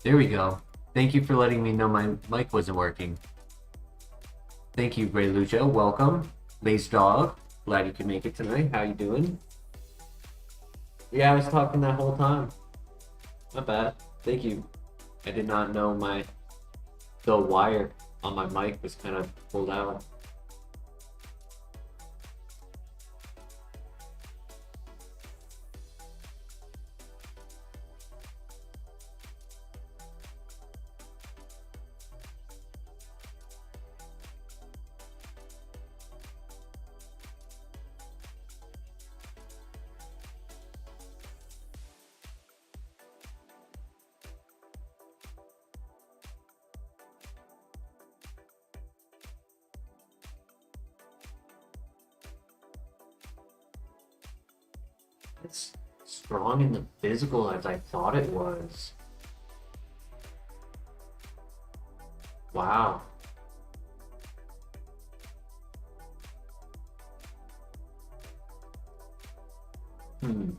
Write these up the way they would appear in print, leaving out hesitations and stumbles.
There we go. Thank you for letting me know my mic wasn't working. Thank you, Ray Lucha. Welcome. Lace Dog. Glad you could make it tonight. How you doing? Yeah, I was talking that whole time. Not bad. Thank you. I did not know the wire on my mic was kind of pulled out. It's strong in the physical as I thought it was. Wow. Hmm.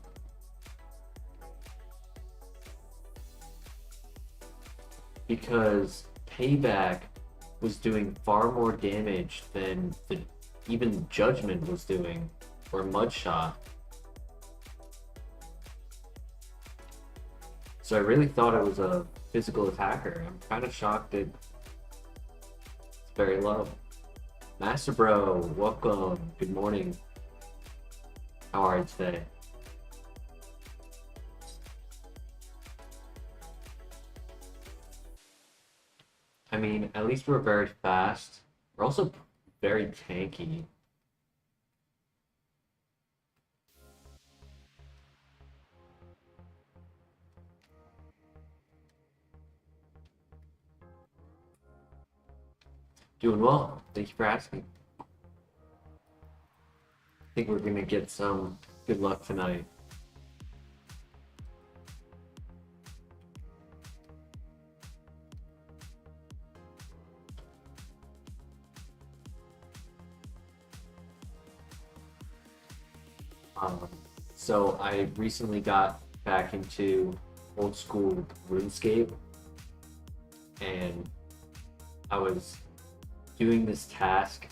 Because Payback was doing far more damage than even Judgment was doing, or Mudshot. So I really thought it was a physical attacker. I'm kind of shocked that it's very low. Master Bro, welcome. Good morning. How are you today? I mean, at least we're very fast. We're also very tanky. Doing well. Thank you for asking. I think we're gonna get some good luck tonight. Um, so I recently got back into old school RuneScape, and I was doing this task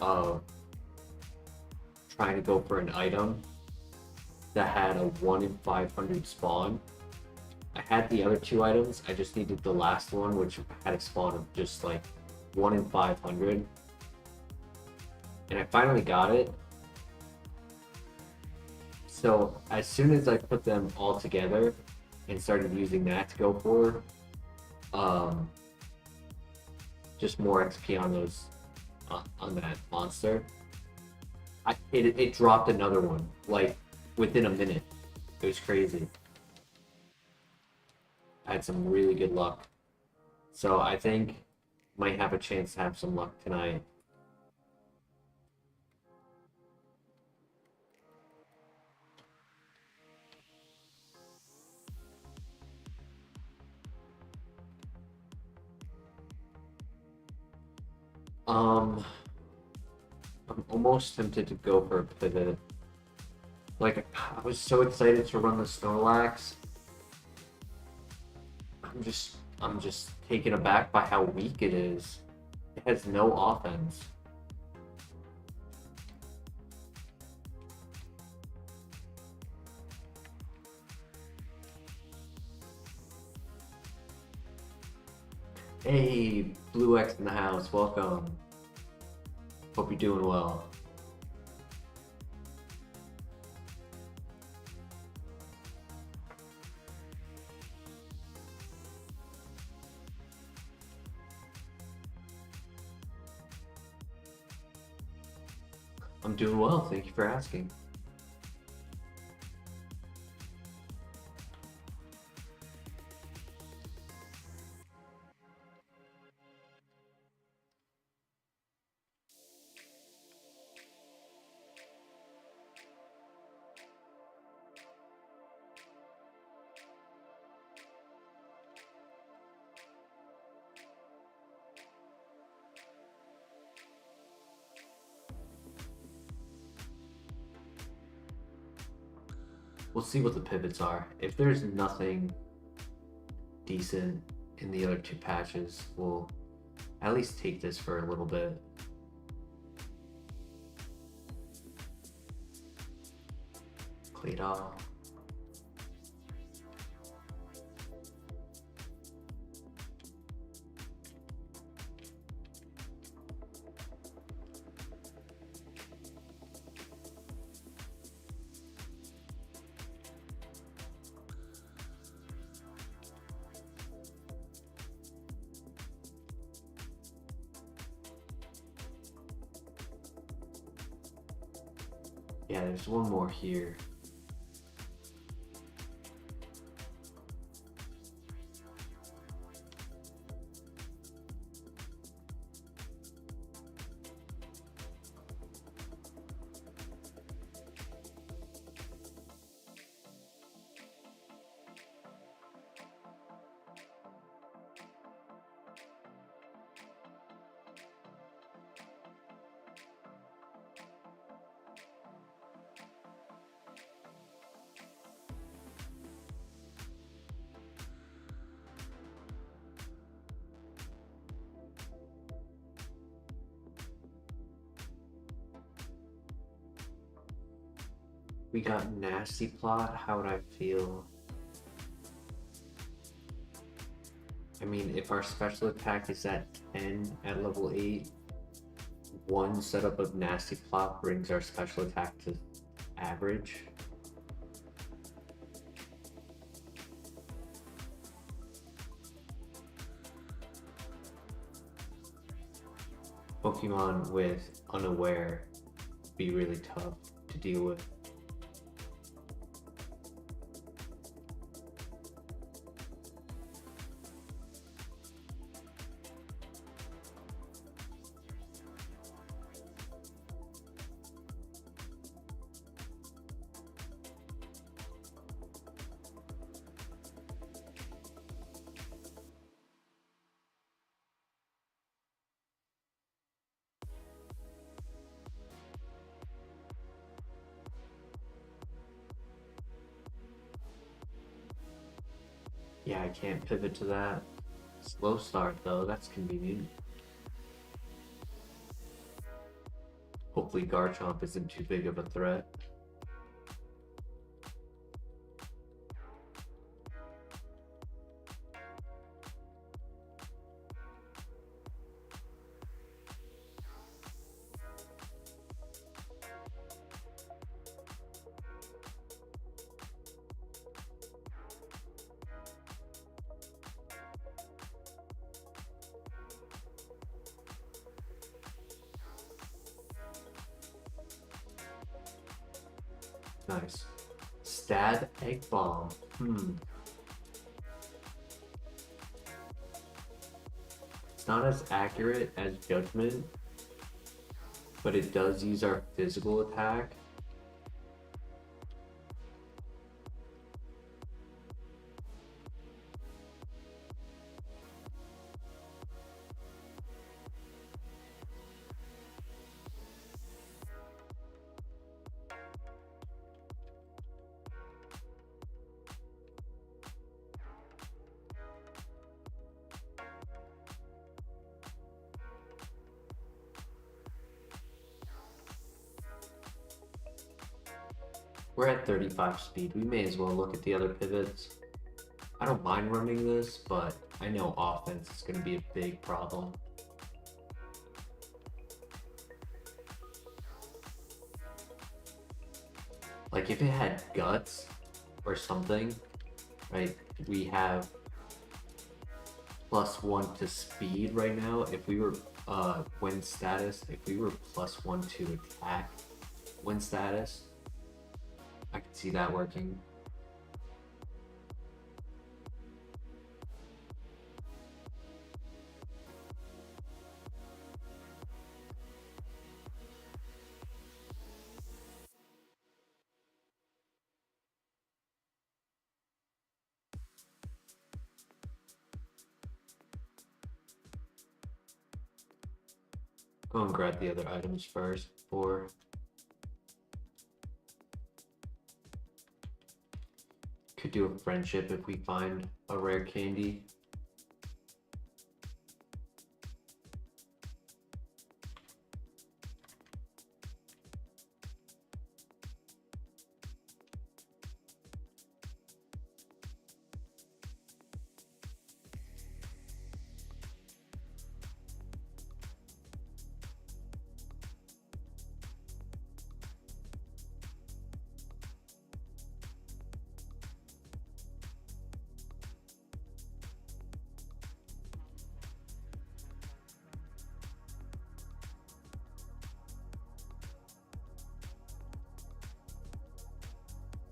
of trying to go for an item that had a 1 in 500 spawn. I had the other two items, I just needed the last one, which had a spawn of just like 1 in 500. And I finally got it. So as soon as I put them all together and started using that to go for just more XP on those on that monster, it dropped another one like within a minute. It was crazy. I had some really good luck, so I think might have a chance to have some luck tonight. Um, I'm almost tempted to go for a pivot. Like, I was so excited to run the Snorlax. I'm just taken aback by how weak it is. It has no offense. Hey, Blue X in the house, welcome. Hope you're doing well. I'm doing well, thank you for asking. We'll see what the pivots are. If there's nothing decent in the other two patches, we'll at least take this for a little bit. Claydol. Yeah, there's one more here. We got Nasty Plot. How would I feel? I mean, if our special attack is at 10 at level 8, one setup of Nasty Plot brings our special attack to average. Pokemon with Unaware be really tough to deal with. Yeah, I can't pivot to that. Slow start though, that's convenient. Hopefully Garchomp isn't too big of a threat. Nice. Stab Egg Bomb. It's not as accurate as Judgment, but it does use our physical attack. We're at 35 speed. We may as well look at the other pivots. I don't mind running this, but I know offense is going to be a big problem. Like if it had guts or something, right? We have +1 to speed right now. If we were win status, if we were +1 to attack win status, I could see that working. Go and grab the other items first before. Could do a friendship if we find a rare candy.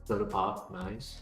Soda pop, nice.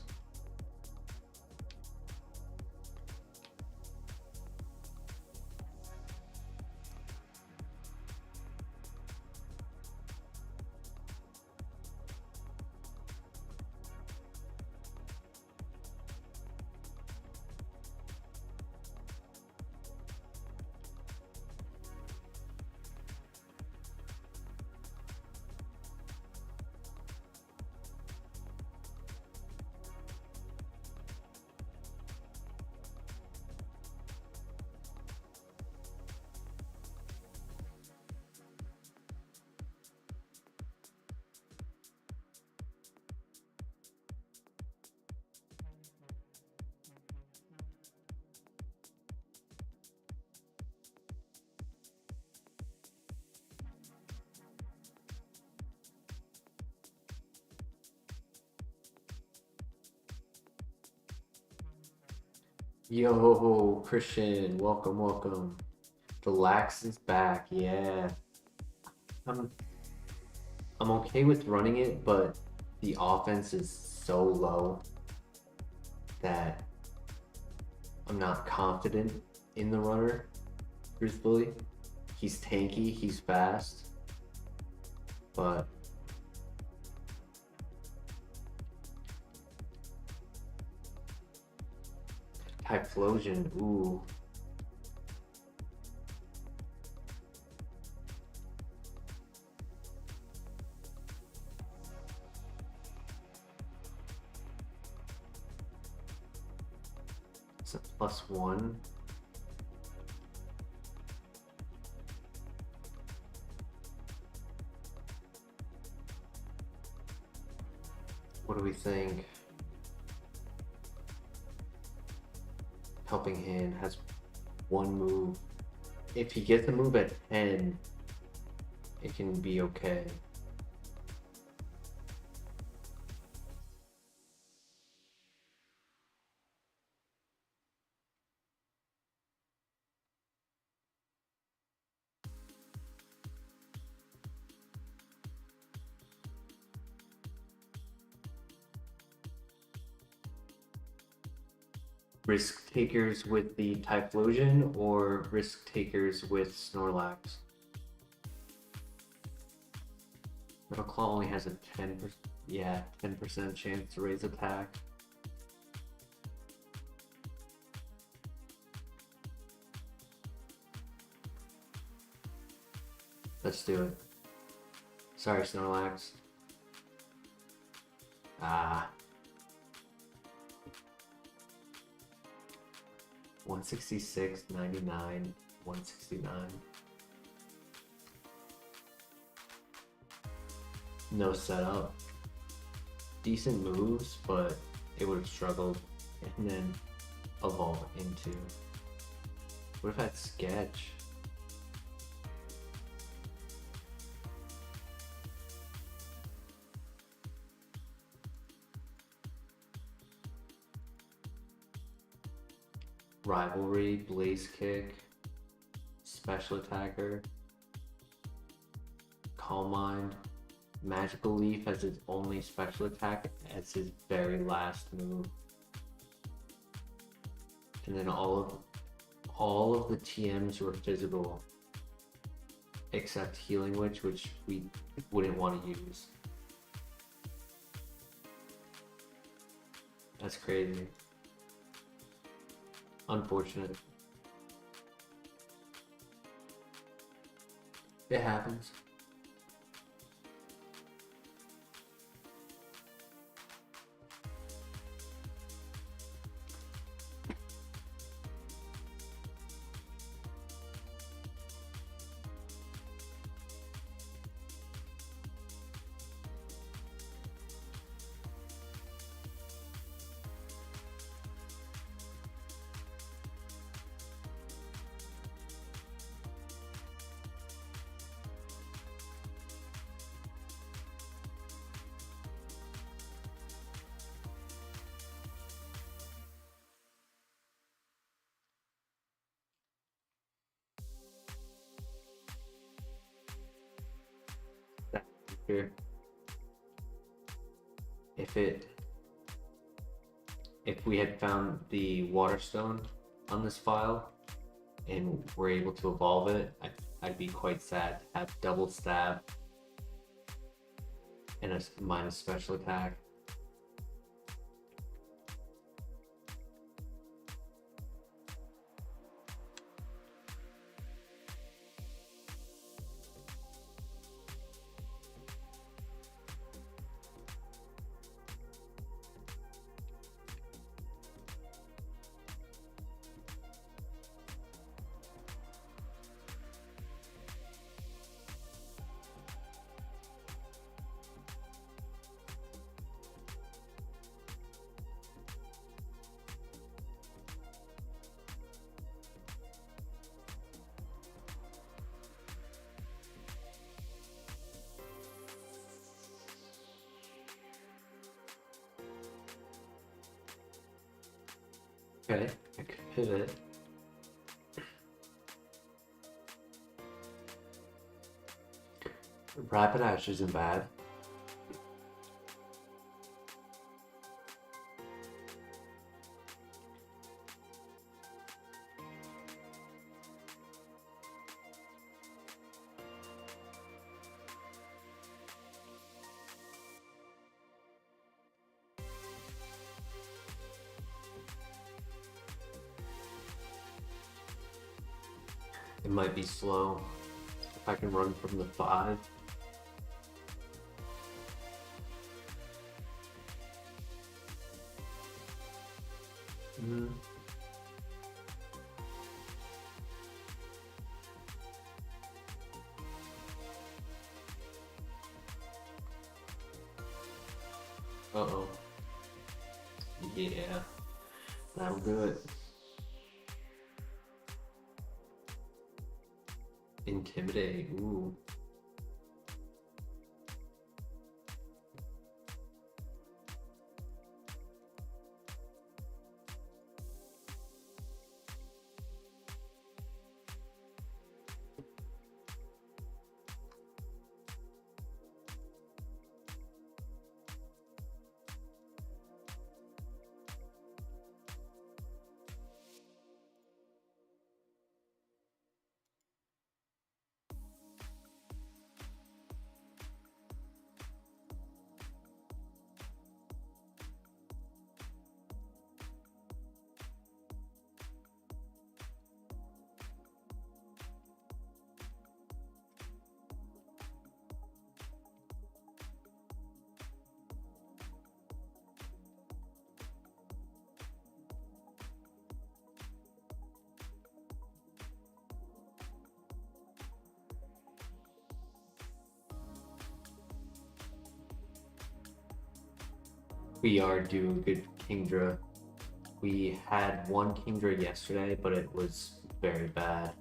Yo, Christian, welcome, welcome. The Lax is back, yeah. I'm okay with running it, but the offense is so low that I'm not confident in the runner, truthfully. He's tanky, he's fast, but Typhlosion, ooh. It's a +1. What do we think? Helping Hand has one move. If he gets a move at 10, it can be okay. Risk takers with the Typhlosion or risk takers with Snorlax? Metal Claw only has a 10% chance to raise attack. Let's do it. Sorry, Snorlax. Ah. 166, 99, 169. No setup. Decent moves, but it would have struggled and then evolve into. What if I had Sketch? Rivalry, Blaze Kick, Special Attacker, Calm Mind, Magical Leaf as his only special attack as his very last move. And then all of the TMs were physical except Healing Witch, which we wouldn't want to use. That's crazy. Unfortunate. It happens. Here. If we had found the water stone on this file and were able to evolve it, I'd be quite sad to have double stab and a minus special attack. Okay, I could pivot. Rapidash isn't bad. It might be slow. If I can run from the 5. Uh-oh. Yeah. That'll do it. Intimidate. Ooh. We are due a good Kingdra. We had one Kingdra yesterday, but it was very bad.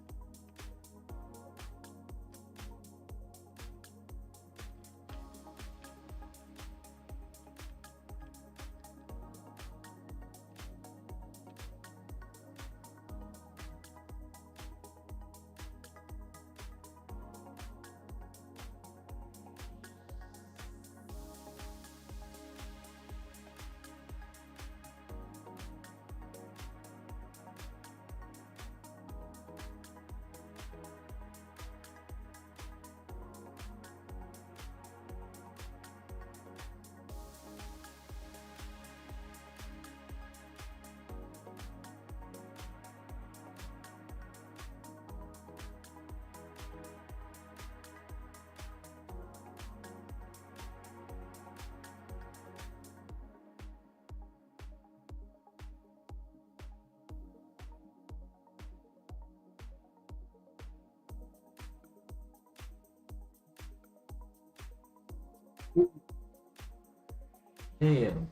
Damn.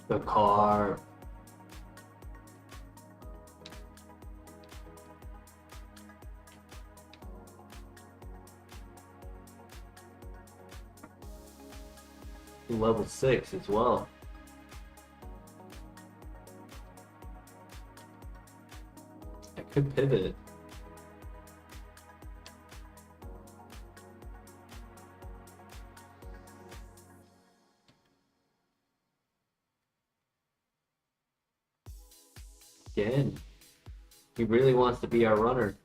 The car. Level 6 as well. I could pivot. Again, he really wants to be our runner.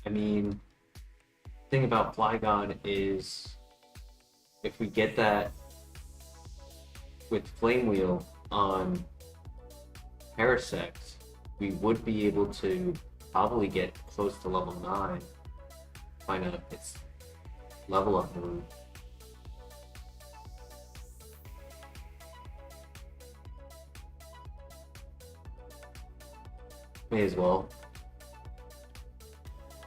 I mean, the thing about Flygon is if we get that with Flame Wheel on Parasect, we would be able to probably get close to level 9. Find out its level up move. May as well.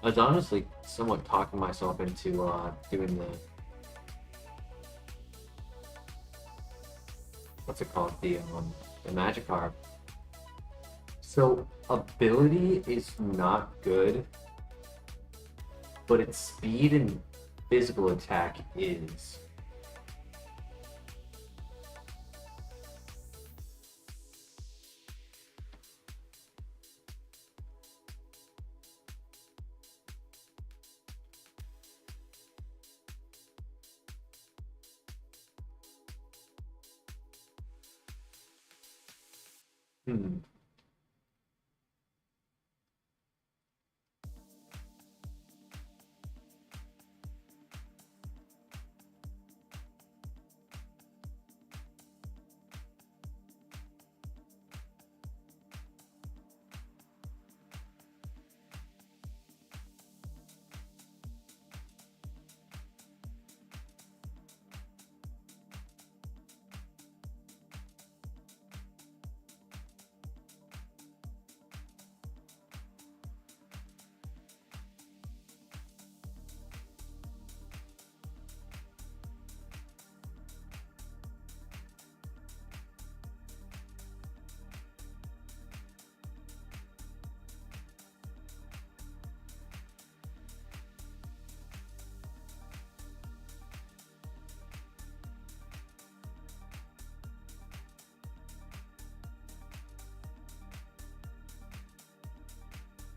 I was honestly somewhat talking myself into doing what's it called? The Magikarp. So ability is not good, but its speed and physical attack is. Hmm.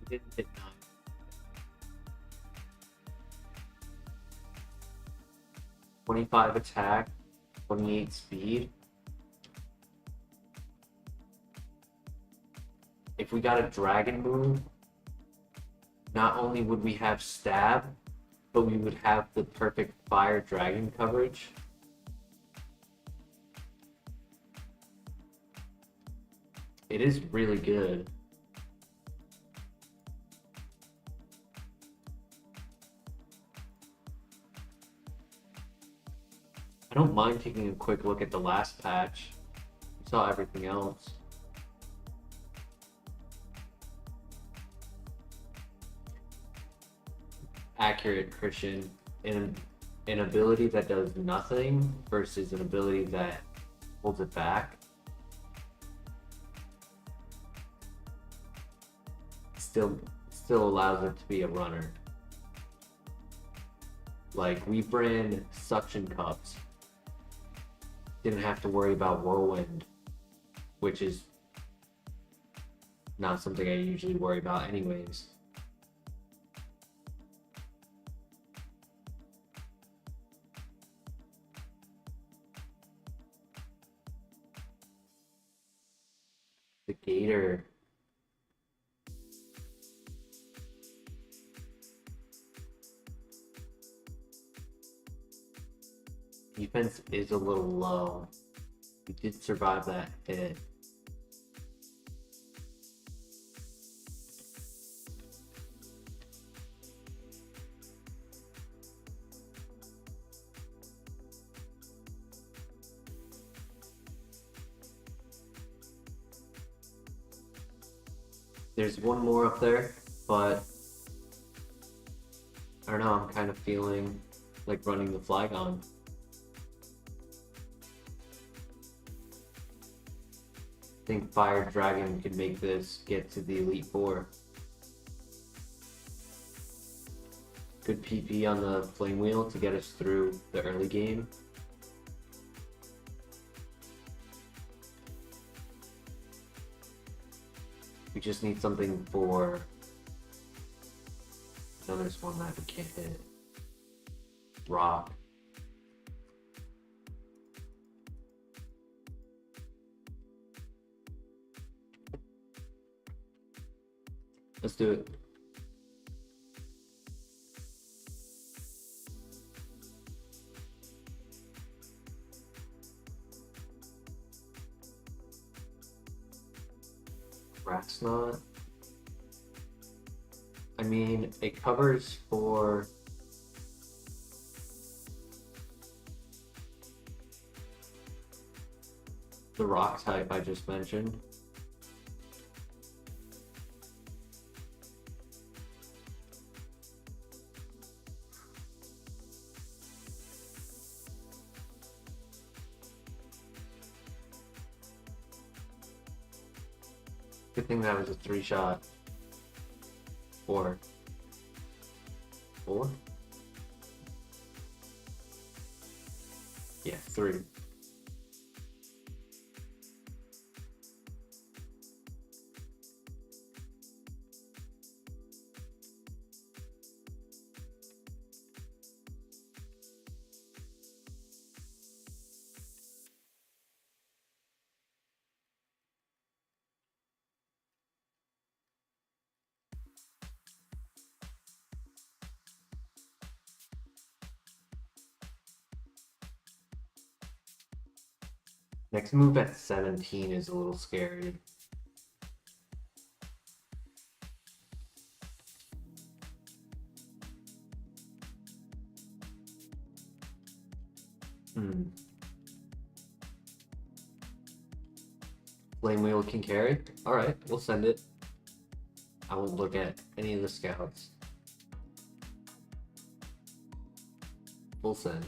Didn't hit 9. 25 attack, 28 speed. If we got a dragon move, not only would we have stab, but we would have the perfect fire dragon coverage. It is really good. I don't mind taking a quick look at the last patch. We saw everything else. Accurate, Christian. An ability that does nothing versus an ability that holds it back. Still still allows it to be a runner. Like, we ran suction cups. Didn't have to worry about whirlwind, which is not something I usually worry about anyways. The gator. Defense is a little low. He did survive that hit. There's one more up there, but I don't know, I'm kind of feeling like running the Flygon. I think Fire Dragon could make this get to the Elite Four. Good PP on the Flame Wheel to get us through the early game. We just need something for... No, there's one that we can't hit. Rock. Let's do it. Rat's Knot. I mean, it covers for the rock type I just mentioned. Good thing that was a 3-shot. 4. 4? Yeah, 3. Next move at 17 is a little scary. Flame Wheel can carry? Alright, we'll send it. I won't look at any of the scouts. We'll send.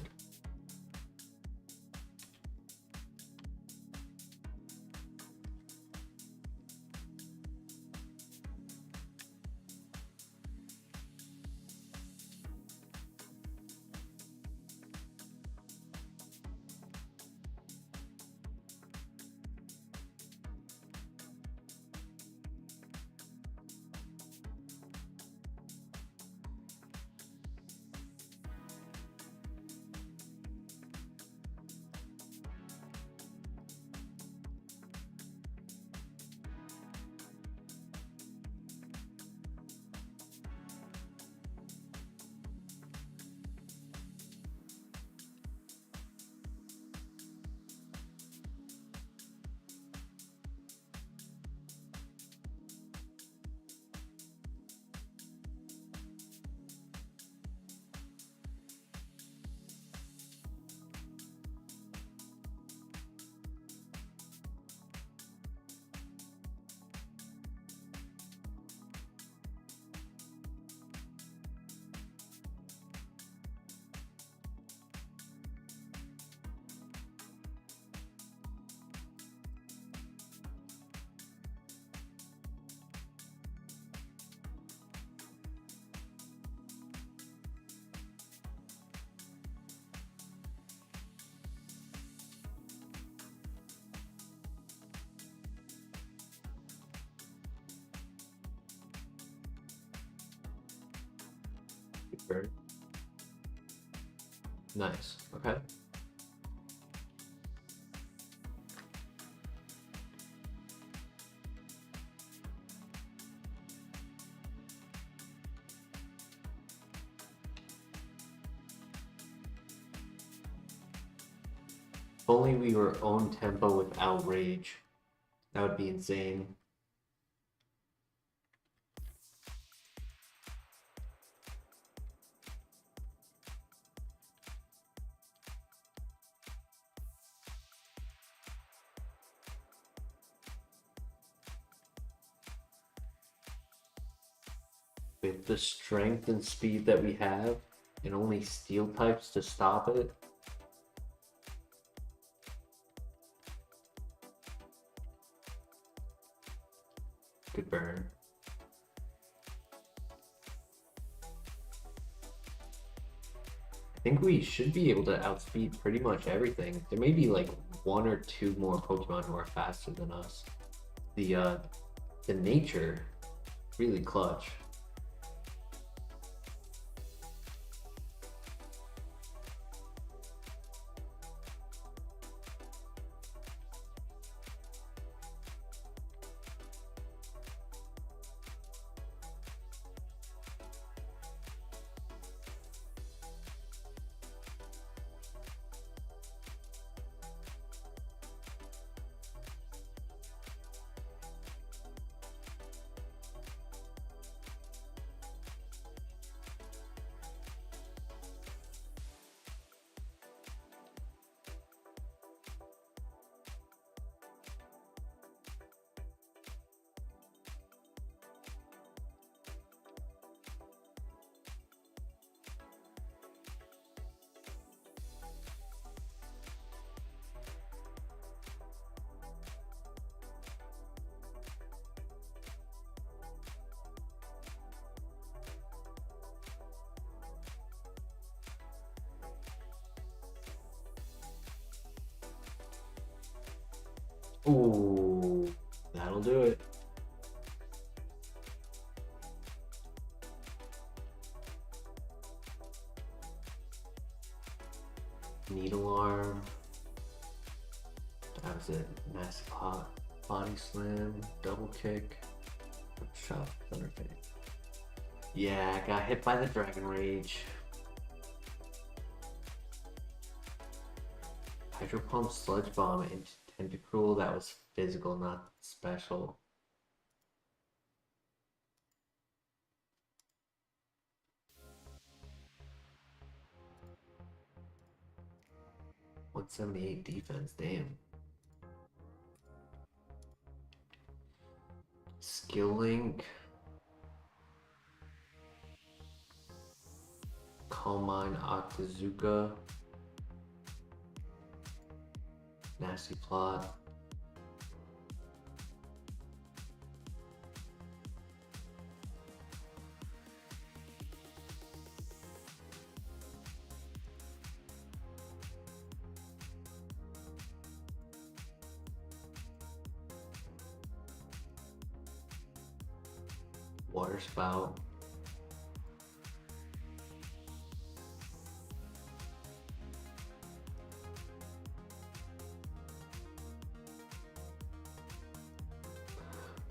burn. Nice. Okay. If only we were own tempo without rage. That would be insane. With the strength and speed that we have, and only steel types to stop it. Good burn. I think we should be able to outspeed pretty much everything. There may be like one or two more Pokemon who are faster than us. The nature, really clutch. Ooh, that'll do it. Needle arm. That was it. Massive hot body slam, double kick, shot, thunder kick. Yeah, I got hit by the Dragon Rage. Hydro Pump, Sludge Bomb, and Tentacruel. That was physical, not special. .178 defense, damn. Skill Link. Calm Mind, Octazooka. Nasty Plot. Water Spout.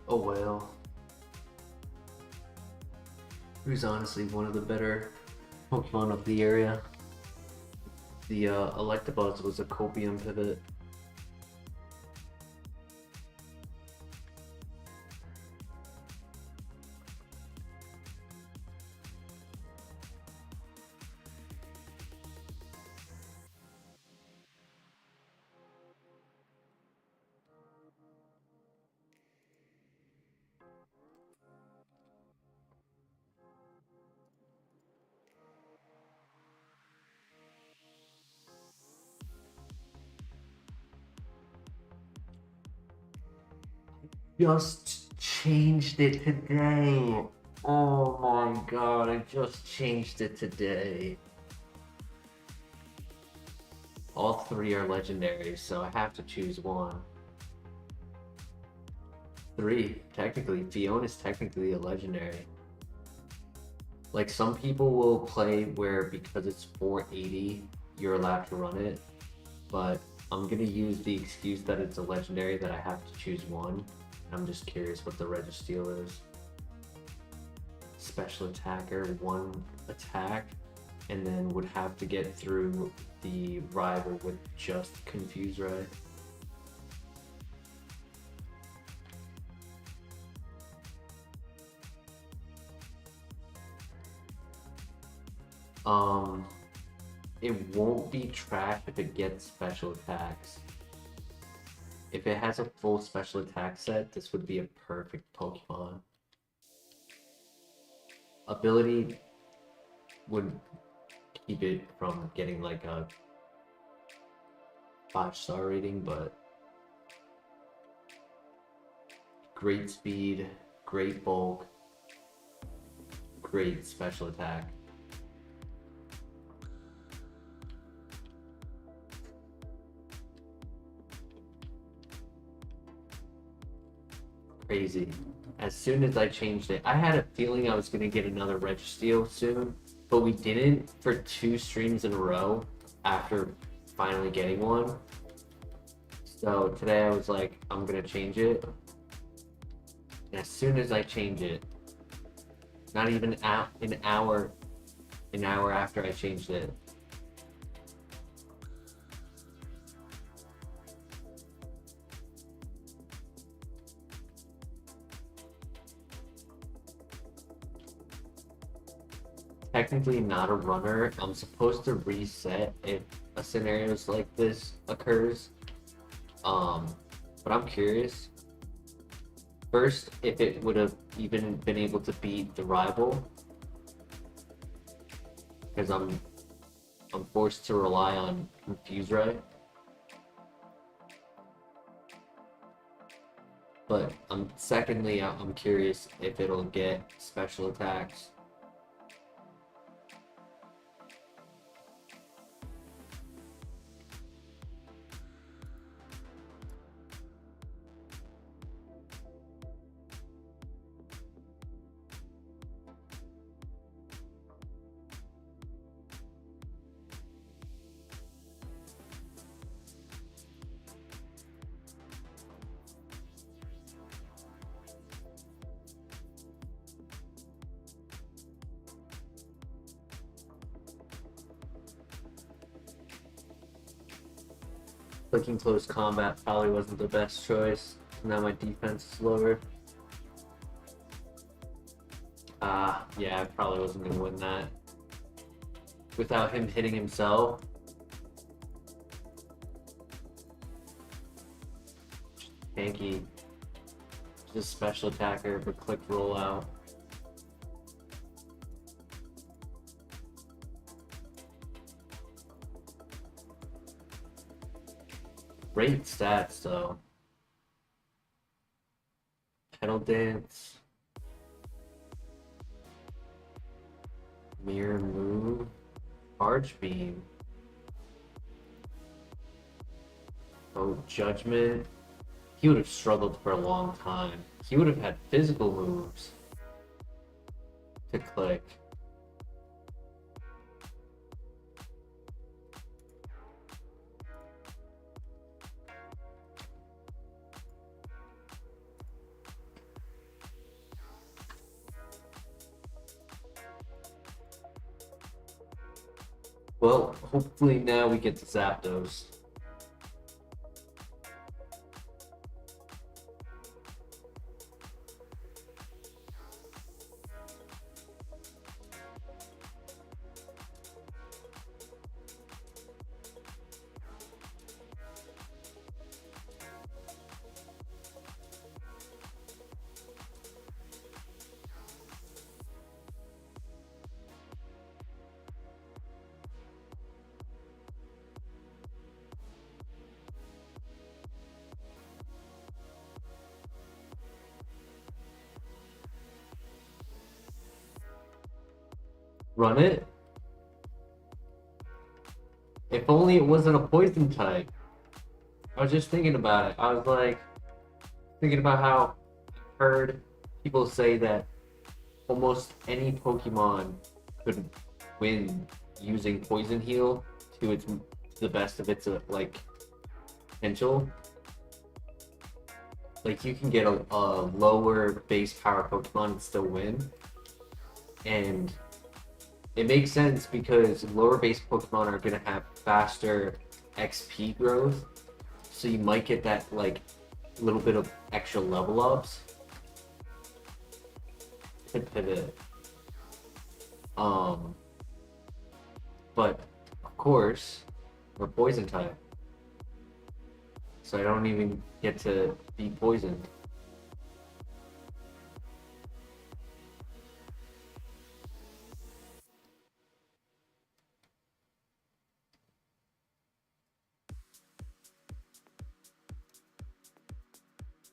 Oh well. Who's honestly one of the better Pokemon of the area. The Electabuzz was a copium pivot. Just changed it today. Oh my god, I just changed it today. All three are legendaries, so I have to choose one. Three, technically. Fiona's technically a legendary. Like some people will play where because it's 480, you're allowed to run it, but I'm gonna use the excuse that it's a legendary that I have to choose one. I'm just curious what the Registeel is. Special attacker, 1 attack, and then would have to get through the rival with just Confuse Ray. It won't be trash if it gets special attacks. If it has a full special attack set, this would be a perfect Pokemon. Ability would keep it from getting like a 5-star rating, but great speed, great bulk, great special attack. Crazy. As soon as I changed it, I had a feeling I was going to get another Registeel soon, but we didn't for 2 streams in a row after finally getting one. So today I was like, I'm going to change it. And as soon as I change it, not even an hour after I changed it, technically not a runner. I'm supposed to reset if a scenario like this occurs. But I'm curious. First, if it would have even been able to beat the rival, because I'm forced to rely on Confuse Ray. But secondly, I'm curious if it'll get special attacks. Clicking close combat probably wasn't the best choice. Now my defense is lower. Yeah, I probably wasn't gonna win that. Without him hitting himself. Tanky. Just special attacker, but click roll out. Great stats though. Pedal Dance. Mirror Move. Arch Beam. Oh, Judgment. He would have struggled for a long time. He would have had physical moves to click. Well, hopefully now we get to Zapdos. Run it? If only it wasn't a poison type. I was just thinking about it. I was like, thinking about how I've heard people say that almost any Pokemon could win using Poison Heal to the best of its like potential. Like you can get a lower base power Pokemon and still win, and it makes sense because lower base Pokemon are gonna have faster XP growth, so you might get that like little bit of extra level ups. Pivot. But of course, we're poison type, so I don't even get to be poisoned.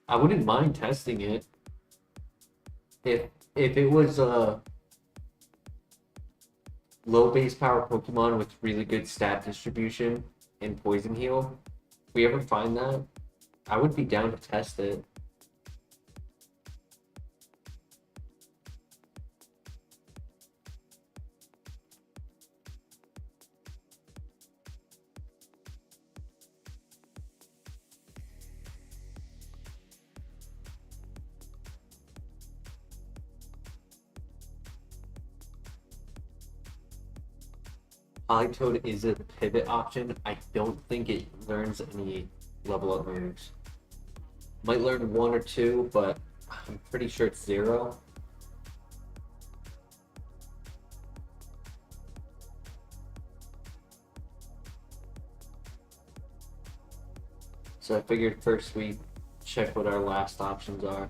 I wouldn't mind testing it if it was a low base power Pokemon with really good stat distribution and Poison Heal. If we ever find that, I would be down to test it. Politoed is a pivot option. I don't think it learns any level up moves. Might learn 1 or 2, but I'm pretty sure it's 0. So I figured first we check what our last options are.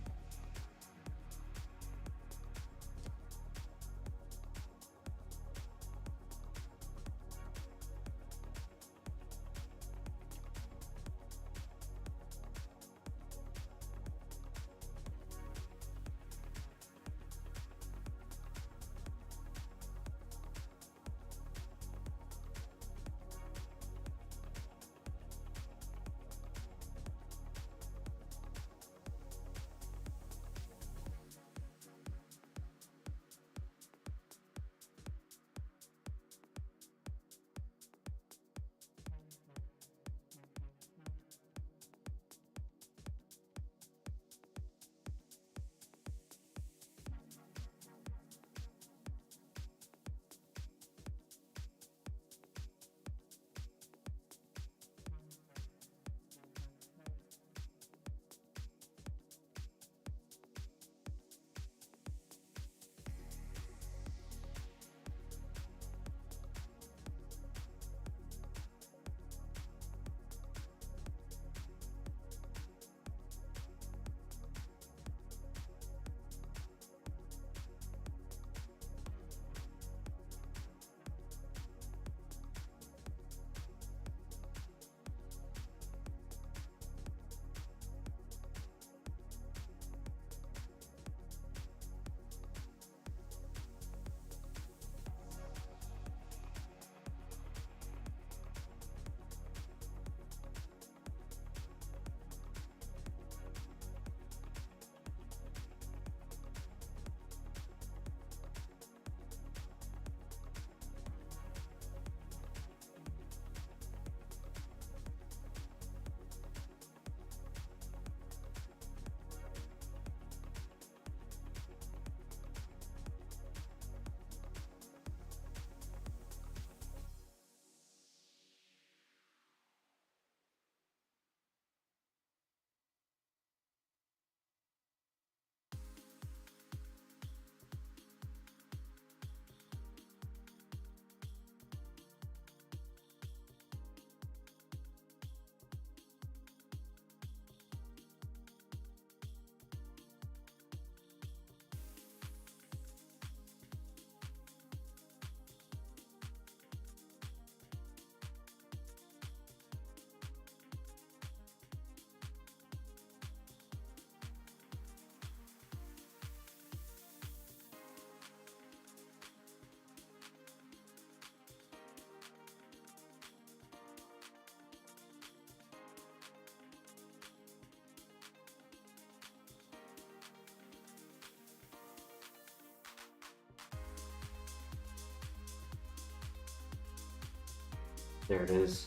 There it is.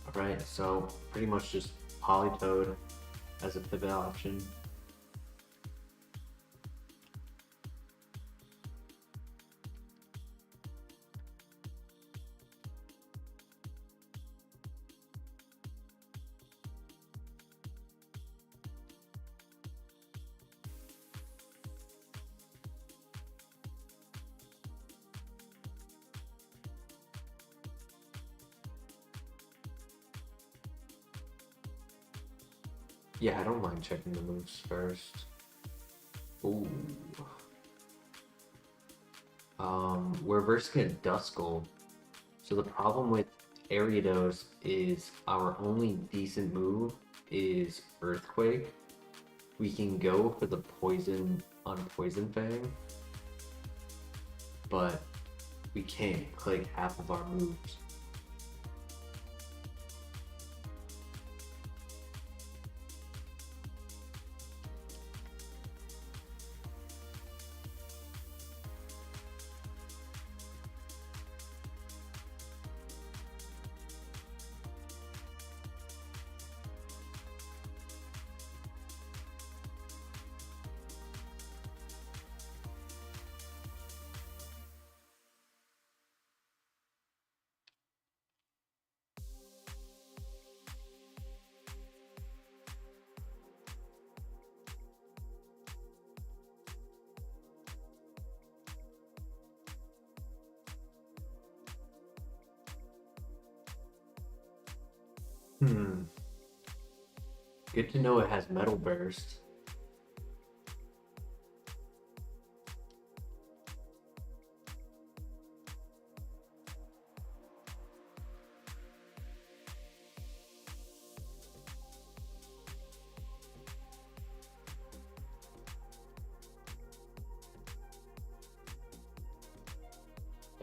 Alright, so pretty much just Politoed as a pivot option. Yeah, I don't mind checking the moves first. Ooh. We're versing Duskull. So the problem with Ariados is our only decent move is Earthquake. We can go for the poison on Poison Fang, but we can't click half of our moves. Good to know it has Metal Burst.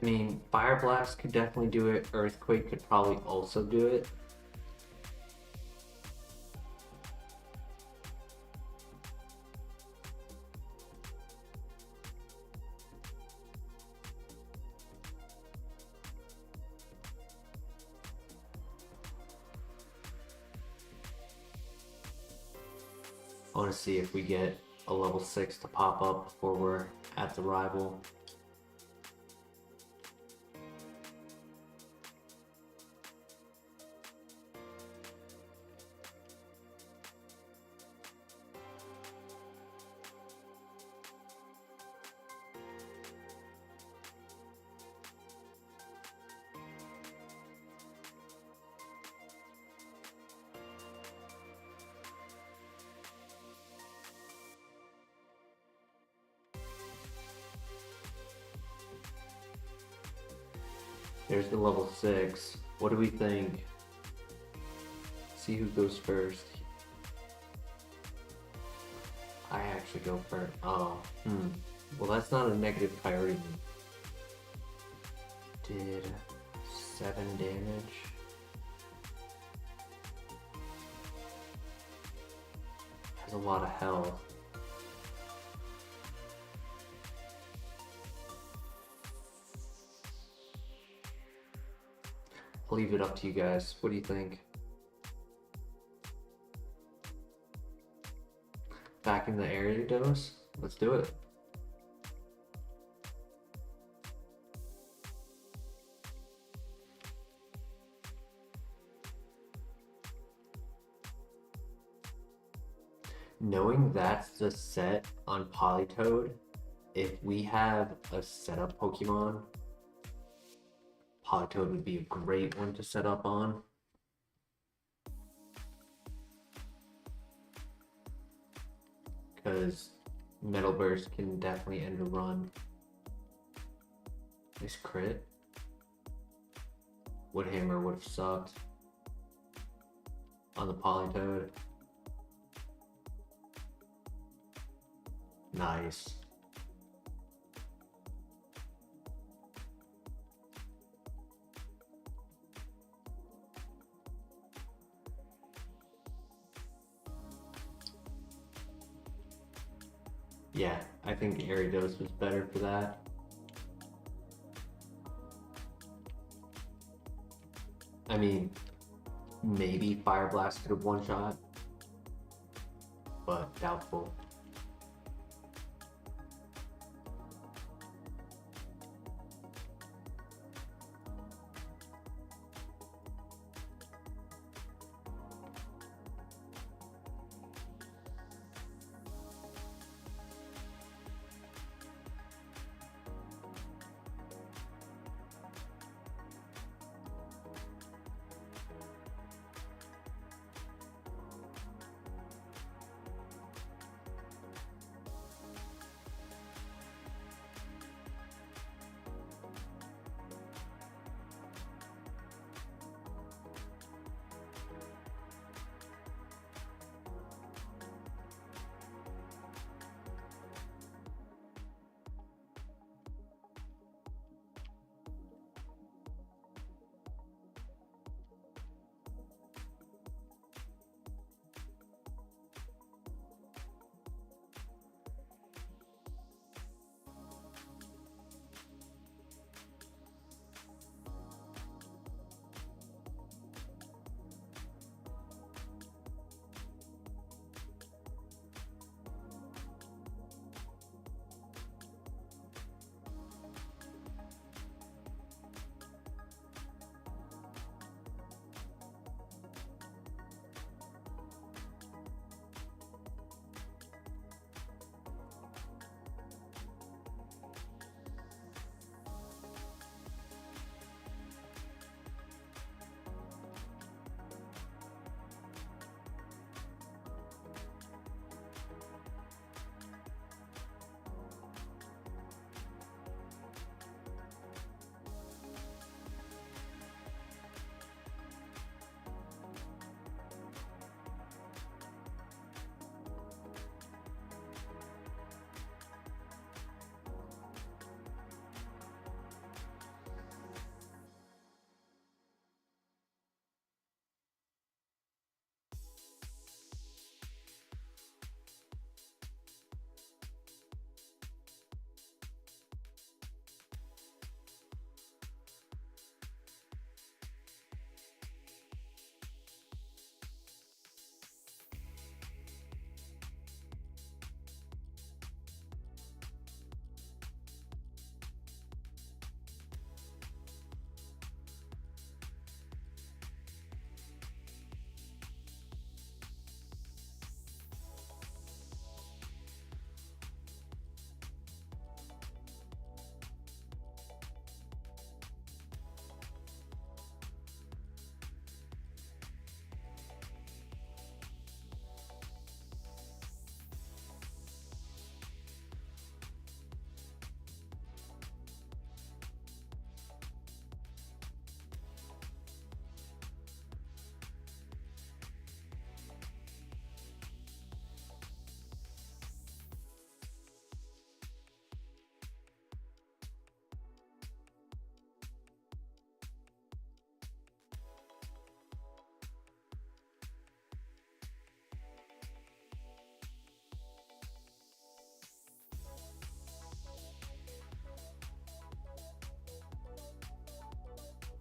I mean, Fire Blast could definitely do it. Earthquake could probably also do it. I want to see if we get a level 6 to pop up before we're at the rival. There's the level 6. What do we think? See who goes first. I actually go first. Oh, well, that's not a negative priority. Did 7 damage. Has a lot of health. I'll leave it up to you guys. What do you think? Back in the area dose? Let's do it. Knowing that's the set on Politoed, if we have a setup Pokemon, Politoed would be a great one to set up on. Because Metal Burst can definitely end a run. Nice crit. Woodhammer would have sucked on the Politoed. Nice. Yeah, I think Aridos was better for that. I mean, maybe Fire Blast could have one-shot, but doubtful.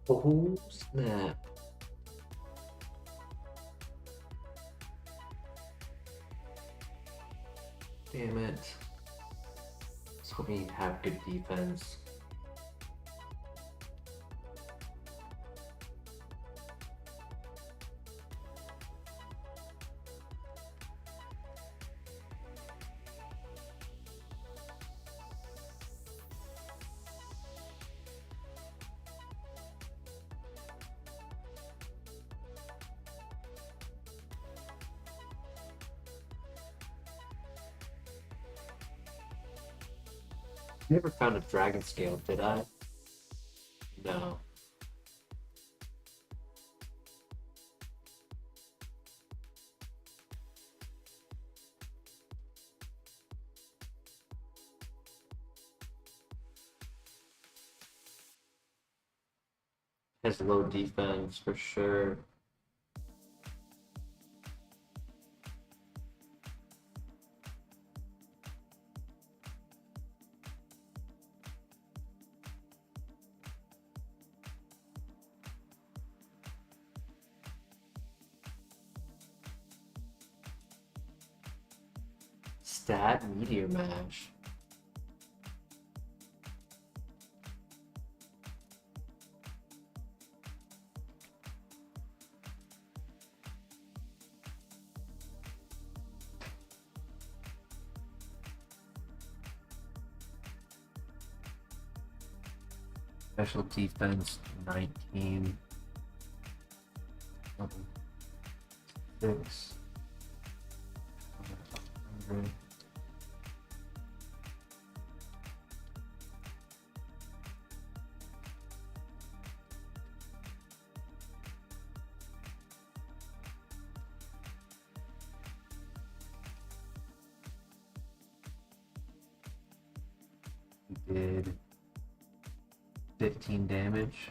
Oh, snap. Damn it. I was hoping he'd have good defense. Never found a dragon scale, did I? No. Has low defense for sure. Stat Meteor Mash. Special defense 19. 6. 100. He did 15 damage.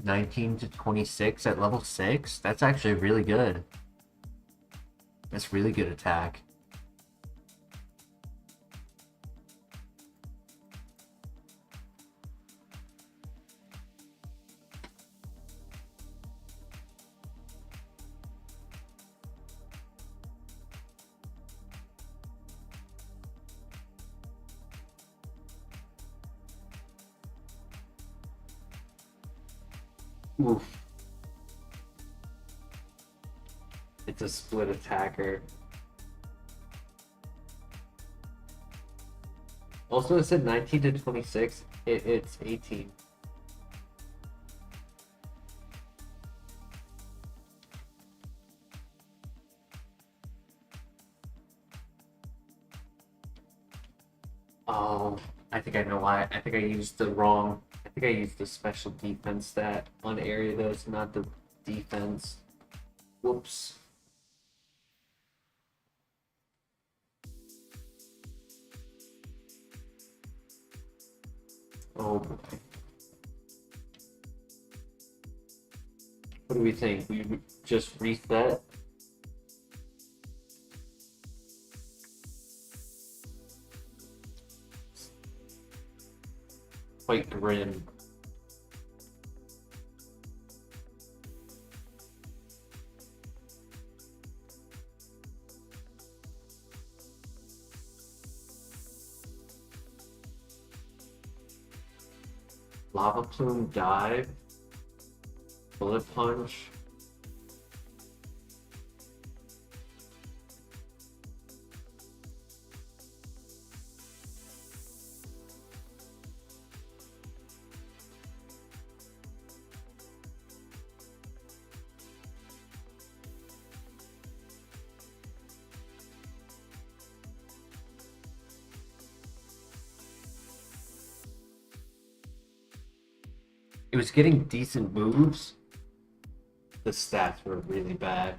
(19 to 26) at level 6. That's actually really good. That's really good attack. Oof. It's a split attacker. Also, it said 19 to 26. It's 18. Oh, I think I know why. I think I used the wrong. I think I used the special defense stat on area though. It's not the defense. Whoops. Oh boy. What do we think? We just reset? Quite grim. Lava Plume Dive. Bullet Punch. It was getting decent moves. The stats were really bad.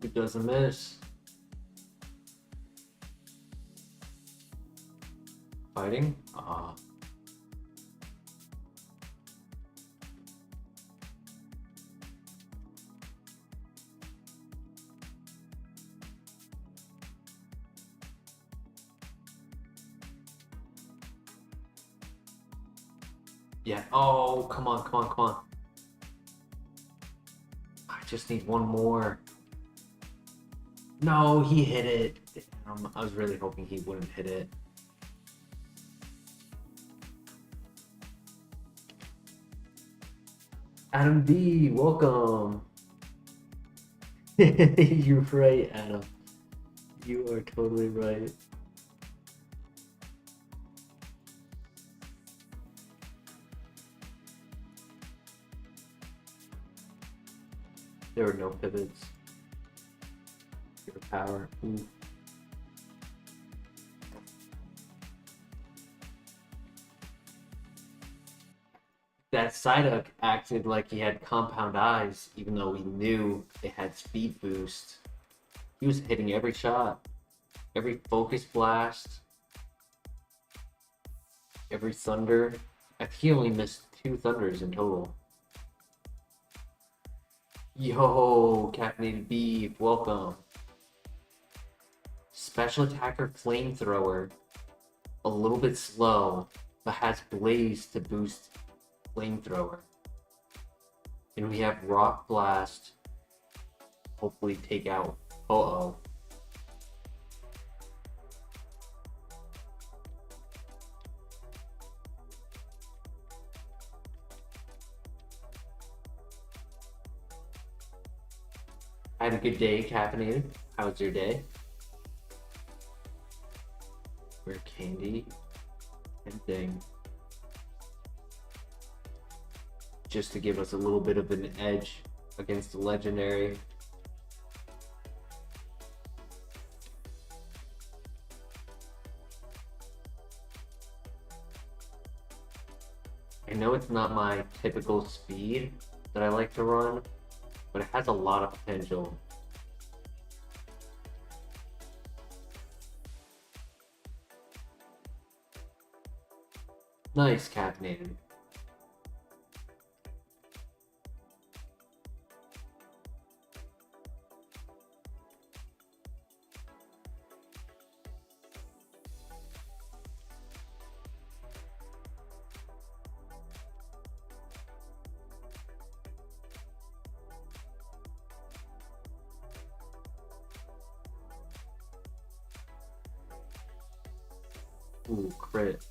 it doesn't miss. Fighting? Ah. Yeah. Oh, come on, come on, come on. I just need one more. No, he hit it. Damn, I was really hoping he wouldn't hit it. Adam B, welcome. You're right, Adam. You are totally right. There were no pivots. Your power. Ooh. That Psyduck acted like he had compound eyes, even though we knew it had speed boost. He was hitting every shot, every focus blast, every thunder. I think he only missed 2 thunders in total. Yo, Caffeinated Beef, welcome. Special attacker flamethrower, a little bit slow, but has blaze to boost flamethrower. And we have rock blast, hopefully take out Uh-oh. I had a good day, Caffeinated. How was your day? We're candy and thing. Just to give us a little bit of an edge against the legendary. I know it's not my typical speed that I like to run, but it has a lot of potential. Nice, Caffeinated. Ooh, crit.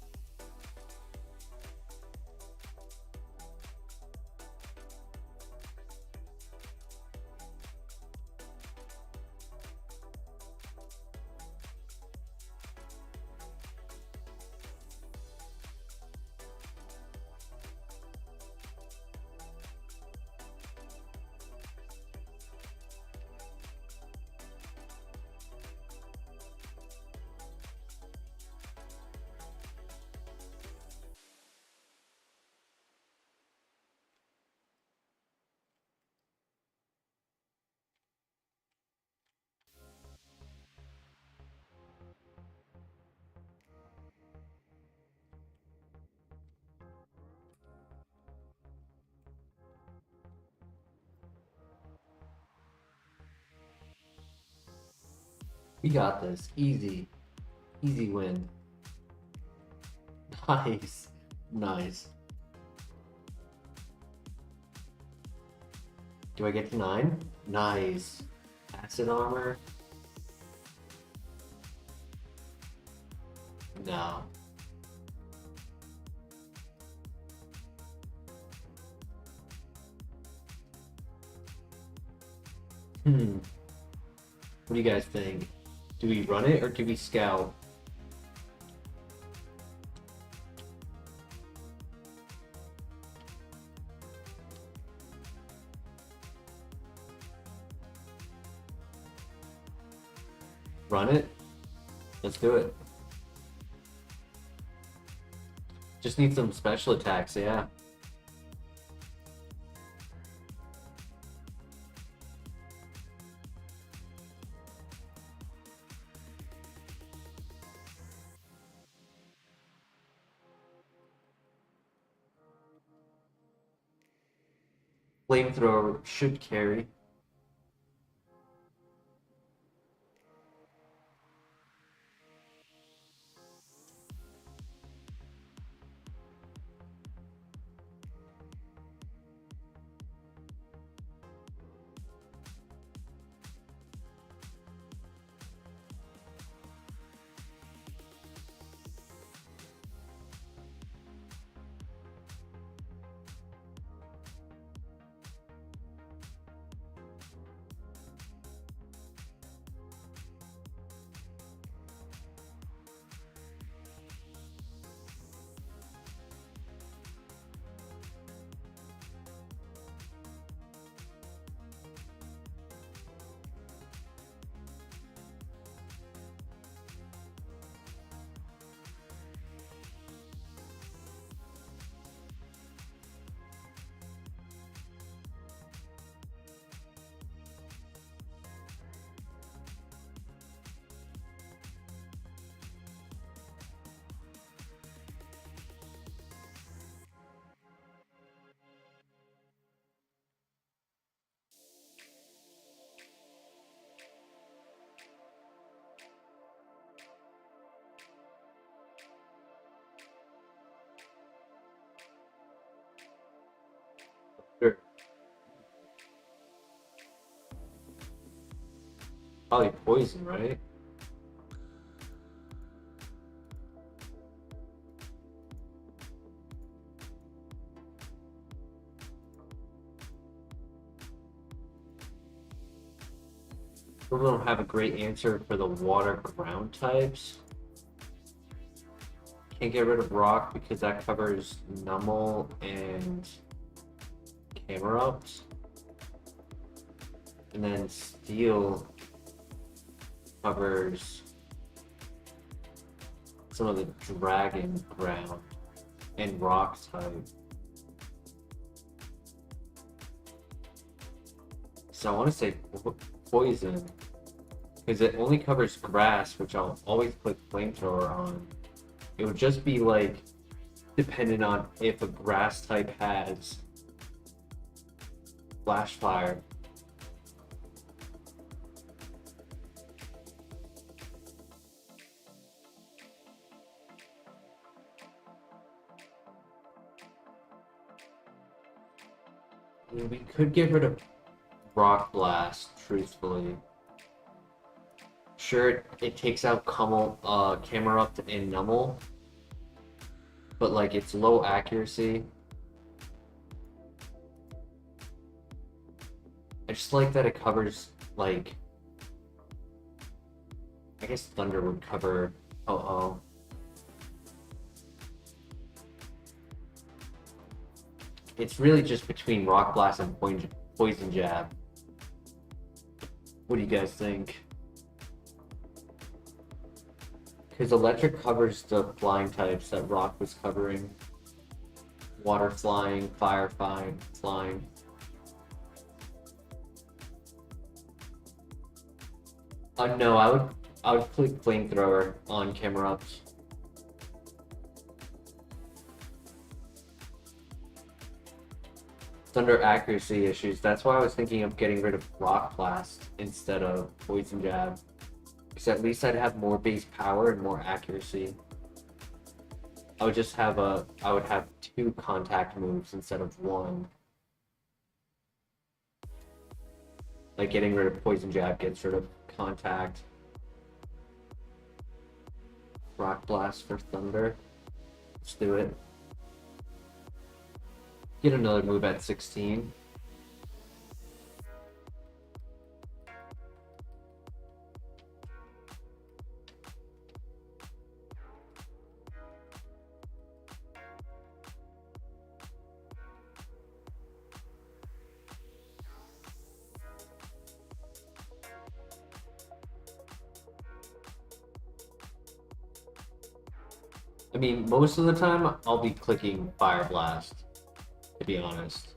We got this. Easy. Easy win. Nice. Nice. Do I get to 9? Nice. Acid armor? No. What do you guys think? Do we run it or do we scout? Run it? Let's do it. Just need some special attacks, yeah. Flamethrower should carry. Sure. Probably poison, right? We don't have a great answer for the water ground types. Can't get rid of rock because that covers Numel and Camerupt. And then steel covers some of the dragon ground and rock type. So I want to say poison because it only covers grass, which I'll always click flamethrower on. It would just be like dependent on if a grass type has flash fire. We could get rid of Rock Blast, truthfully. Sure, it takes out Camerupt and Numel, but like it's low accuracy. I just like that it covers like, I guess Thunder would cover Oh. It's really just between Rock Blast and Poison Jab. What do you guys think? Because Electric covers the flying types that Rock was covering. Water flying, fire flying. No, I would click Flamethrower on Camerupt. Thunder accuracy issues. That's why I was thinking of getting rid of Rock Blast instead of Poison Jab. Because at least I'd have more base power and more accuracy. I would have 2 contact moves instead of 1. Like getting rid of Poison Jab gets rid of contact. Rock Blast for Thunder. Let's do it. Get another move at 16. I mean, most of the time I'll be clicking Fire Blast, to be honest.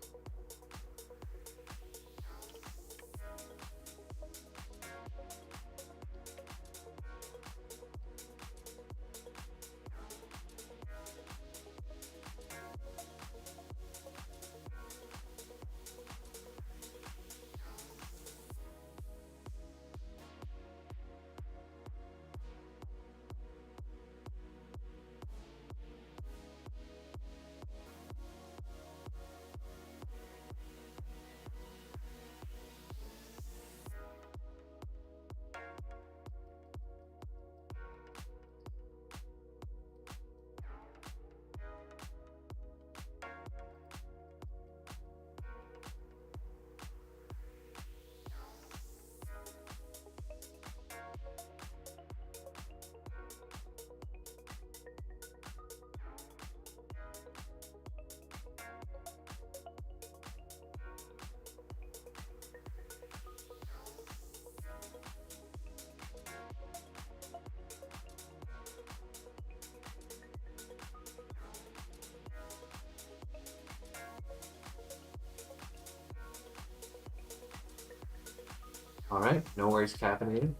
Alright, no worries, caffeinated.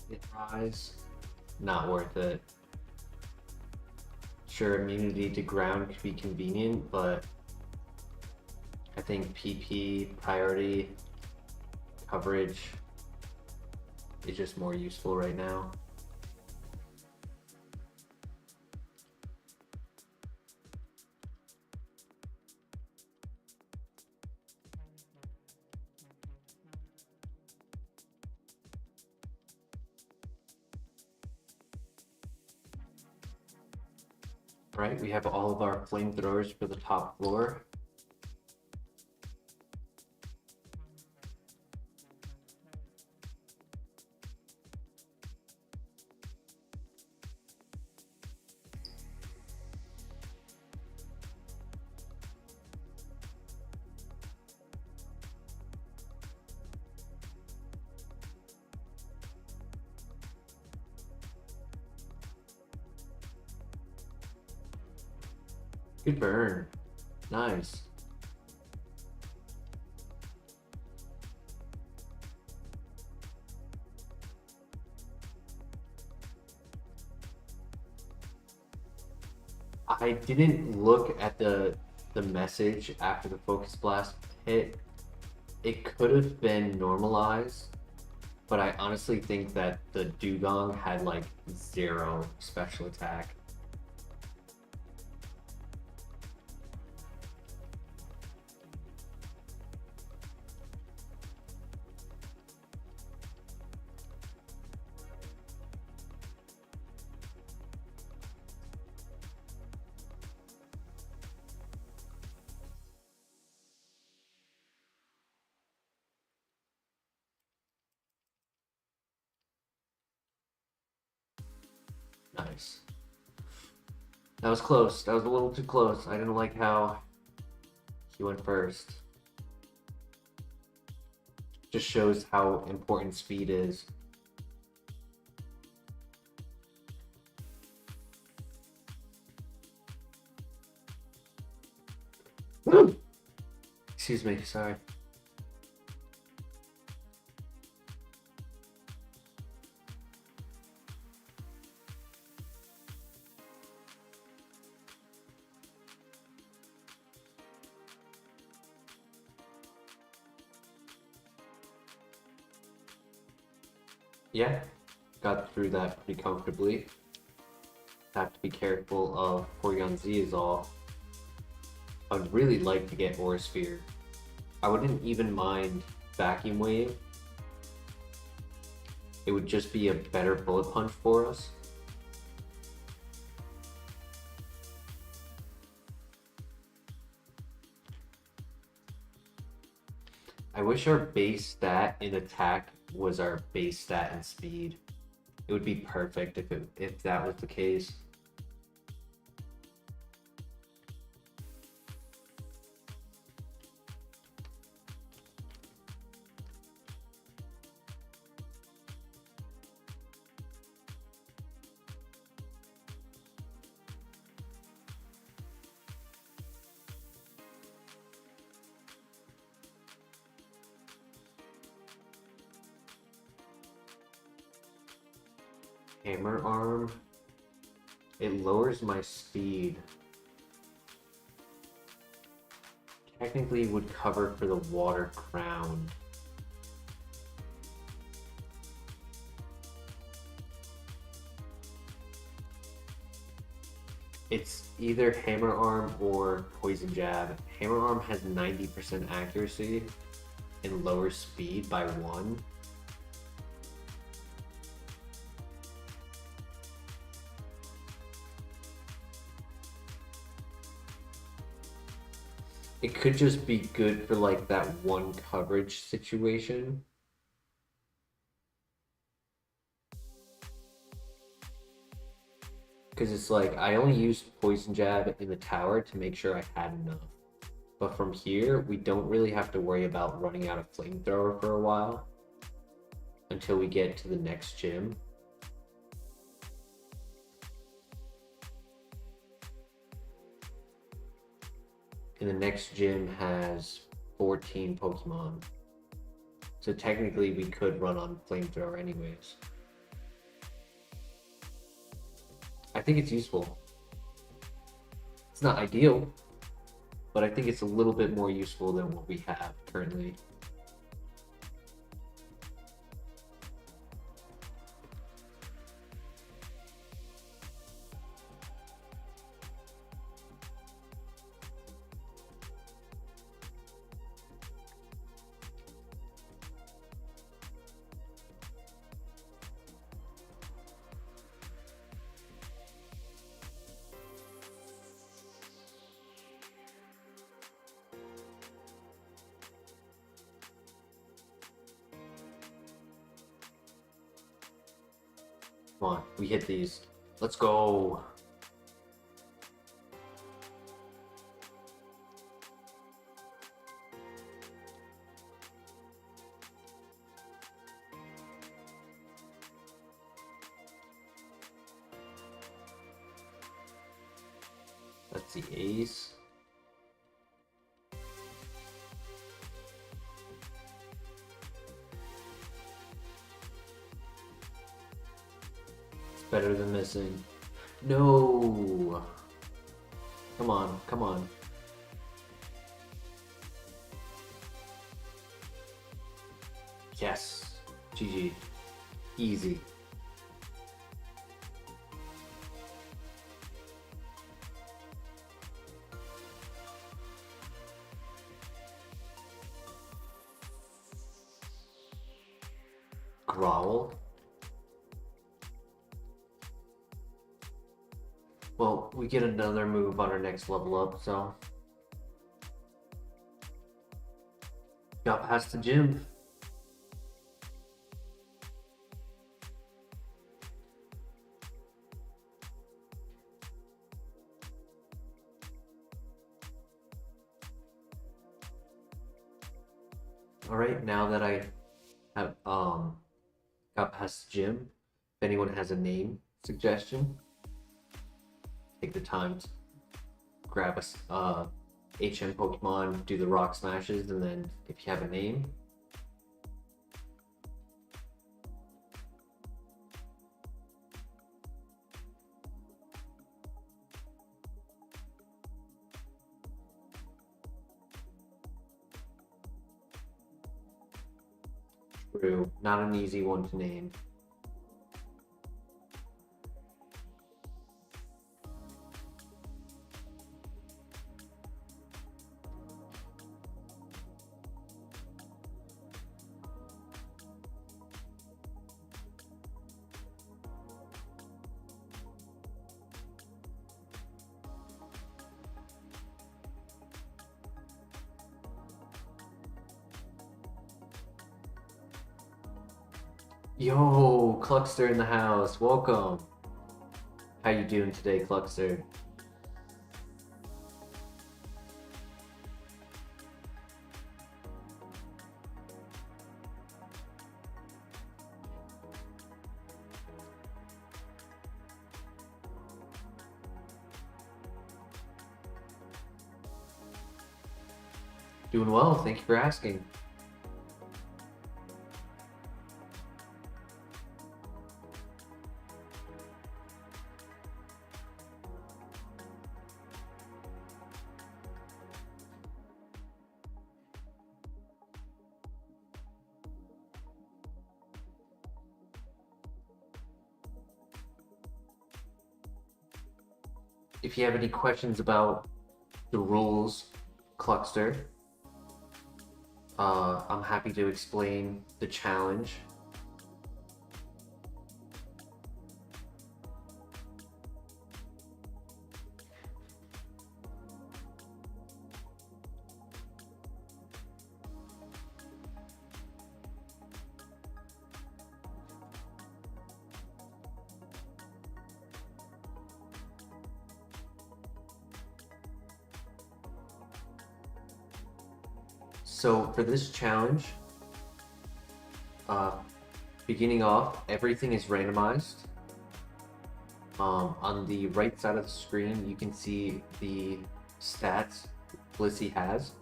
It tries. Not worth it. Sure, immunity to ground could be convenient, but I think PP, priority, coverage is just more useful right now. Right, we have all of our flamethrowers for the top floor. Good burn. Nice. I didn't look at the message after the focus blast hit. It could have been normalized, but I honestly think that the Dugong had like 0 special attack. Nice. That was close. That was a little too close. I didn't like how he went first. Just shows how important speed is. Excuse me, sorry. Yeah, got through that pretty comfortably. Have to be careful of Porygon Z is all. I would really like to get Aura Sphere. I wouldn't even mind Vacuum Wave. It would just be a better bullet punch for us. I wish our base stat in attack was our base stat in speed. It would be perfect if that was the case. Hammer Arm. It lowers my speed. Technically it would cover for the Water Crown. It's either Hammer Arm or Poison Jab. Hammer Arm has 90% accuracy and lowers speed by 1. It could just be good for like that one coverage situation. Because it's like, I only used Poison Jab in the tower to make sure I had enough. But from here, we don't really have to worry about running out of Flamethrower for a while. Until we get to the next gym. And the next gym has 14 Pokemon. So technically we could run on Flamethrower anyways. I think it's useful. It's not ideal, but I think it's a little bit more useful than what we have currently. Come on, we hit these. Let's go. That's the ace. Better than missing. No. Come on, come on. Yes. GG. Easy. Growl. Well, we get another move on our next level up, so. Got past the gym. Alright, now that I have got past the gym, if anyone has a name suggestion, take the time to grab a HM Pokemon, do the rock smashes, and then if you have a name. True, not an easy one to name. Yo, Cluckster in the house. Welcome. How you doing today, Cluckster? Doing well. Thank you for asking. if you have any questions about the rules cluster, I'm happy to explain the challenge. So for this challenge, beginning off, everything is randomized. On the right side of the screen, you can see the stats Blissey has.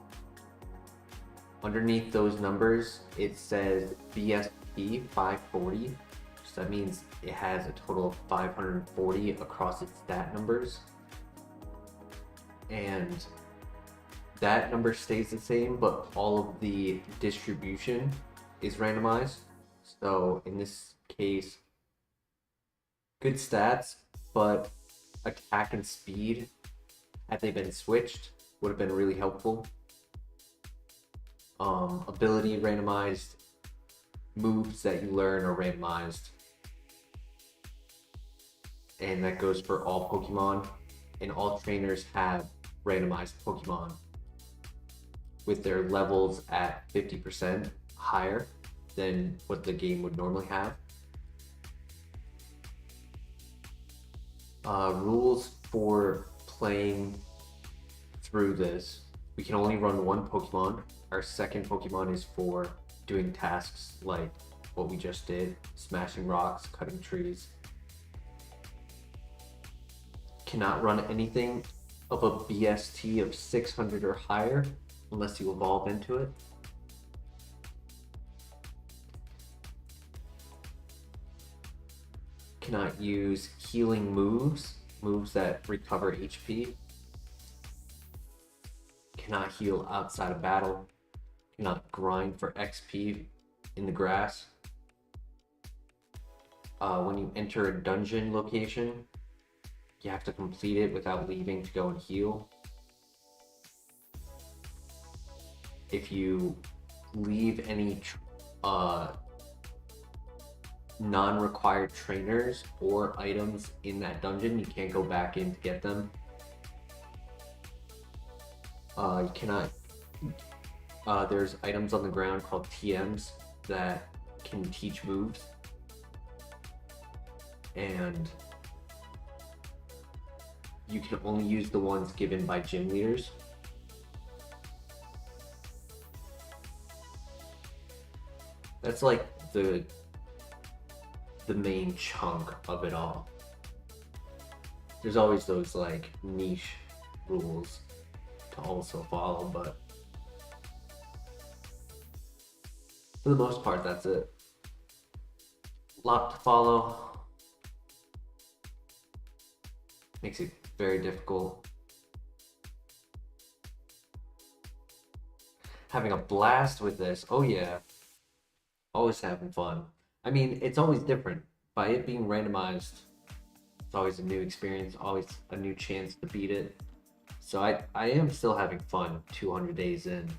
Underneath those numbers, it says BSP 540. So that means it has a total of 540 across its stat numbers. And that number stays the same, but all of the distribution is randomized. So in this case, good stats, but attack and speed, had they been switched, would have been really helpful. Ability randomized, moves that you learn are randomized. And that goes for all Pokemon, and all trainers have randomized Pokemon with their levels at 50% higher than what the game would normally have. Rules for playing through this. We can only run one Pokemon. Our second Pokemon is for doing tasks like what we just did, smashing rocks, cutting trees. Cannot run anything of a BST of 600 or higher unless you evolve into it. Cannot use healing moves that recover HP. Cannot heal outside of battle. Cannot grind for XP in the grass. When you enter a dungeon location, you have to complete it without leaving to go and heal. If you leave any non-required trainers or items in that dungeon, you can't go back in to get them. You cannot, there's items on the ground called TMs that can teach moves, and you can only use the ones given by gym leaders. That's like the main chunk of it all. There's always those like niche rules to also follow, but for the most part, that's it. Lot to follow. Makes it very difficult. Having a blast with this. Oh yeah. Always having fun. I mean, it's always different. By it being randomized, it's always a new experience, always a new chance to beat it. So I am still having fun 200 days in.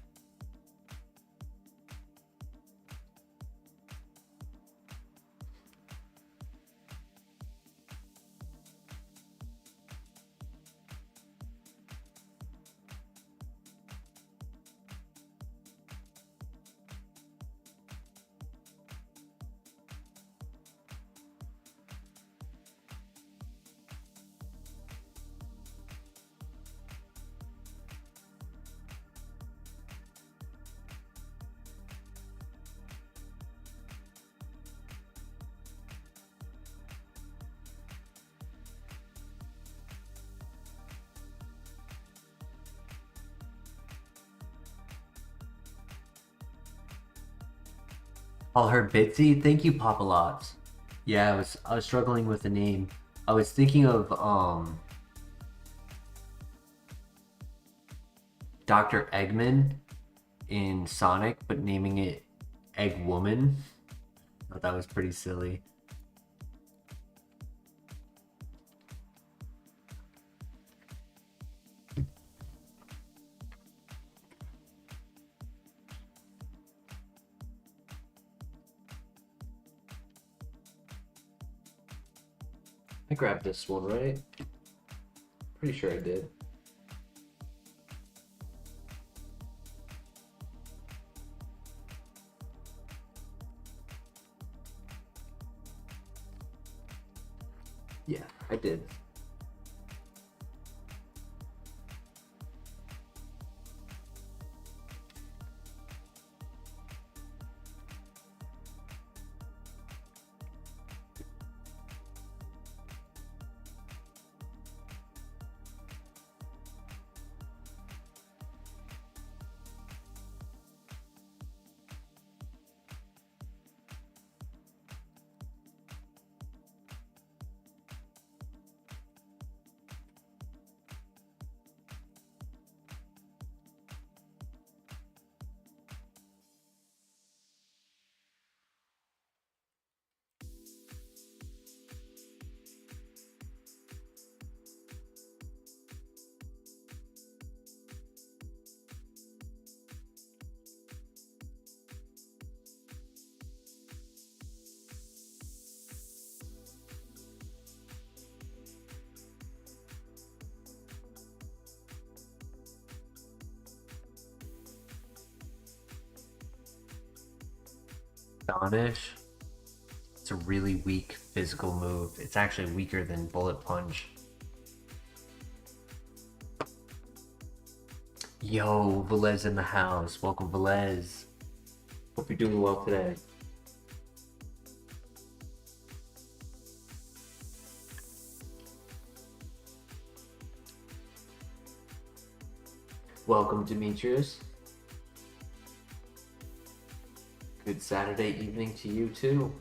Call her Bitsy? Thank you, Papa Lots. Yeah, I was struggling with the name. I was thinking of Dr. Eggman in Sonic, but naming it Egg Woman. I thought that was pretty silly. I grabbed this one, right? Pretty sure I did. Yeah, I did. Astonish. It's a really weak physical move. It's actually weaker than Bullet Punch. Yo, Velez in the house. Welcome, Velez. Hope you're doing well today. Welcome, Demetrius. Good Saturday evening to you, too.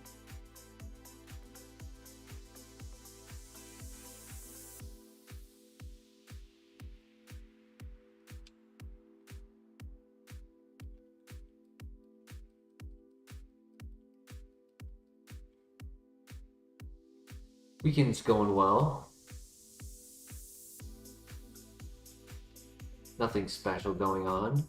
Weekend's going well. Nothing special going on.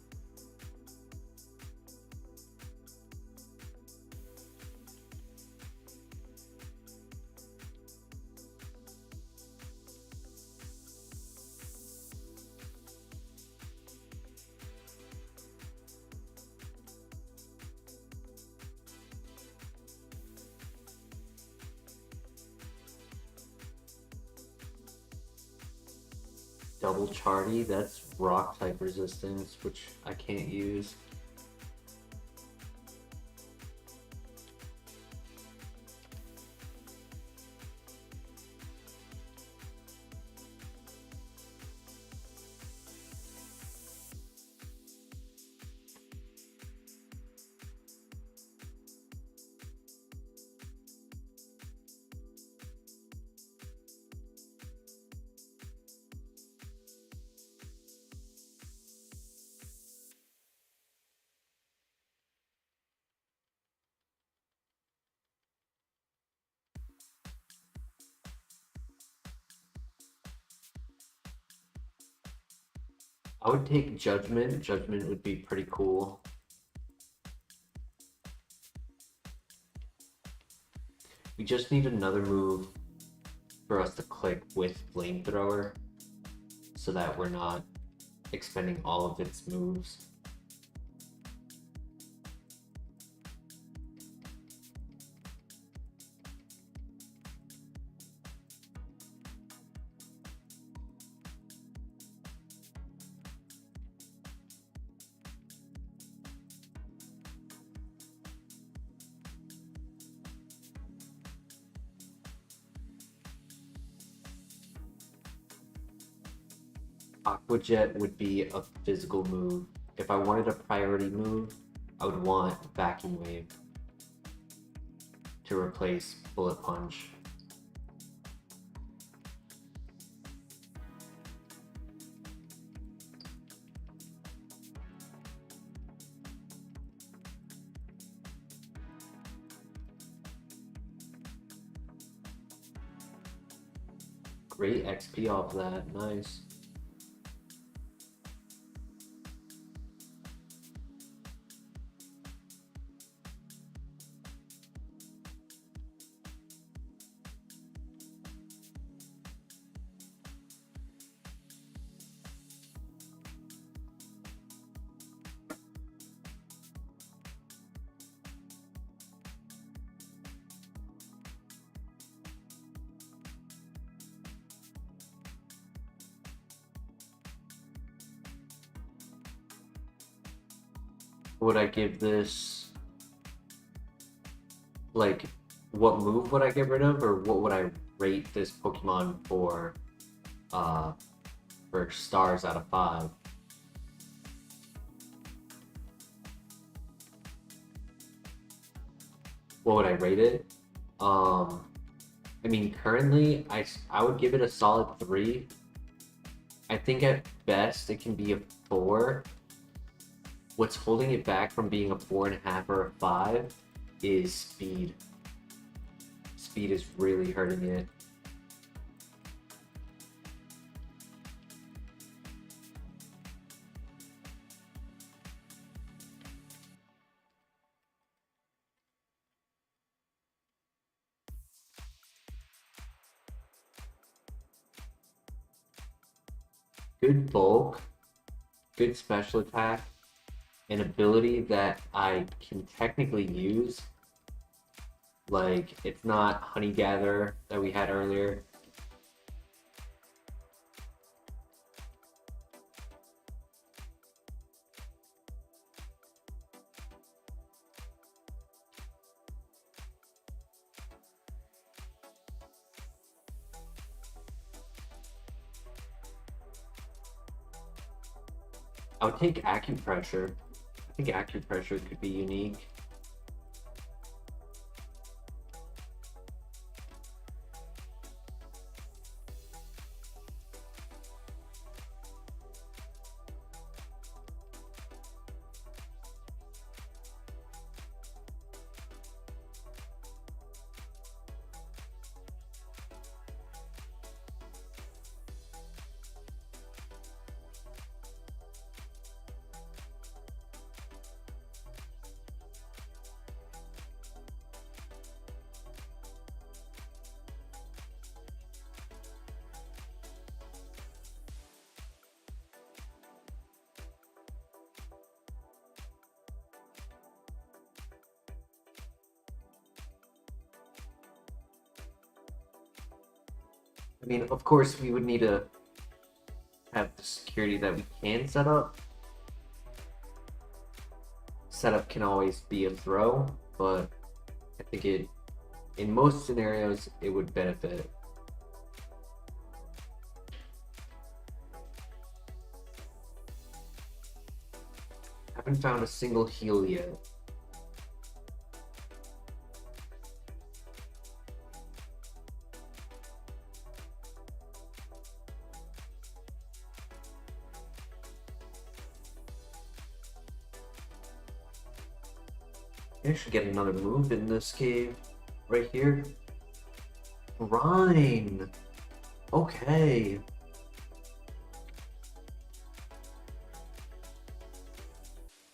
Double Charty, that's rock type resistance, which I can't use. I would take Judgment. Judgment would be pretty cool. We just need another move for us to click with Flamethrower so that we're not expending all of its moves. Aqua Jet would be a physical move. If I wanted a priority move, I would want Vacuum Wave to replace Bullet Punch. Great XP off that, nice. would I give this? Like, what move would I get rid of, or what would I rate this Pokemon for stars out of 5? What would I rate it? I mean, currently, I would give it a solid 3. I think at best it can be a 4. What's holding it back from being a 4.5 or a 5 is speed. Speed is really hurting it. Good bulk, good special attack, an ability that I can technically use. Like, it's not Honey Gather that we had earlier. I would take Acupressure. I think Acupressure could be unique. I mean, of course, we would need to have the security that we can set up. Setup can always be a throw, but I think in most scenarios, it would benefit. Haven't found a single heal yet. I should get another move in this cave right here. Rhine. Okay.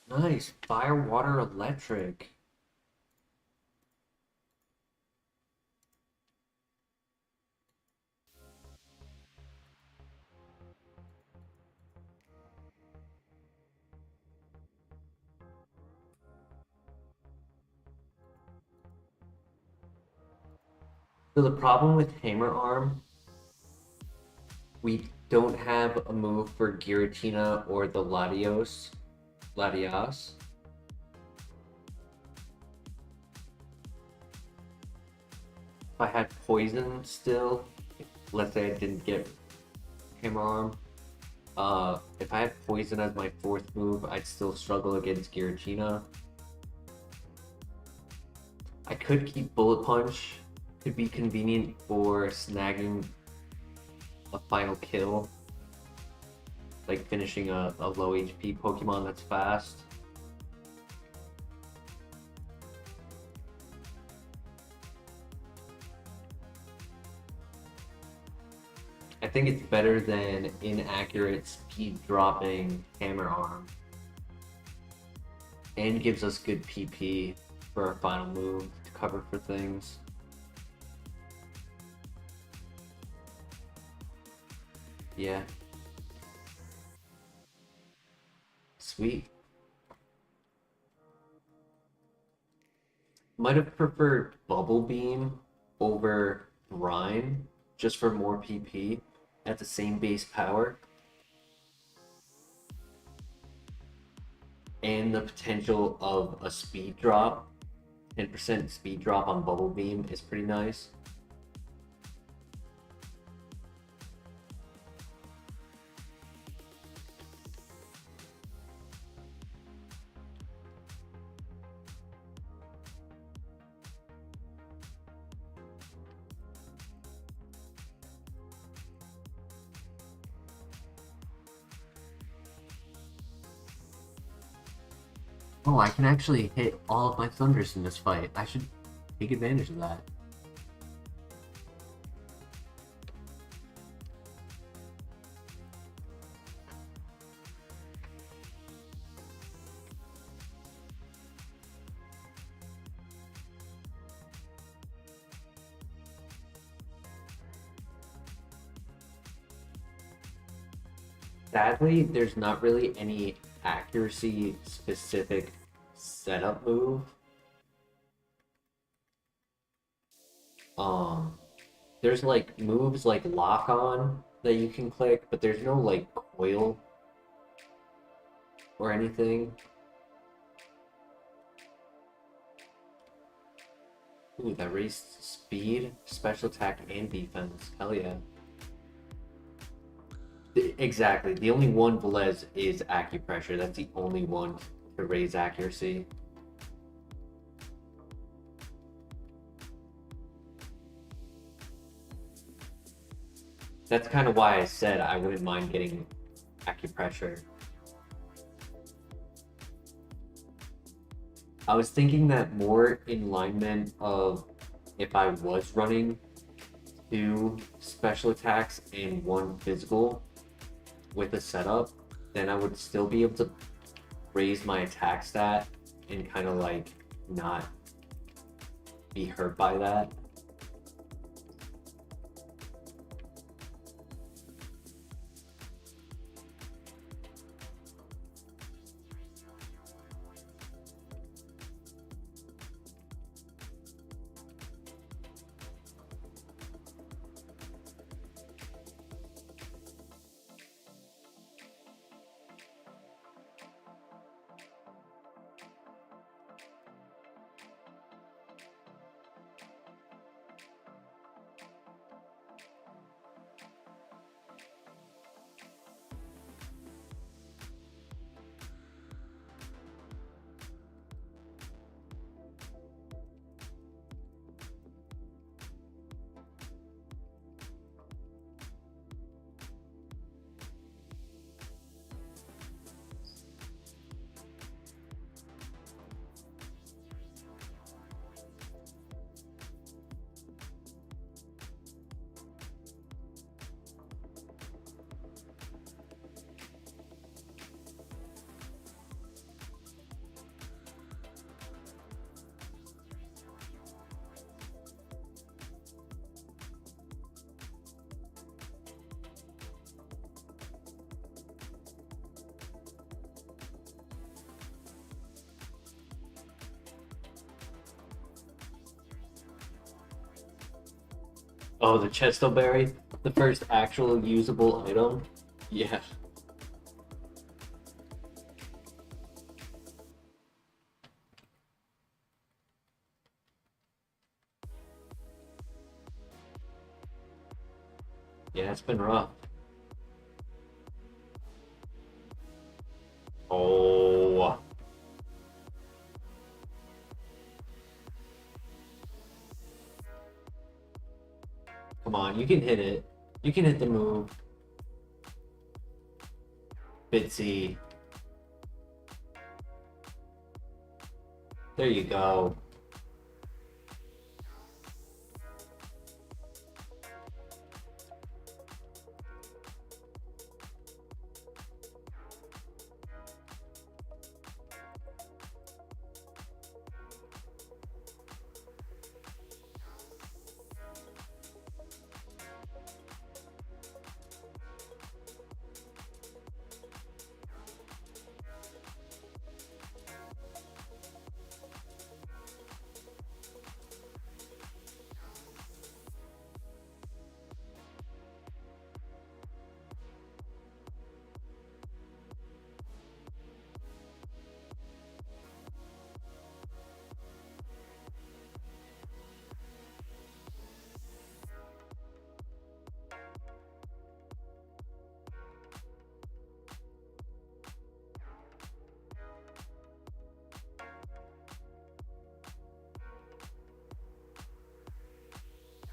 Nice. Fire, water, electric. So the problem with Hammer Arm, we don't have a move for Giratina or the Latios. Latias. If I had Poison still, let's say I didn't get Hammer Arm, if I had Poison as my 4th move, I'd still struggle against Giratina. I could keep Bullet Punch. Could be convenient for snagging a final kill, like finishing a low HP Pokemon that's fast. I think it's better than inaccurate speed dropping Hammer Arm, and gives us good PP for our final move to cover for things. Yeah. Sweet. Might have preferred Bubble Beam over Brine, just for more PP at the same base power. and the potential of a speed drop. 10% speed drop on Bubble Beam is pretty nice. Oh, I can actually hit all of my thunders in this fight. I should take advantage of that. Sadly, there's not really any accuracy specific setup move. There's like moves like lock on that you can click, but there's no like coil or anything. Ooh, that raised speed, special attack, and defense. Hell yeah. Exactly. The only one Velez is acupressure. That's the only one to raise accuracy. That's kind of why I said I wouldn't mind getting acupressure. I was thinking that more in alignment of if I was running 2 special attacks and 1 physical with a setup, then I would still be able to raise my attack stat and kind of like not be hurt by that. Oh, the Chesto Berry, the first actual usable item. Yeah. Yeah, it's been rough. Oh. Come on, you can hit it. You can hit the move. Bitsy. There you go.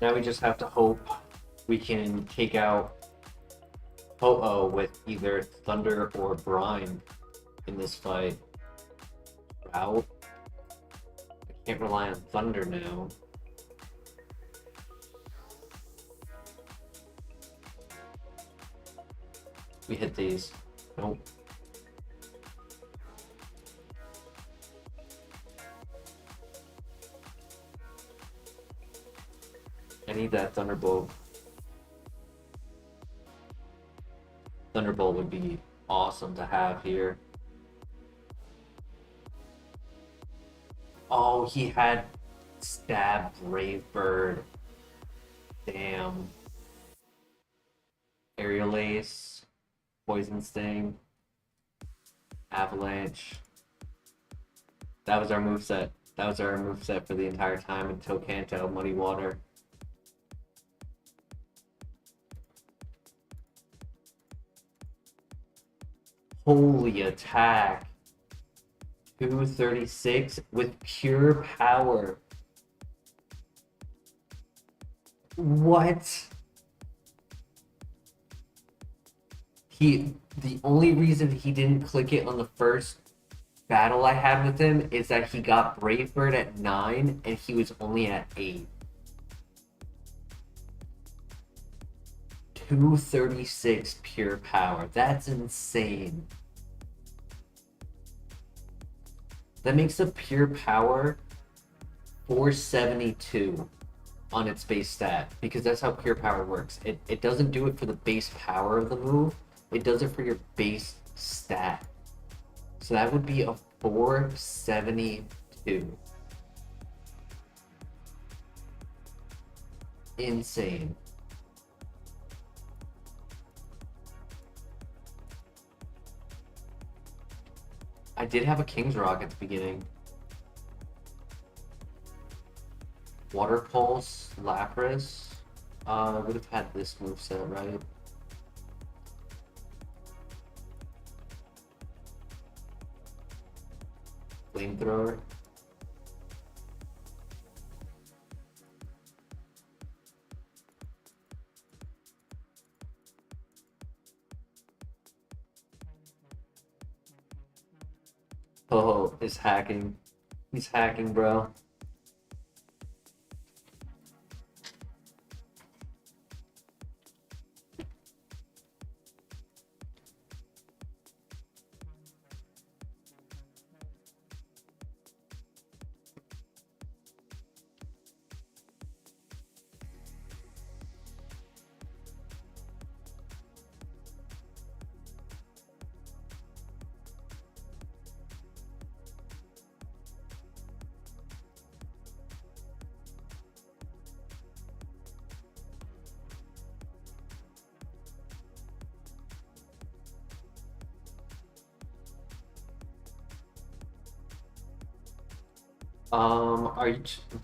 Now we just have to hope we can take out Ho-Oh with either Thunder or Brine in this fight. Out. I can't rely on Thunder now. We hit these. Nope. I need that Thunderbolt. Thunderbolt would be awesome to have here. Oh, he had Stab Brave Bird. Damn. Aerial Ace. Poison Sting. Avalanche. That was our moveset. That was our moveset for the entire time until Kanto, Muddy Water. Holy attack. 236 with pure power. What? The only reason he didn't click it on the first battle I had with him is that he got Brave Bird at 9 and he was only at 8. 236 pure power. That's insane. That makes the pure power 472 on its base stat, because that's how pure power works. It doesn't do it for the base power of the move, it does it for your base stat. So that would be a 472. Insane. I did have a King's Rock at the beginning. Water Pulse, Lapras. I would have had this moveset, right? Flamethrower. Oh, is hacking. He's hacking, bro.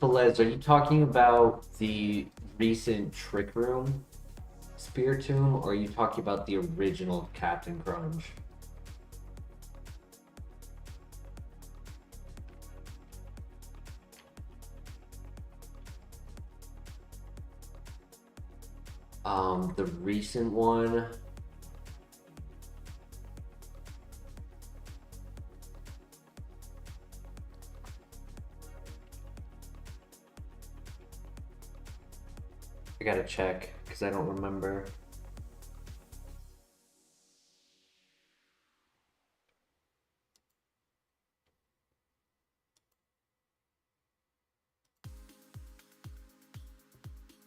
Velez, are you talking about the recent Trick Room Spear Tomb, or are you talking about the original Captain Crunch? The recent one. I gotta check because I don't remember.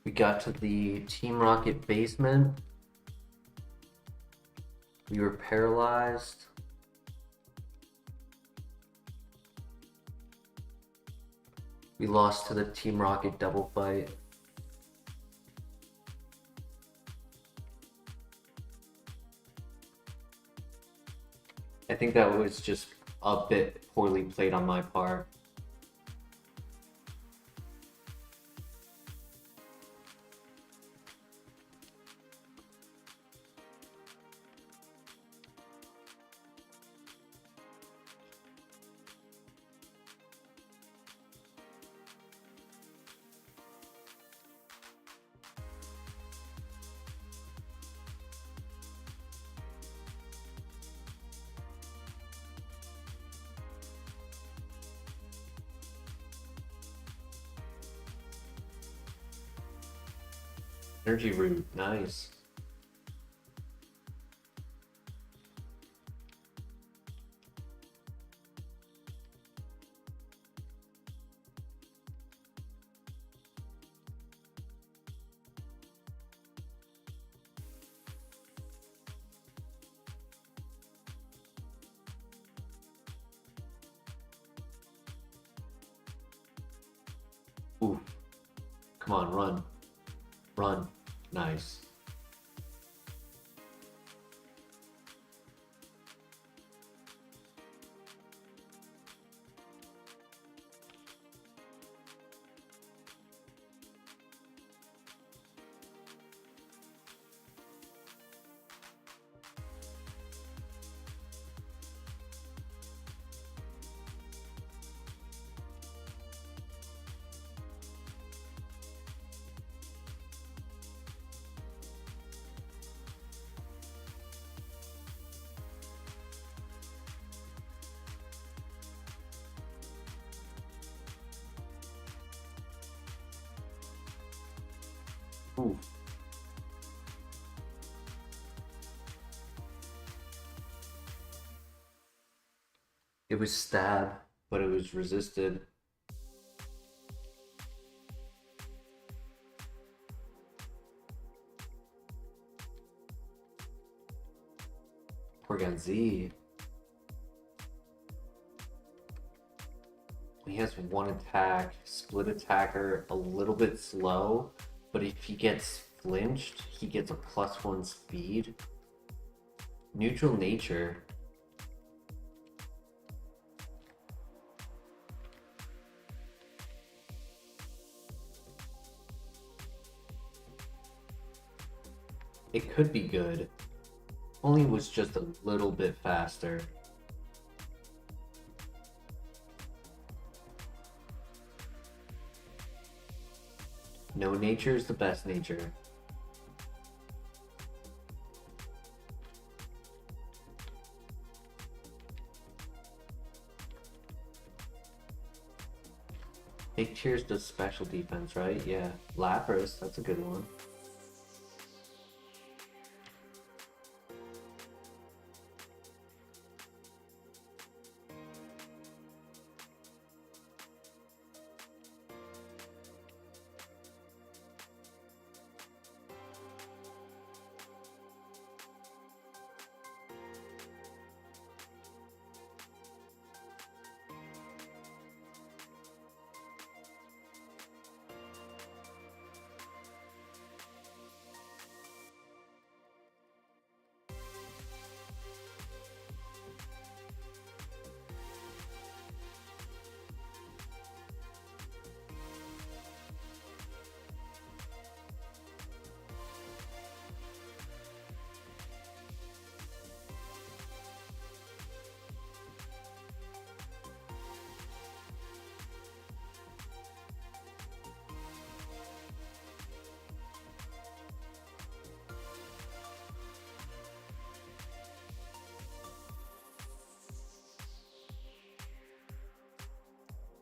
We got to the Team Rocket basement. We were paralyzed. We lost to the Team Rocket double fight. I think that was just a bit poorly played on my part. Energy root, nice. Ooh, come on, run. Run. Nice. Ooh. It was stab, but it was resisted. Porygon Z. He has one attack, split attacker, a little bit slow, but if he gets flinched, he gets a +1 speed. Neutral nature. It could be good. Only was just a little bit faster. No nature is the best nature. Big Cheers does special defense, right? Yeah. Lapras, that's a good one.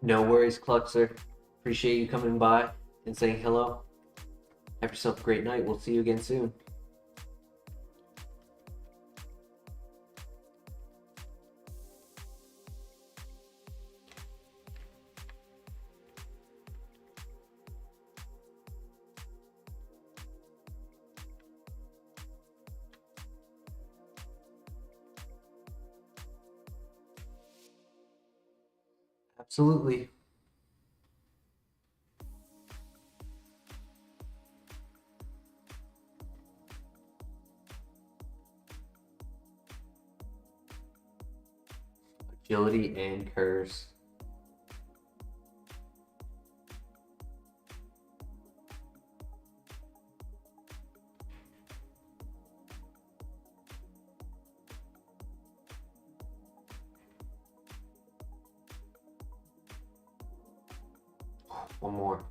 No worries, Cluxer. Appreciate you coming by and saying hello. Have yourself a great night. We'll see you again soon. Absolutely. Agility and curse. One more.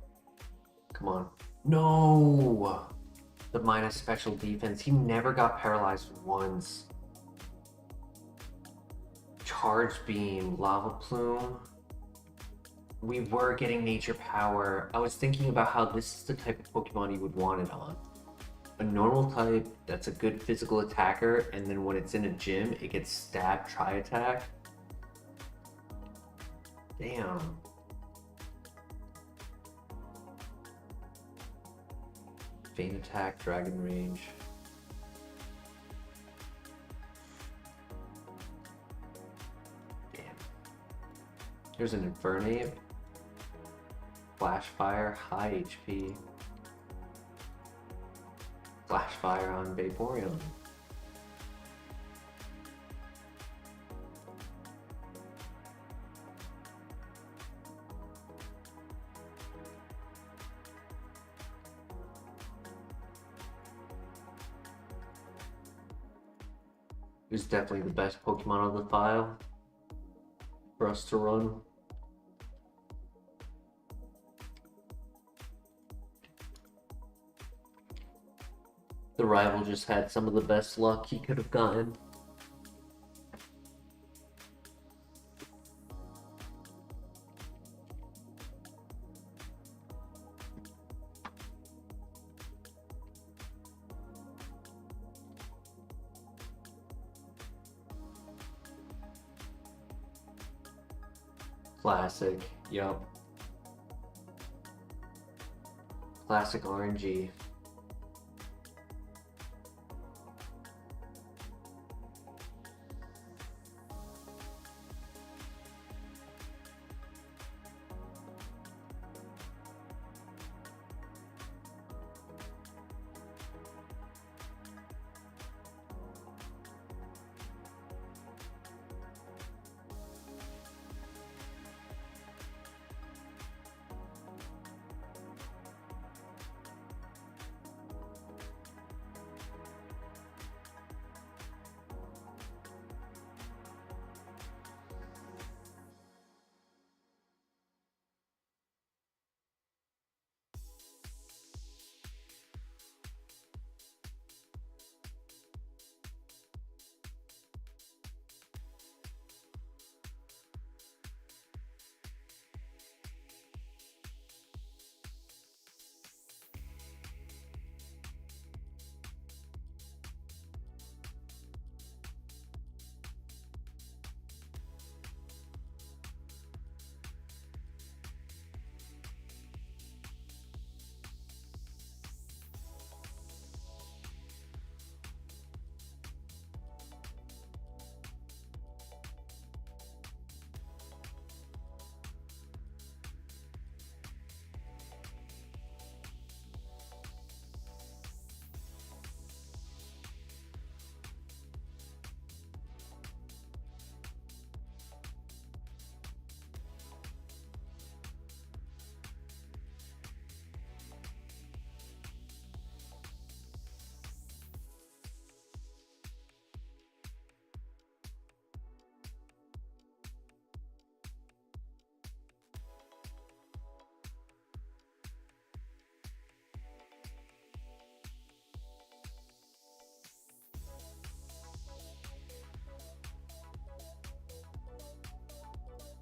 Come on. No! The minus special defense. He never got paralyzed once. Charge Beam, Lava Plume. We were getting Nature Power. I was thinking about how this is the type of Pokemon you would want it on. a normal type that's a good physical attacker, and then when it's in a gym, it gets stab try attack. Damn. Feint attack, dragon range. Damn. Here's an Infernape. Flash Fire, high HP. Flash Fire on Vaporeon. It's definitely the best Pokemon on the file for us to run. The rival just had some of the best luck he could have gotten. Classic, yup. Classic RNG.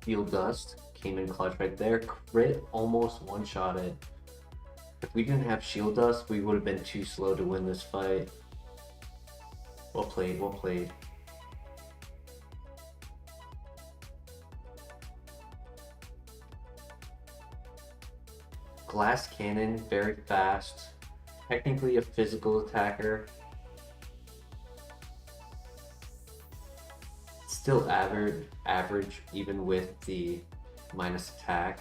Field Dust came in clutch right there. Crit almost one-shot it. If we didn't have Shield Dust, we would have been too slow to win this fight. Well played, well played. Glass Cannon, very fast. Technically a physical attacker. Still average even with the minus attack.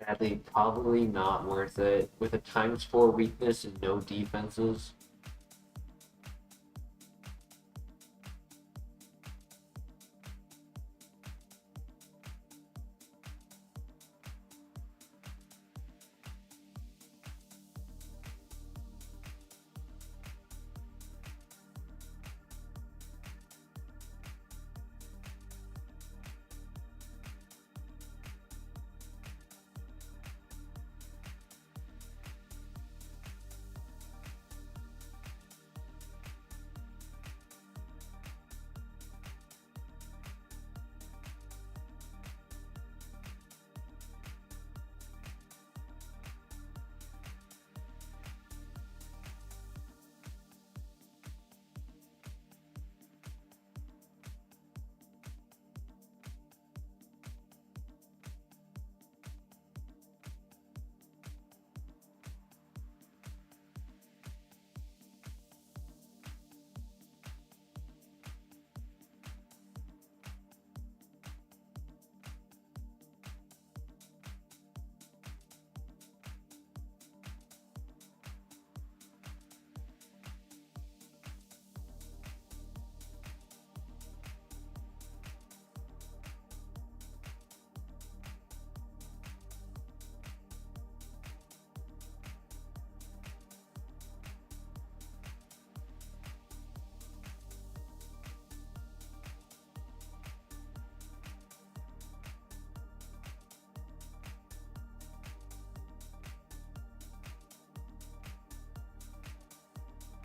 Sadly, probably not worth it. With a ×4 weakness and no defenses,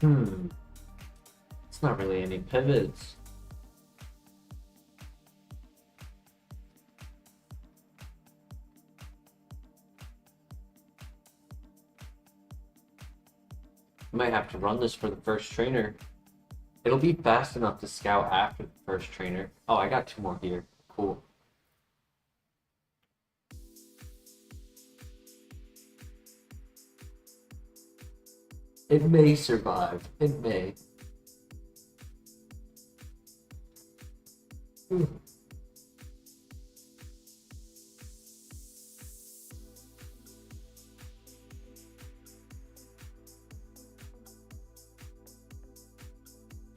It's not really any pivots. Might have to run this for the first trainer. It'll be fast enough to scout after the first trainer. Oh, I got 2 more here. Cool. It may survive. It may.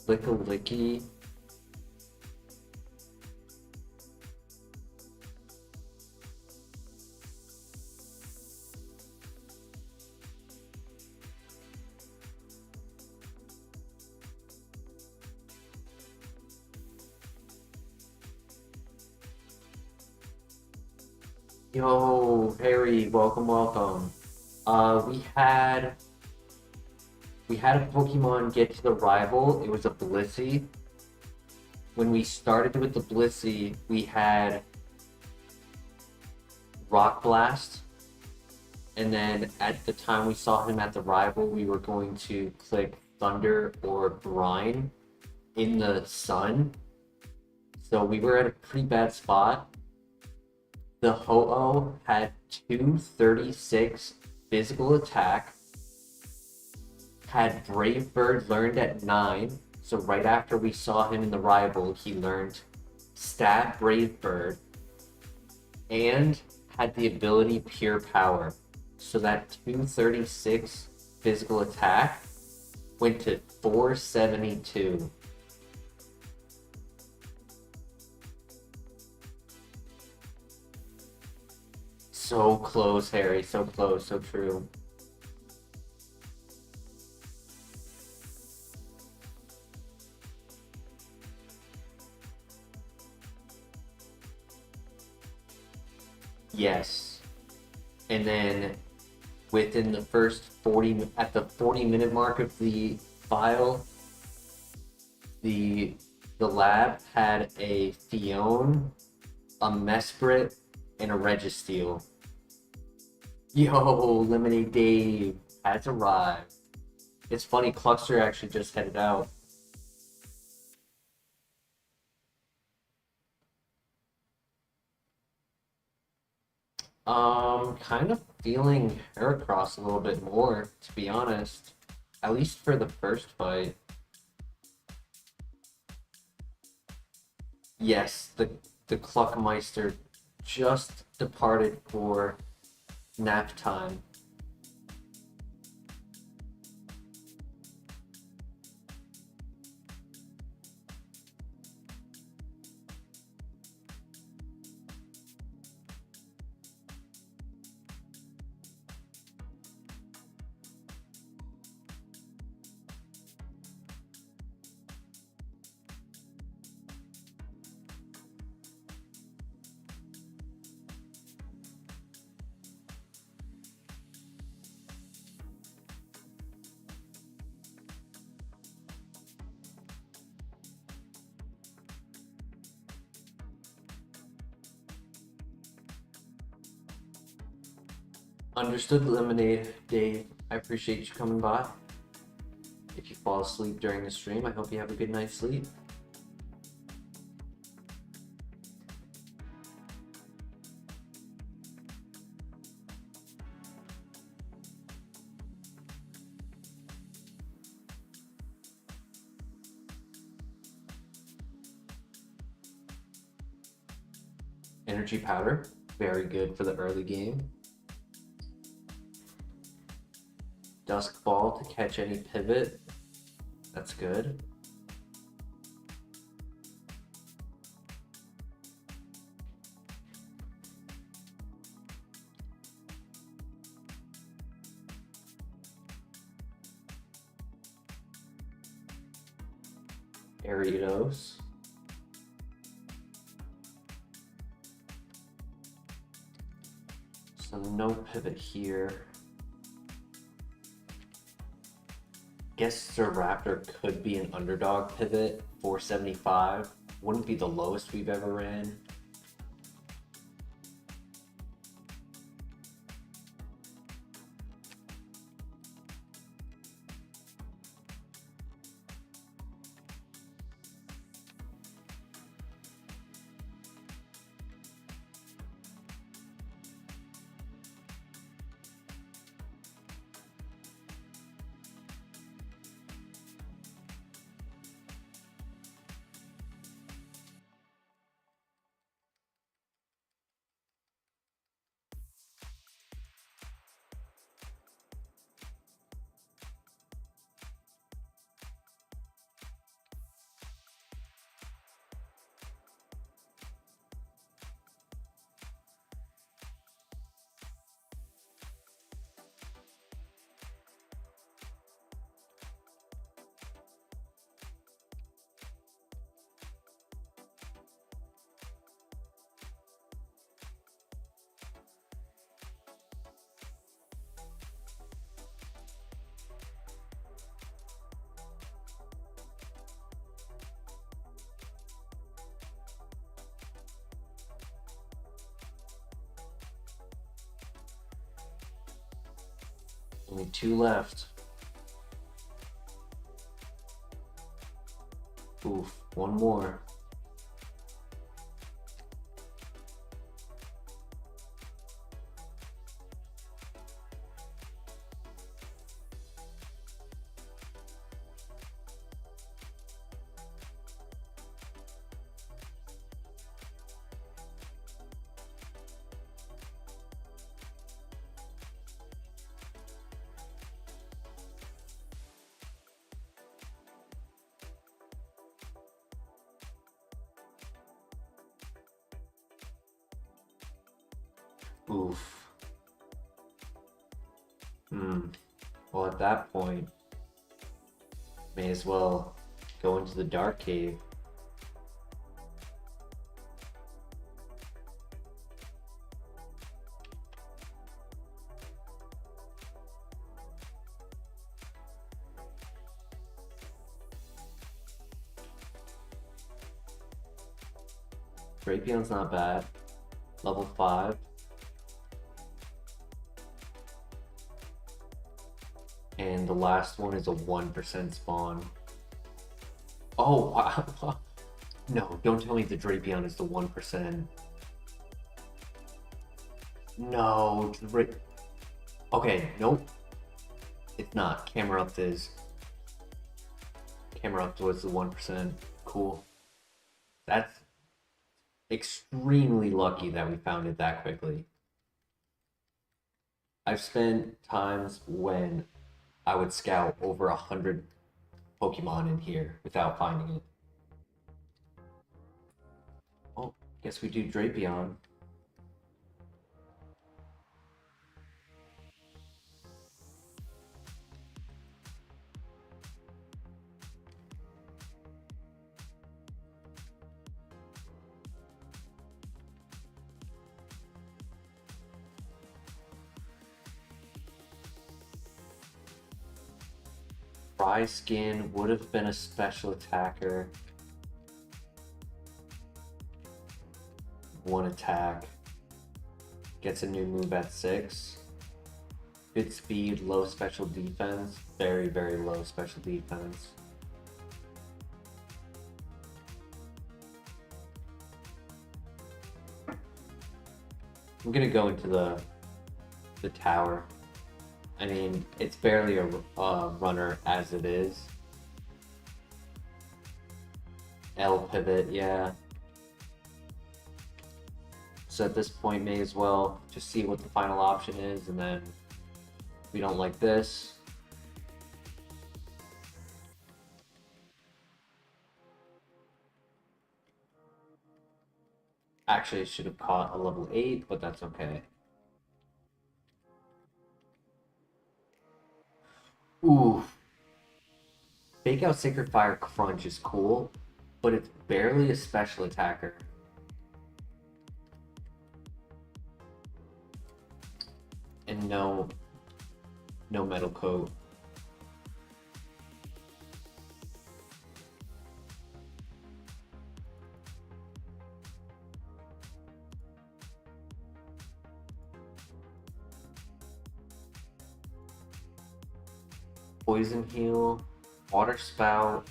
Licky. Yo, Harry, welcome. We had a Pokemon get to the rival. It was a Blissey. When we started with the Blissey, we had Rock Blast. And then at the time we saw him at the rival, we were going to click Thunder or Brine in the sun. So we were at a pretty bad spot. The Ho-Oh had 236 physical attack, had Brave Bird learned at 9, so right after we saw him in the rival, he learned Stab Brave Bird, and had the ability Pure Power. So that 236 physical attack went to 472. So close, Harry. So close. So true. Yes. And then within the first 40-minute mark of the file, the lab had a Fione, a Mesprit, and a Registeel. Yo, Lemonade Dave has arrived. It's funny, Cluxter actually just headed out. Kind of feeling Heracross a little bit more, to be honest. At least for the first fight. Yes, the Cluckmeister just departed for nap time. Understood, Lemonade Dave. I appreciate you coming by. If you fall asleep during the stream, I hope you have a good night's sleep. Energy Powder, very good for the early game. Dusk Ball to catch any pivot, that's good. Ariados. So no pivot here. guess Sir Raptor could be an underdog pivot. 475 wouldn't be the lowest we've ever ran. Only 2 left. Oof, 1 more. Oof. Well, at that point, may as well go into the dark cave. Drapion's not bad. Level 5. And the last one is a 1% spawn. Oh, wow. No, don't tell me the Drapion is the 1%. No, okay, nope. It's not. Camerupt is. Camerupt was the 1%. Cool. That's extremely lucky that we found it that quickly. I've spent times when I would scout over 100 Pokemon in here without finding it. Oh, guess we do Drapion. Dry Skin would have been a special attacker. 1 attack. Gets a new move at 6. Good speed, low special defense. Very, very low special defense. I'm gonna go into the tower. I mean, it's barely a runner as it is. L pivot, yeah. So at this point, may as well just see what the final option is, and then if we don't like this, actually I should have caught a level 8, but that's okay. Ooh. Fake Out Sacred Fire Crunch is cool, but it's barely a special attacker. And no Metal Coat. Poison Heal, Water Spout,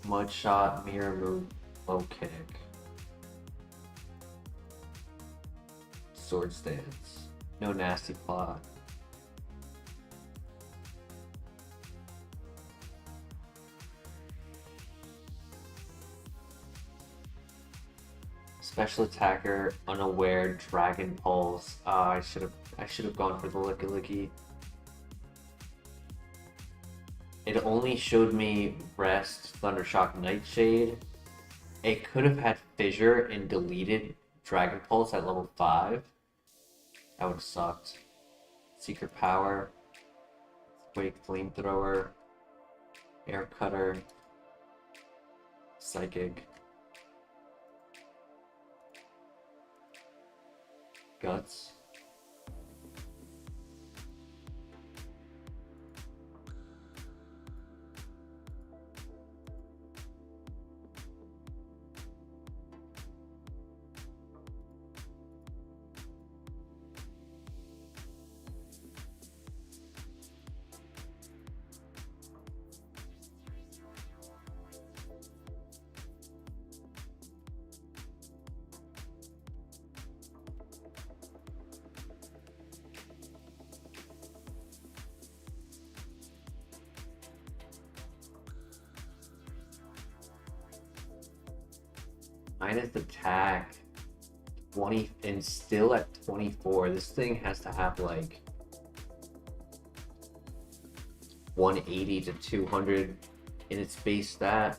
Mud Shot, Mirror Move, Low Kick. Sword Stance. No Nasty Plot. Special Attacker, Unaware, Dragon Pulse. I should have gone for the Licky Licky. It only showed me Rest, Thundershock, Nightshade. It could have had Fissure and deleted Dragon Pulse at level 5. That would have sucked. Secret Power, Quake Flamethrower, Air Cutter, Psychic, Guts. Minus attack 20 and still at 24. This thing has to have like 180 to 200 in its base stat.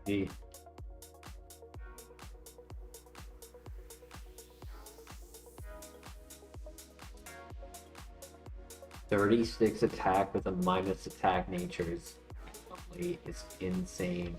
D. 36 attack with a minus attack natures is insane.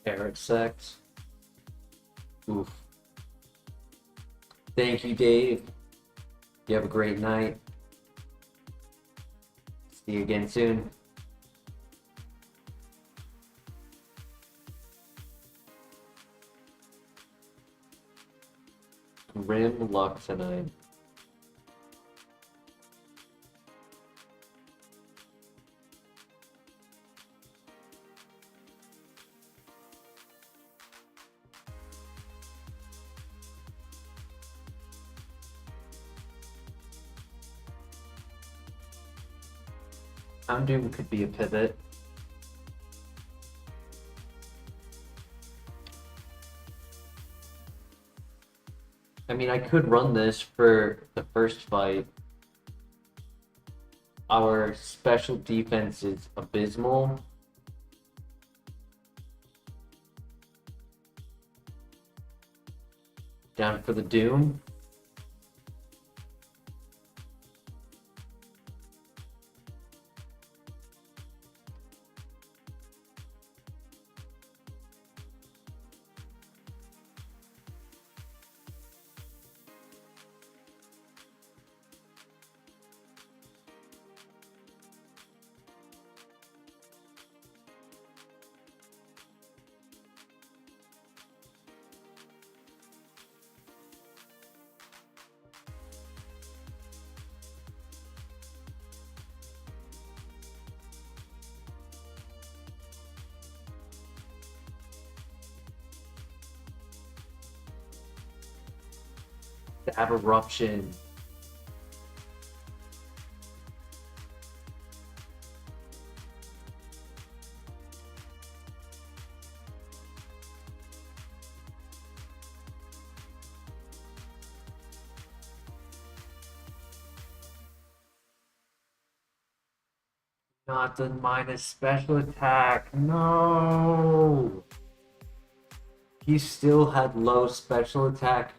Carrot sex. Oof. Thank you, Dave. You have a great night. See you again soon. Rim luck tonight. Houndoom could be a pivot. I mean, I could run this for the first fight. Our special defense is abysmal. Down for the Doom. To have eruption. Not the minus special attack. No. He still had low special attack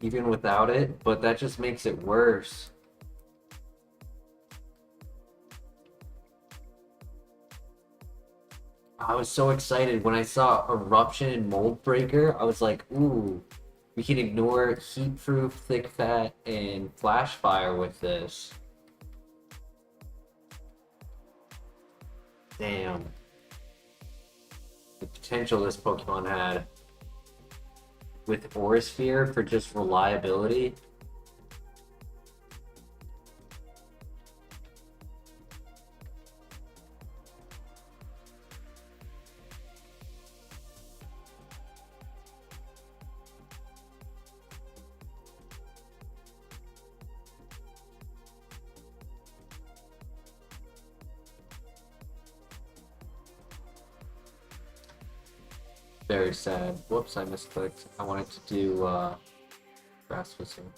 even without it, but that just makes it worse. I was so excited when I saw Eruption and Mold Breaker. I was like, ooh, we can ignore Heat Proof, Thick Fat, and Flash Fire with this. Damn. The potential this Pokemon had with Aura Sphere for just reliability. Very sad. Whoops, I misclicked. I wanted to do grass whistling.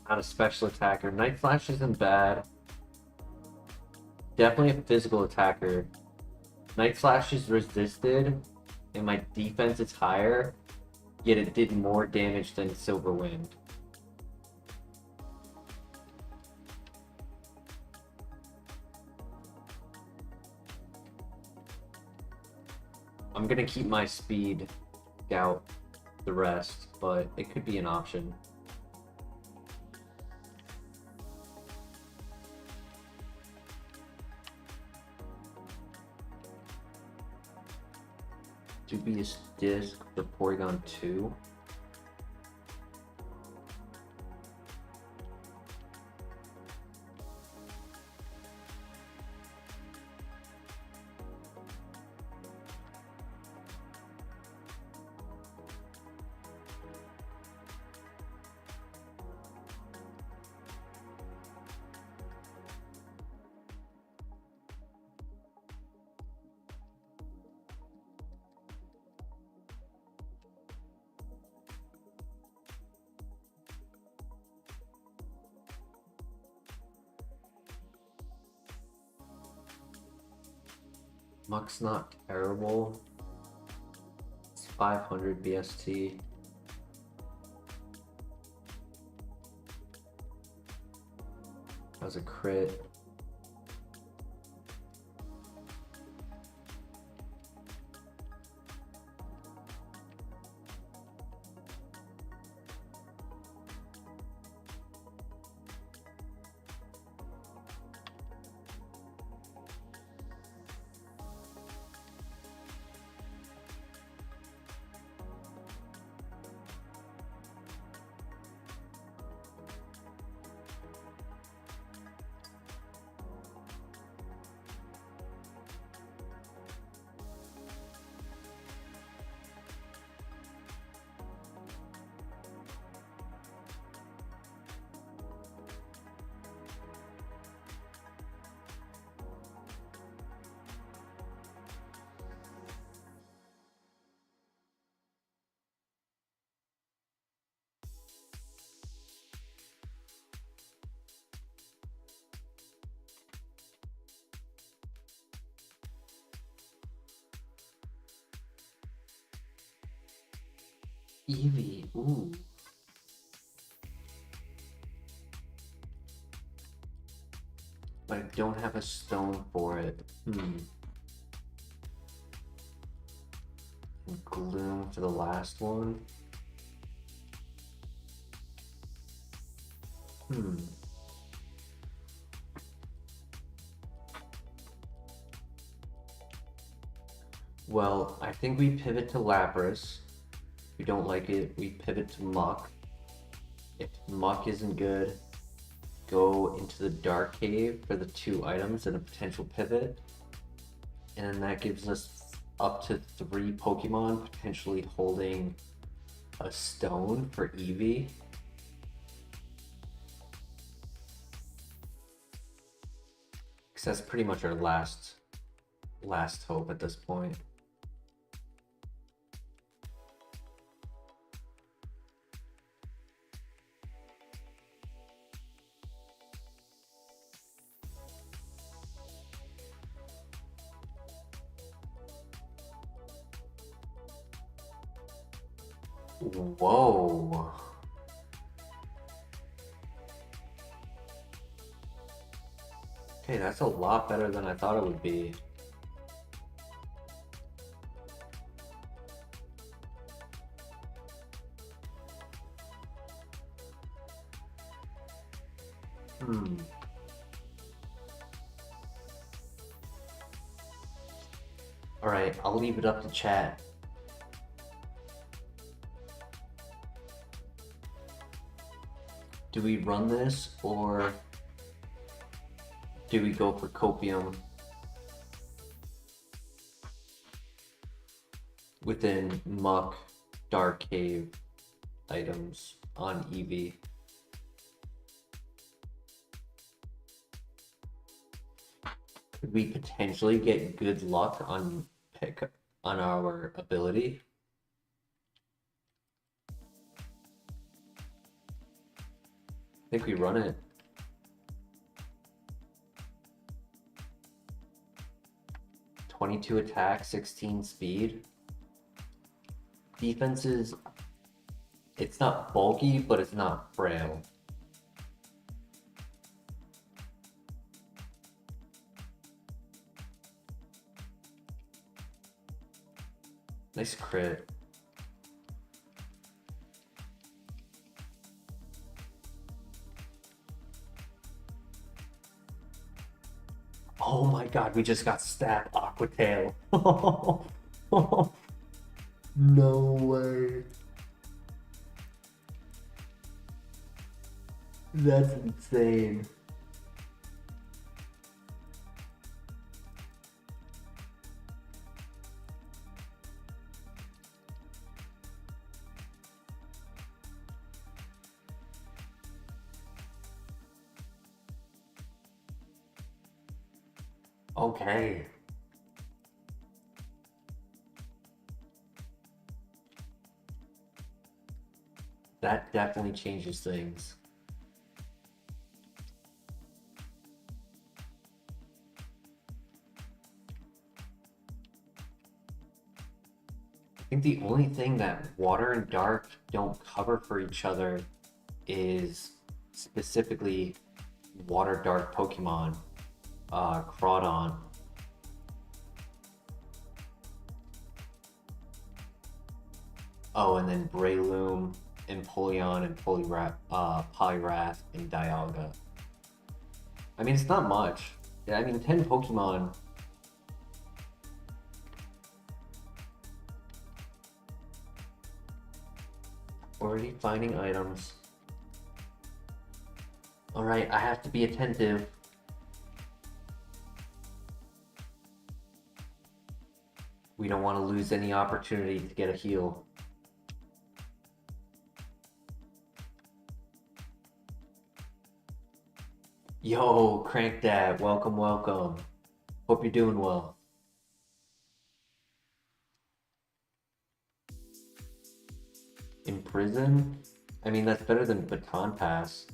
Not a special attacker. Night Flash isn't bad. Definitely a physical attacker. Night Flash is resisted, and my defense is higher, yet it did more damage than Silver Wind. I'm gonna keep my speed Scout the rest, but it could be an option. Dubious Disc for Porygon 2. Muck's not terrible. It's 500 BST. That was a crit. Eevee, ooh. But I don't have a stone for it. And Gloom for the last one. Well, I think we pivot to Lapras. If we don't like it, we pivot to Muck. If Muck isn't good, go into the Dark Cave for the 2 items and a potential pivot. And then that gives us up to 3 Pokemon potentially holding a stone for Eevee. Because that's pretty much our last hope at this point. Whoa. Okay, that's a lot better than I thought it would be. Alright, I'll leave it up to chat. Do we run this, or do we go for Copium within Muck, Dark Cave items on Eevee? Could we potentially get good luck on our ability? I think we run it. (22 attack, 16 speed. Defense is... It's not bulky, but it's not frail. Nice crit. Oh my god, we just got stabbed Aqua Tail. No way. That's insane. Okay. That definitely changes things. I think the only thing that water and dark don't cover for each other is specifically water dark Pokemon. Crawdon. Oh, and then Breloom, Empoleon, and Poliwrath, and Dialga. I mean, it's not much. I mean, 10 Pokemon. Already finding items. Alright, I have to be attentive. We don't want to lose any opportunity to get a heal. Yo, Crank Dad, welcome, welcome. Hope you're doing well. In prison? I mean, that's better than Baton Pass.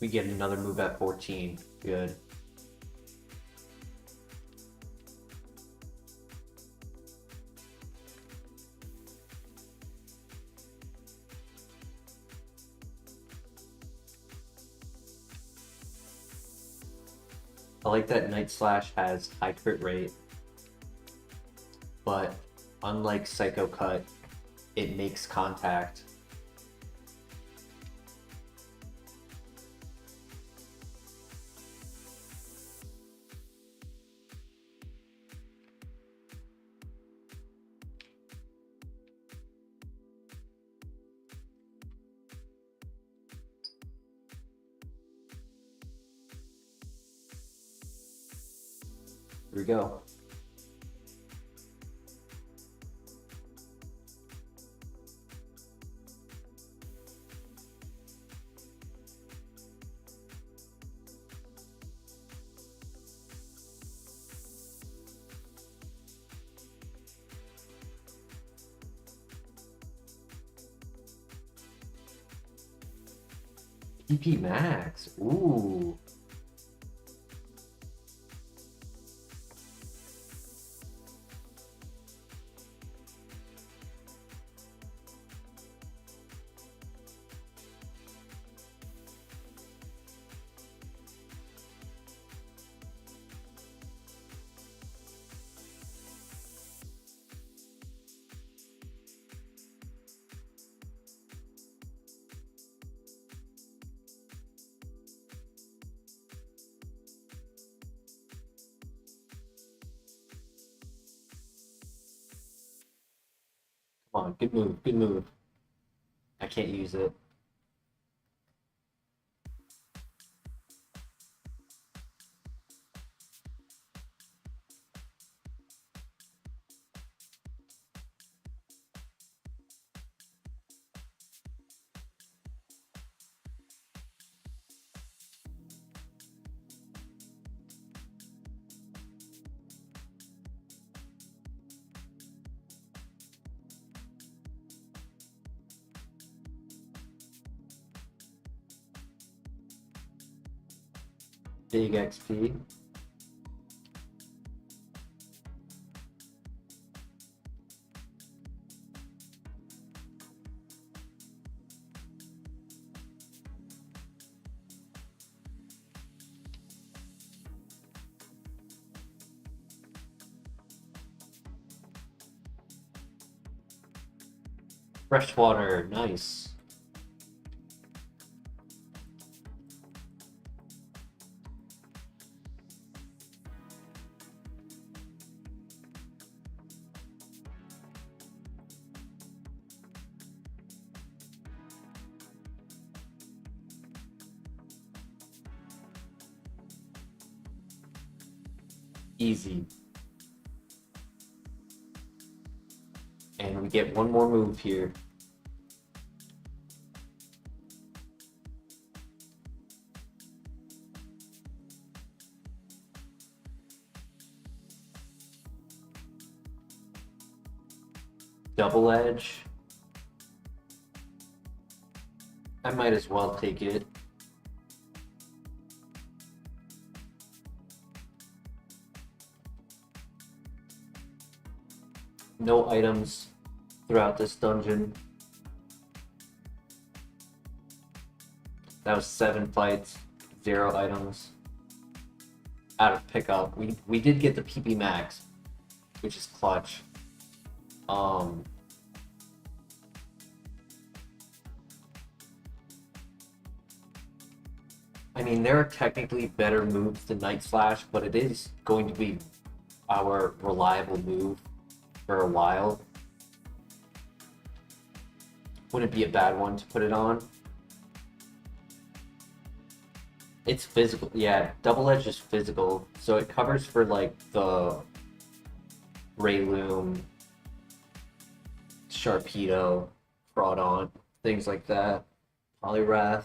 We get another move at 14. Good. I like that Night Slash has high crit rate, but unlike Psycho Cut, it makes contact. Here we go. PP Max. Ooh. Come on, good move, good move. I can't use it. Big XP. Freshwater, nice. Easy. And we get one more move here. Double edge. I might as well take it. No items throughout this dungeon. That was 7 fights, 0 items. Out of pickup. We did get the PP max, which is clutch. I mean, there are technically better moves than Night Slash, but it is going to be our reliable move for a while. Wouldn't be a bad one to put it on. It's physical, yeah, Double Edge is physical, so it covers for like the Rayloom, Sharpedo, Crawdon, things like that. Poliwrath.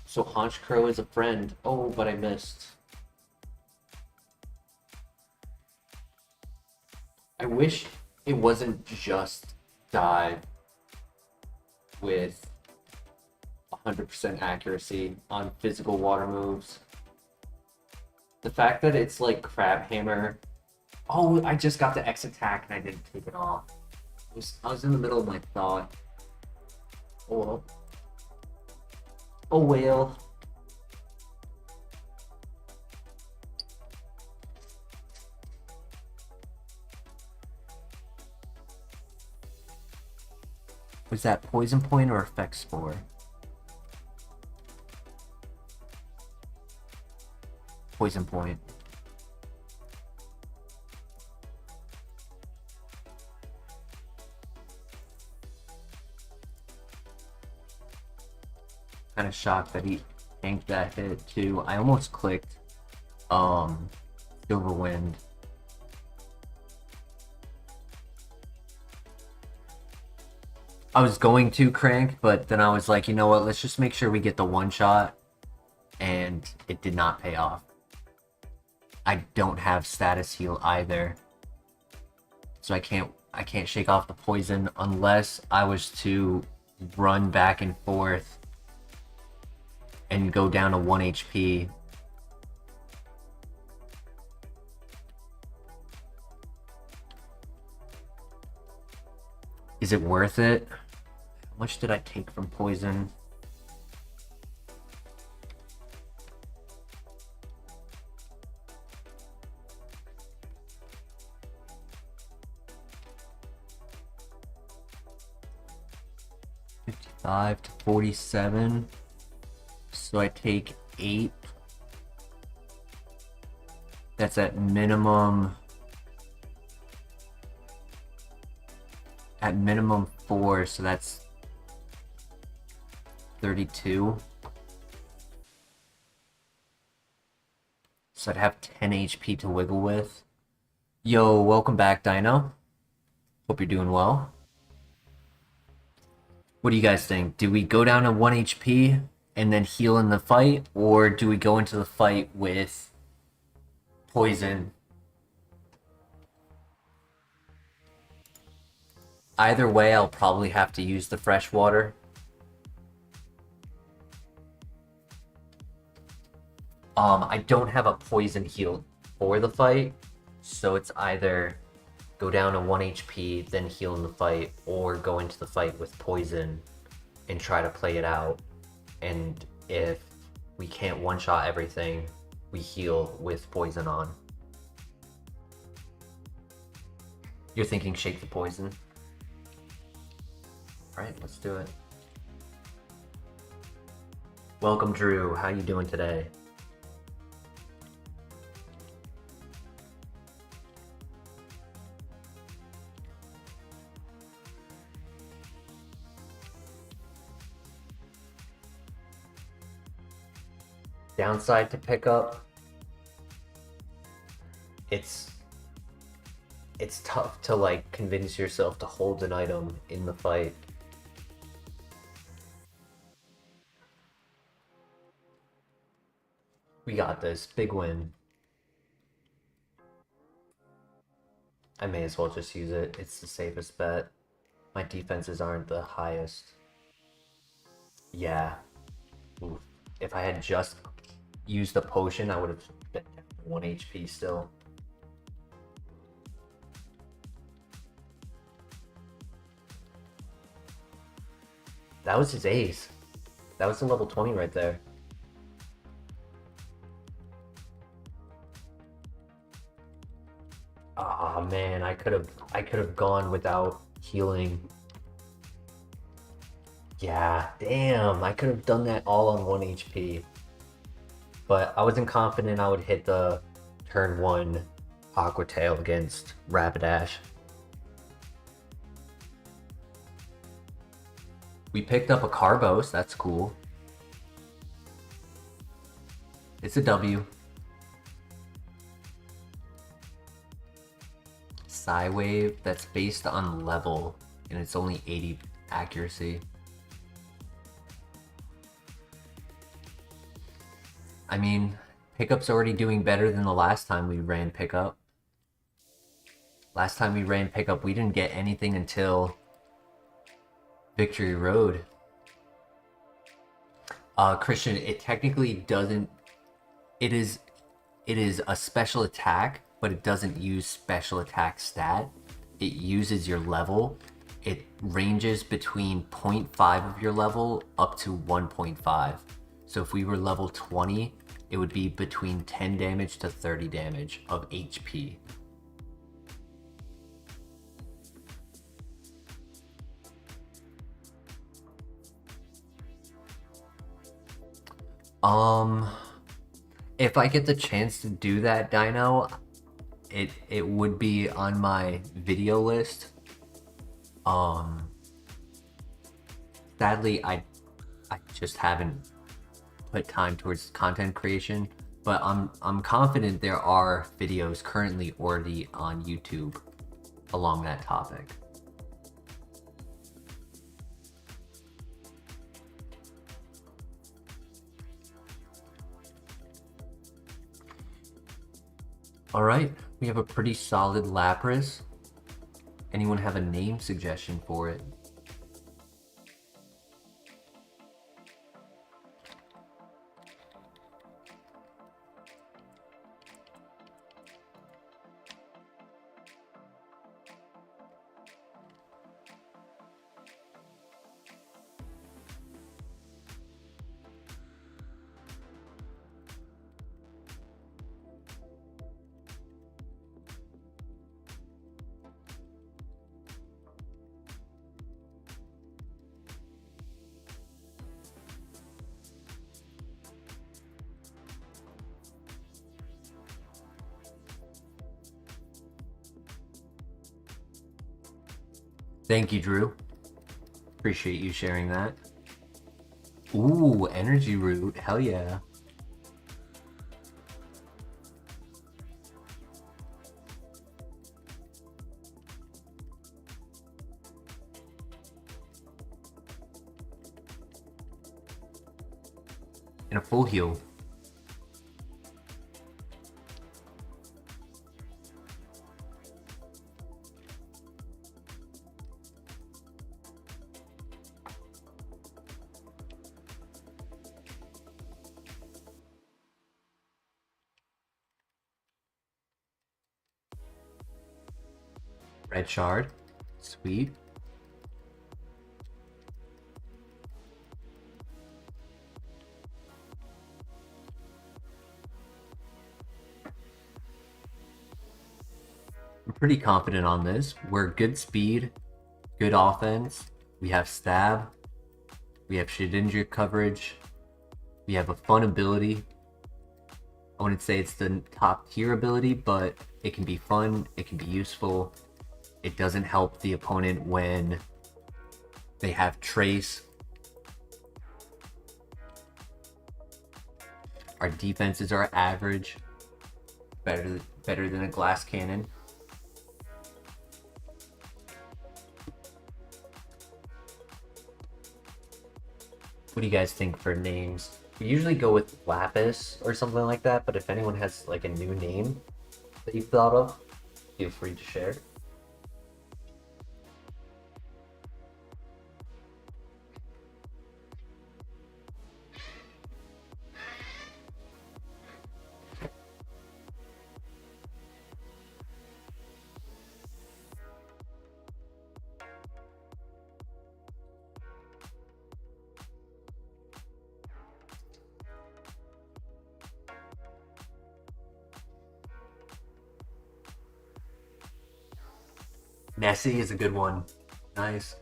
So Honchkrow is a friend. Oh, but I missed. I wish it wasn't just dive with 100% accuracy on physical water moves. The fact that it's like Crab Hammer. Oh, I just got the X attack and I didn't take it off. I was in the middle of my thought. Oh well. Oh well. Was that Poison Point or Effect Spore? Poison Point. Kind of shocked that he tanked that hit too. I almost clicked Silverwind. I was going to crank, but then I was like, you know what, let's just make sure we get the one shot, and it did not pay off. I don't have status heal either, so I can't shake off the poison unless I was to run back and forth and go down to 1 HP. Is it worth it? How much did I take from poison? $55 to $47. So I take 8. That's at minimum. At minimum 4, so that's 32. So I'd have 10 HP to wiggle with. Yo, welcome back, Dino. Hope you're doing well. What do you guys think? Do we go down to 1 HP and then heal in the fight, or do we go into the fight with poison? Either way, I'll probably have to use the fresh water. I don't have a poison heal for the fight, so it's either go down to 1 HP, then heal in the fight, or go into the fight with poison and try to play it out. And if we can't one-shot everything, we heal with poison on. You're thinking shake the poison? Alright, let's do it. Welcome, Drew. How you doing today? Downside to pick up, it's tough to like convince yourself to hold an item in the fight. We got this. Big win. I may as well just use it. It's the safest bet. My defenses aren't the highest. Yeah. Oof. If I had just used the potion, I would have been 1 HP still. That was his ace. That was the level 20 right there. Ah, man, I could have gone without healing. Yeah, damn, I could have done that all on 1 HP. But I wasn't confident I would hit the turn 1 Aqua Tail against Rapidash. We picked up a Carbos, that's cool. It's a W. Psywave, that's based on level, and it's only 80 accuracy. I mean, Pickup's already doing better than the last time we ran Pickup. Last time we ran Pickup, we didn't get anything until Victory Road. Christian, it technically doesn't... It is a special attack, but it doesn't use special attack stat. It uses your level. It ranges between 0.5 of your level up to 1.5. So if we were level 20, it would be between 10 damage to 30 damage of HP. If I get the chance to do that, Dino, it would be on my video list. Sadly, I just haven't put time towards content creation, but I'm confident there are videos currently already on YouTube along that topic. All right, we have a pretty solid Lapras. Anyone have a name suggestion for it? Thank you, Drew. Appreciate you sharing that. Ooh, energy root. Hell yeah. And a full heal. Red shard. Sweet. I'm pretty confident on this. We're good speed, good offense. We have stab. We have Shedinja coverage. We have a fun ability. I wouldn't say it's the top tier ability, but it can be fun, it can be useful. It doesn't help the opponent when they have Trace. Our defenses are average, better than a glass cannon. What do you guys think for names? We usually go with Lapis or something like that, but if anyone has like a new name that you've thought of, feel free to share. Nessie is a good one. Nice.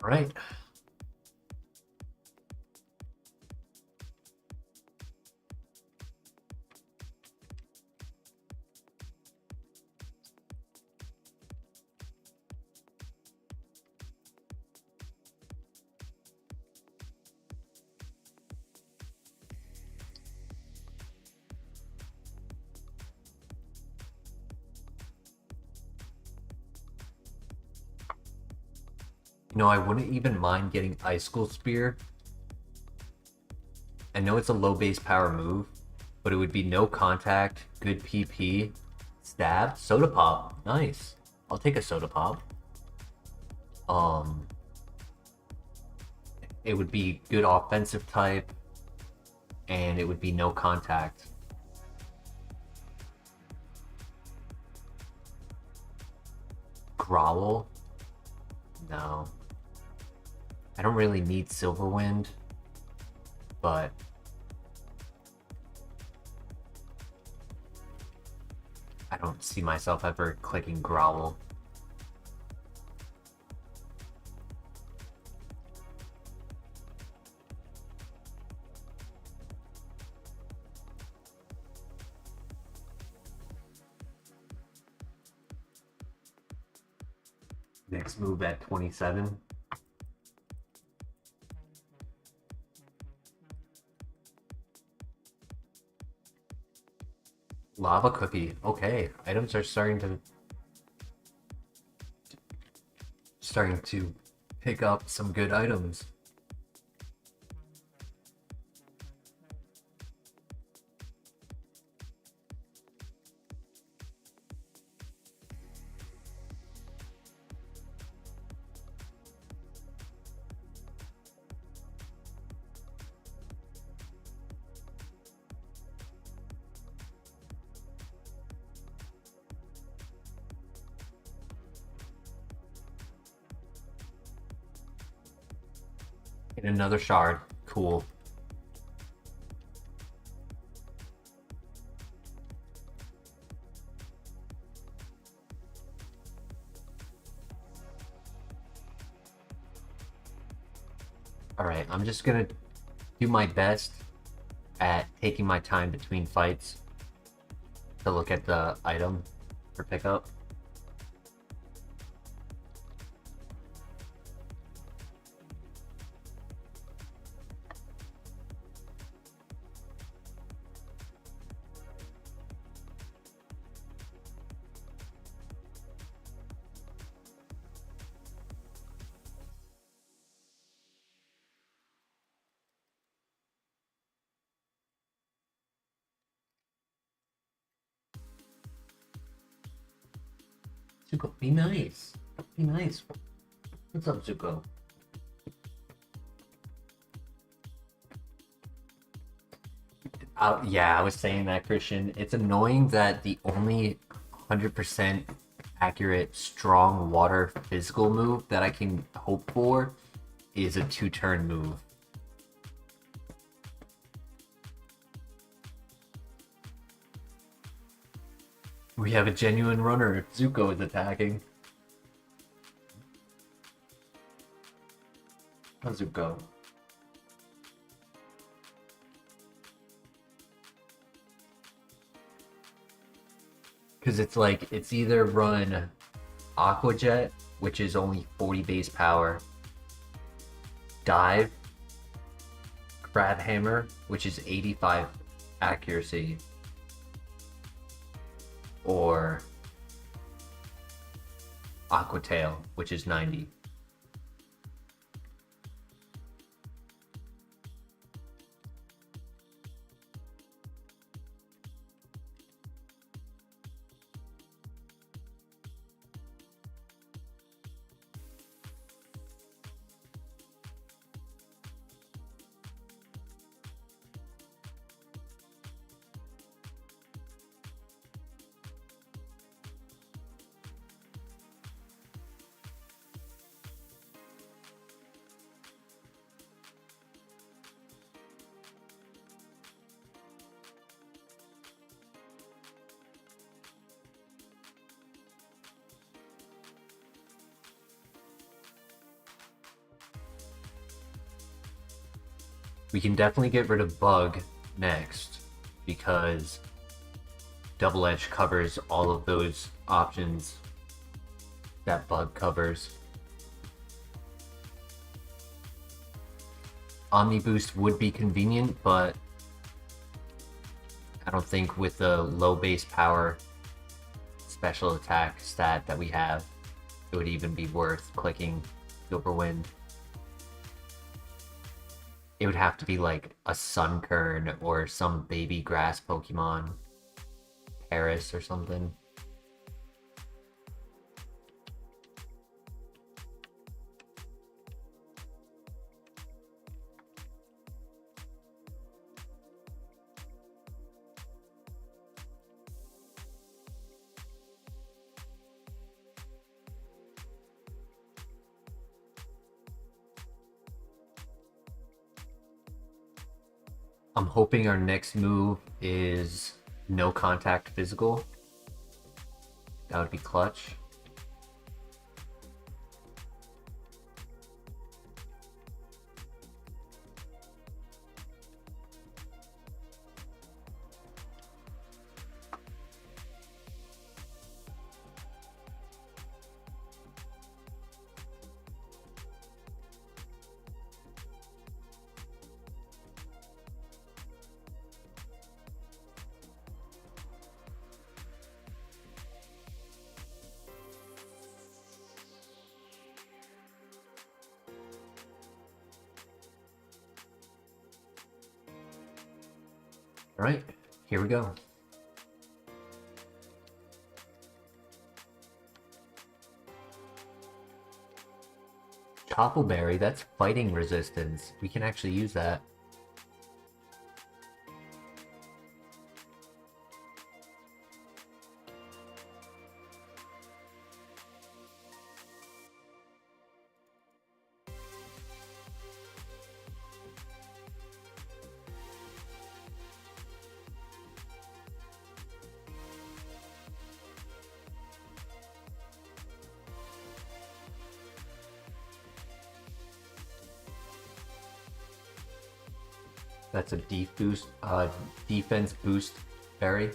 All right. You know, I wouldn't even mind getting Icicle Spear. I know it's a low base power move, but it would be no contact, good PP, stab, soda pop. Nice. I'll take a soda pop. It would be good offensive type, and it would be no contact. Growl? No. I don't really need Silverwind, but I don't see myself ever clicking Growl. Next move at 27. Lava Cookie. Okay, items are starting to pick up some good items. And another shard. Cool. Alright, I'm just gonna do my best at taking my time between fights to look at the item for pickup. Zuko, be nice. Be nice. What's up, Zuko? Yeah, I was saying that, Christian. It's annoying that the only 100% accurate strong water physical move that I can hope for is a 2-turn move. We have a genuine runner if Zuko is attacking. How's Zuko? Because it's like, it's either run Aqua Jet, which is only 40 base power, Dive, Crab Hammer, which is 85 accuracy, or Aqua Tail, which is 90. We can definitely get rid of Bug next, because Double Edge covers all of those options that Bug covers. Omni Boost would be convenient, but I don't think with the low base power special attack stat that we have, it would even be worth clicking Silver Wind. It would have to be like a Sunkern or some baby grass Pokemon, Paris or something. I'm hoping our next move is no contact physical. That would be clutch. All right, here we go. Choppleberry, that's fighting resistance. We can actually use that. That's a defense boost berry.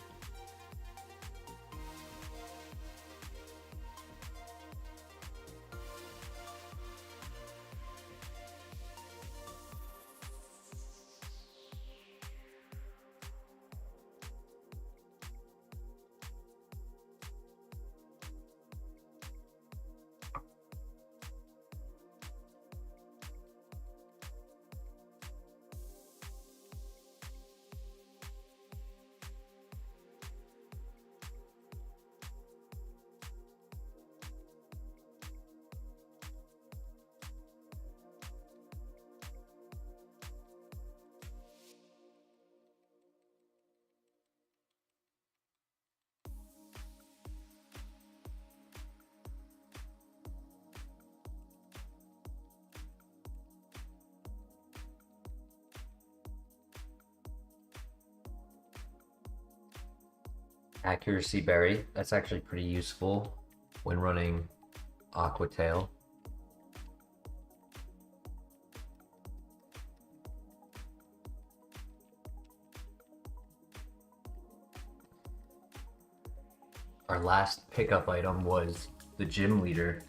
Accuracy berry. That's actually pretty useful when running Aqua Tail. Our last pickup item was the gym leader.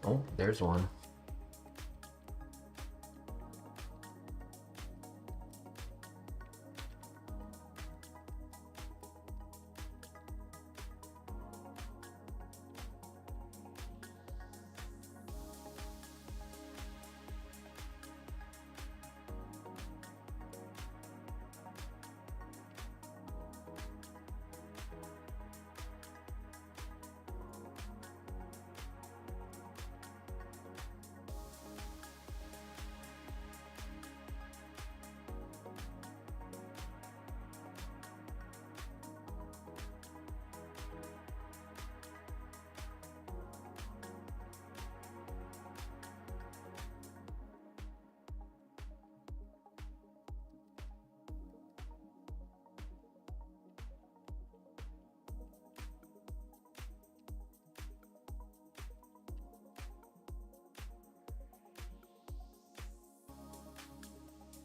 Oh, there's one.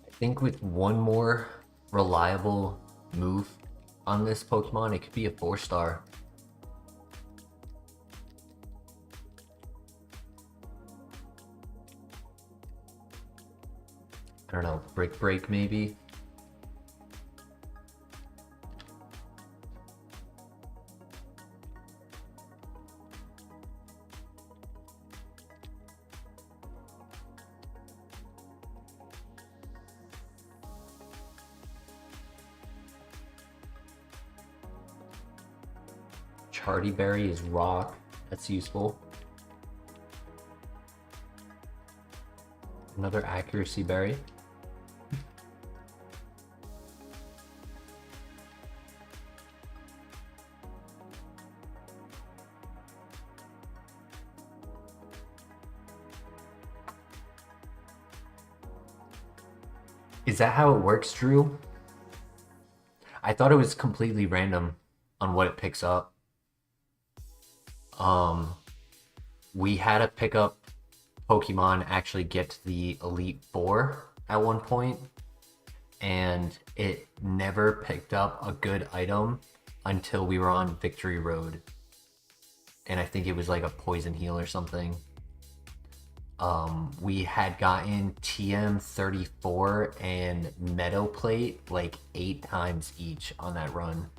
I think with one more reliable move on this Pokemon, it could be a 4-star. I don't know, Brick Break maybe? Charty Berry is rock. That's useful. Another accuracy berry. Is that how it works, Drew? I thought it was completely random on what it picks up. We had to pick up Pokemon actually get to the Elite Four at one point, and it never picked up a good item until we were on Victory Road. And I think it was like a Poison Heal or something. We had gotten TM34 and Meadow Plate like 8 times each on that run.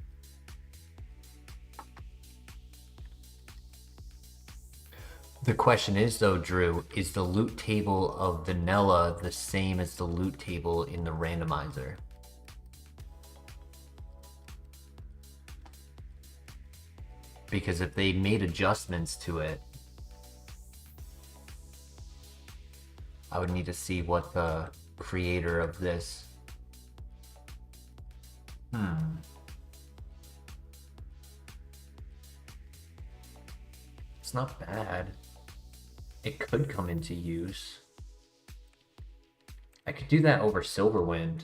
The question is though, Drew, is the loot table of Vanilla the same as the loot table in the randomizer? Because if they made adjustments to it, I would need to see what the creator of this... It's not bad. It could come into use. I could do that over Silverwind.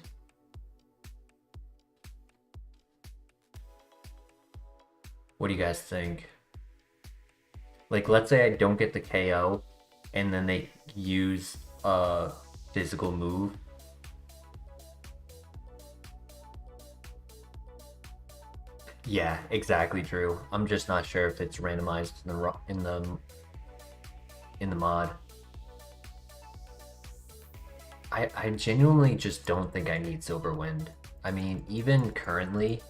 What do you guys think? Like, let's say I don't get the KO, and then they use a physical move. Yeah, exactly, Drew. I'm just not sure if it's randomized in the mod. I genuinely just don't think I need Silver Wind. I mean, even currently,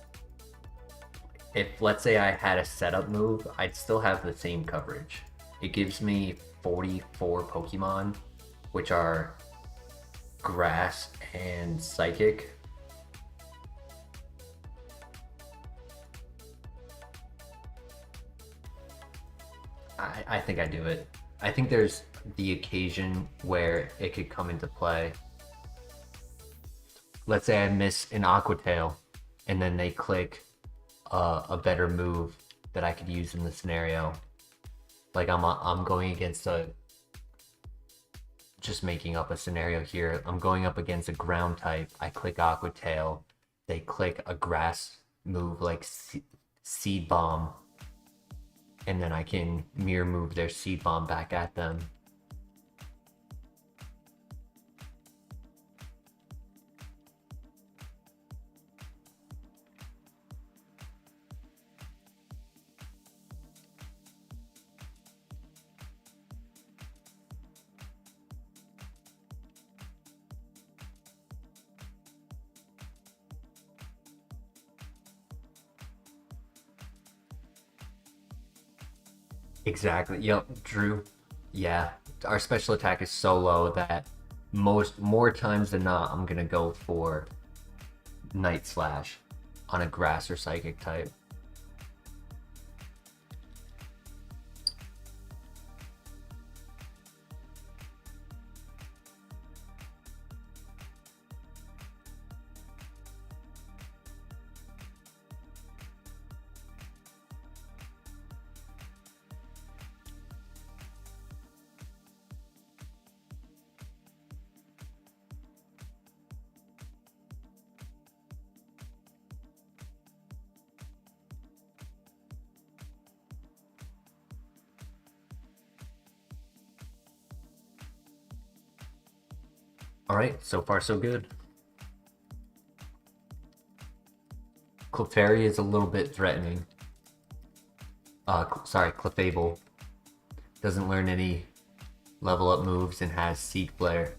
if let's say I had a setup move, I'd still have the same coverage. It gives me 44 Pokemon, which are Grass and Psychic. I think I do it. I think there's the occasion where it could come into play. Let's say I miss an Aqua Tail, and then they click a better move that I could use in the scenario. Like I'm going against just making up a scenario here. I'm going up against a ground type. I click Aqua Tail. They click a grass move like Seed Bomb, and then I can mirror move their Seed Bomb back at them. Exactly. Yep, Drew. Yeah, our special attack is so low that more times than not, I'm gonna go for Night Slash on a grass or psychic type. All right, so far so good. Clefairy is a little bit threatening. Sorry, Clefable doesn't learn any level up moves and has Seed Flare.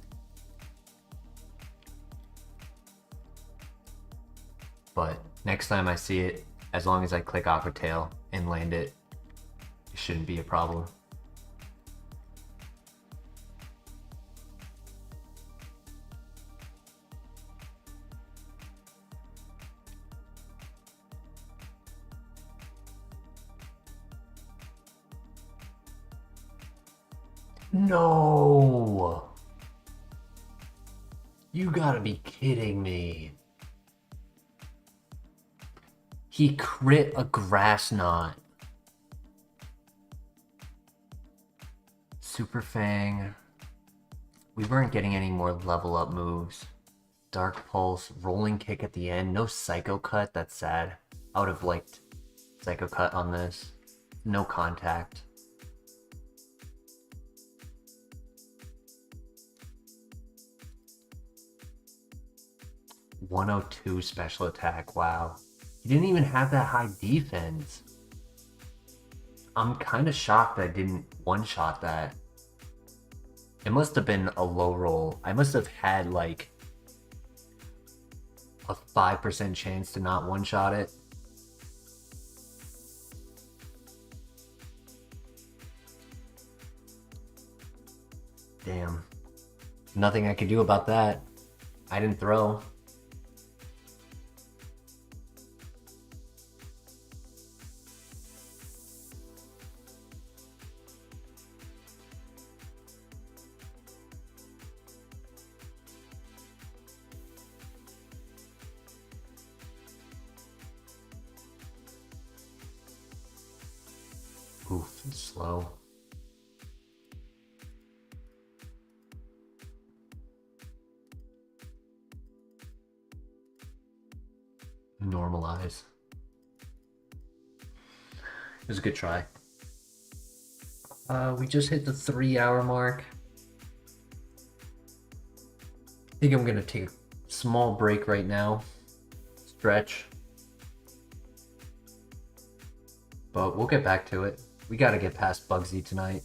But next time I see it, as long as I click Aqua Tail and land it, it shouldn't be a problem. No! You gotta be kidding me. He crit a Grass Knot. Super Fang. We weren't getting any more level up moves. Dark Pulse, Rolling Kick at the end. No Psycho Cut, that's sad. I would have liked Psycho Cut on this. No contact. .102 special attack, wow. He didn't even have that high defense. I'm kind of shocked I didn't one-shot that. It must have been a low roll. I must have had like a 5% chance to not one-shot it. Damn. Nothing I could do about that. I didn't throw. Oof, it's slow. Normalize. It was a good try. We just hit the 3-hour mark. I think I'm gonna take a small break right now. Stretch. But we'll get back to it. We gotta get past Bugsy tonight.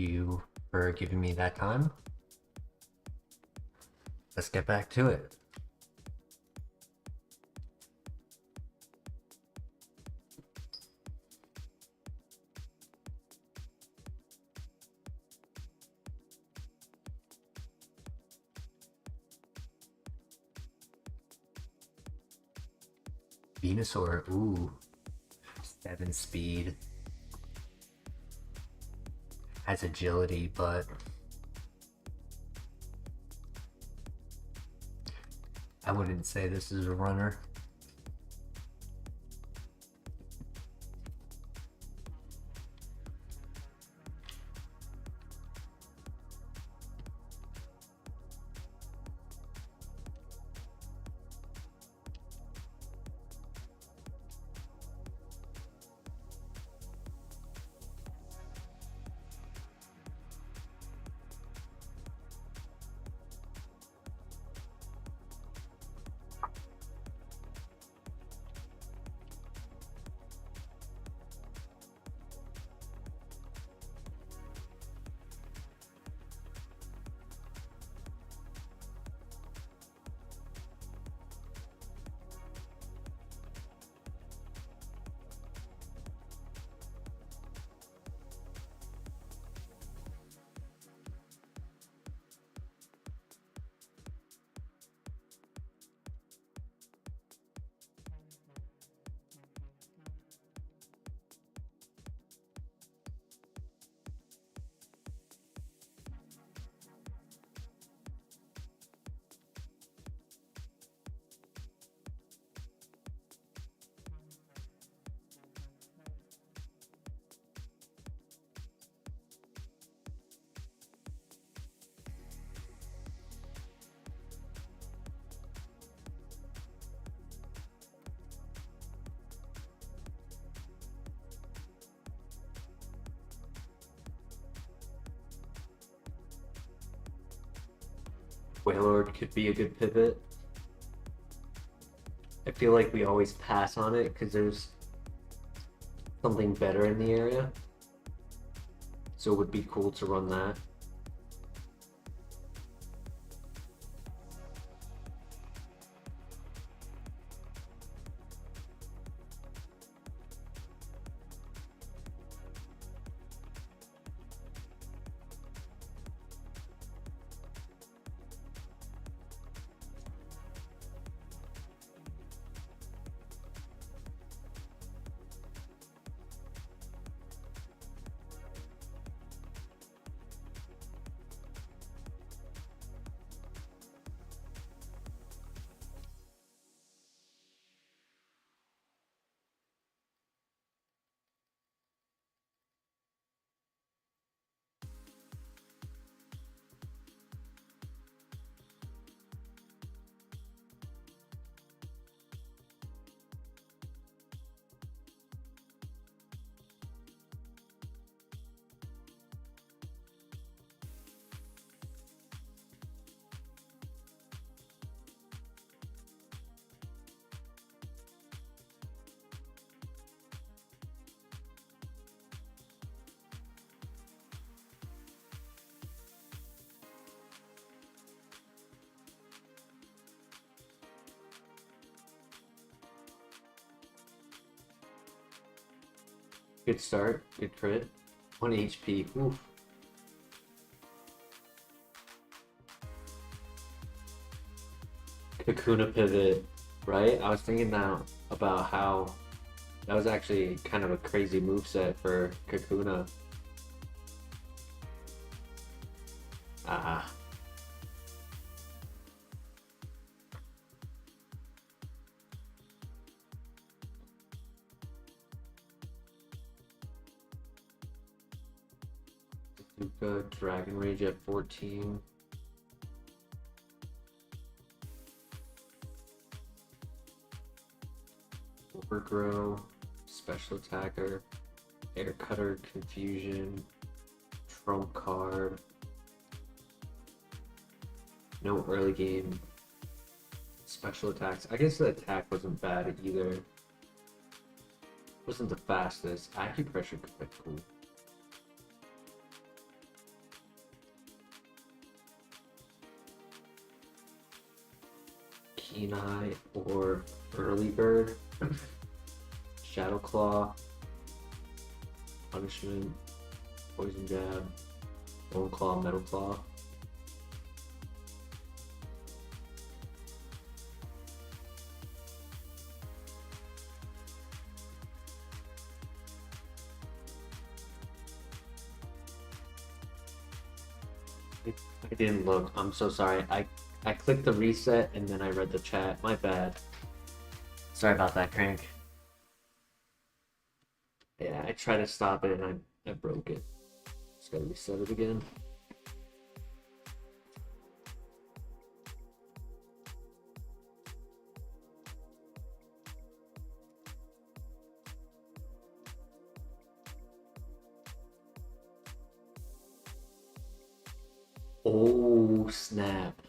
you for giving me that time. Let's get back to it. Venusaur, ooh, 7 speed. Has agility, but I wouldn't say this is a runner. Wailord could be a good pivot. I feel like we always pass on it because there's something better in the area. So it would be cool to run that. Good start, good crit. 1 HP, oof. Kakuna pivot, right? I was thinking now about how that was actually kind of a crazy moveset for Kakuna. Ah. Dragon Rage at 14. Overgrow, Special Attacker, Air Cutter, Confusion, Trump Card. No early game special attacks. I guess the attack wasn't bad either. Wasn't the fastest. Acupressure could be cool. Keen Eye or Early Bird. Shadow Claw, Punishment, Poison Jab, Bone Claw, Metal Claw. I didn't look. I'm so sorry. I clicked the reset and then I read the chat. My bad. Sorry about that, Crank. Yeah, I tried to stop it and I broke it. Just gotta reset it again. Oh, snap.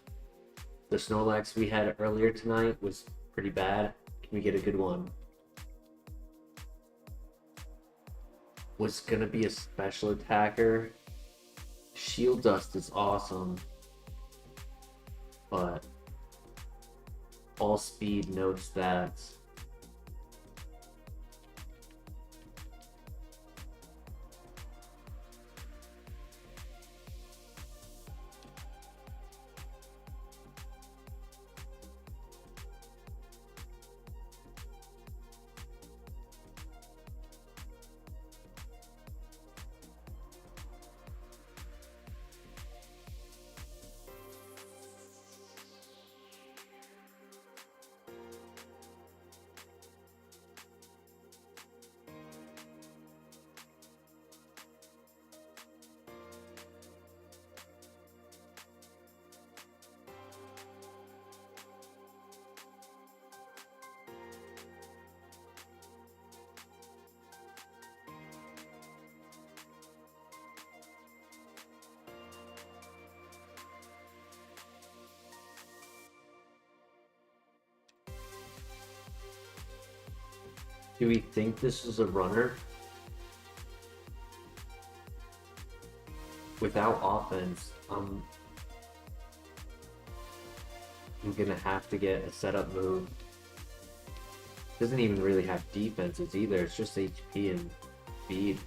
The Snorlax we had earlier tonight was pretty bad. Can we get a good one? Was gonna be a special attacker. Shield Dust is awesome, but all speed, no stats. Do we think this is a runner? Without offense, I'm gonna have to get a setup move. Doesn't even really have defenses either, it's just HP and speed.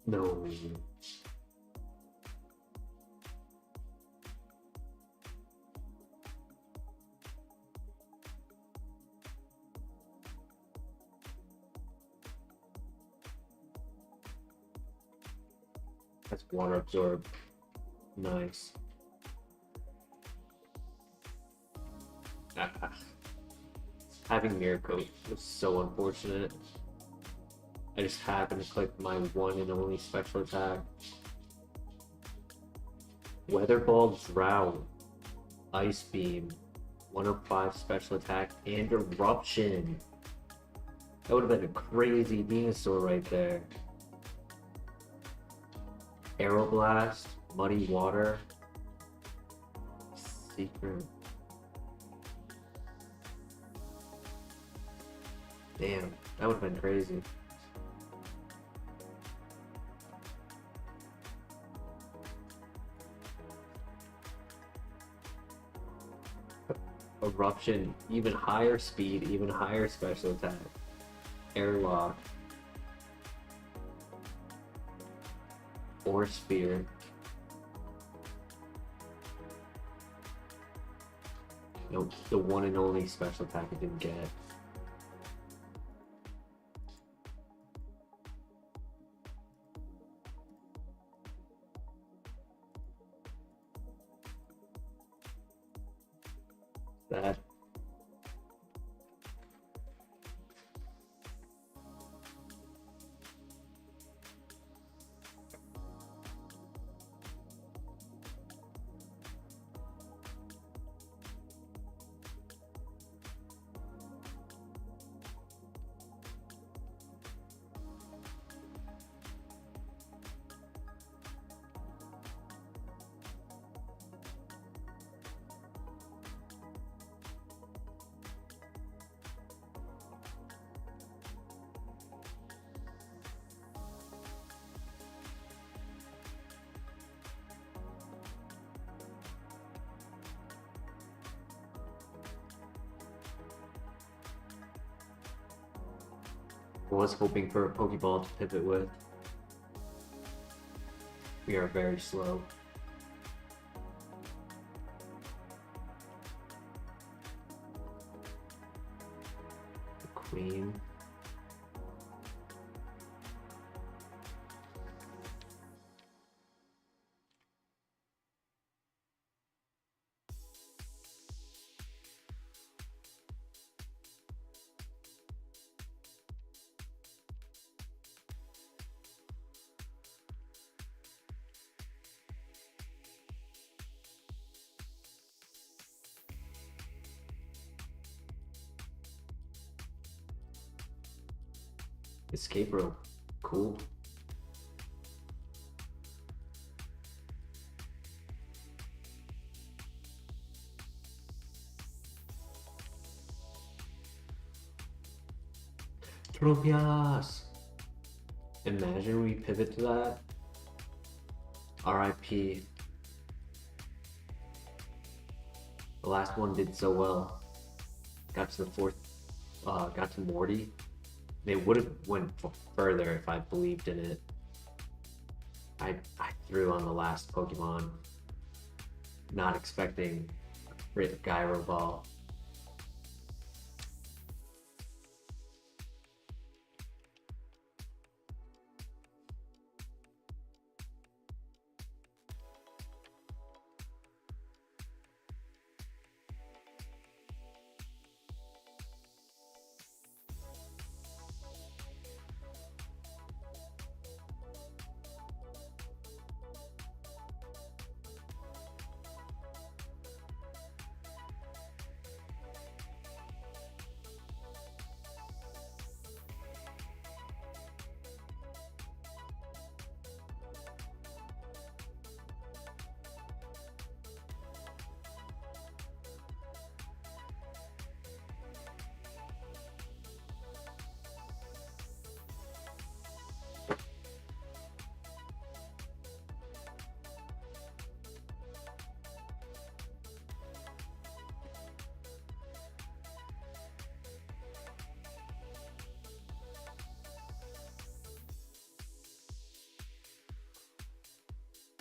No. That's water absorb. Nice. Having Mirror Coat was so unfortunate. I just happened to click my one and only special attack. Weather Ball Drought, Ice Beam, 105 special attack, and Eruption. That would have been a crazy Venusaur right there. Aeroblast, Muddy Water, Secret. Damn, that would have been crazy. Eruption, even higher speed, even higher special attack. Airlock. Or Spear. Nope, the one and only special attack I didn't get. That. I was hoping for a Pokeball to pivot with. We are very slow. The Queen. Escape rope. Cool. Tropius! Imagine we pivot to that. RIP. The last one did so well. Got to the fourth, got to Morty. They would have went further if I believed in it. I threw on the last Pokemon, not expecting a crit Gyro Ball.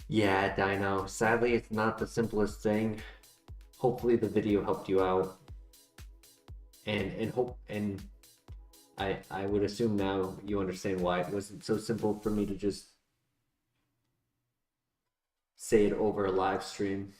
Yeah, Dino. Sadly, it's not the simplest thing. Hopefully, the video helped you out, and I would assume now you understand why it wasn't so simple for me to just say it over a live stream.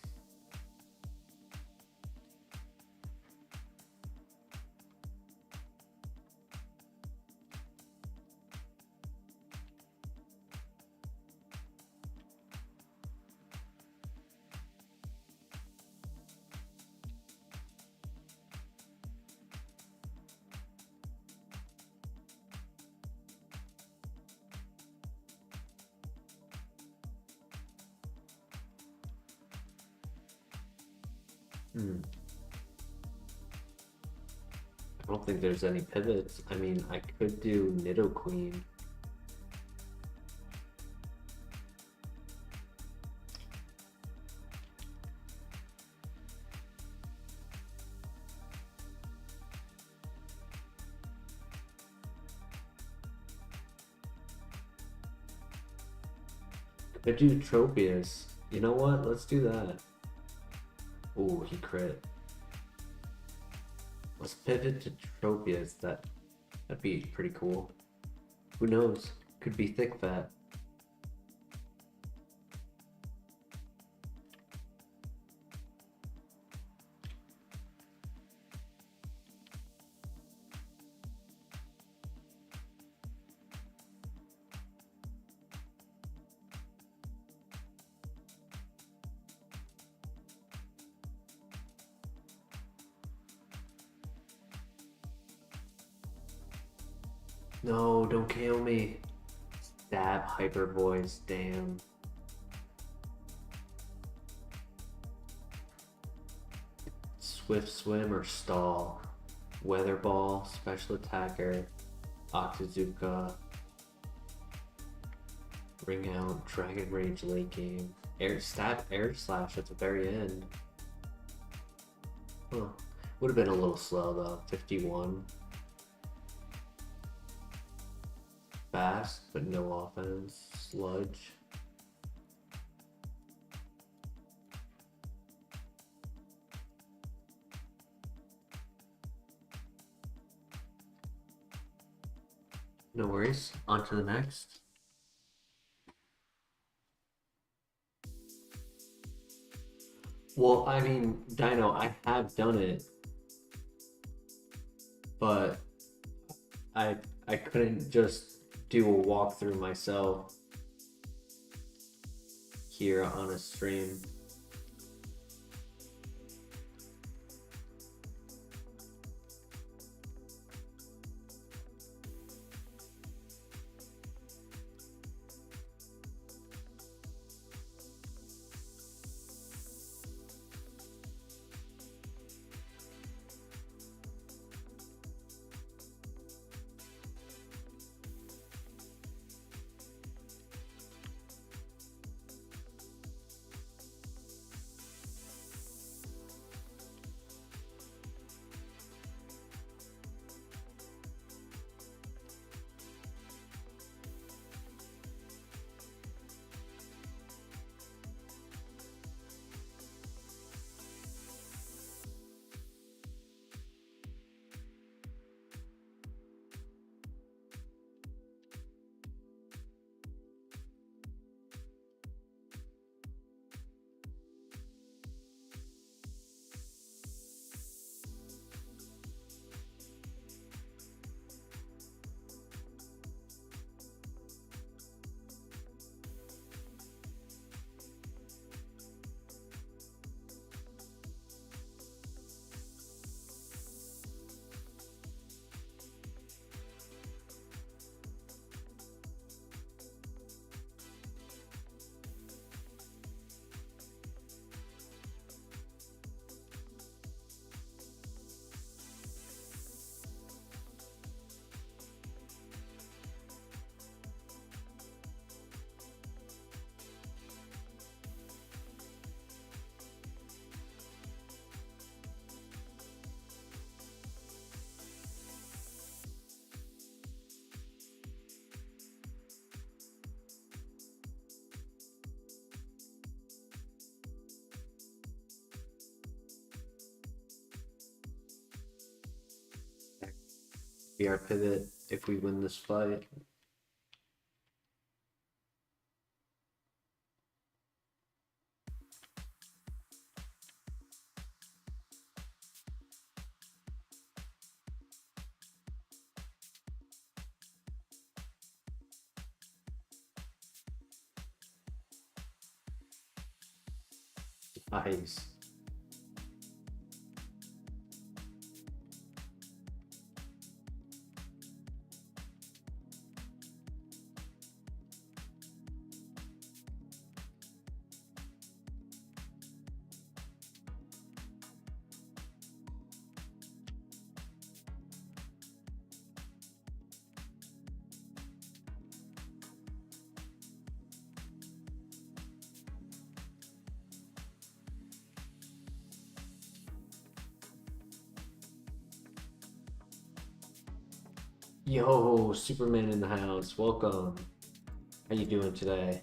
I don't think there's any pivots. I mean, I could do Nidoqueen. Could do Tropius. You know what? Let's do that. Ooh, he crit. Let's pivot to Tropius. That'd be pretty cool. Who knows? Could be thick fat. No, don't kill me. Stab hyper voice, damn. Swift swim or stall. Weather ball, special attacker, Octazooka, ring out, dragon rage late game. Air stab air slash at the very end. Huh. Would have been a little slow though. 51. Fast, but no offense. Sludge. No worries. On to the next. Well, I mean, Dino, I have done it, but I couldn't just do a walkthrough myself here on a stream. Be our pivot if we win this fight. Nice. Yo, Superman in the house. Welcome. How you doing today?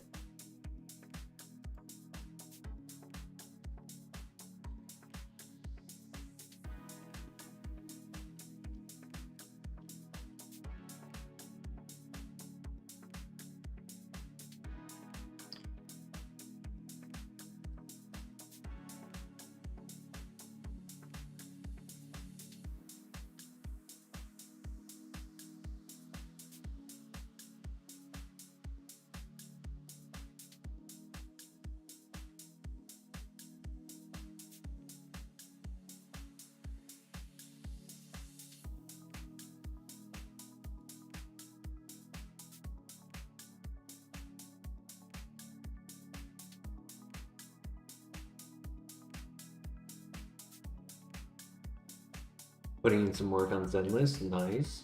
Putting in some work on Zenless, nice.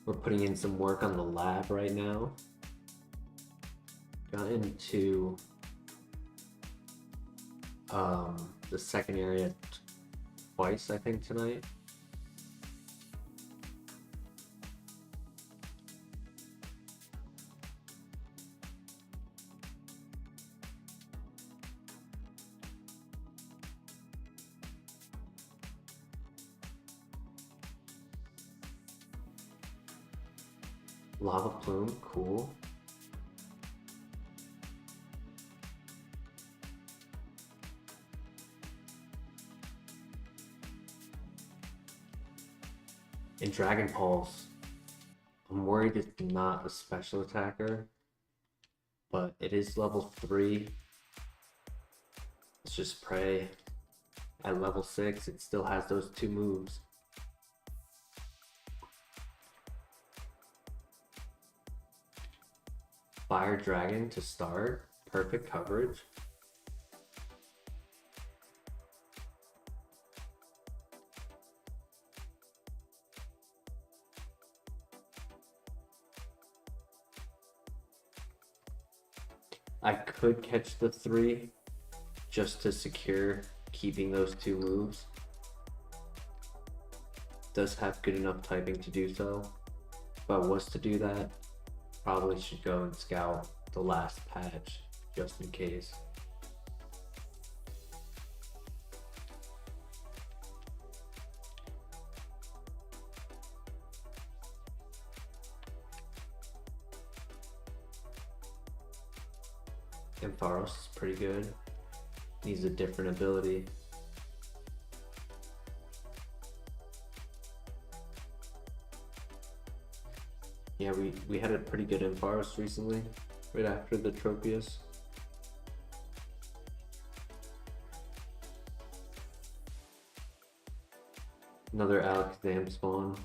We're putting in some work on the lab right now. Got into the second area twice, I think, tonight. Lava Plume, cool. And Dragon Pulse, I'm worried it's not a special attacker, but it is level 3. Let's just pray at level 6 it still has those 2 moves. Fire Dragon to start, perfect coverage. I could catch the 3 just to secure keeping those 2 moves. Does have good enough typing to do so. If I was to do that, probably should go and scout the last patch just in case. Ampharos is pretty good. Needs a different ability. Yeah, we had a pretty good Ampharos recently, right after the Tropius. Another Alakazam spawn.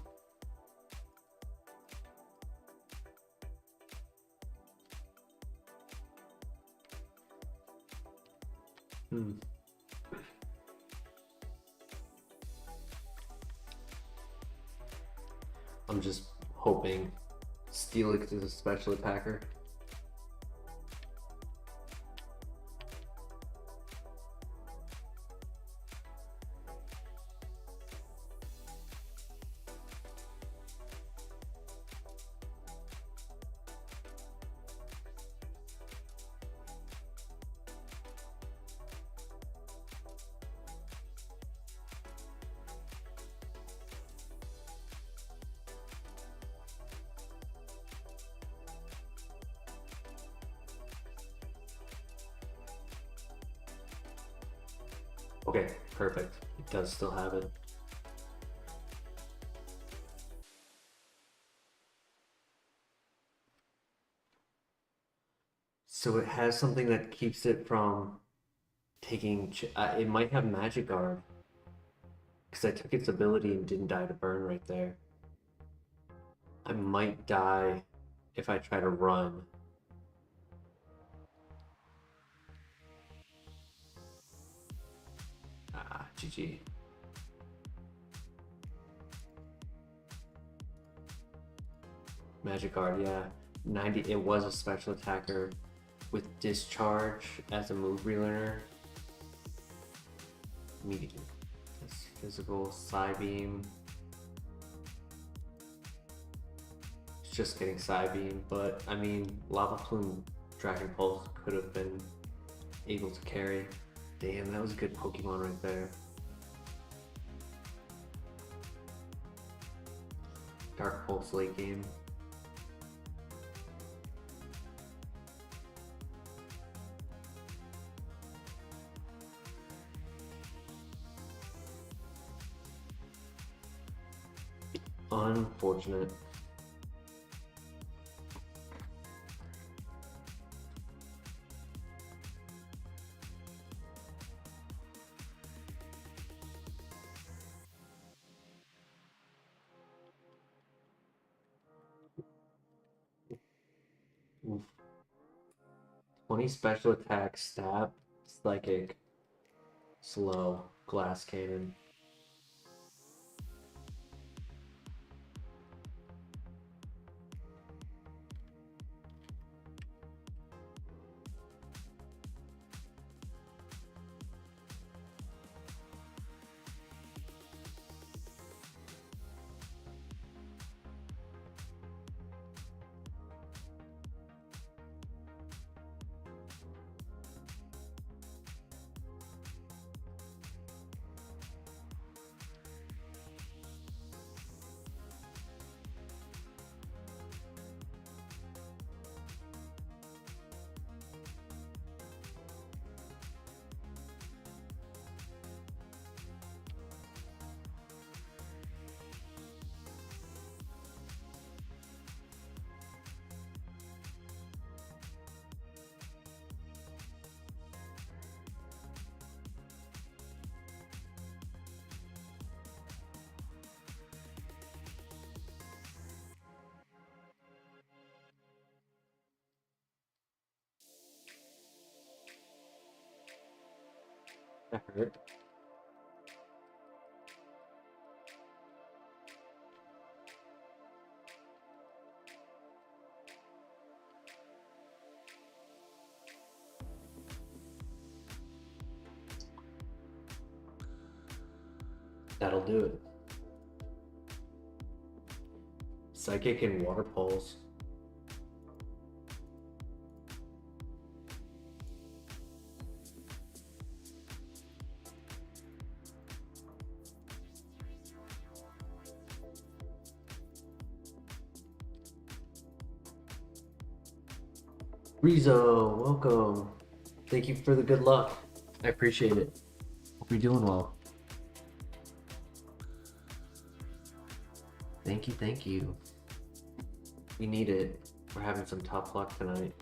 I'm just hoping Steelix is a special attacker. Okay, perfect. It does still have it. So it has something that keeps it from taking... it might have Magikarp. Because I took its ability and didn't die to burn right there. I might die if I try to run. GG. Magikarp, yeah. 90, it was a special attacker with Discharge as a move relearner. Medium. Physical, Psybeam. It's just getting Psybeam, but I mean, Lava Plume Dragon Pulse could have been able to carry. Damn, that was a good Pokemon right there. Dark Pulse late game. Unfortunate. Oof. 20 special attack, stab, psychic, slow, glass cannon. That hurt. That'll do it. Psychic and Water Pulse. Rizo, welcome. Thank you for the good luck. I appreciate it. Hope you're doing well. Thank you, thank you. We need it. We're having some tough luck tonight.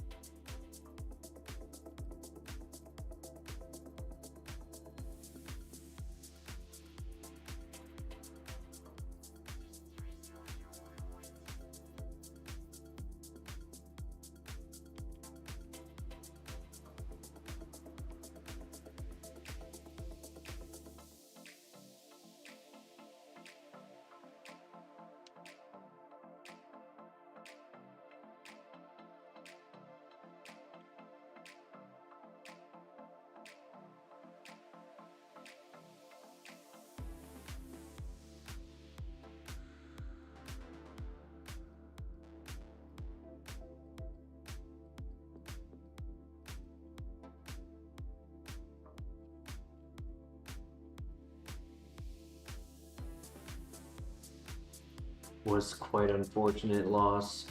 Was quite unfortunate loss.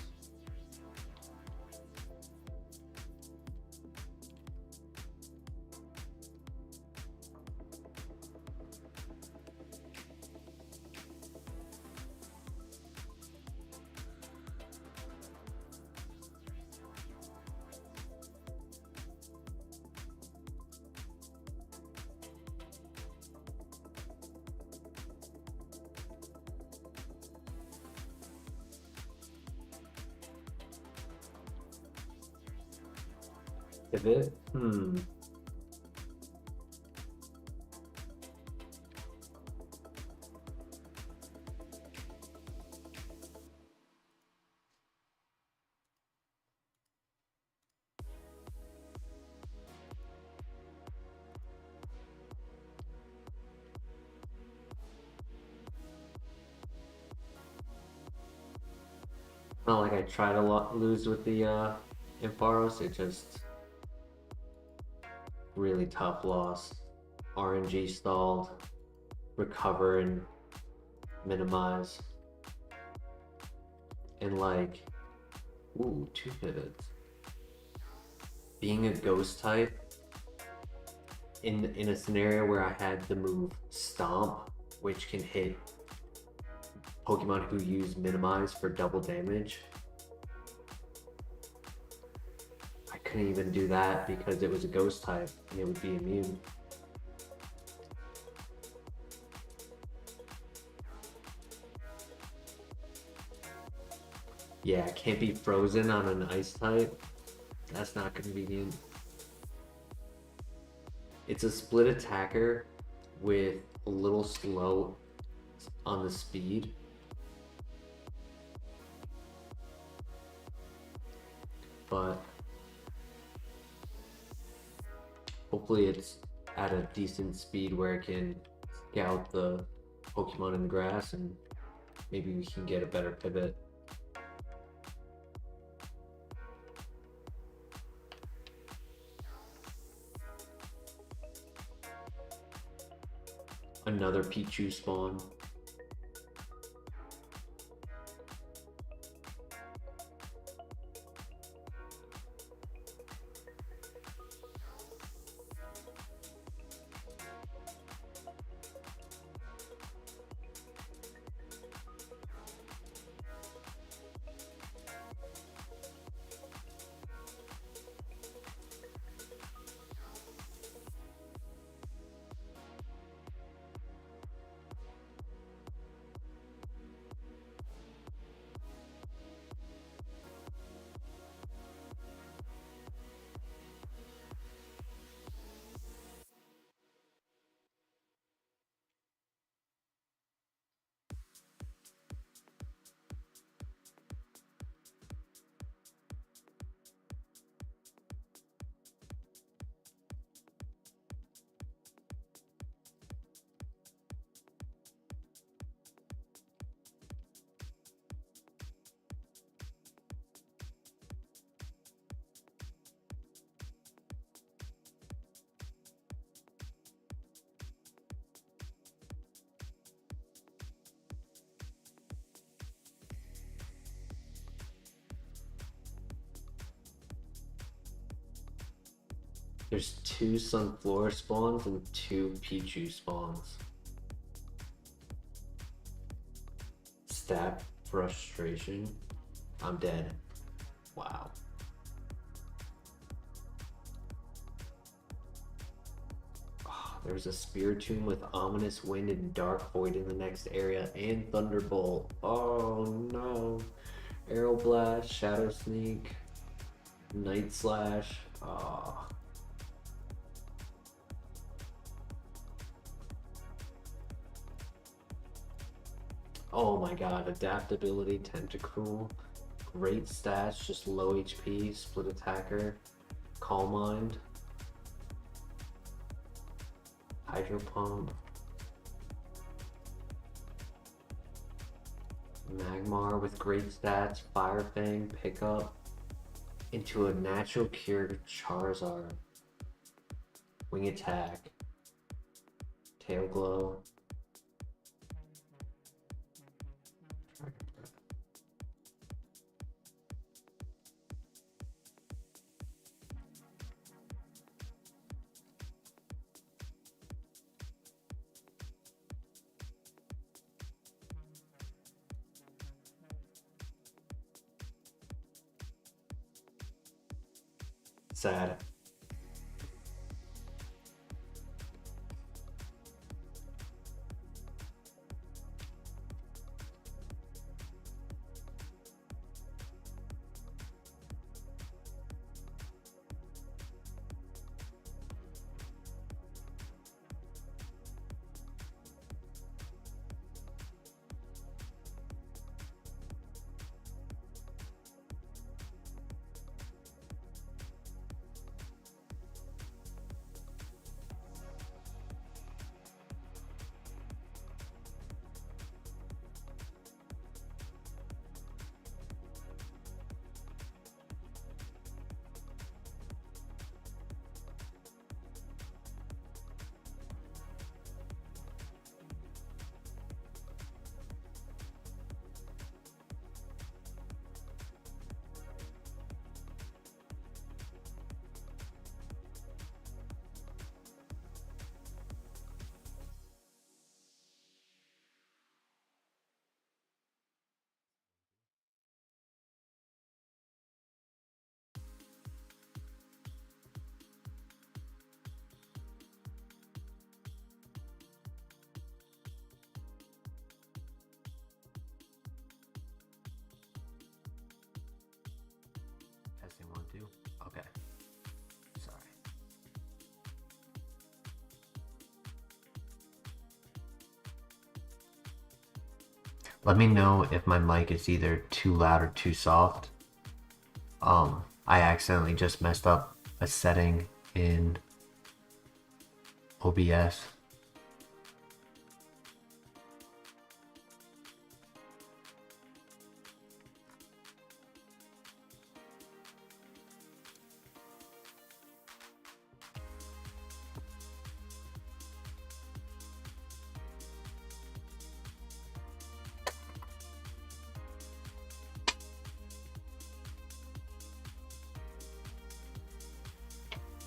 Pivot? Not like I try to lose with the Ampharos, it just really tough loss. RNG stalled, recover and minimize. And like, ooh, 2 pivots. Being a ghost type, in a scenario where I had the move Stomp, which can hit Pokemon who use Minimize for double damage, I couldn't even do that because it was a ghost type and it would be immune. Yeah, can't be frozen on an ice type. That's not convenient. It's a split attacker with a little slow on the speed. But hopefully it's at a decent speed where it can scout the Pokemon in the grass and maybe we can get a better pivot. Another Pichu spawn. There's 2 Sunflora spawns and 2 Pichu spawns. Stat frustration. I'm dead. Wow. Oh, there's a Spiritomb with Ominous Wind and Dark Void in the next area, and Thunderbolt. Oh no. Arrow Blast, Shadow Sneak, Night Slash. Oh. Oh my god, Adaptability, Tentacruel, great stats, just low HP, Split Attacker, Calm Mind, Hydro Pump, Magmar with great stats, Fire Fang, Pickup, into a Natural Cure Charizard, Wing Attack, Tail Glow, sad. Testing 1, 2. Okay. Sorry. Let me know if my mic is either too loud or too soft. I accidentally just messed up a setting in OBS.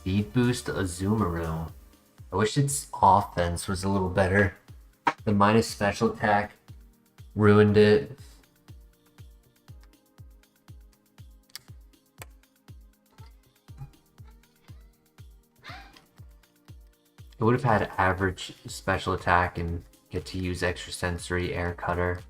Speed boost Azumarill. I wish its offense was a little better. The minus special attack ruined it. It would have had average special attack and get to use extrasensory air cutter.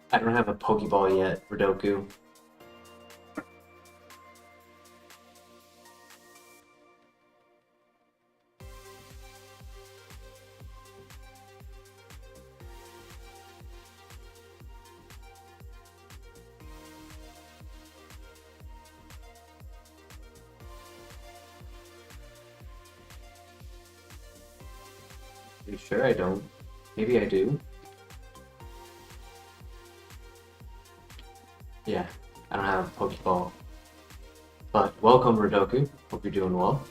I don't have a Pokeball yet, Ridoku. Are you sure I don't? Maybe I do. Yeah, I don't have a Pokeball. But welcome, Ridoku. Hope you're doing well.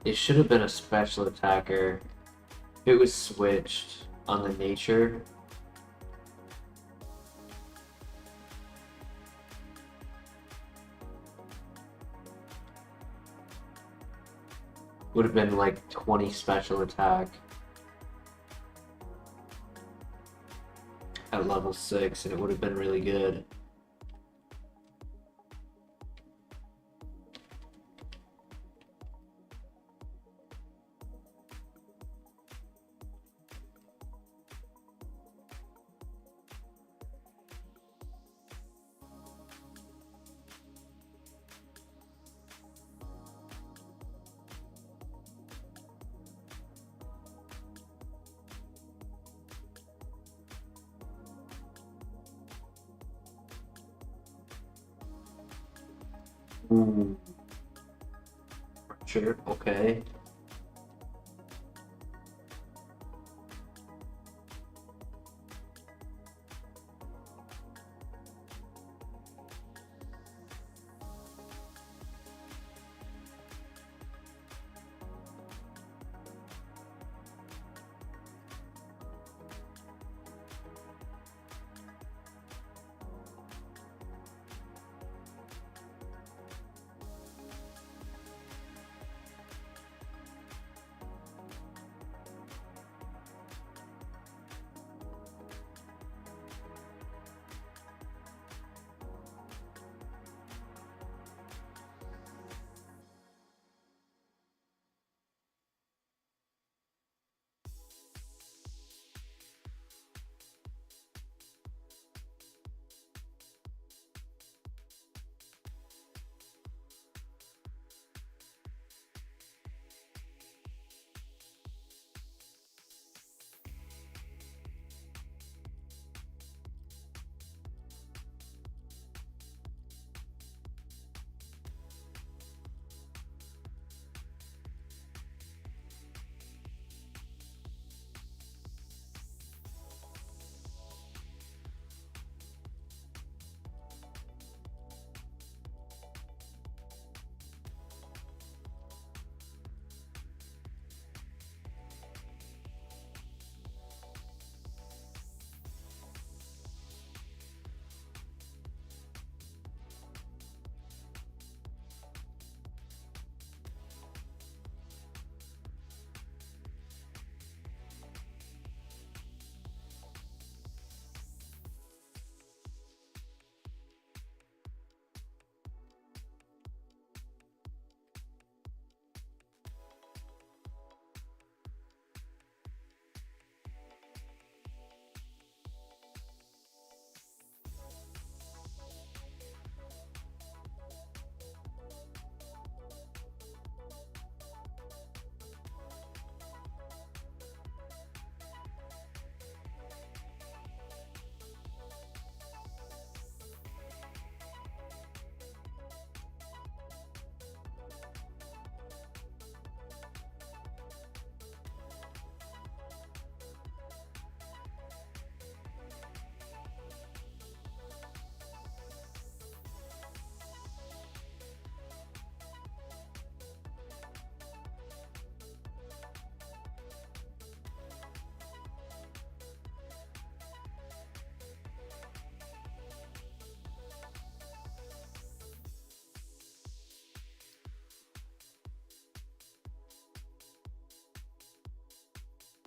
It should have been a special attacker. If it was switched on the nature. Would have been like 20 special attack at level 6, and it would have been really good. Ooh. Sure, okay.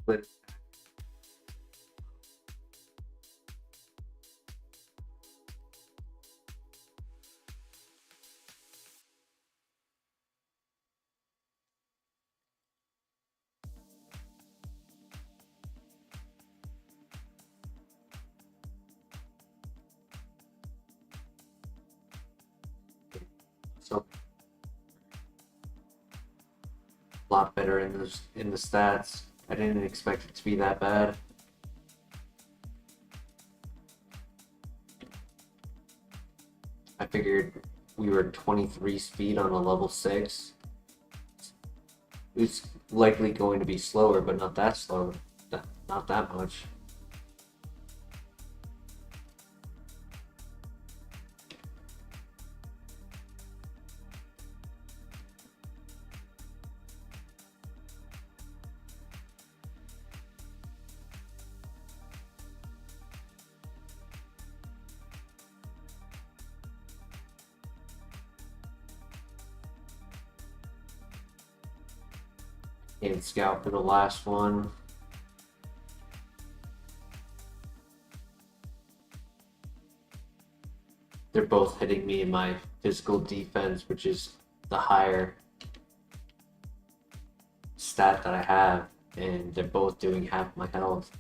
But so a lot better in the stats. I didn't expect it to be that bad. I figured we were 23 speed on a level 6. It's likely going to be slower, but not that slow. Not that much. And scout for the last one. They're both hitting me in my physical defense, which is the higher stat that I have, and they're both doing half my health.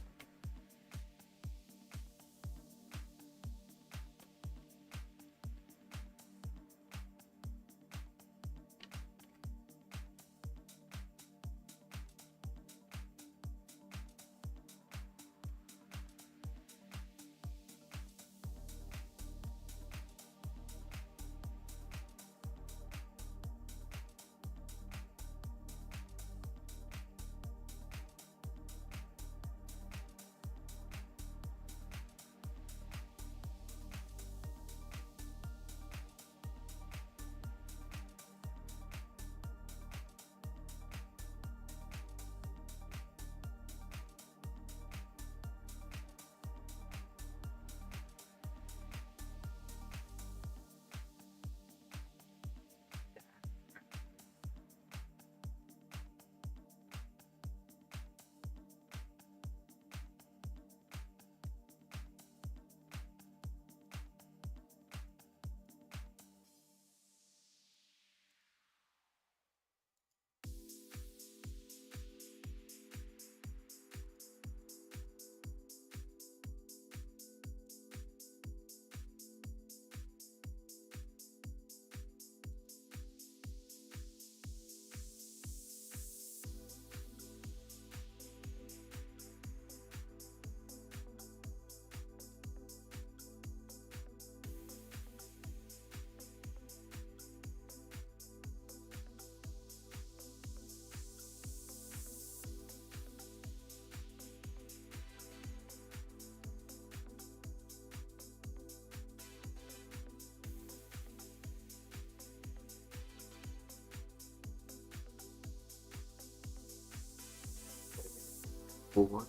Four.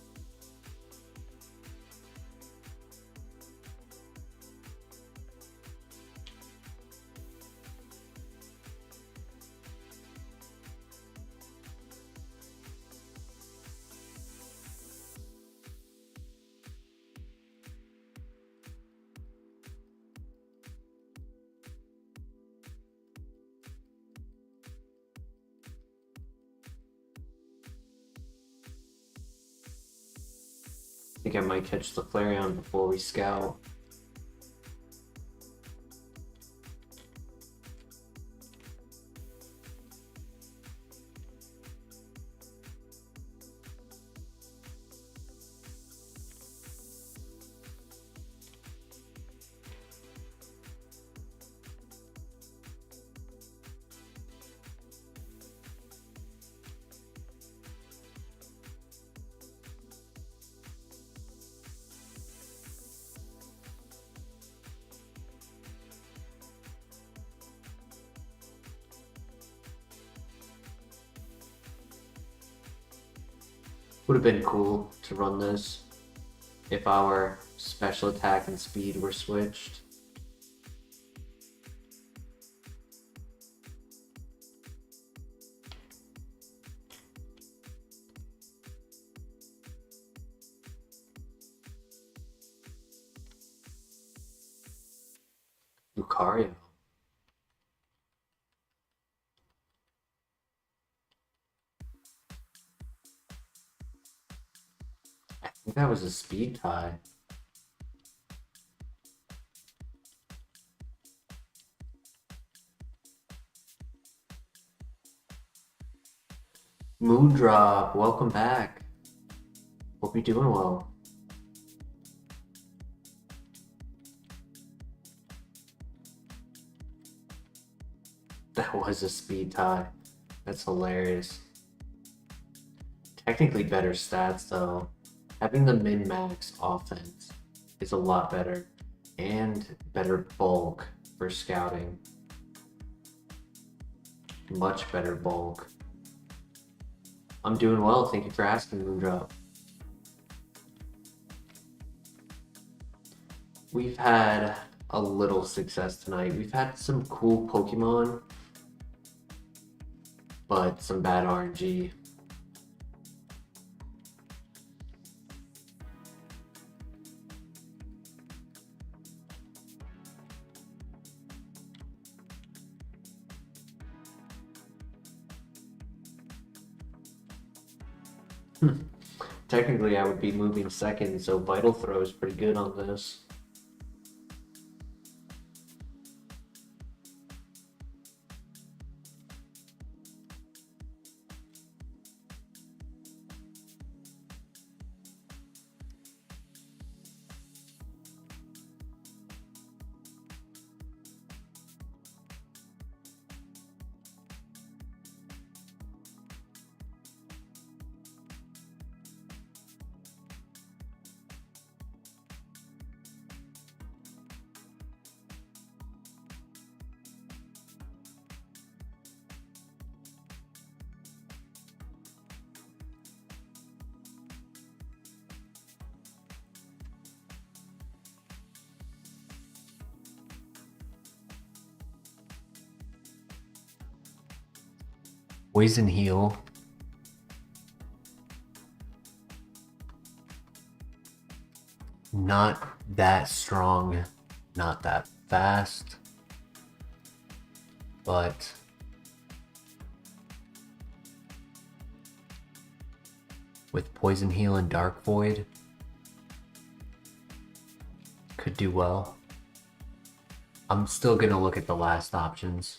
I think I might catch the Flareon before we scout. Would have been cool to run this if our special attack and speed were switched. Lucario. I think that was a speed tie. Moondrop, welcome back. Hope you're doing well. That was a speed tie. That's hilarious. Technically better stats though. Having the min-max offense is a lot better. And better bulk for scouting. Much better bulk. I'm doing well, thank you for asking, Moondrop. We've had a little success tonight. We've had some cool Pokemon, but some bad RNG. Technically, I would be moving second, so Vital Throw is pretty good on this. Poison Heal. Not that strong, not that fast, but with Poison Heal and Dark Void, could do well. I'm still gonna look at the last options.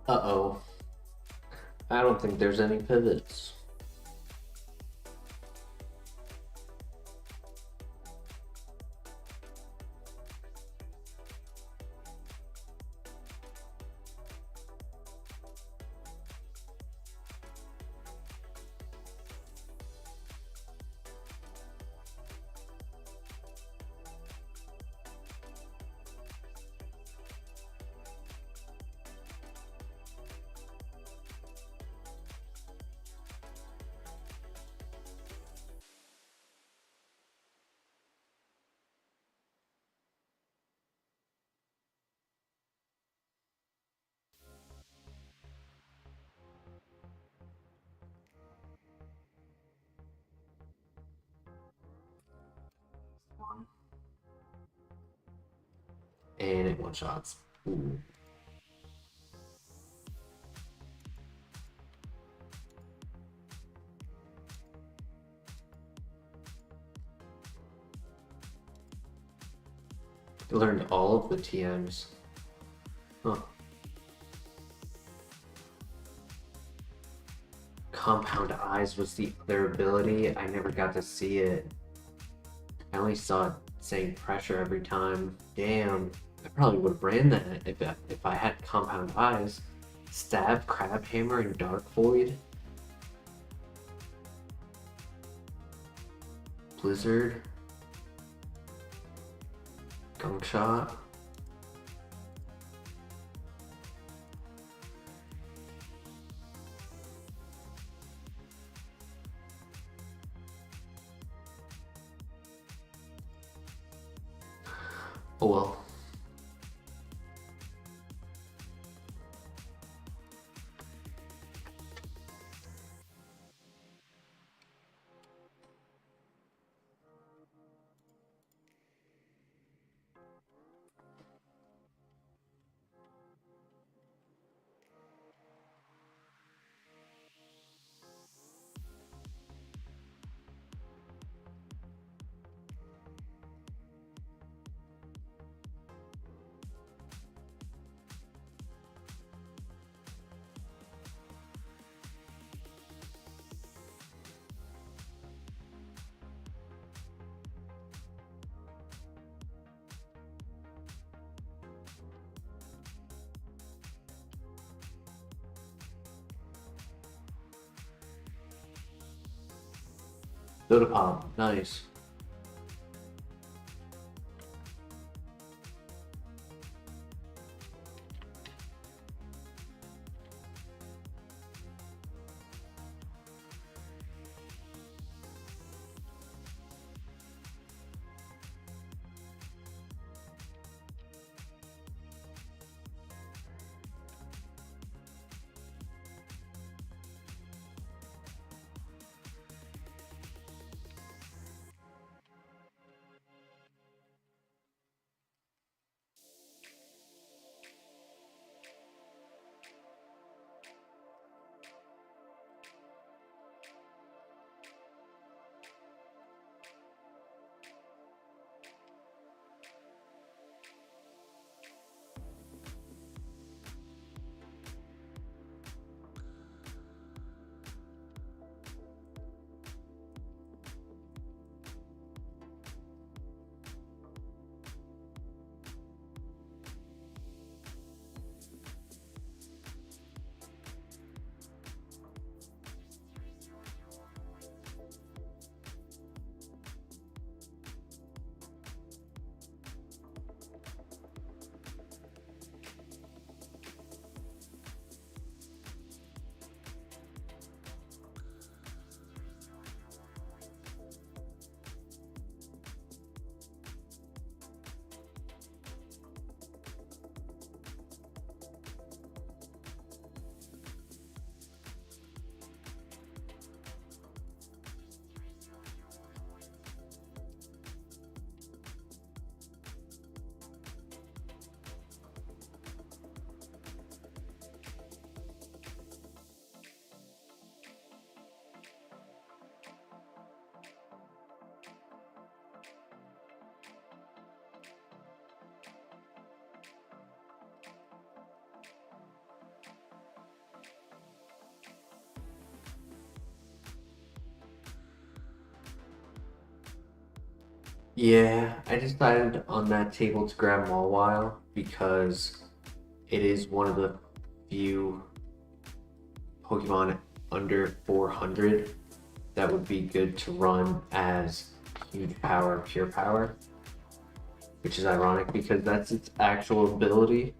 Uh-oh. I don't think there's any pivots. And it one-shots. Ooh. I learned all of the TMs. Huh. Compound Eyes was the other ability. I never got to see it. I only saw it saying pressure every time. Damn. I probably would have ran that if I had Compound Eyes. Stab, Crab Hammer, and Dark Void. Blizzard. Gunk Shot. Oh well. Soda Pop, nice. Yeah, I decided on that table to grab Mawile because it is one of the few Pokemon under 400 that would be good to run as huge power, pure power, which is ironic because that's its actual ability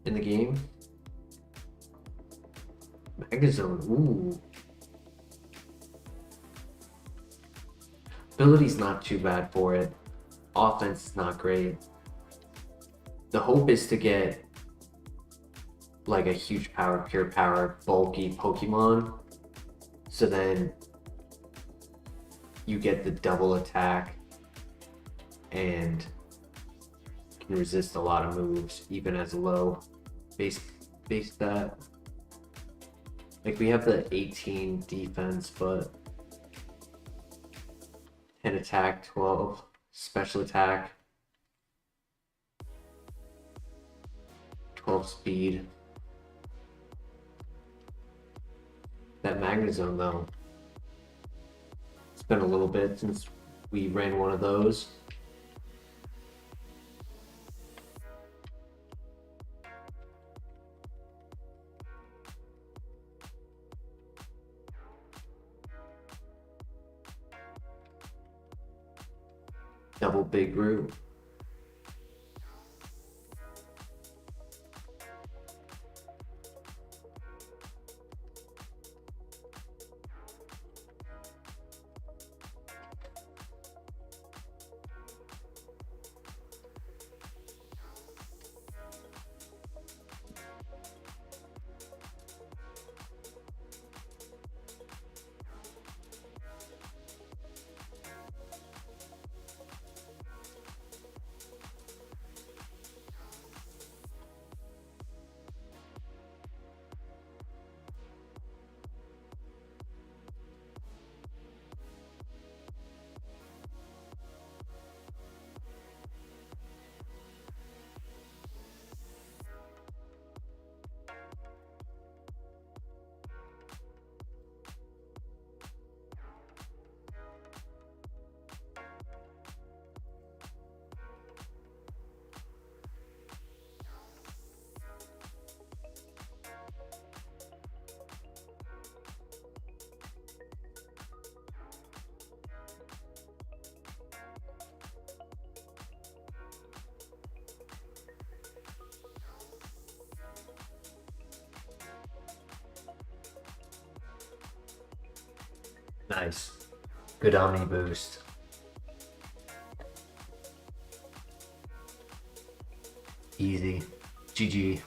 in the game. Megazone, ooh. Ability's not too bad for it. Offense is not great. The hope is to get like a huge power, pure power, bulky Pokemon. So then you get the double attack and can resist a lot of moves, even as low base stat. Like we have the 18 defense, but 10 attack, 12 special attack, 12 speed. That Magnezone though, it's been a little bit since we ran one of those. Double big root. Nice. Good Omni boost. Easy. GG.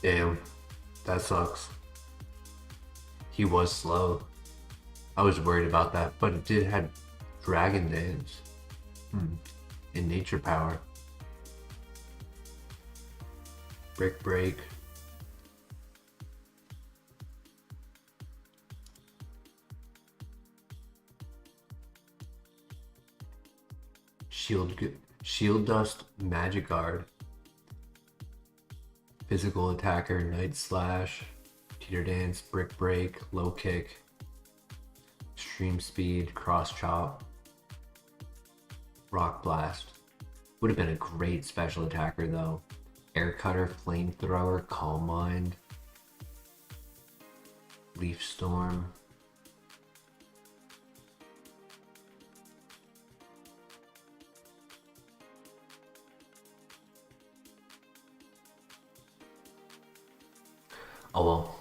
Damn, that sucks. He was slow. I was worried about that, but it did have Dragon Dance. And Nature Power. Brick Break. Shield Dust, Magic Guard. Physical Attacker, Night Slash, Teeter Dance, Brick Break, Low Kick, Extreme Speed, Cross Chop, Rock Blast. Would have been a great special attacker though. Air Cutter, Flamethrower, Calm Mind, Leaf Storm. Oh well.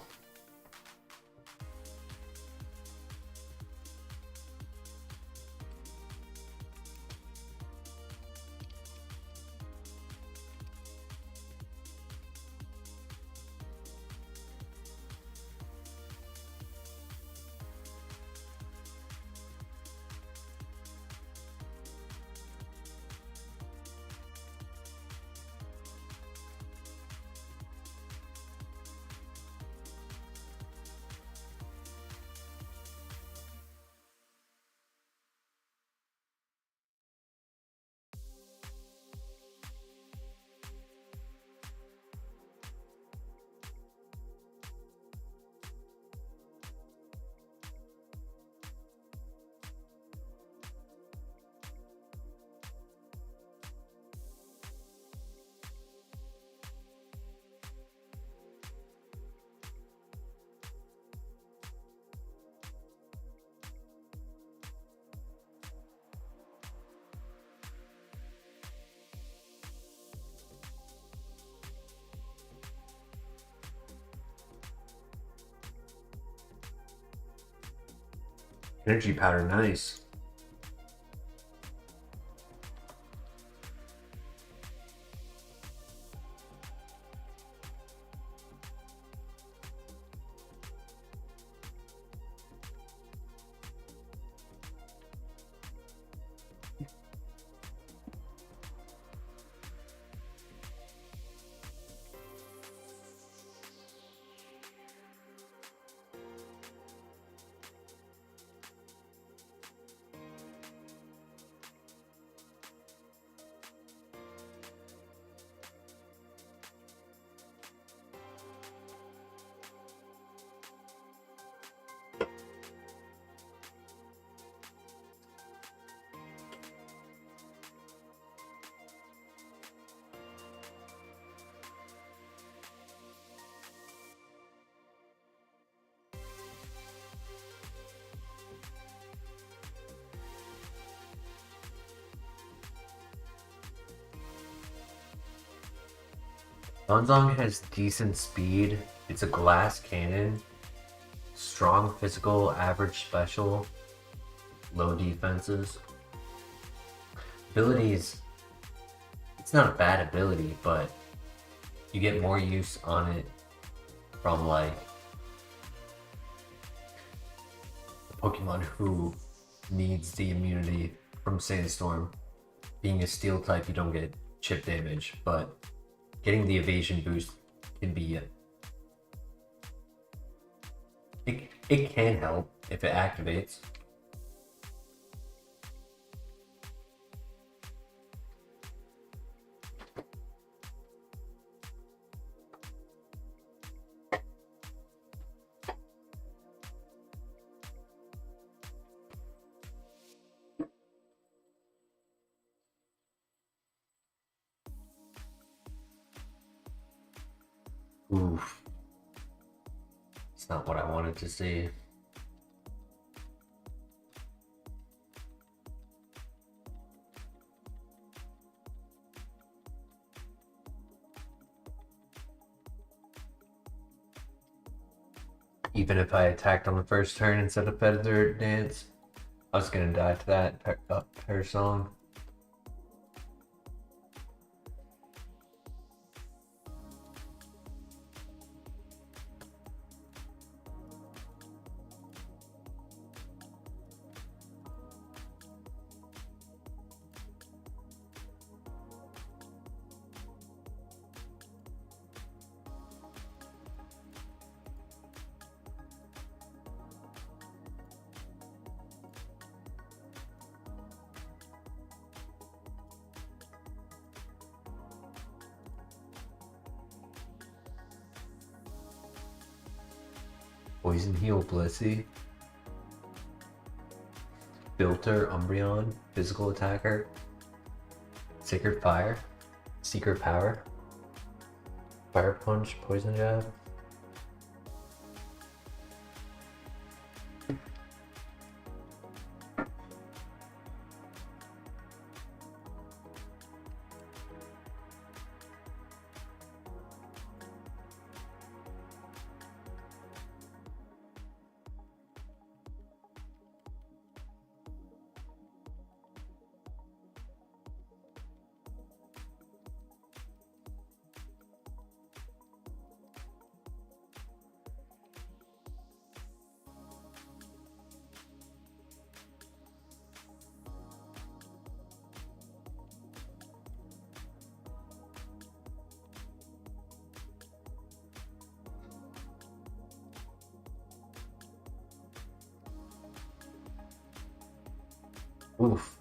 Energy Powder, nice. Donzong has decent speed. It's a glass cannon. Strong physical, average special, low defenses. Abilities, it's not a bad ability, but you get more use on it from like a Pokemon who needs the immunity from Sandstorm. Being a steel type, you don't get chip damage, but getting the evasion boost can be it can help if it activates. Oof. It's not what I wanted to see. Even if I attacked on the first turn instead of Feather Dance, I was gonna die to that Pear Song. Poison Heal Blissey. Filter Umbreon, physical attacker. Sacred Fire, Secret Power. Fire Punch, Poison Jab. Oof.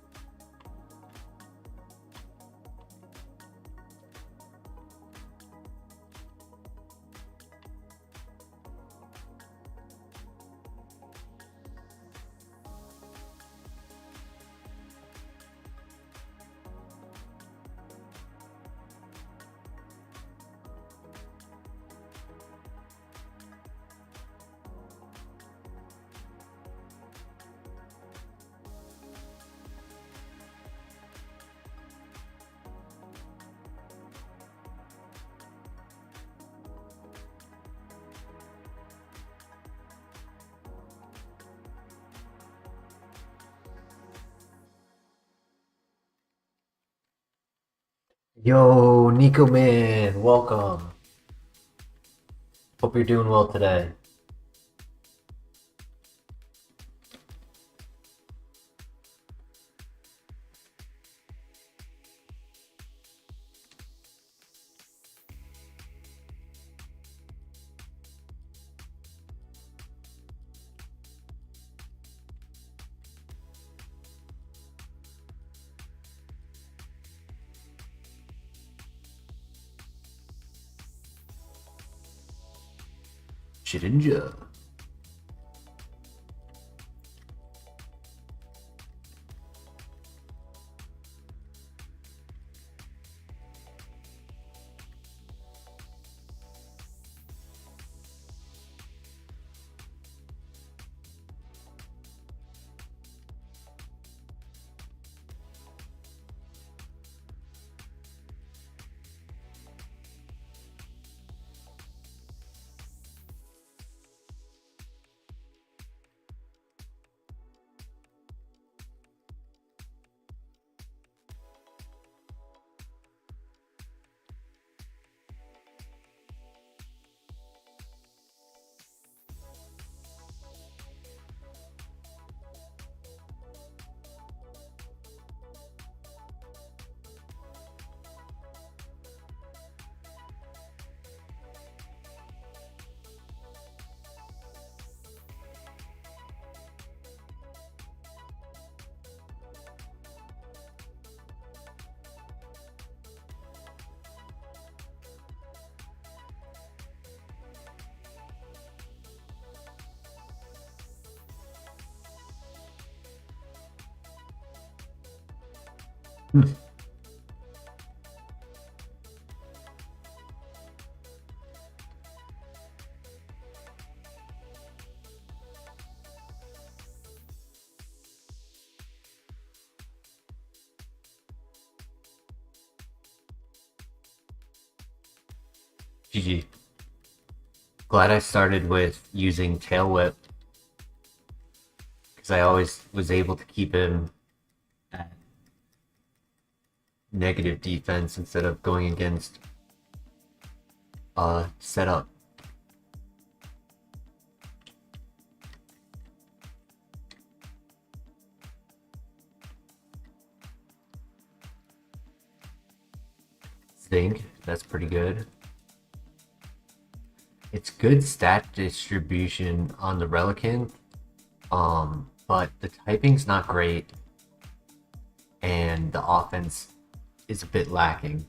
Yo, Nico Man, welcome. Hope you're doing well today. Shedinja. GG. Glad I started with using Tail Whip, because I always was able to keep him at negative defense instead of going against setup. Think that's pretty good. It's good stat distribution on the Relicanth, but the typing's not great, and the offense is a bit lacking.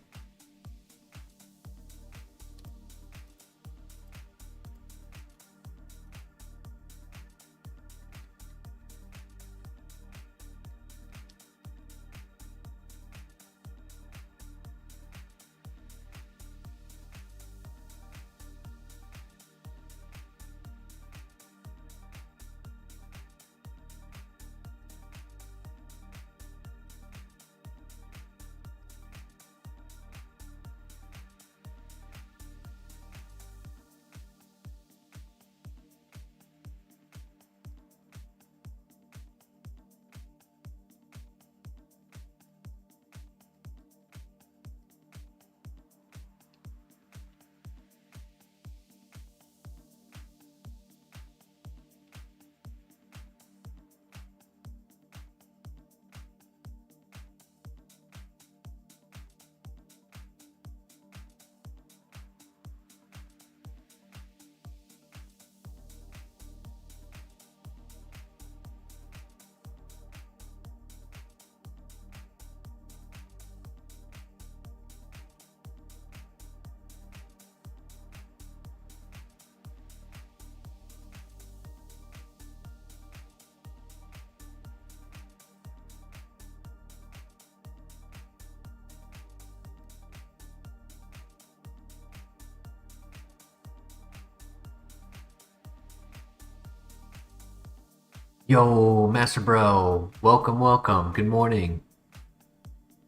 Yo, Master Bro, welcome, welcome. Good morning.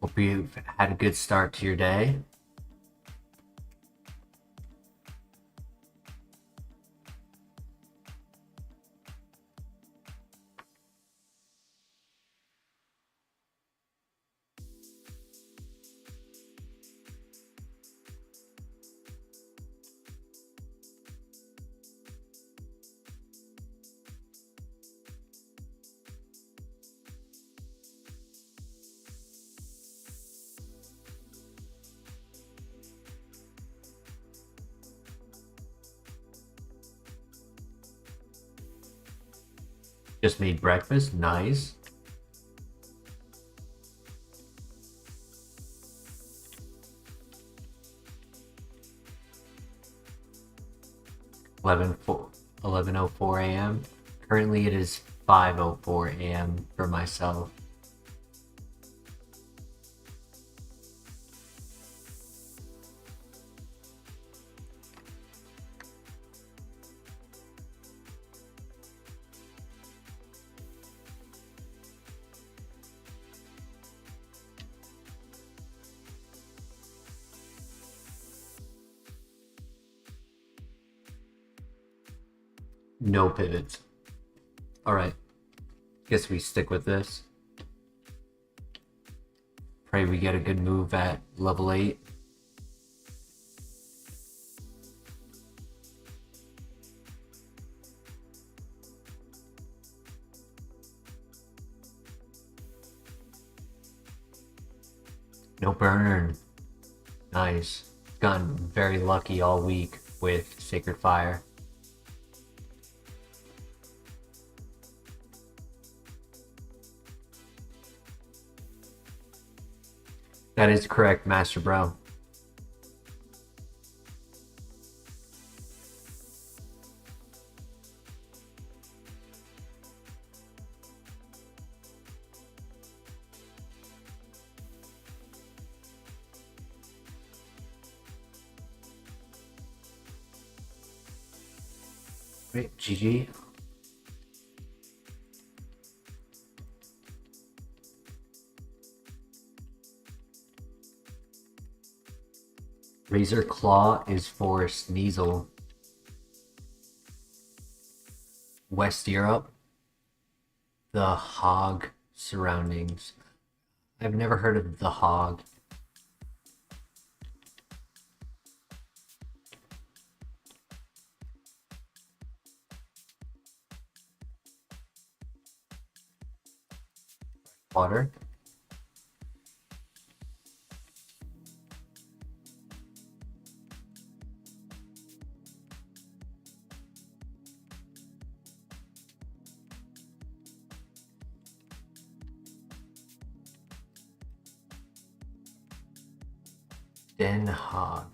Hope you've had a good start to your day. Just made breakfast, nice. Eleven 11:04 a.m. Currently it is 5:04 a.m. for myself. No pivots. Alright. Guess we stick with this. Pray we get a good move at level 8. No burn. Nice. Gotten very lucky all week with Sacred Fire. That is correct, Master Bro. Wait, GG. Razor Claw is for Sneasel. West Europe. The Hog surroundings. I've never heard of the Hog. Water. Den Hog.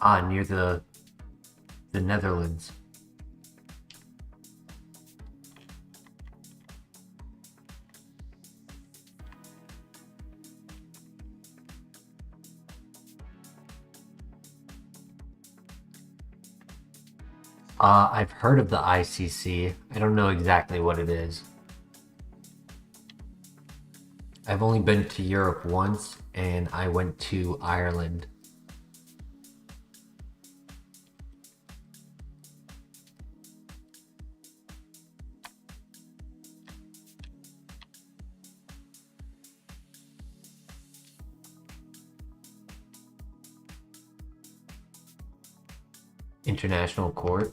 Ah, near the Netherlands. I've heard of the ICC. I don't know exactly what it is. I've only been to Europe once, and I went to Ireland. International Court.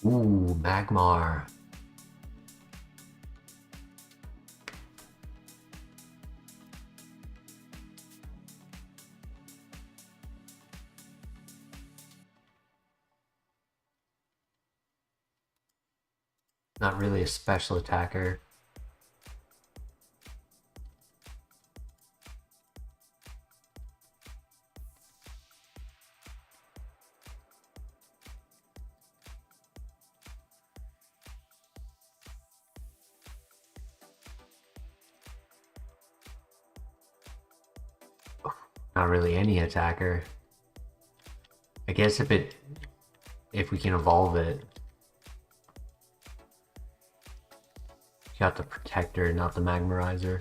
Ooh, Magmar. Not really a special attacker. Not really any attacker. I guess if we can evolve it. Got the Protector, not the Magmarizer.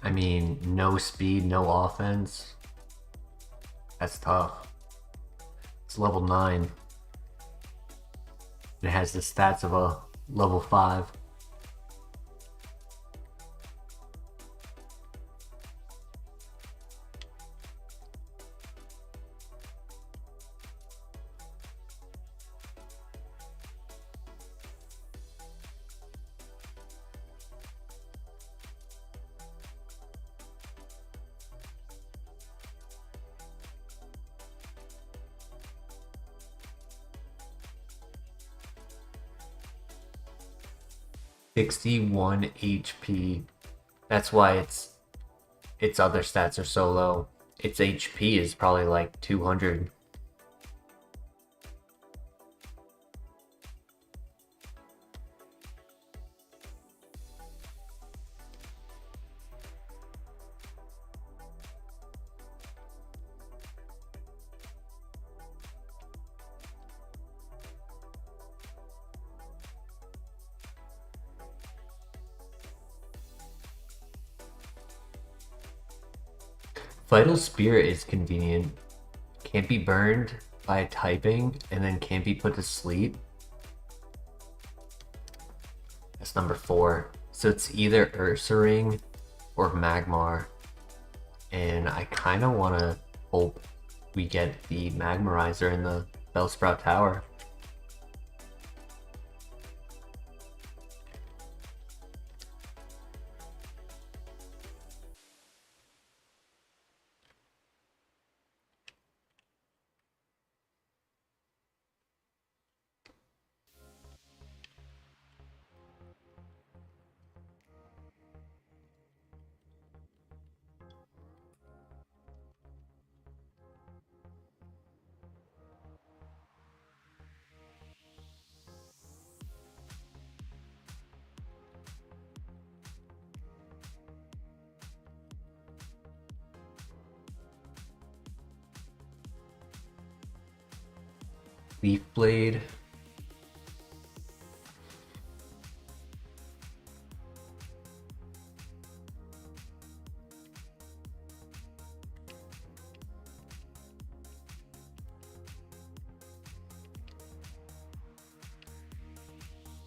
I mean, no speed, no offense. That's tough. It's level 9. It has the stats of a level 5. $61 HP. That's why its other stats are so low. Its HP is probably like 200. Vital Spear is convenient. Can't be burned by typing and then can't be put to sleep. That's number 4. So it's either Ursaring or Magmar. And I kind of want to hope we get the Magmarizer in the Bellsprout Tower. Leaf Blade.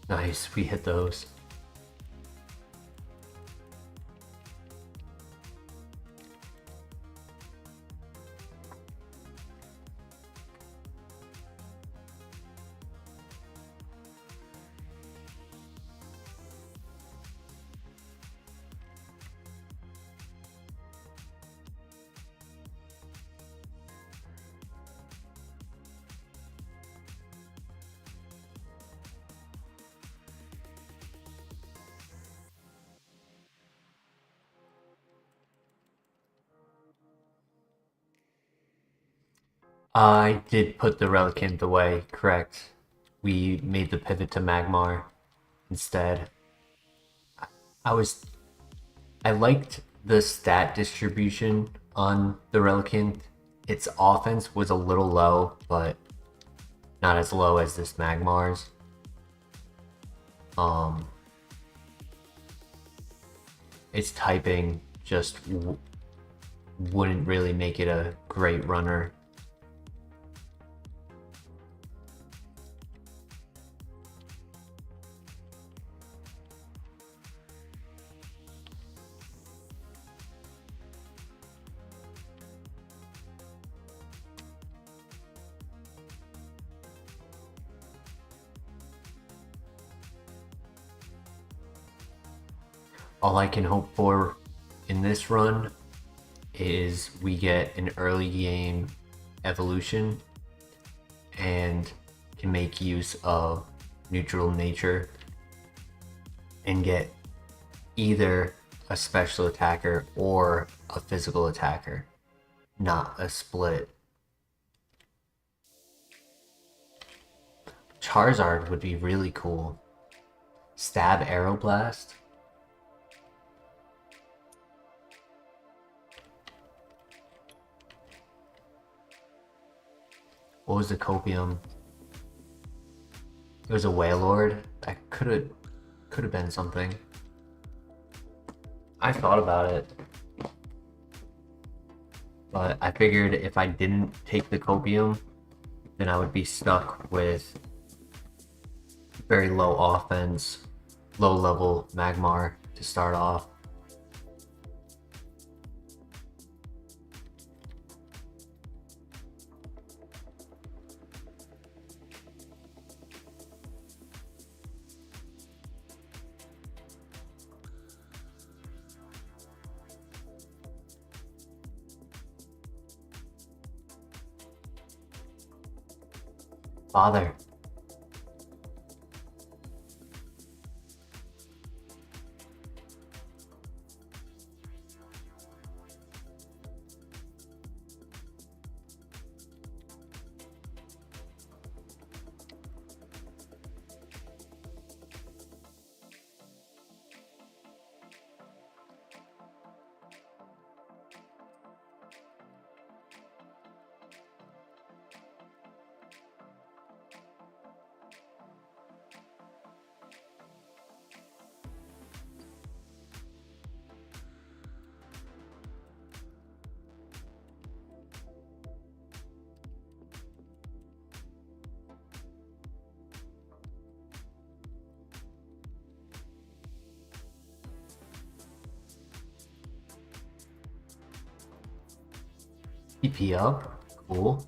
Nice, we hit those. I did put the Relicanth away, correct. We made the pivot to Magmar instead. I liked the stat distribution on the Relicanth. Its offense was a little low, but not as low as this Magmar's. Its typing just wouldn't really make it a great runner. All I can hope for in this run is we get an early game evolution and can make use of neutral nature and get either a special attacker or a physical attacker, not a split. Charizard would be really cool. Stab Aeroblast. What was the copium? It was a Wailord. That could have been something. I thought about it, but I figured if I didn't take the copium, then I would be stuck with very low offense, low level Magmar to start off. Father. EP up, cool.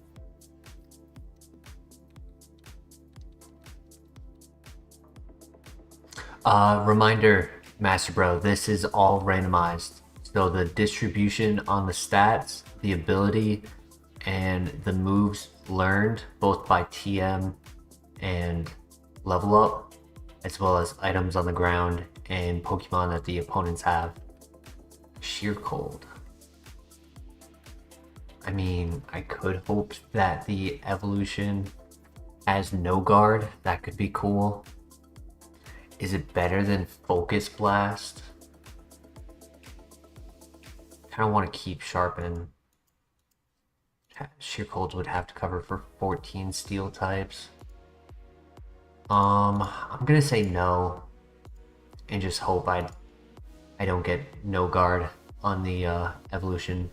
Reminder, Master Bro, this is all randomized. So the distribution on the stats, the ability, and the moves learned both by TM and level up, as well as items on the ground and Pokemon that the opponents have. Sheer Cold. I mean, I could hope that the evolution has no guard. That could be cool. Is it better than Focus Blast? Kind of want to keep Sharpen. Sheer Cold would have to cover for 14 steel types. I'm gonna say no, and just hope I don't get no guard on the evolution.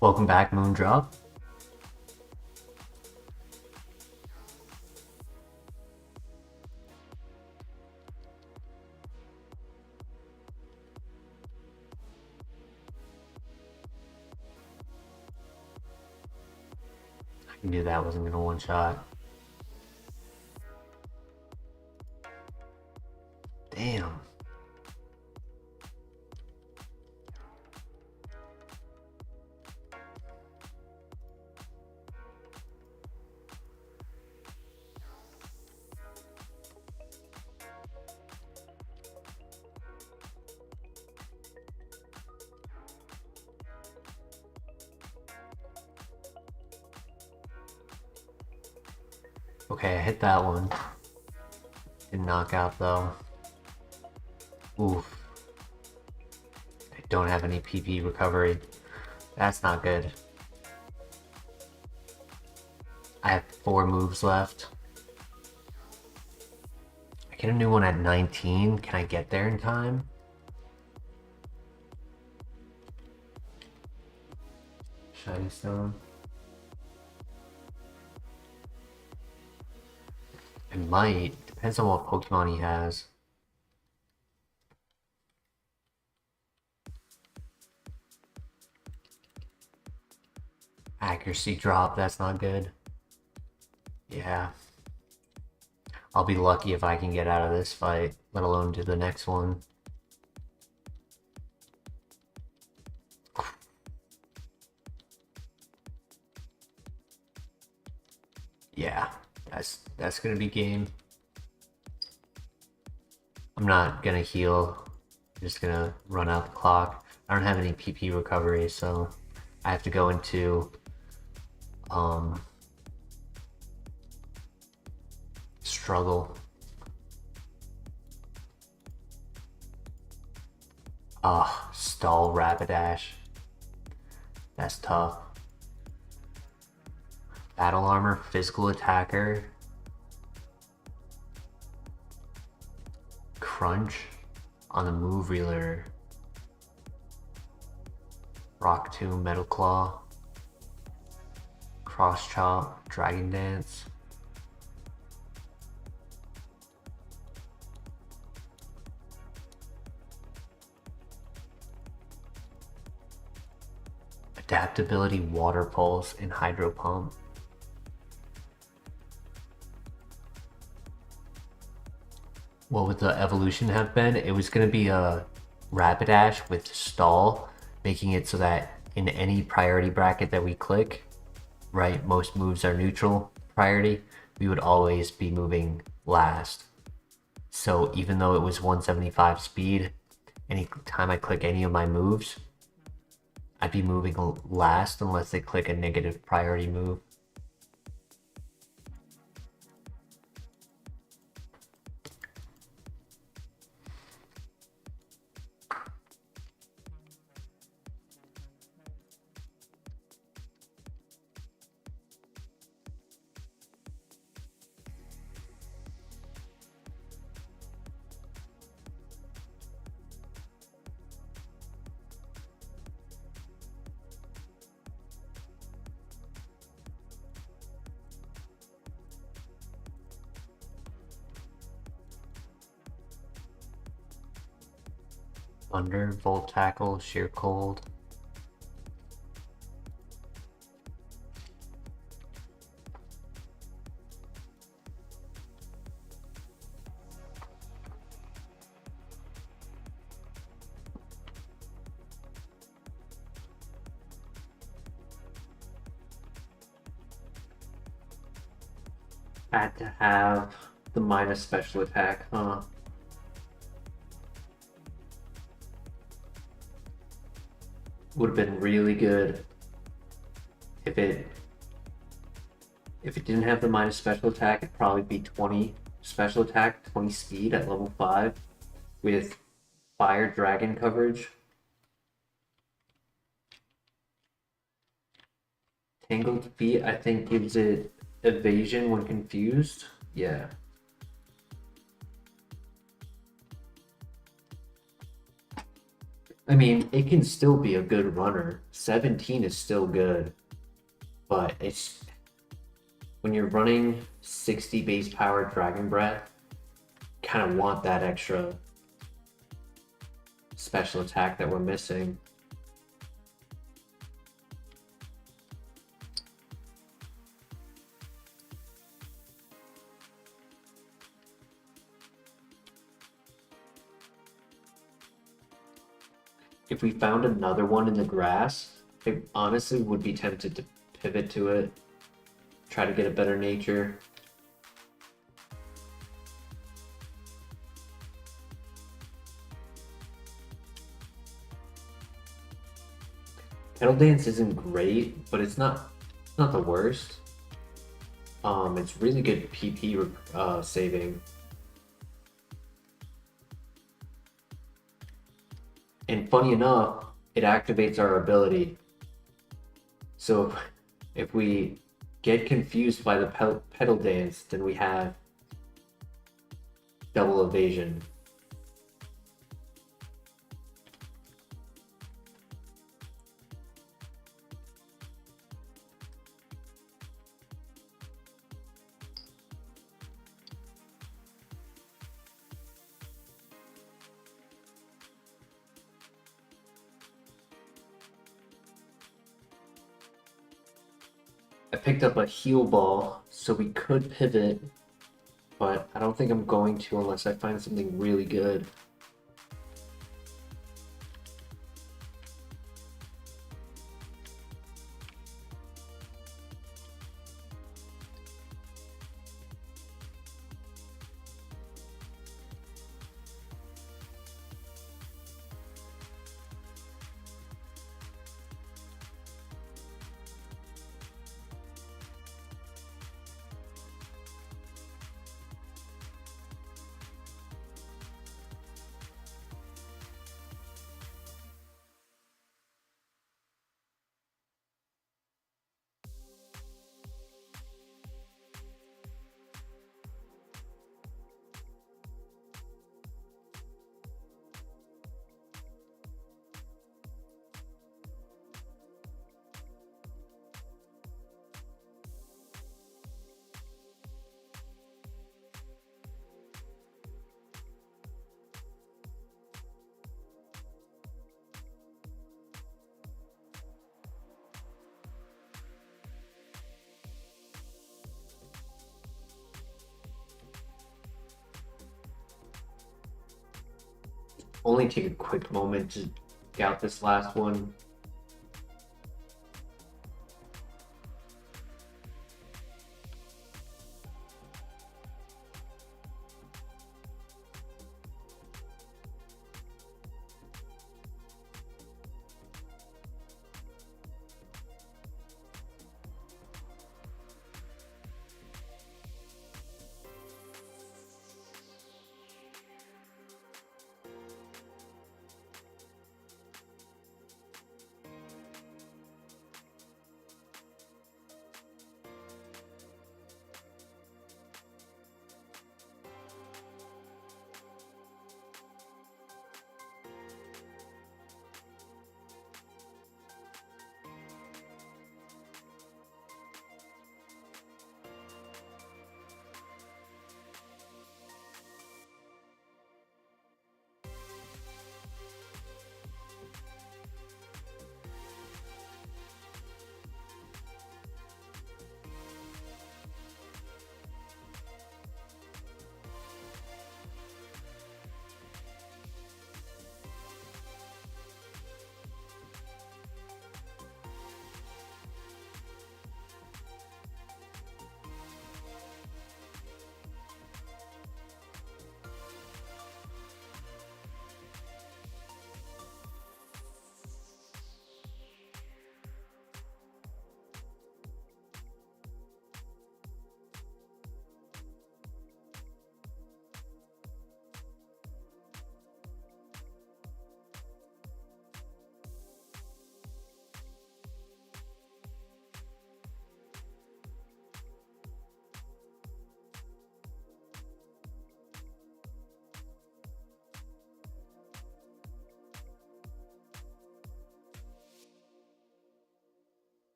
Welcome back, Moondrop. I knew that wasn't gonna one shot. Damn. Okay, I hit that one. Didn't knock out though. Oof. don't have any PP recovery. That's not good. I have 4 moves left. I get a new one at 19. Can I get there in time? Shiny Stone. I might. Depends on what Pokemon he has. Accuracy drop, that's not good. Yeah. I'll be lucky if I can get out of this fight, let alone do the next one. Yeah, that's gonna be game. I'm not gonna heal. I'm just gonna run out the clock. I don't have any PP recovery, so I have to go into struggle. Stall Rapidash. That's tough. Battle armor, physical attacker. Crunch on the move reeler. Rock Tomb, Metal Claw. Cross Chop, Dragon Dance. Adaptability, Water Pulse, and Hydro Pump. What would the evolution have been? It was going to be a Rapidash with Stall, making it so that in any priority bracket that we click, right, most moves are neutral priority, we would always be moving last. So even though it was 175 speed, anytime I click any of my moves, I'd be moving last unless they click a negative priority move. Thunder, Volt Tackle, Sheer Cold. Had to have the minus special attack, huh? Would have been really good if it didn't have the minus special attack. It'd probably be 20 special attack, 20 speed at level 5 with Fire Dragon coverage. Tangled Feet, I think, gives it evasion when confused. Yeah. I mean, it can still be a good runner. 17 is still good. But it's when you're running 60 base power Dragon Breath, kind of want that extra special attack that we're missing. If we found another one in the grass, I honestly would be tempted to pivot to it, try to get a better nature. Kettle Dance isn't great, but it's not the worst. It's really good PP saving. And funny enough, it activates our ability. So if we get confused by the pedal dance, then we have double evasion. I picked up a heal ball, so we could pivot, but I don't think I'm going to unless I find something really good. Only take a quick moment to scout this last one.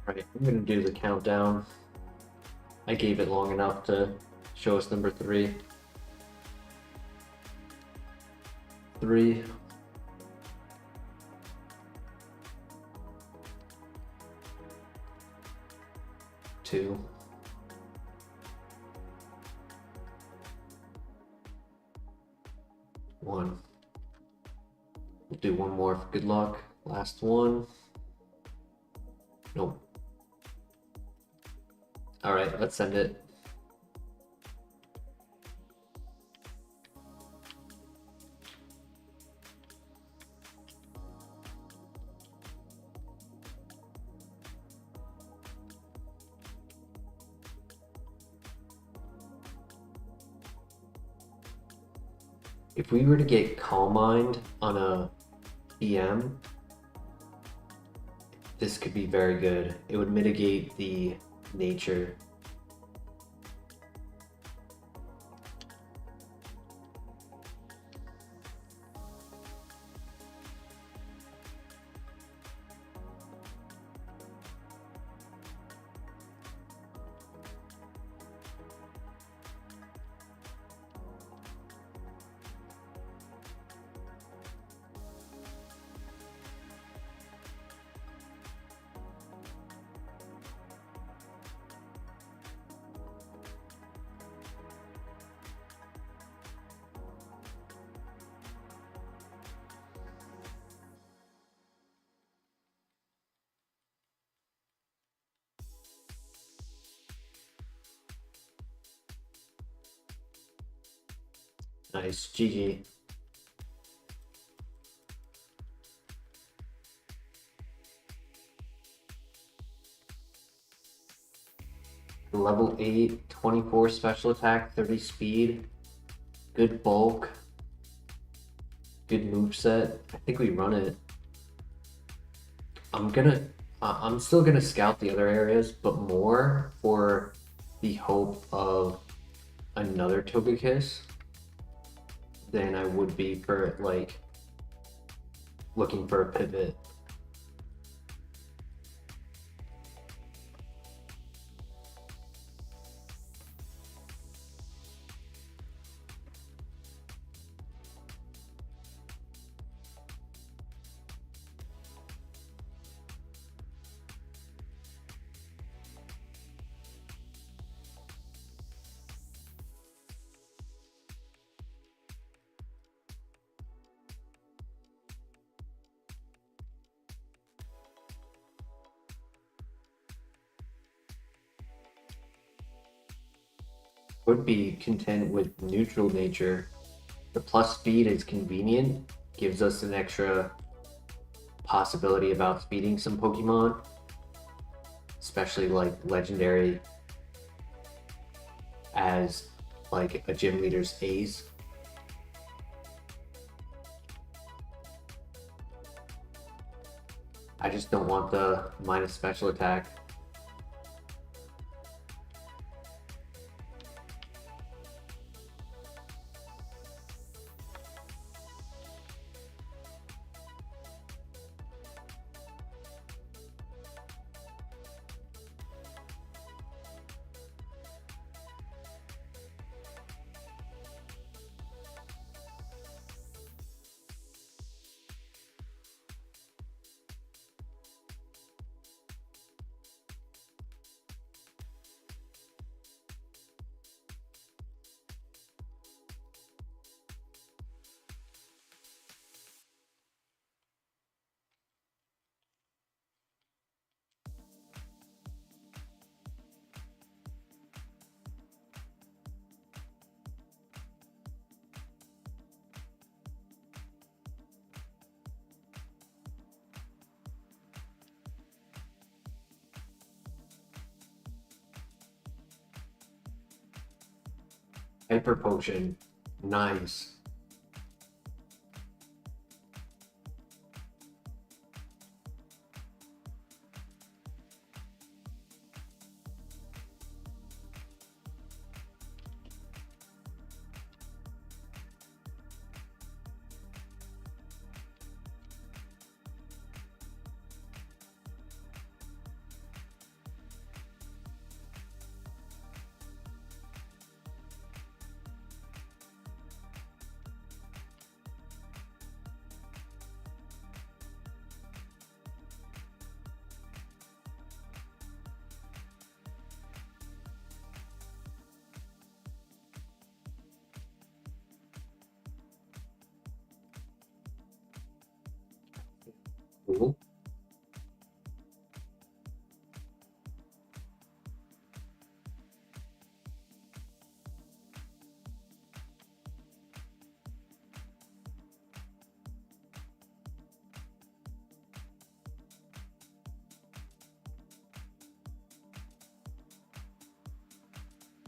Alright, I'm gonna do the countdown. I gave it long enough to show us number 3. 3. 2. 1. We'll do one more for good luck. Last one. Nope. Alright, let's send it. If we were to get Calm Mind on a EM, this could be very good. It would mitigate the nature. Nice, GG. Level 8, 24 special attack, 30 speed, good bulk, good moveset. I think we run it. I'm still gonna scout the other areas, but more for the hope of another Togekiss than I would be for like looking for a pivot. Would be content with neutral nature. The plus speed is convenient, gives us an extra possibility about speeding some Pokemon, especially like legendary as like a gym leader's ace. I just don't want the minus special attack. Hyper Potion, nice.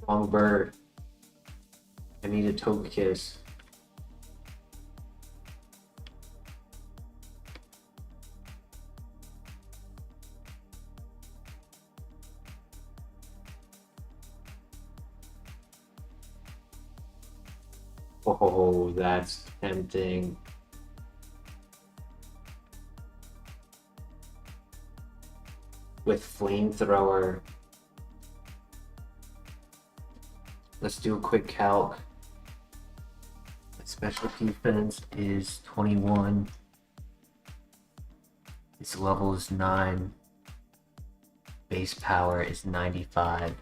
Wrong bird. I need a Togekiss. Oh, that's tempting. With Flamethrower. Let's do a quick calc. My special defense is 21. Its level is 9. Base power is 95.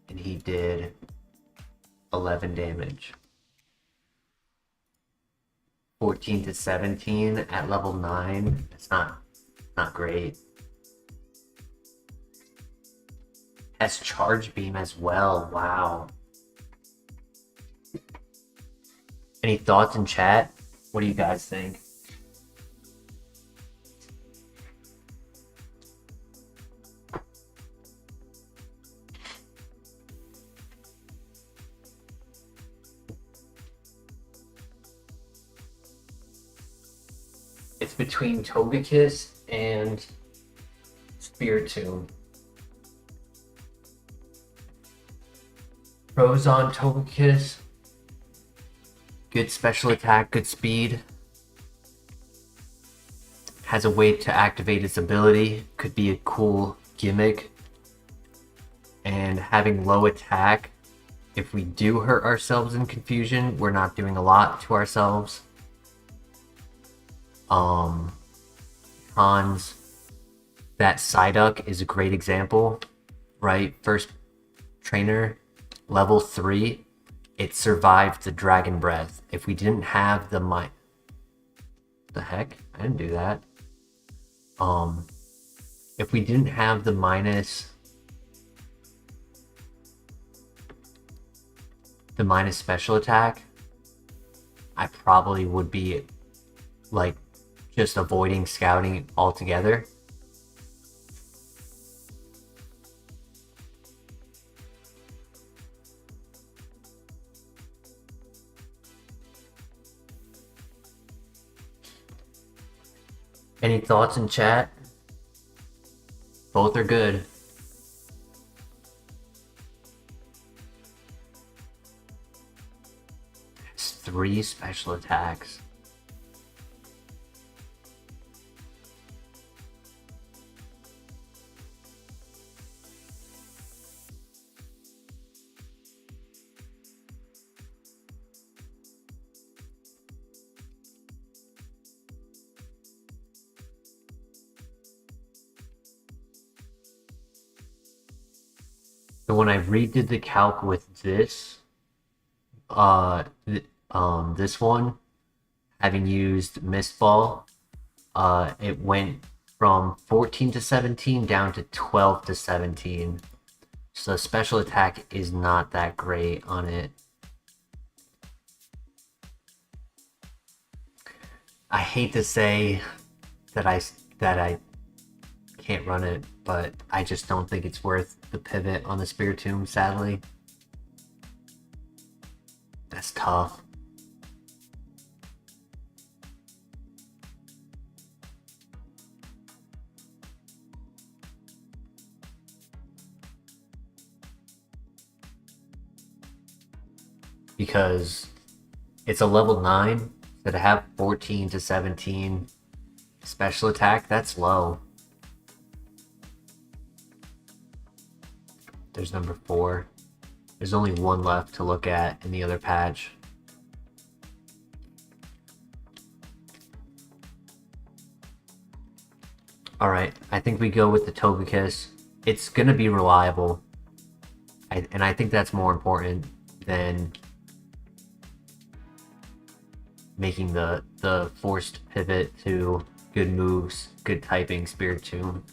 And he did 11 damage. 14 to 17 at level 9. It's not great. Has Charge Beam as well. Wow. Any thoughts in chat? What do you guys think? It's between Togekiss and Spiritomb. Pros on Togekiss. Good special attack, good speed. Has a way to activate its ability. Could be a cool gimmick. And having low attack, if we do hurt ourselves in confusion, we're not doing a lot to ourselves. Cons, that Psyduck is a great example, right? First trainer, level 3, it survived the Dragon Breath. If we didn't have the the heck? I didn't do that. If we didn't have the minus special attack, I probably would be like just avoiding scouting altogether. Any thoughts in chat? Both are good. It's 3 special attacks. So when I redid the calc with this, this one, having used Mist Ball, it went from 14 to 17 down to 12 to 17. So special attack is not that great on it. I hate to say that I can't run it, but I just don't think it's worth the pivot on the Spiritomb, sadly. That's tough. Because it's a level 9, so to have 14 to 17 special attack, that's low. There's number 4. There's only 1 left to look at in the other patch. Alright, I think we go with the Togekiss. It's gonna be reliable. And I think that's more important than making the forced pivot to good moves, good typing Spiritomb.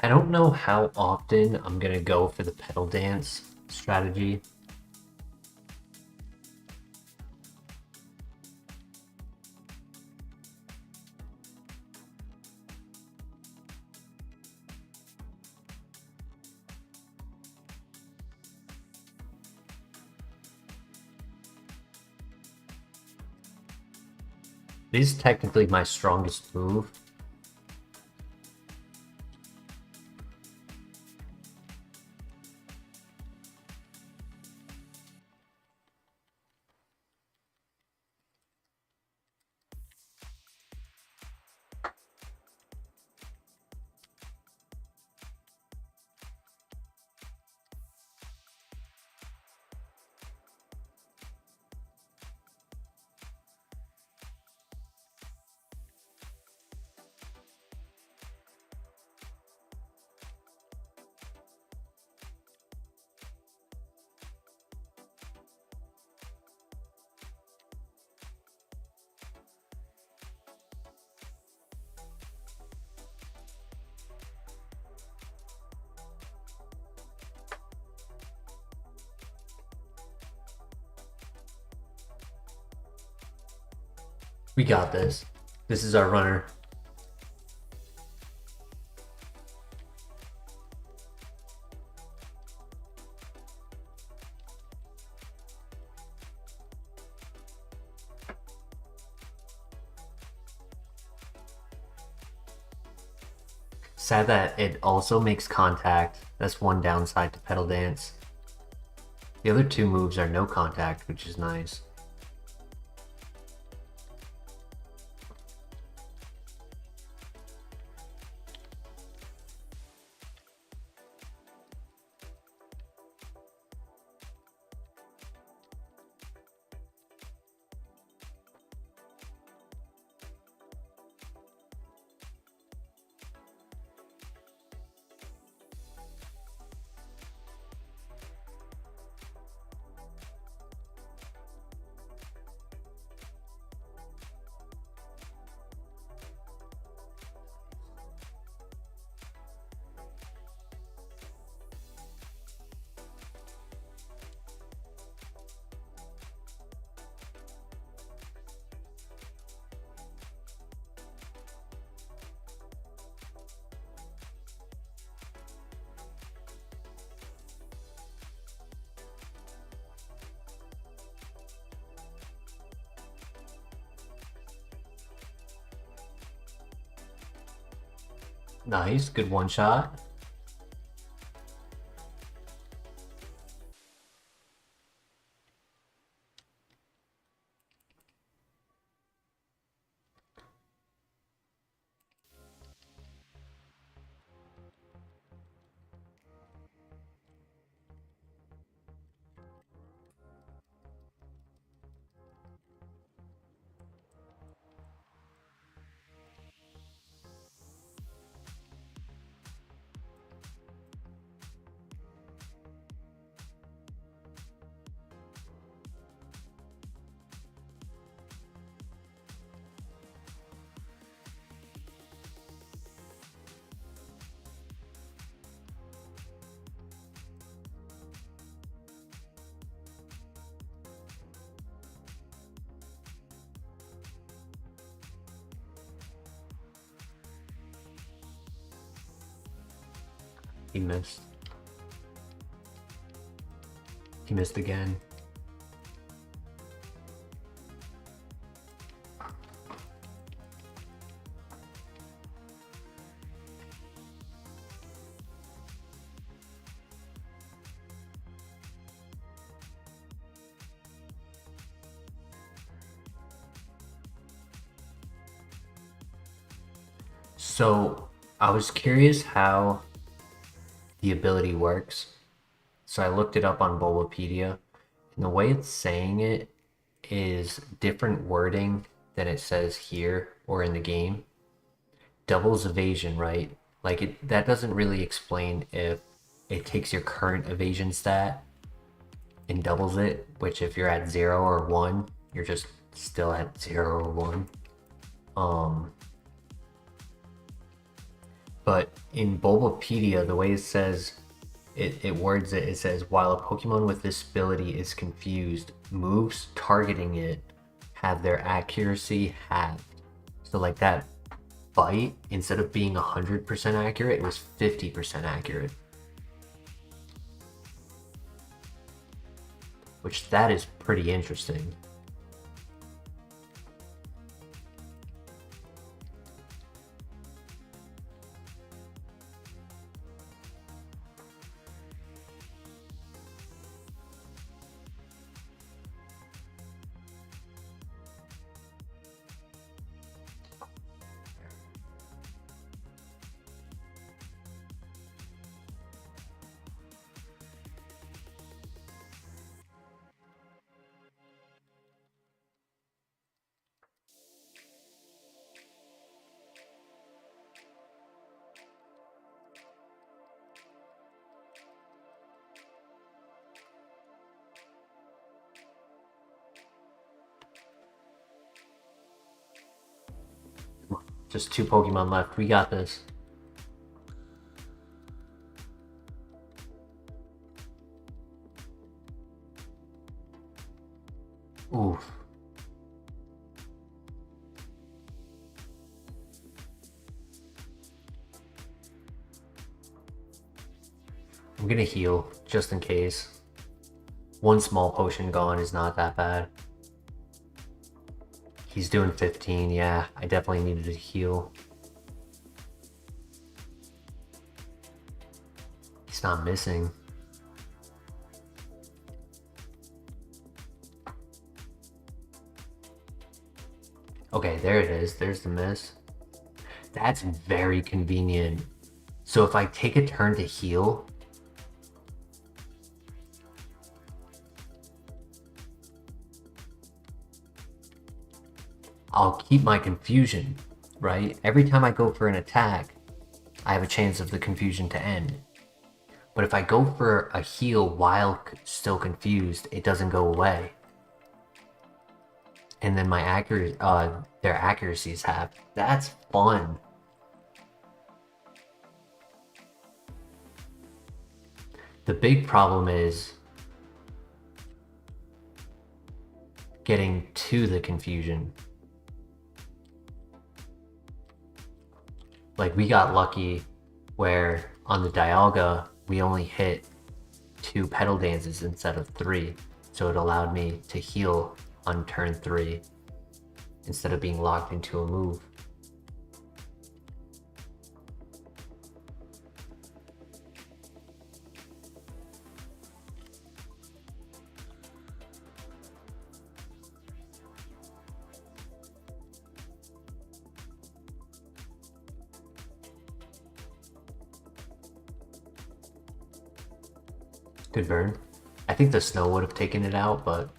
I don't know how often I'm gonna go for the pedal dance strategy. This is technically my strongest move. We got this. This is our runner. Sad that it also makes contact. That's one downside to pedal dance. The other two moves are no contact, which is nice. Nice, good one shot. He missed. He missed again. So I was curious how the ability works. So I looked it up on Bulbapedia, and the way it's saying it is different wording than it says here or in the game. Doubles evasion, right? Like that doesn't really explain if it takes your current evasion stat and doubles it, which if you're at 0 or 1, you're just still at 0 or 1. But in Bulbapedia, the way it says, it words it, it says, while a Pokemon with this ability is confused, moves targeting it have their accuracy halved. So like that bite, instead of being 100% accurate, it was 50% accurate. Which that is pretty interesting. Just 2 Pokemon left. We got this. Oof. I'm gonna heal, just in case. 1 small potion gone is not that bad. He's doing 15, yeah. I definitely needed to heal. He's not missing. Okay, there it is. There's the miss. That's very convenient. So if I take a turn to heal, I'll keep my confusion, right? Every time I go for an attack, I have a chance of the confusion to end. But if I go for a heal while still confused, it doesn't go away. And then my their accuracies have. That's fun. The big problem is getting to the confusion. Like, we got lucky where on the Dialga, we only hit 2 Petal Dances instead of 3. So it allowed me to heal on turn 3 instead of being locked into a move. Good burn. I think the snow would have taken it out, but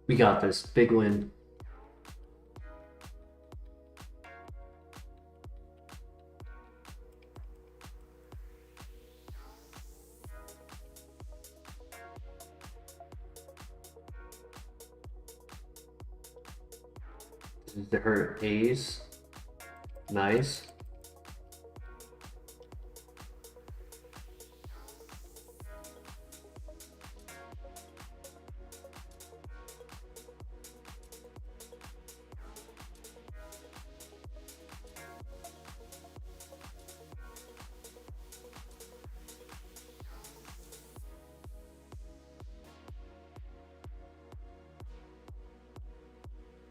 we got this. Big win. This is the hurt A's. Nice.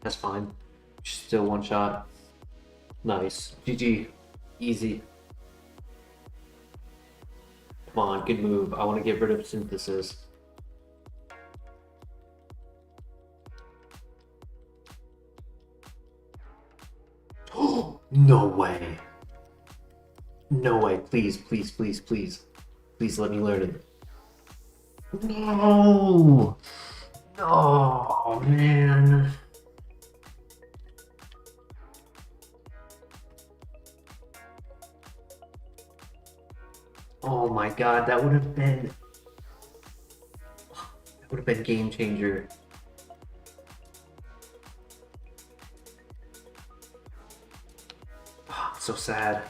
That's fine. Still 1 shot. Nice. GG. Easy. Come on, good move. I want to get rid of Synthesis. No way. No way. Please, please, please, please. Please let me learn it. No! Oh, man. Oh my god, that would have been game changer. Oh, so sad.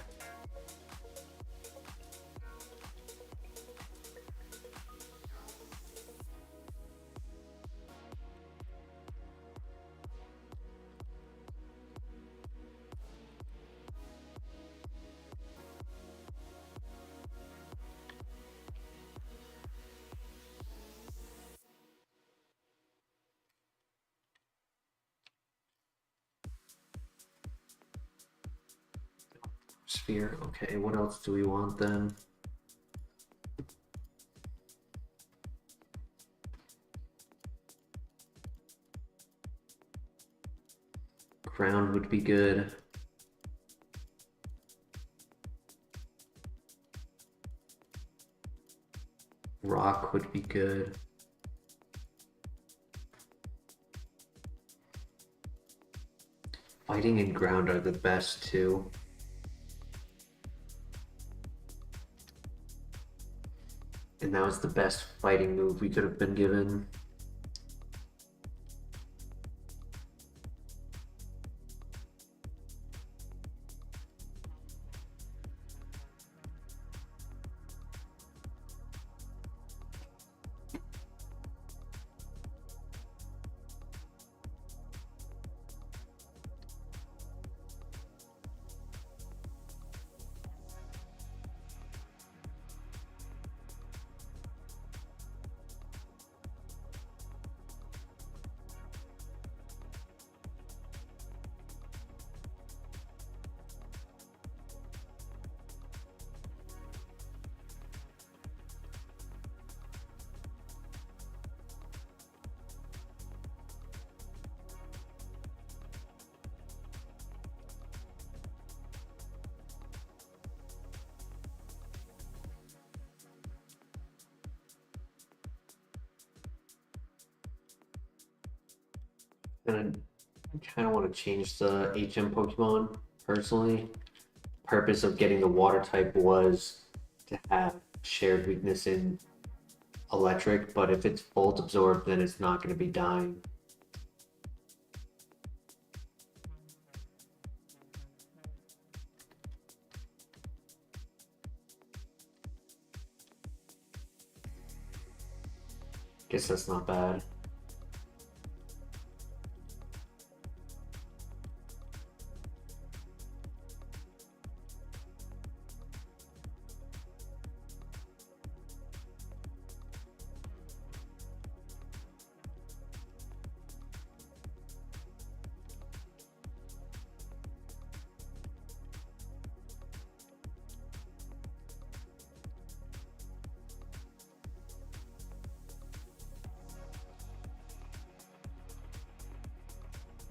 Sphere. Okay, what else do we want then? Ground would be good. Rock would be good. Fighting and ground are the best too. And that was the best fighting move we could have been given. And I kind of want to change the HM Pokemon personally. Purpose of getting the water type was to have shared weakness in electric, but if it's Volt Absorb, then it's not going to be dying. Guess that's not bad.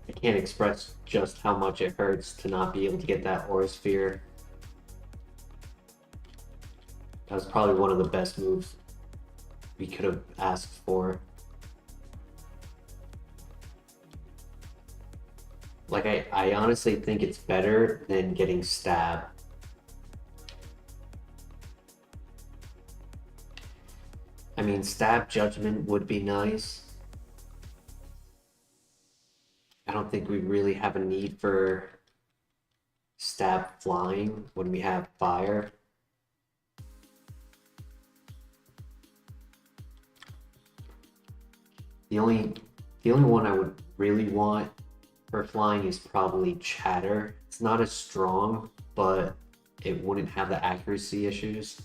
I can't express just how much it hurts to not be able to get that Aura Sphere. That was probably one of the best moves we could have asked for. Like, I honestly think it's better than getting Stab. I mean, Stab Judgment would be nice. I don't think we really have a need for Stab Flying when we have Fire. The only one I would really want for flying is probably Chatter. It's not as strong, but it wouldn't have the accuracy issues.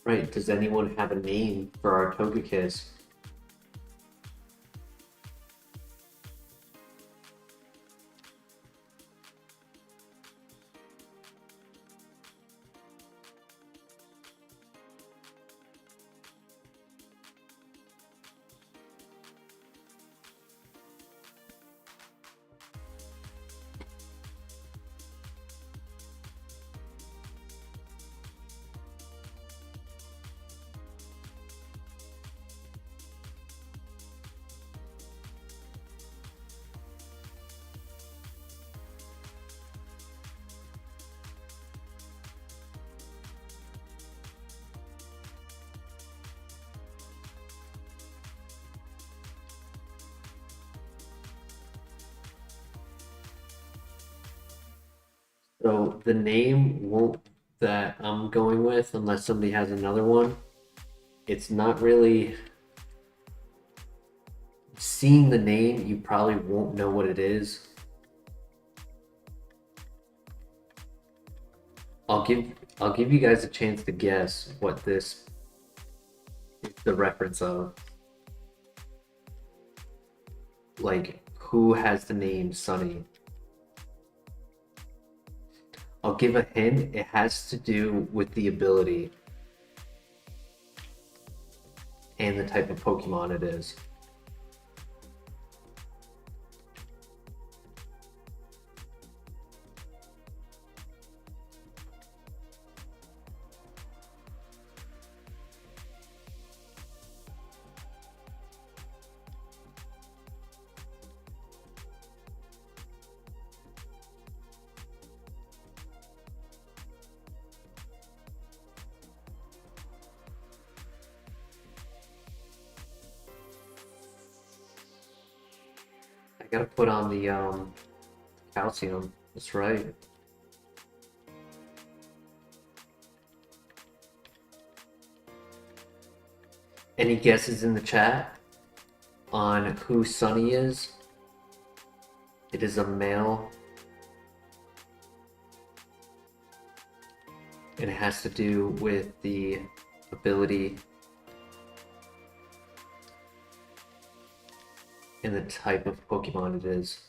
Right, does anyone have a name for our Togekiss? So the name won't that I'm going with, unless somebody has another one, it's not really seeing the name, you probably won't know what it is. I'll give you guys a chance to guess what this is the reference of. Like, who has the name Sunny? I'll give a hint. It has to do with the ability and the type of Pokemon it is. I gotta put on the calcium. That's right. Any guesses in the chat on who Sunny is? It is a male. And it has to do with the ability and the type of Pokemon it is.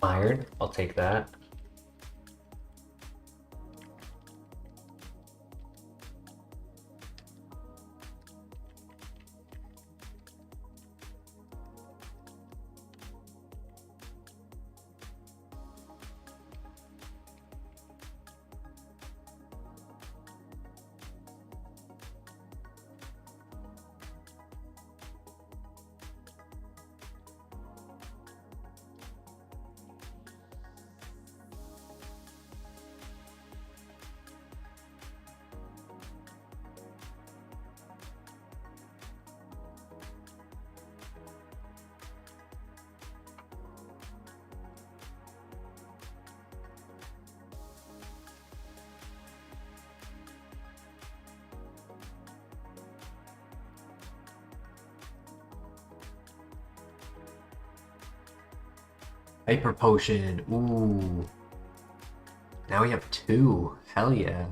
Iron, I'll take that. Hyper Potion. Ooh. Now we have 2. Hell yeah.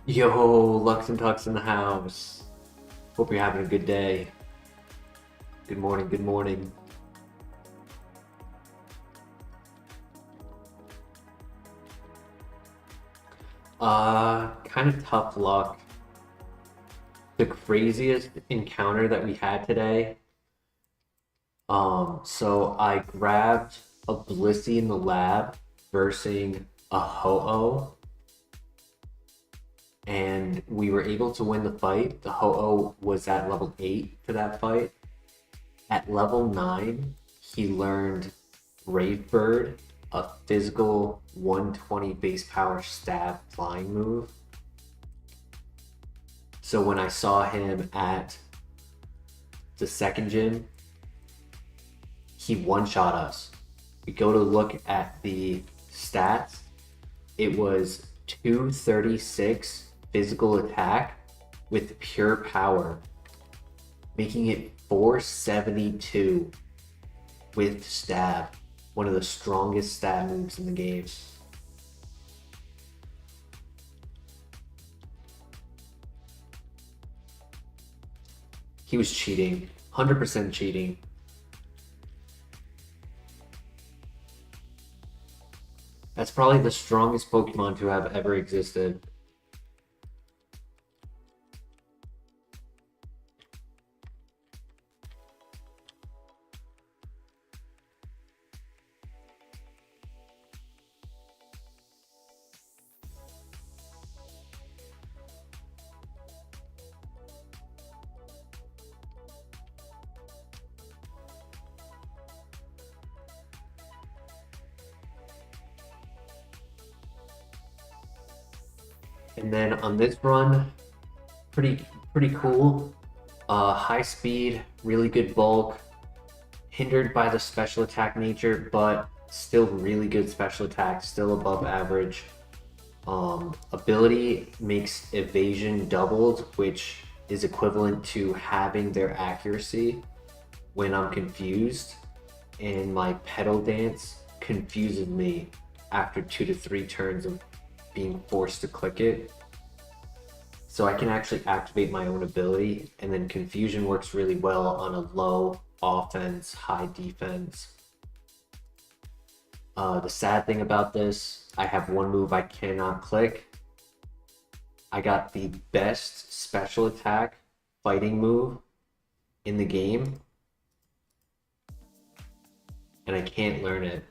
Yo, Lux and Tux in the house. Hope you're having a good day. Good morning, good morning. Kind of tough luck. The craziest encounter that we had today. So I grabbed a Blissey in the lab versus a Ho-Oh. And we were able to win the fight. The Ho-Oh was at level 8 for that fight. At level 9, he learned Brave Bird, a physical 120 base power stab flying move. So when I saw him at the second gym, he one-shot us. We go to look at the stats. It was 236 physical attack with pure power, making it 472 with stab, one of the strongest stab moves in the game. He was cheating, 100% cheating. That's probably the strongest Pokemon to have ever existed. And then on this run, pretty cool. High speed, really good bulk, hindered by the special attack nature, but still really good special attack, still above average. Ability makes evasion doubled, which is equivalent to having their accuracy when I'm confused. And my pedal dance confuses me after 2 to 3 turns of being forced to click it. So I can actually activate my own ability, and then confusion works really well on a low offense, high defense. The sad thing about this, I have one move I cannot click. I got the best special attack fighting move in the game, and I can't learn it.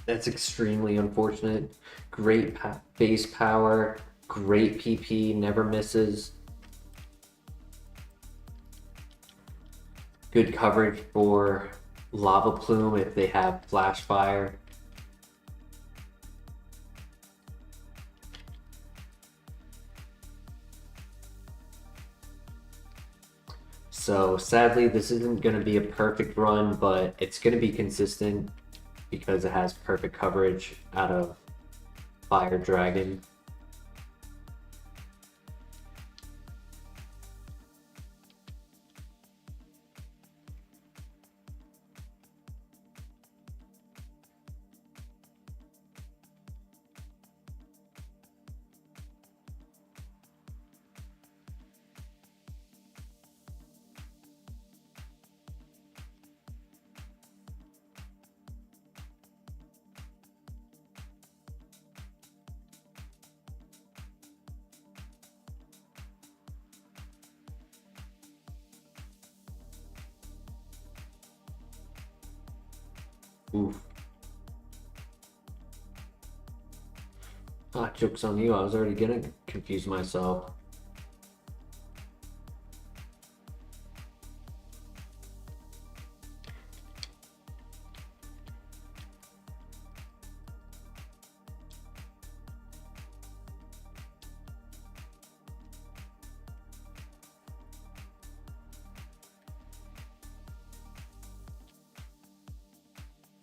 That's extremely unfortunate. Great base power, great PP, never misses. Good coverage for Lava Plume if they have Flash Fire. So sadly, this isn't going to be a perfect run, but it's going to be consistent because it has perfect coverage out of Fire Dragon. Oof. Ah, joke's on you. I was already gonna confuse myself.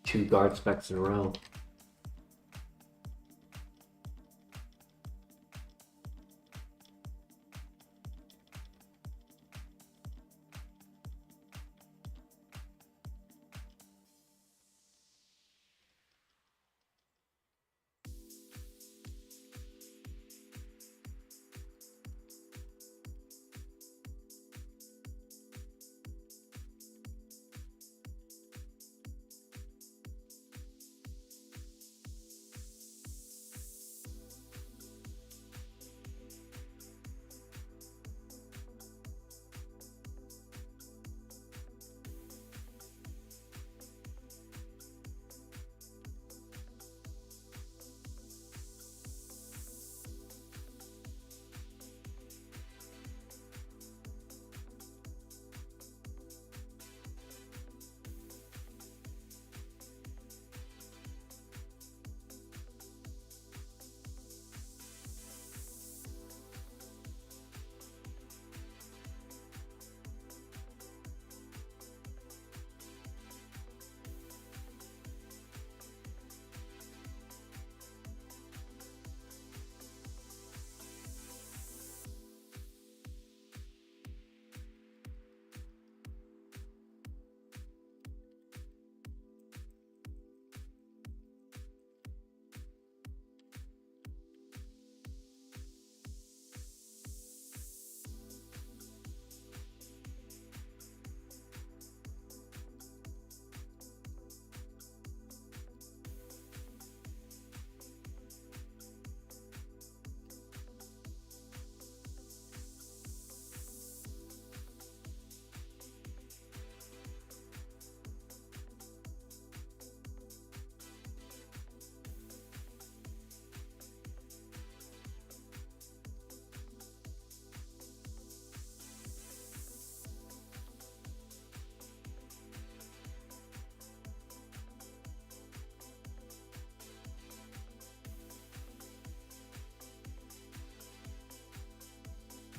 Two guard specs in a row.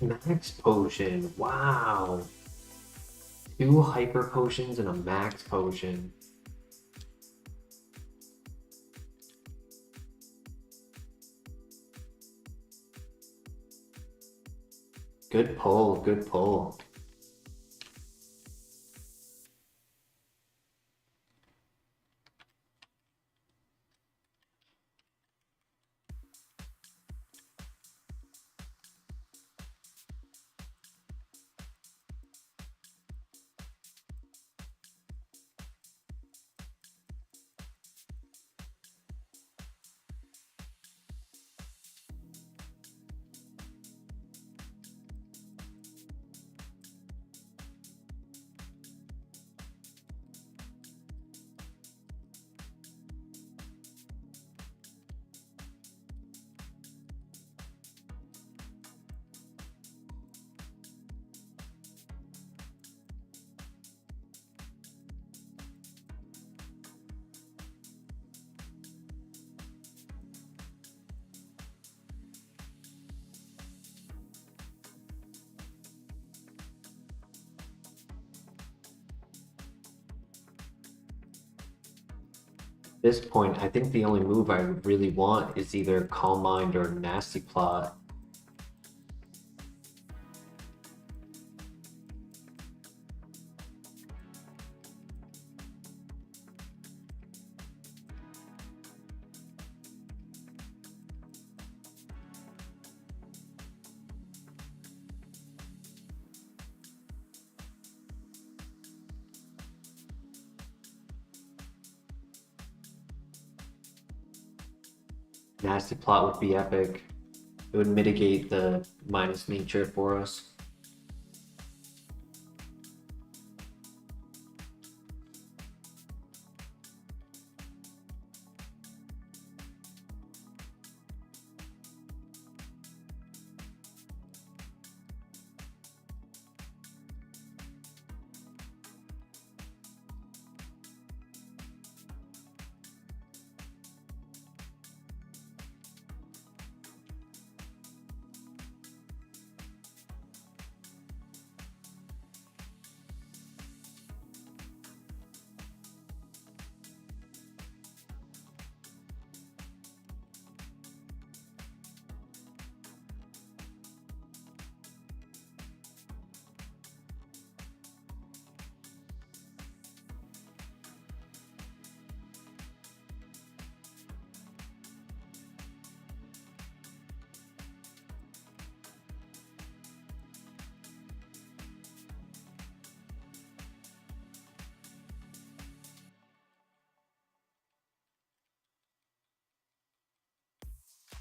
Max potion. Wow. Two hyper potions and a max potion. Good pull, good pull. At this point, I think the only move I really want is either Calm Mind or Nasty Plot. Nasty Plot would be epic. It would mitigate the minus nature for us.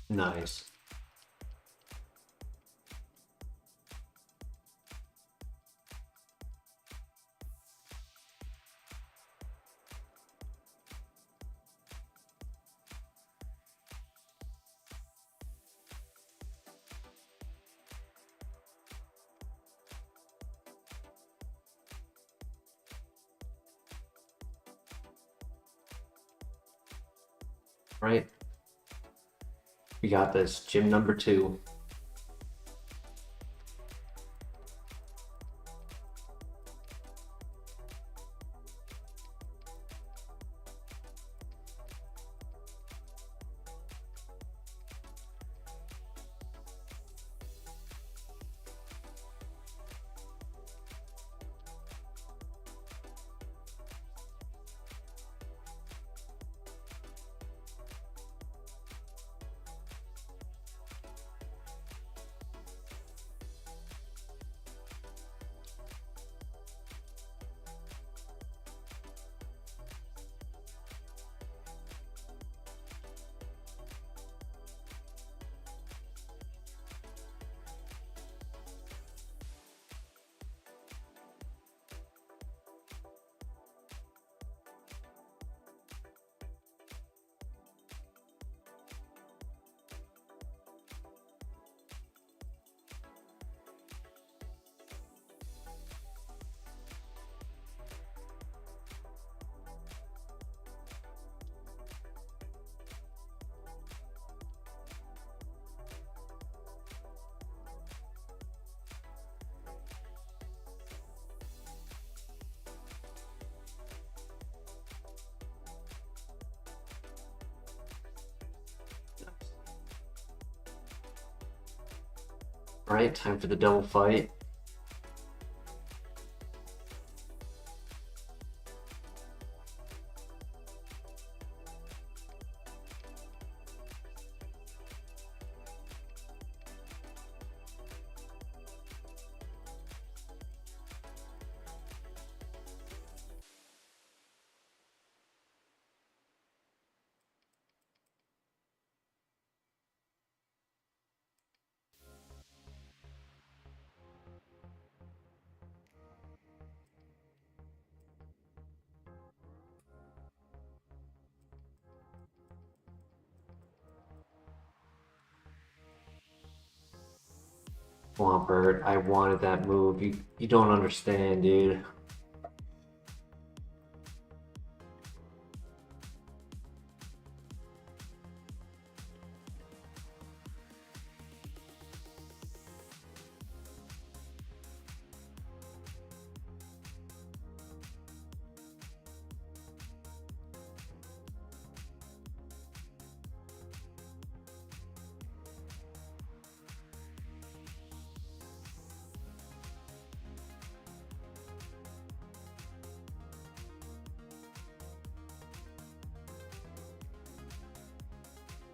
Nice. Right. We got this. Gym number 2. Alright, time for the double fight. Swampert, I wanted that move. You don't understand, dude.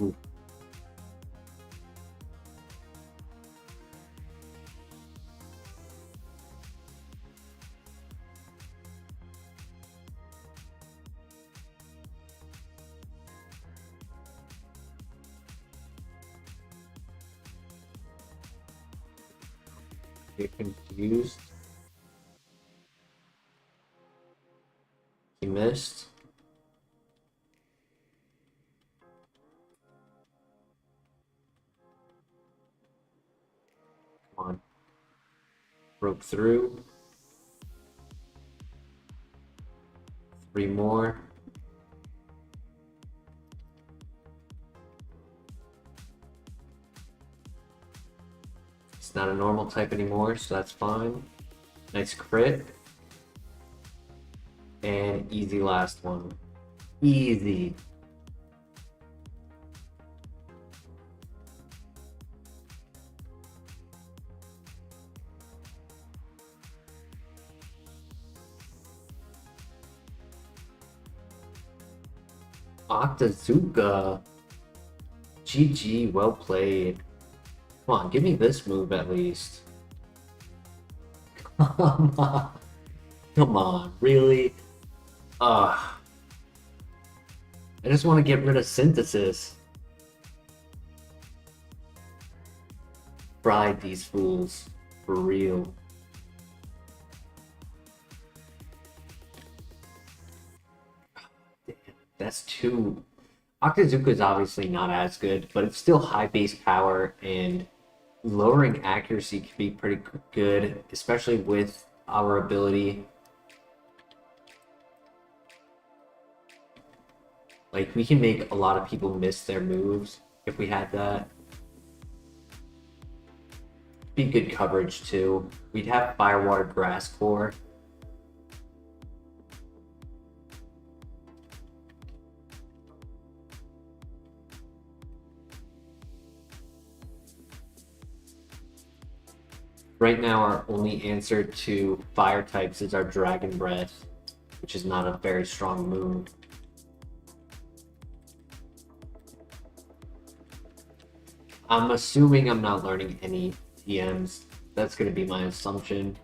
Ooh. Get confused. He missed. Come on. Broke through. 3 more. It's not a normal type anymore, so that's fine. Nice crit. And easy last one. Easy. Octazooka. GG, well played. Come on, give me this move at least. Come on. Come on, really? Ugh. I just want to get rid of Synthesis. fried these fools for real. Damn, that's two. Octazooka is obviously not as good, but it's still high base power, and lowering accuracy can be pretty good, especially with our ability. Like, we can make a lot of people miss their moves if we had that. Be good coverage too. We'd have Firewater Grass Core. Right now, our only answer to fire types is our Dragon Breath, which is not a very strong move. I'm assuming I'm not learning any TMs. That's going to be my assumption.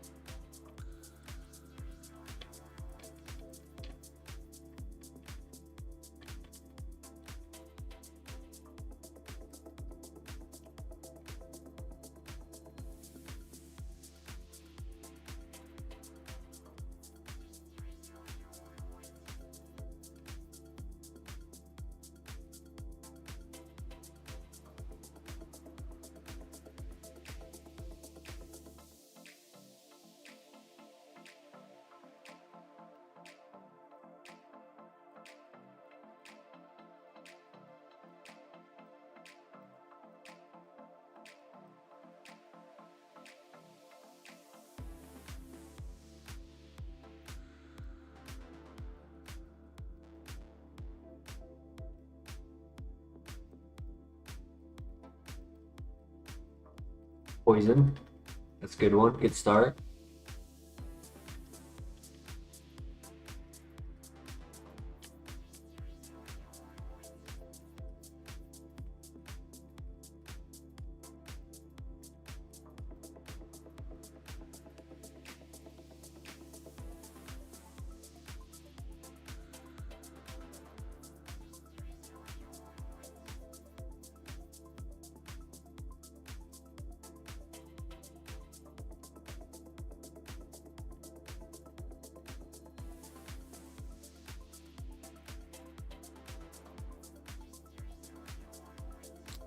Poison. That's a good one. Good start.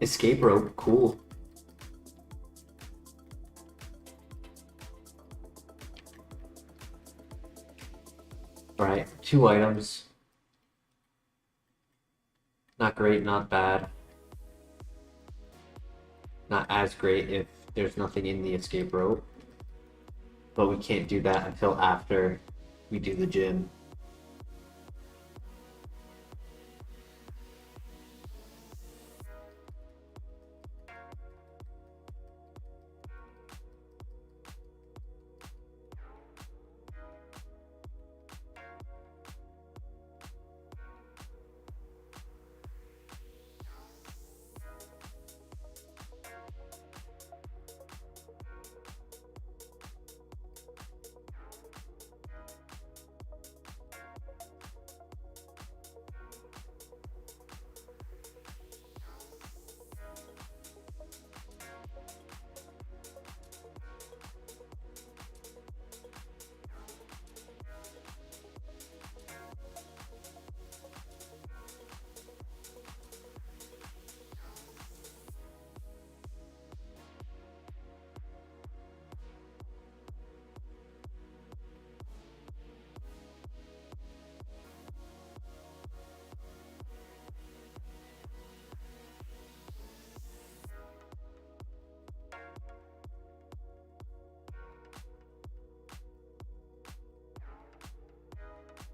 Escape rope, cool. Alright, 2 items. Not great, not bad. Not as great if there's nothing in the escape rope. But we can't do that until after we do the gym.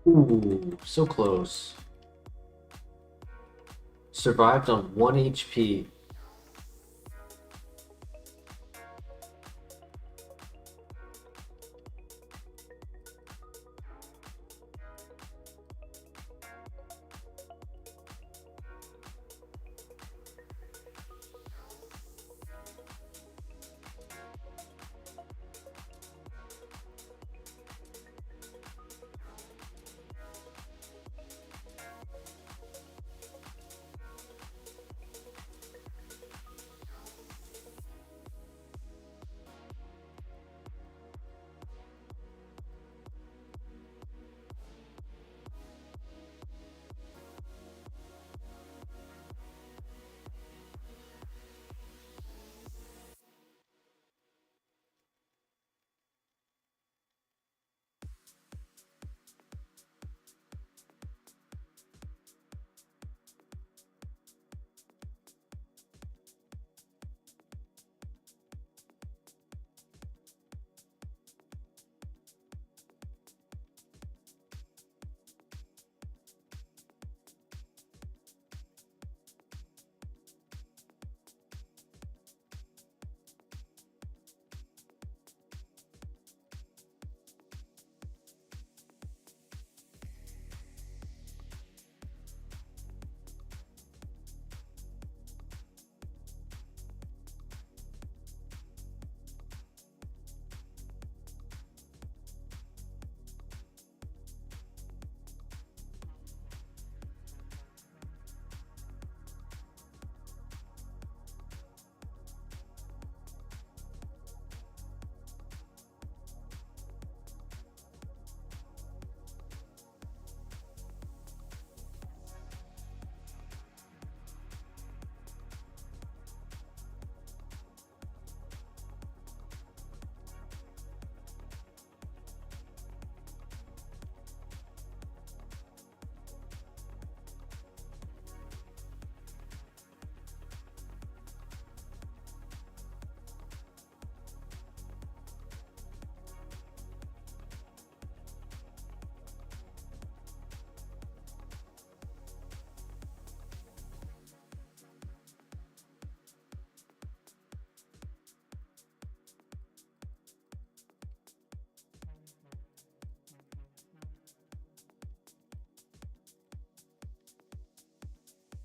Ooh, so close. Survived on 1 HP.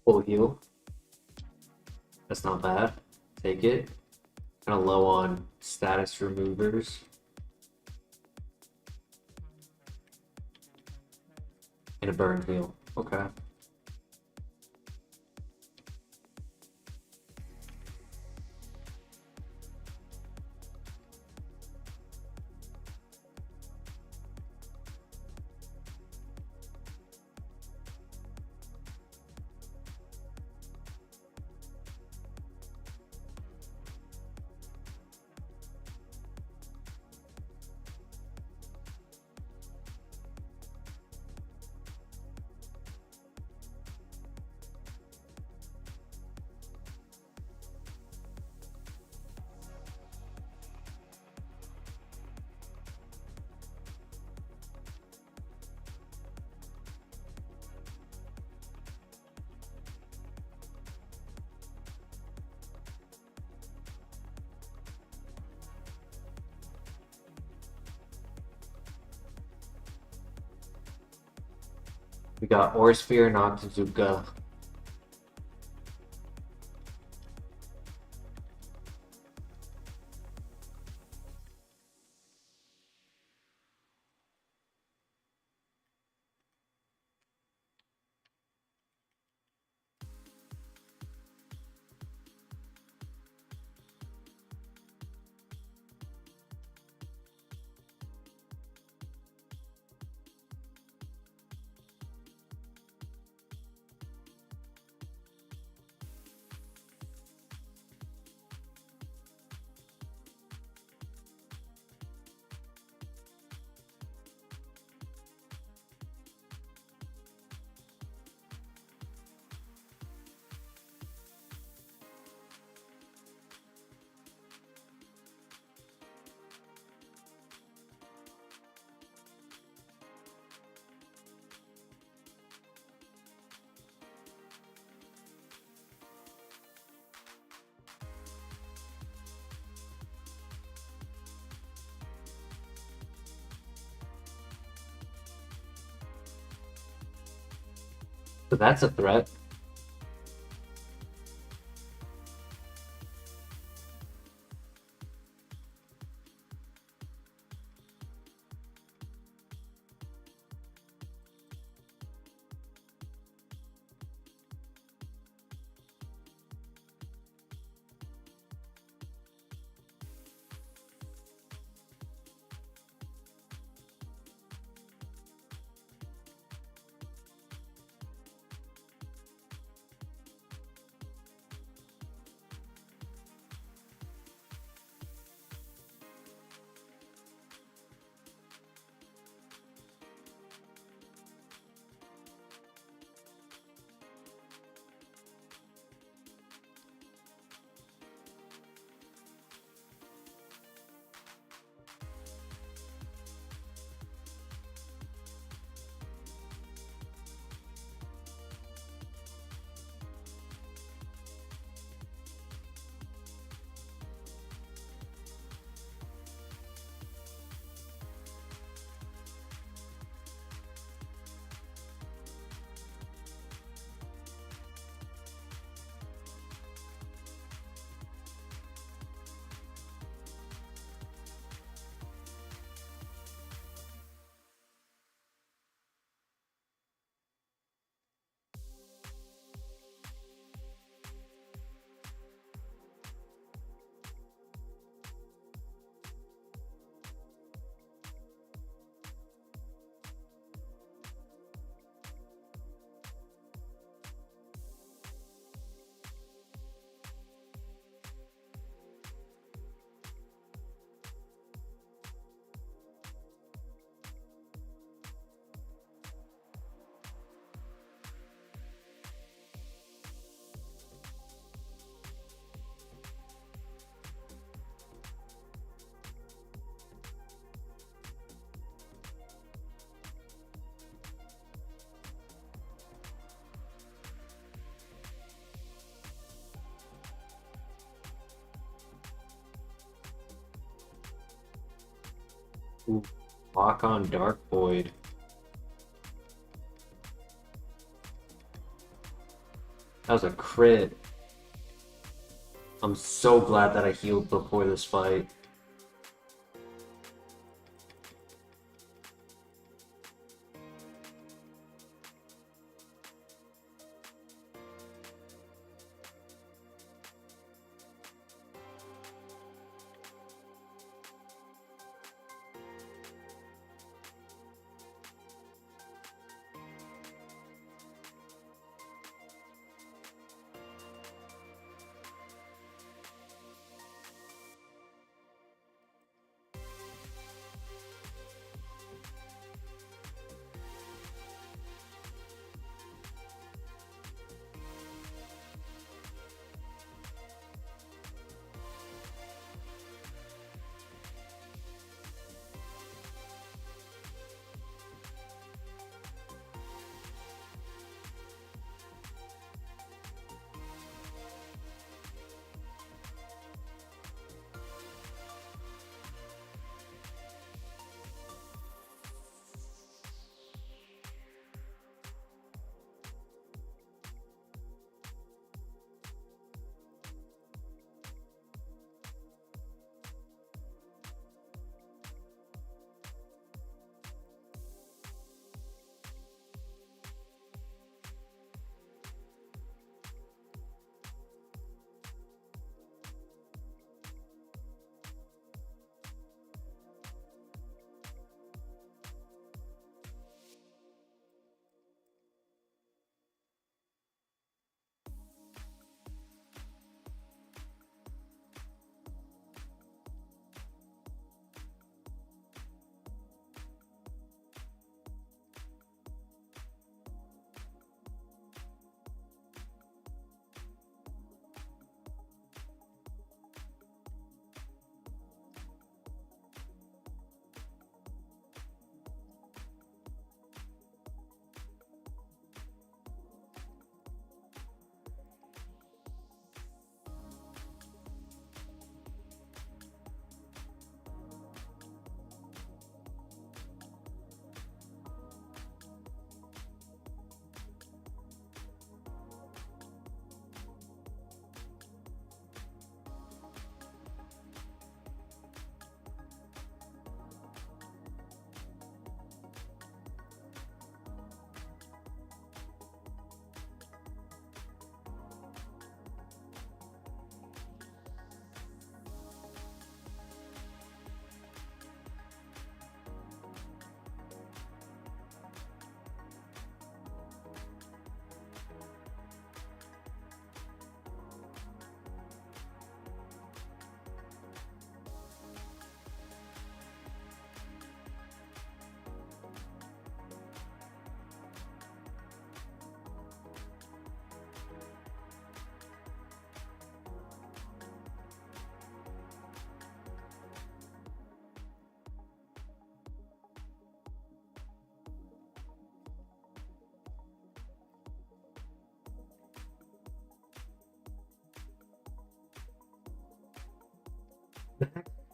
Full heal. That's not bad. Take it. Kind of low on status removers. And a burn heal. Okay. We got Orsphere and Octazooka. So that's a threat. Ooh, lock on Dark Void. That was a crit. I'm so glad that I healed before this fight.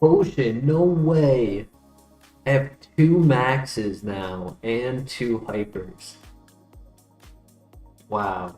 Potion, no way. I have 2 maxes now and 2 hypers. Wow.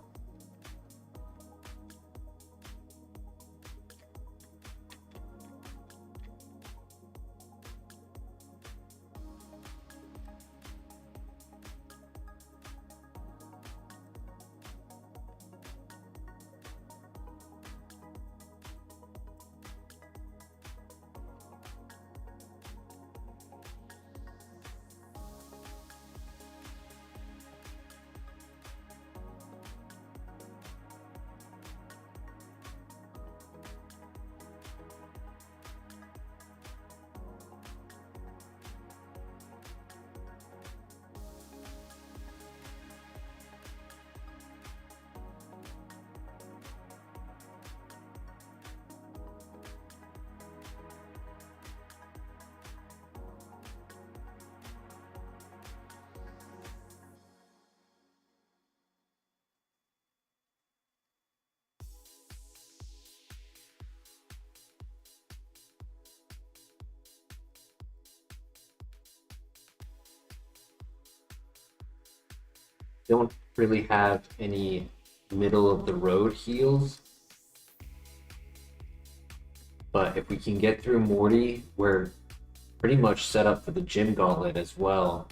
Don't really have any middle of the road heals. But if we can get through Morty, we're pretty much set up for the gym gauntlet as well.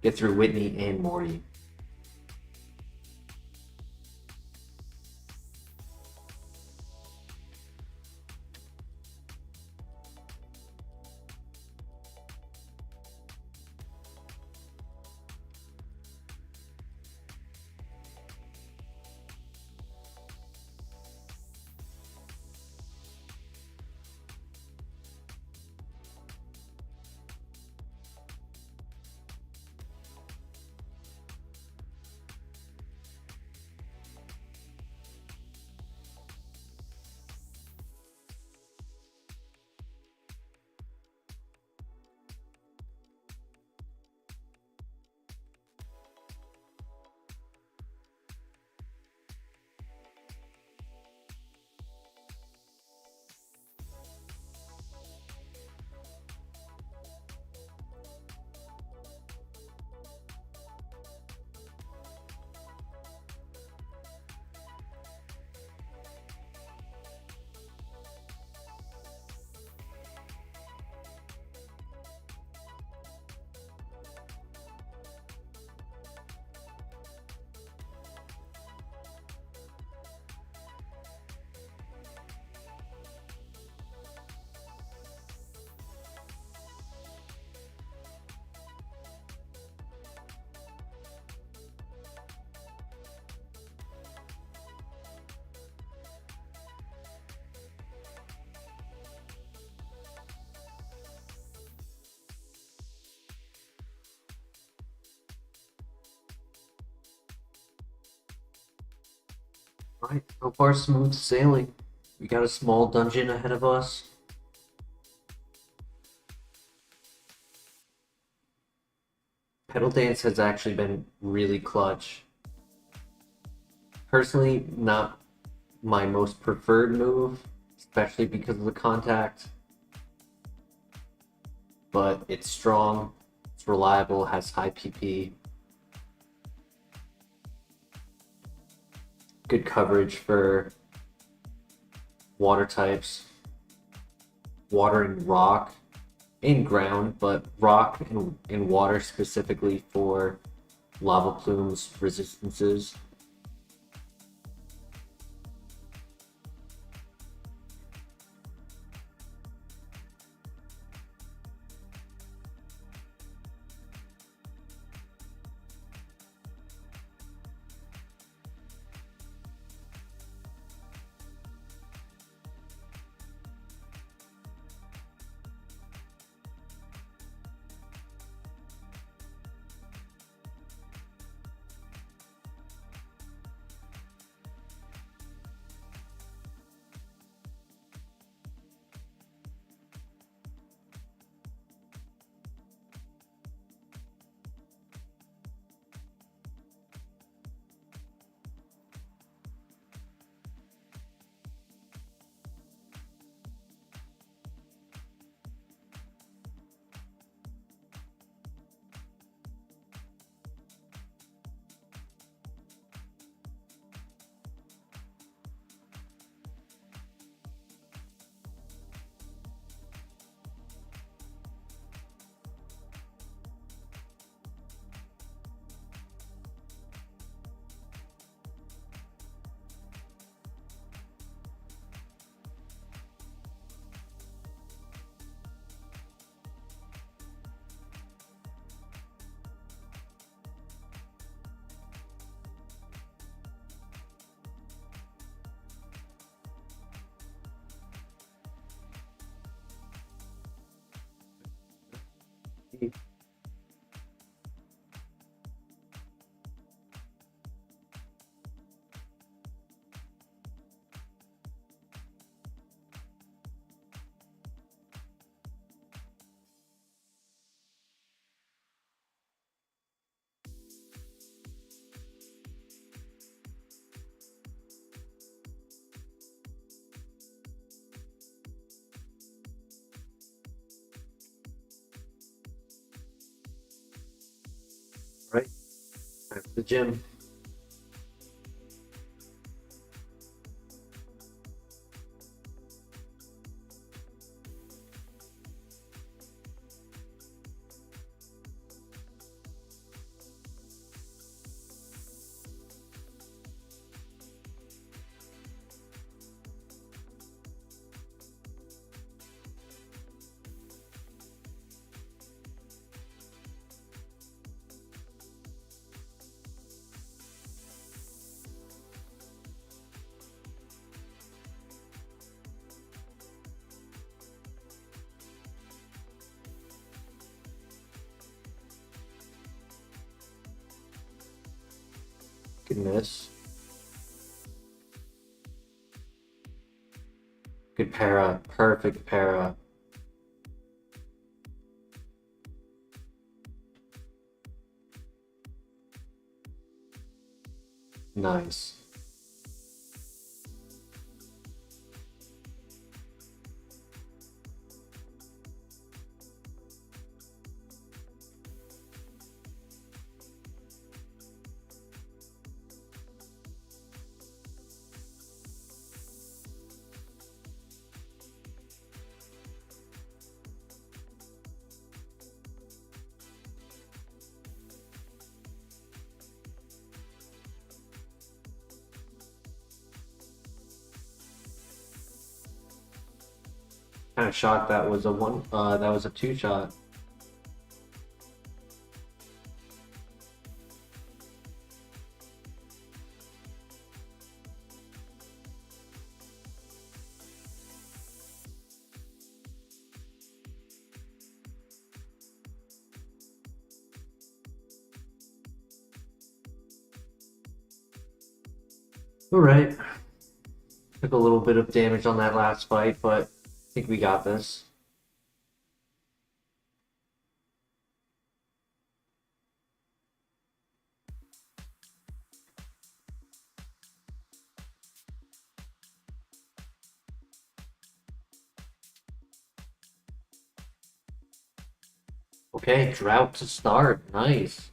Get through Whitney and Morty. Alright, so far smooth sailing. We got a small dungeon ahead of us. Pedal Dance has actually been really clutch. Personally, not my most preferred move, especially because of the contact. But it's strong, it's reliable, has high PP. Good coverage for water types, water and rock, and ground, but rock and water specifically for lava plumes resistances. Right, back to the gym. Good miss. Good para. Perfect para. Nice. Kind of shocked that was a one. That was a 2-shot. All right. Took a little bit of damage on that last fight, but I think we got this. Okay, drought to start. Nice.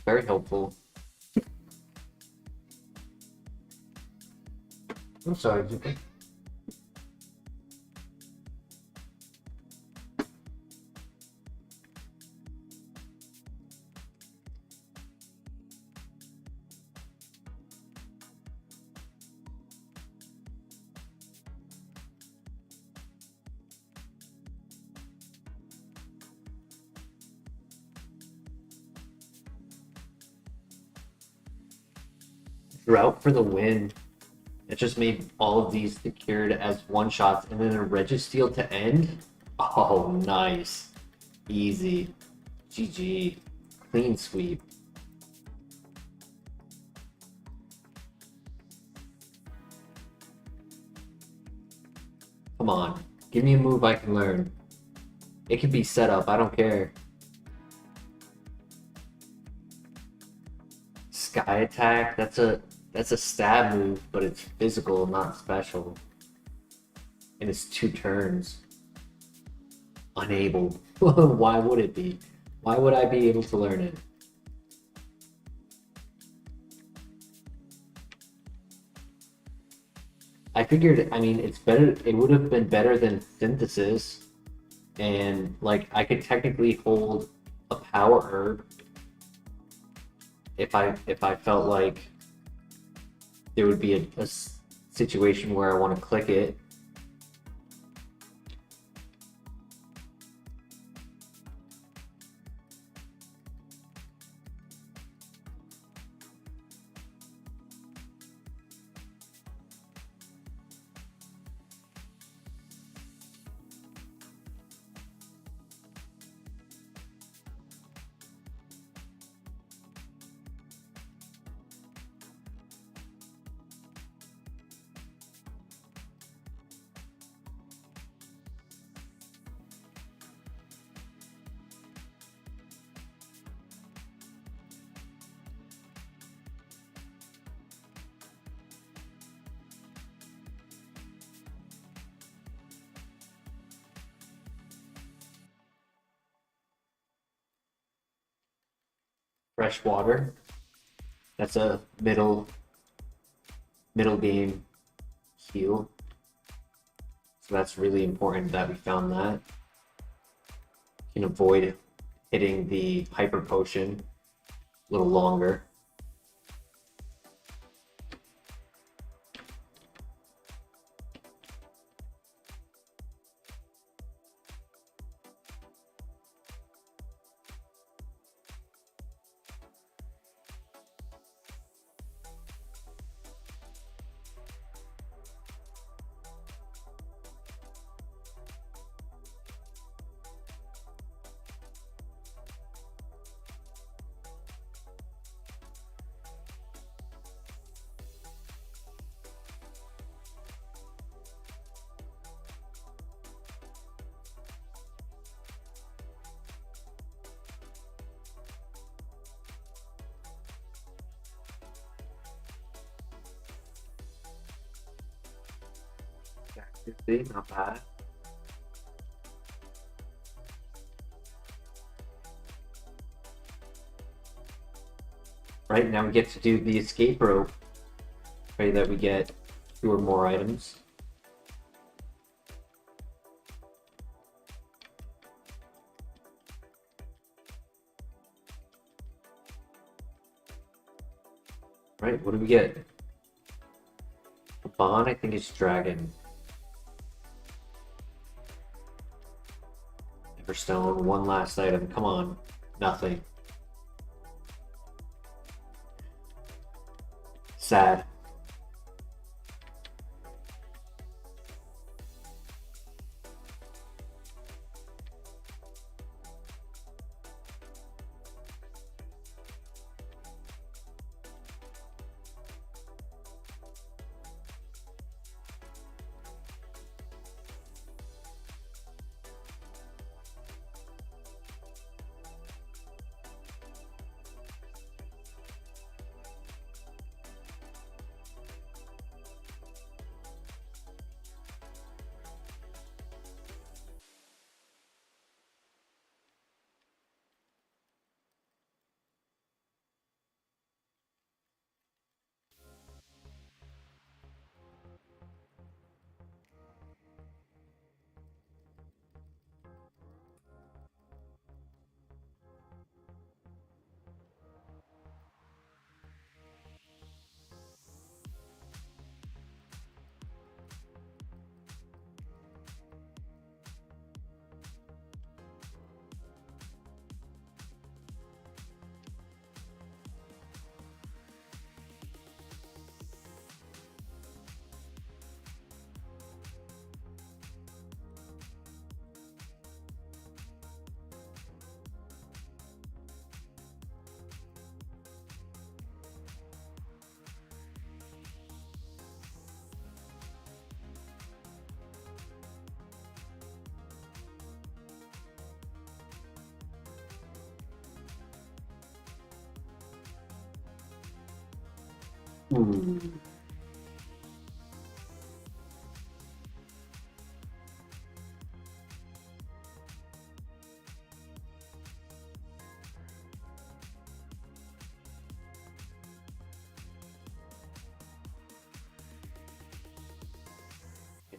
Very helpful. I'm sorry. Drought for the win. It just made all of these secured as one-shots and then a Registeel to end. Oh, nice. Easy. GG. Clean sweep. Come on. Give me a move I can learn. It can be set up. I don't care. Sky attack. That's a stab move, but it's physical, not special. And it's 2 turns. Unable. Why would it be? Why would I be able to learn it? I figured, I mean, it's better, it would have been better than Synthesis. And, like, I could technically hold a Power Herb if I felt like there would be a situation where I want to click it. Fresh water. That's a middle game heal. So that's really important that we found that. You can avoid hitting the hyper potion a little longer. See, not bad. Right, now we get to do the escape rope. Pray that we get 2 or more items. Right, what do we get? A bond, I think it's dragon. Everstone, 1 last item. Come on, nothing. Sad.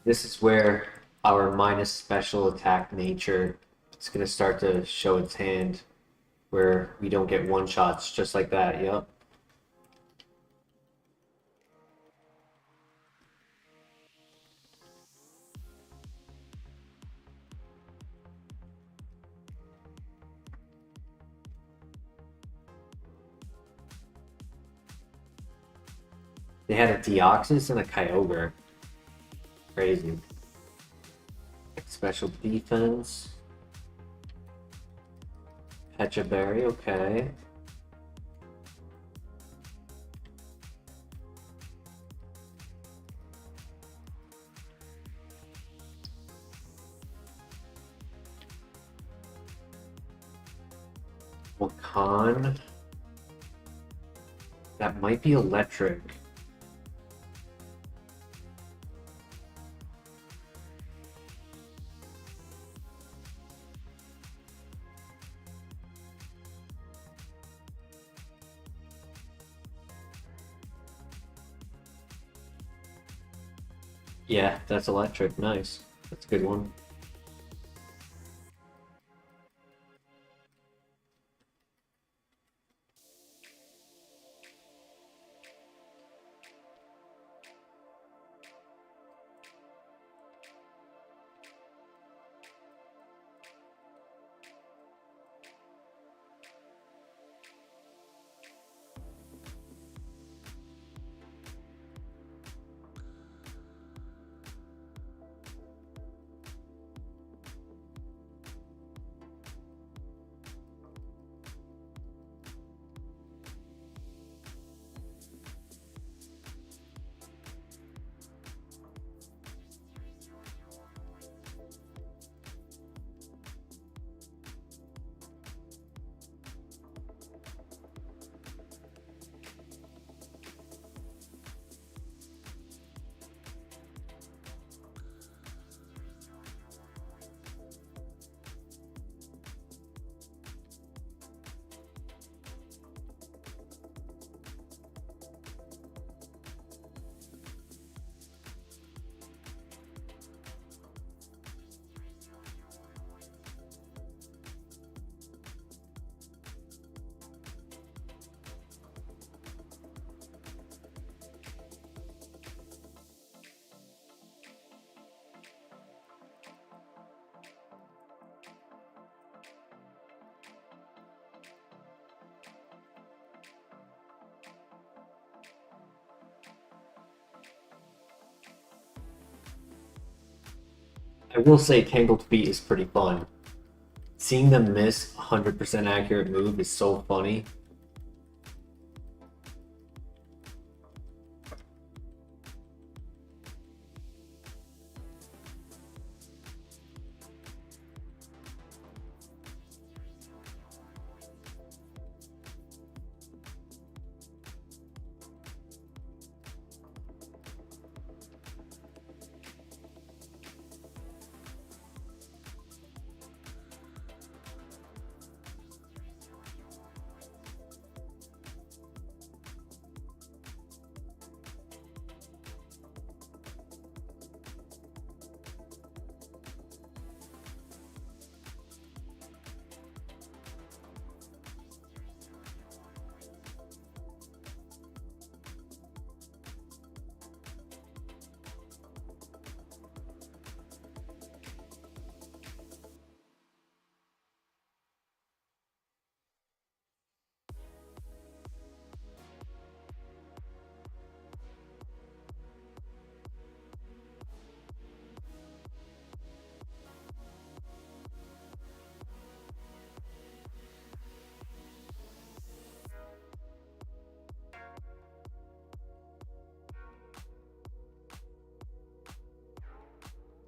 This is where our minus special attack nature is going to start to show its hand, where we don't get one-shots just like that, yep. They had a Deoxys and a Kyogre. Crazy. Special defense. Pecha Berry, okay. Wakan. That might be electric. Yeah, that's electric. Nice. That's a good one. will say Tangled Feet is pretty fun. Seeing them miss 100% accurate move is so funny.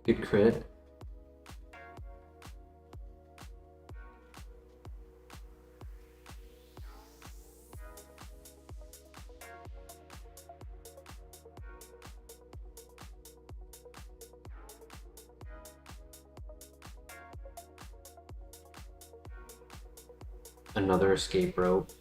Good crit. Another escape rope.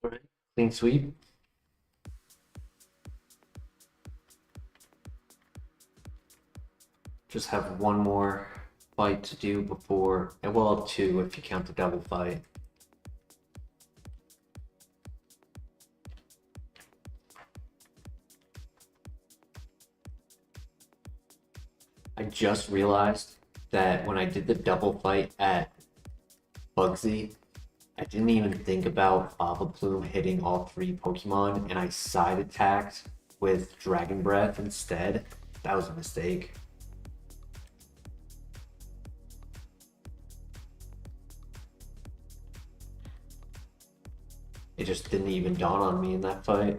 All right. Clean sweep. Just have one more fight to do before, well, two if you count the double fight. I just realized that when I did the double fight at Bugsy, I didn't even think about Lava Plume hitting all three Pokemon, and I side attacked with Dragon Breath instead. That was a mistake. It just didn't even dawn on me in that fight.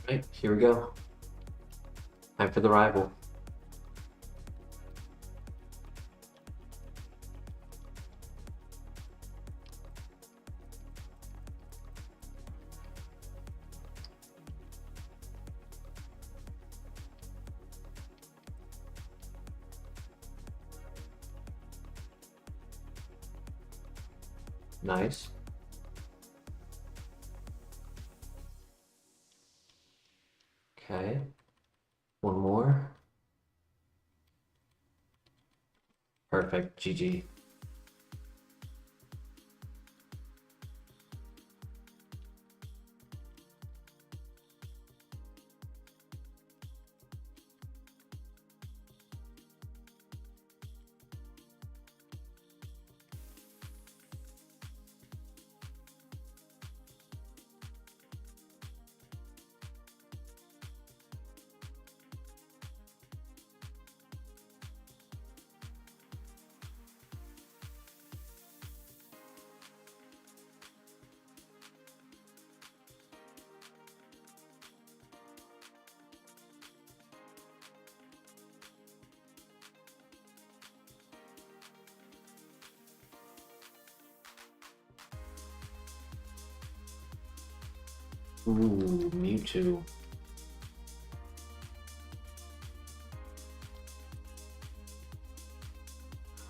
Right, here we go. Time for the rival. Nice. Okay. One more. Perfect. GG. Ooh, Mewtwo.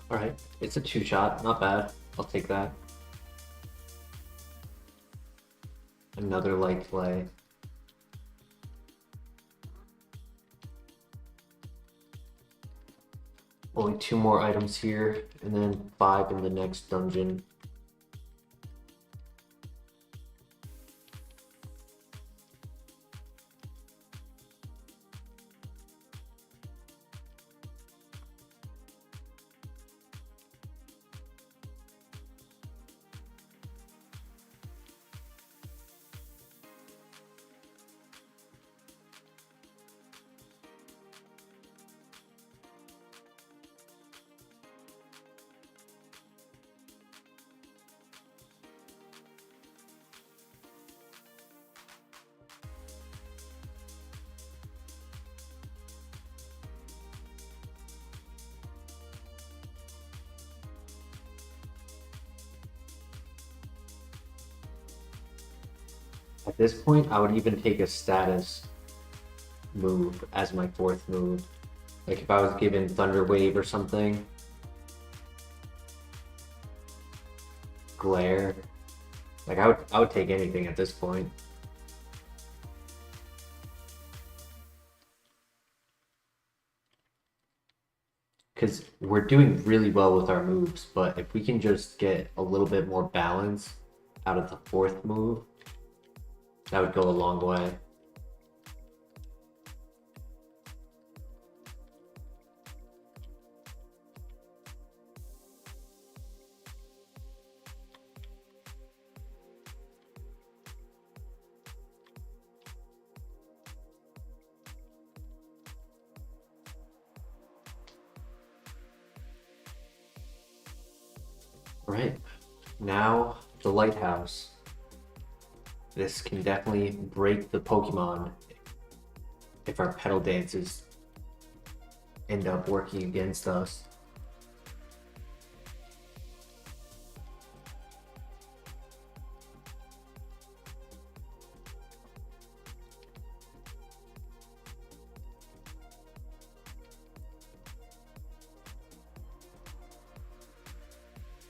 Alright, it's a two-shot, not bad. I'll take that. Another light play. Only 2 more items here, and then 5 in the next dungeon. At this point, I would even take a status move as my 4th move. Like if I was given Thunder Wave or something. Glare. Like I would take anything at this point. Because we're doing really well with our moves, but if we can just get a little bit more balance out of the 4th move, that would go a long way. All right, now the lighthouse. This can definitely break the Pokemon if our pedal dances end up working against us.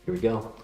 Here we go.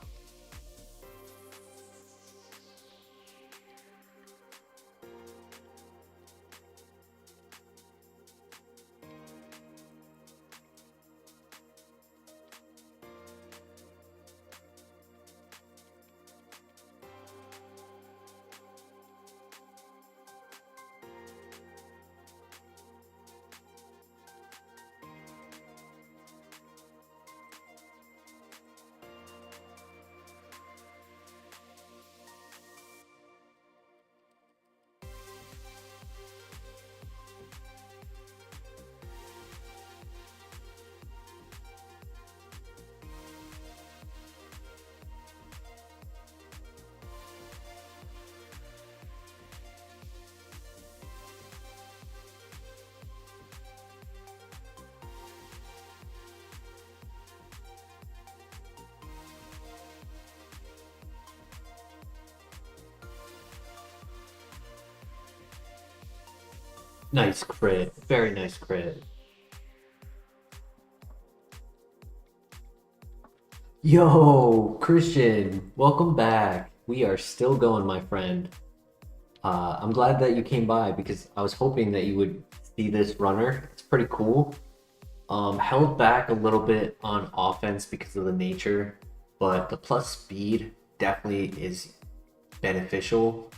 Nice crit. Very nice crit. Yo, Christian, welcome back. We are still going, my friend. I'm glad that you came by because I was hoping that you would see this runner. It's pretty cool. Held back a little bit on offense because of the nature, but the plus speed definitely is beneficial.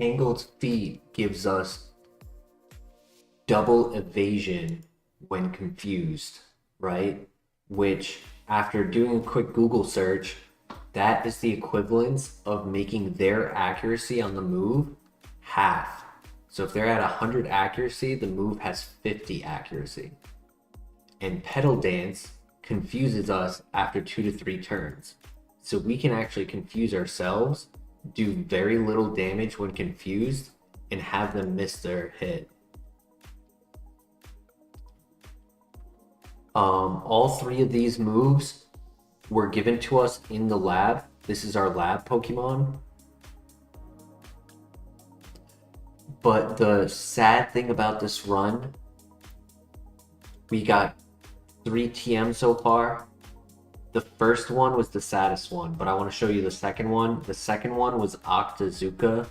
Tangled Feet gives us double evasion when confused, right? Which, after doing a quick Google search, that is the equivalence of making their accuracy on the move half. So if they're at 100 accuracy, the move has 50 accuracy. And Pedal Dance confuses us after 2 to 3 turns. So we can actually confuse ourselves, do very little damage when confused, and have them miss their hit. All 3 of these moves were given to us in the lab. This is our lab Pokemon. But the sad thing about this run, we got 3 TM so far. The first one was the saddest one, but I want to show you the second one. The second one was Octazooka,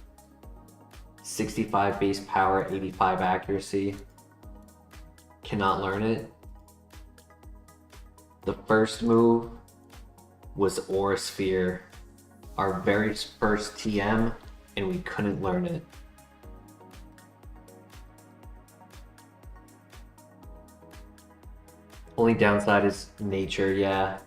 65 base power, 85 accuracy. Cannot learn it. The first move was Aura Sphere, our very first TM, and we couldn't learn it. Only downside is nature, yeah.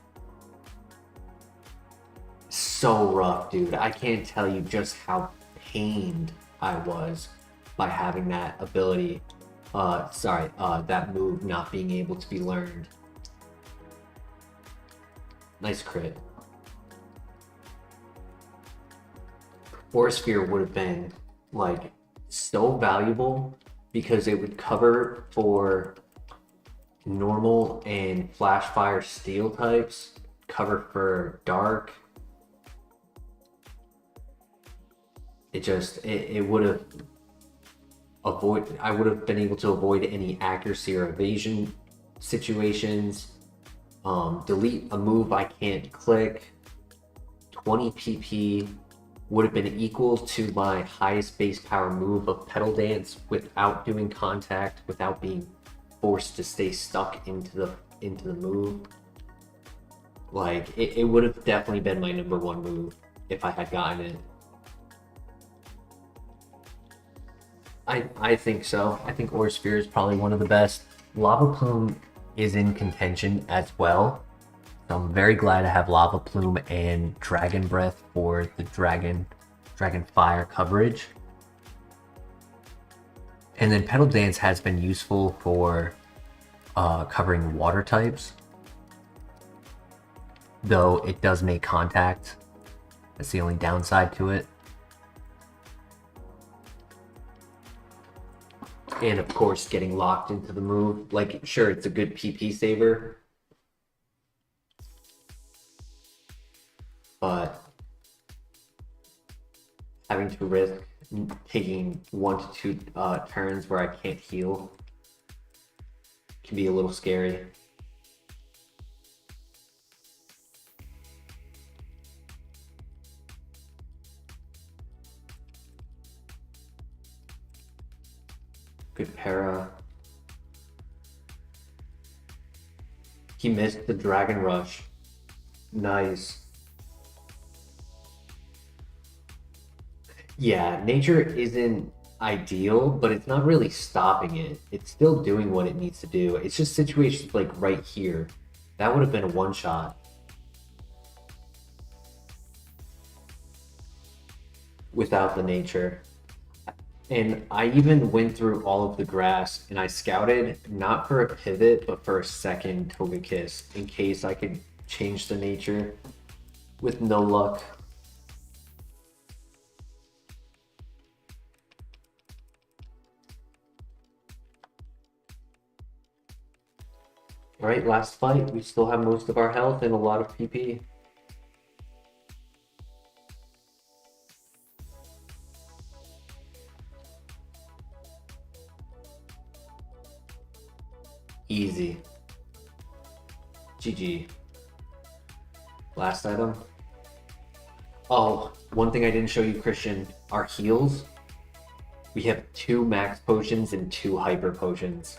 So rough, dude. I can't tell you just how pained I was by having that ability. That move not being able to be learned. Nice crit. Aura Sphere would have been like so valuable because it would cover for normal and flash fire steel types, cover for dark. It would have I would have been able to avoid any accuracy or evasion situations. Delete a move I can't click. 20 PP would have been equal to my highest base power move of Pedal Dance without doing contact, without being forced to stay stuck into the move. Like it would have definitely been my number 1 move if I had gotten it. I think so. I think Aura Sphere is probably one of the best. Lava Plume is in contention as well. So I'm very glad to have Lava Plume and Dragon Breath for the Dragon Fire coverage. And then Pedal Dance has been useful for covering water types. Though it does make contact. That's the only downside to it. And of course, getting locked into the move. Like, sure, it's a good PP saver. But having to risk taking 1 to 2 turns where I can't heal can be a little scary. Good para. He missed the Dragon Rush. Nice. Yeah, nature isn't ideal, but it's not really stopping it. It's still doing what it needs to do. It's just situations like right here. That would have been a one-shot. Without the nature. And I even went through all of the grass and I scouted not for a pivot, but for a second Togekiss in case I could change the nature. With no luck. Alright, last fight. We still have most of our health and a lot of PP. Easy. GG. Last item. Oh, one thing I didn't show you, Christian. Our heals. We have 2 max potions and 2 hyper potions.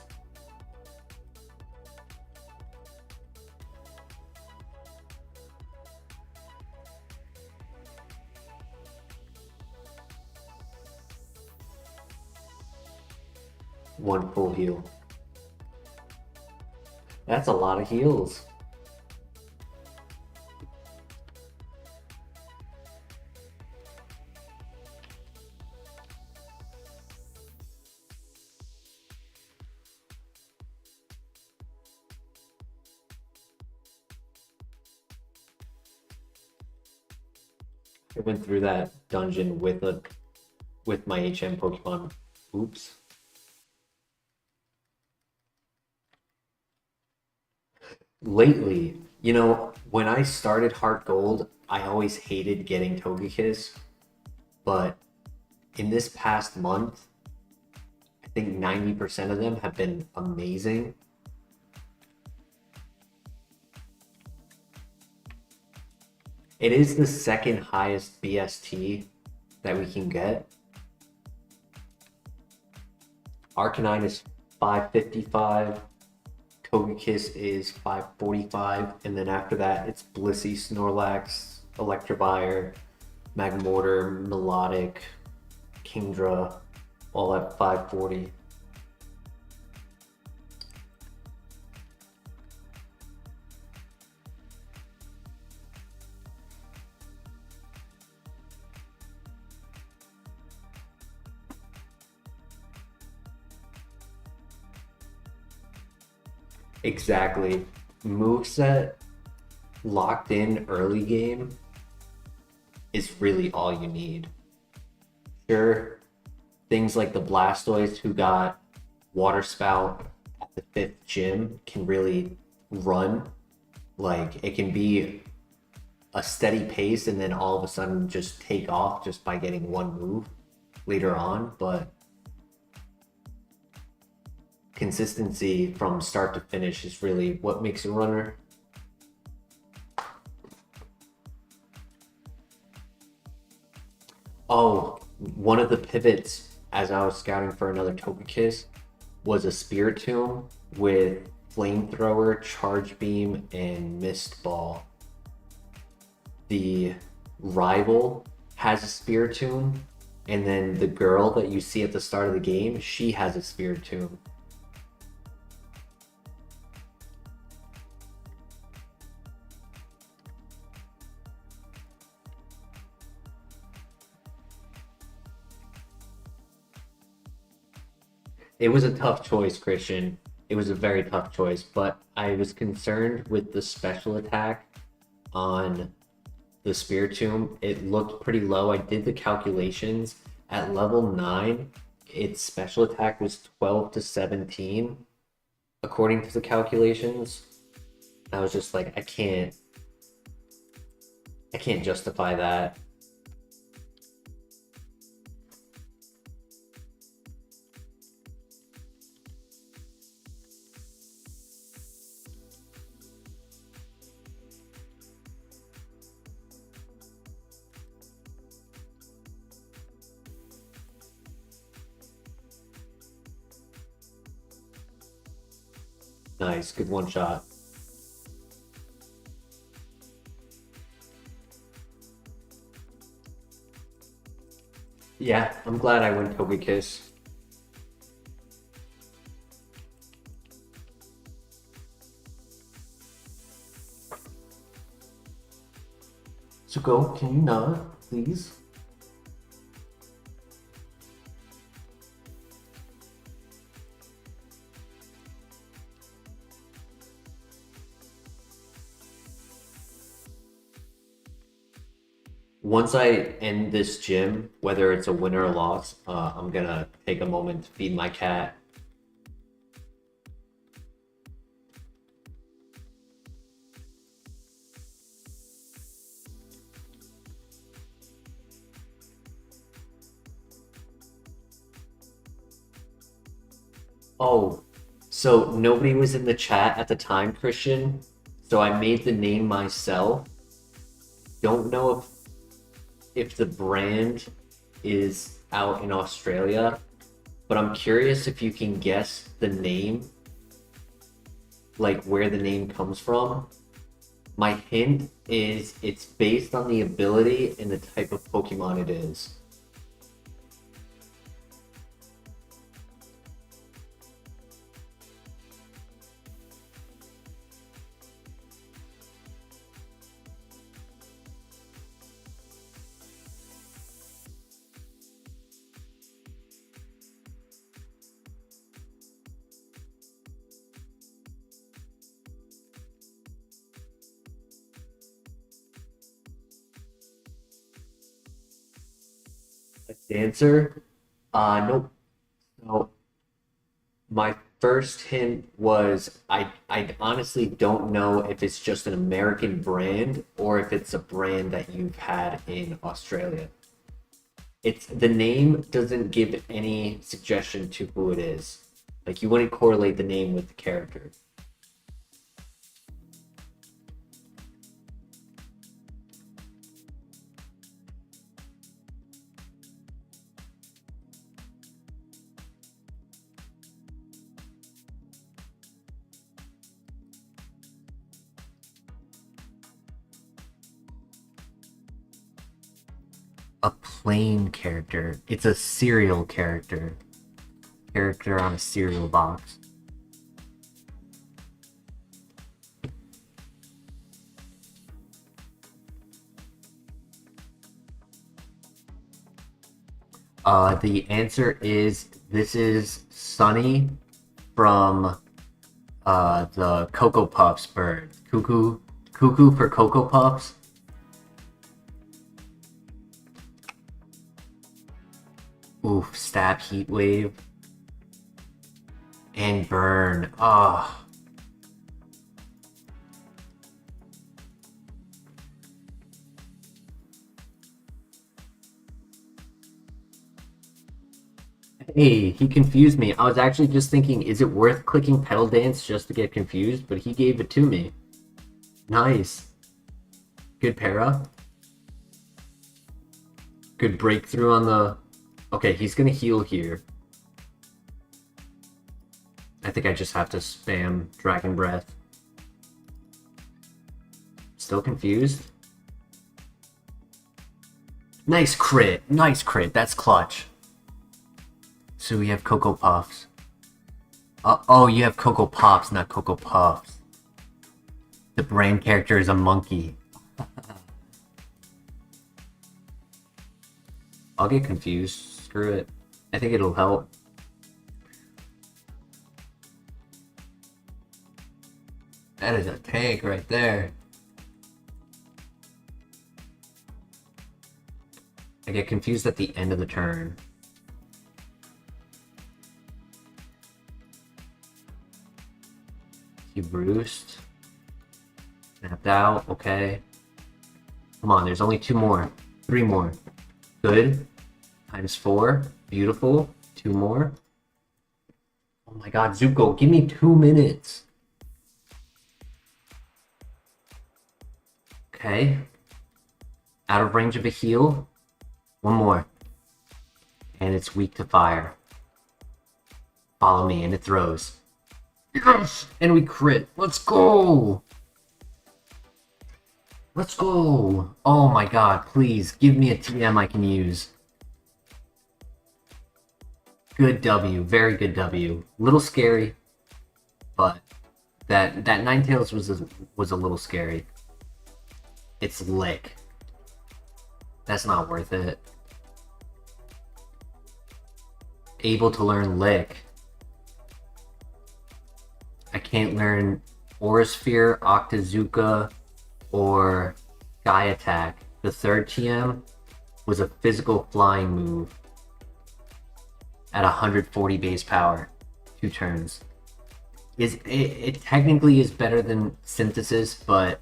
One full heal. That's a lot of heals. I went through that dungeon with my HM Pokemon. Oops. Lately, you know, when I started HeartGold, I always hated getting Togekiss, but in this past month, I think 90% of them have been amazing. It is the second highest BST that we can get. Arcanine is 555. Togekiss is 545, and then after that it's Blissey, Snorlax, Electivire, Magmortar, Melodic, Kingdra, all at 540. Exactly. Moveset locked in early game is really all you need. Sure, things like the Blastoise who got Water Spout at the 5th gym can really run. Like, it can be a steady pace and then all of a sudden just take off just by getting one move later on, but consistency from start to finish is really what makes a runner. Oh, one of the pivots as I was scouting for another Togekiss was a Spiritomb with Flamethrower, Charge Beam, and Mist Ball. The rival has a Spiritomb, and then the girl that you see at the start of the game, she has a Spiritomb. It was a tough choice, Christian. It was a very tough choice, but I was concerned with the special attack on the Spiritomb. It looked pretty low. I did the calculations. At level 9, its special attack was 12 to 17, according to the calculations. I was just like, I can't justify that. Nice, good one shot. Yeah, I'm glad I went Togekiss. So go, can you not, please? Once I end this gym, whether it's a win or a loss, I'm gonna take a moment to feed my cat. Oh, So nobody was in the chat at the time, Christian. So I made the name myself. Don't know if the brand is out in Australia, but I'm curious if you can guess the name, like where the name comes from. My hint is it's based on the ability and the type of Pokemon it is. A dancer? Nope. No. My first hint was I honestly don't know if it's just an American brand or if it's a brand that you've had in Australia. It's the name doesn't give any suggestion to who it is. Like you wouldn't correlate the name with the character. A plain character. It's a cereal character. Character on a cereal box. The answer is this is Sunny from the Cocoa Puffs bird. Cuckoo for Cocoa Puffs. Oof, stab, heat wave, and burn. Ah. Oh. Hey, he confused me. I was actually just thinking, is it worth clicking Pedal Dance just to get confused? But he gave it to me. Nice. Good para. Good breakthrough on the... Okay, he's gonna heal here. I think I just have to spam Dragon Breath. Still confused? Nice crit! Nice crit, that's clutch. So we have Cocoa Puffs. Oh, you have Cocoa Pops, not Cocoa Puffs. The brand character is a monkey. I'll get confused. Screw it. I think it'll help. That is a tank right there. I get confused at the end of the turn. He roost. Snapped out. Okay. Come on, there's only 2 more. 3 more. Good. Times 4. Beautiful. 2 more. Oh my god, Zuko, give me 2 minutes. Okay. Out of range of a heal. 1 more. And it's weak to fire. Follow me, and it throws. Yes! And we crit. Let's go! Let's go! Oh my god, please, give me a TM I can use. Good W, very good W. Little scary, but that Ninetales was a little scary. It's Lick. That's not worth it. Able to learn Lick. I can't learn Aura Sphere, Octazooka, or Sky Attack. The 3rd TM was a physical flying move at 140 base power. 2 turns. It technically is better than Synthesis, but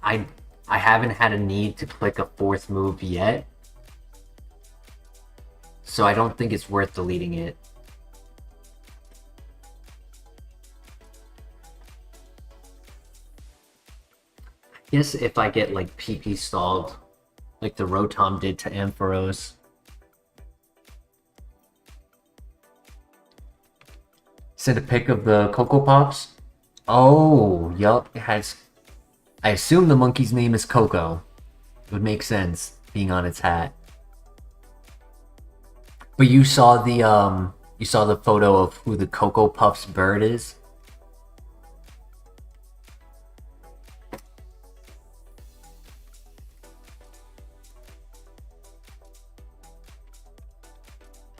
I haven't had a need to click a 4th move yet. so I don't think it's worth deleting it. I guess if I get like PP stalled, like the Rotom did to Ampharos. Send a pic of the Cocoa Pops. Oh, yup, it has. I assume the monkey's name is Coco. It would make sense being on its hat. But you saw the photo of who the Cocoa Puffs bird is?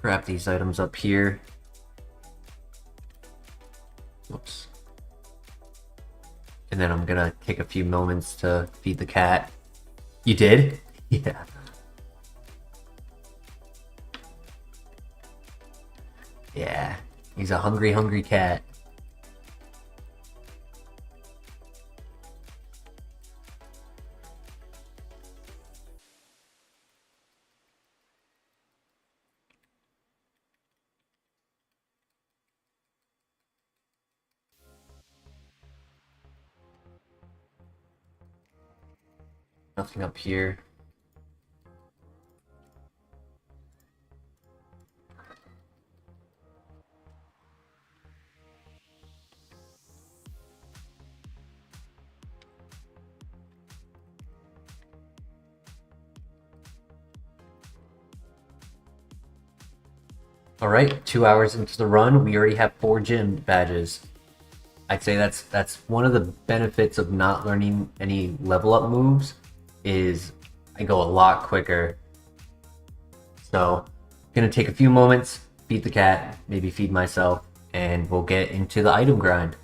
Grab these items up here. Whoops. And then I'm gonna take a few moments to feed the cat. You did? Yeah. Yeah. He's a hungry, hungry cat. Nothing up here. Alright, 2 hours into the run, we already have 4 gym badges. I'd say that's one of the benefits of not learning any level up moves, is I go a lot quicker. So, gonna take a few moments, feed the cat, maybe feed myself, and we'll get into the item grind.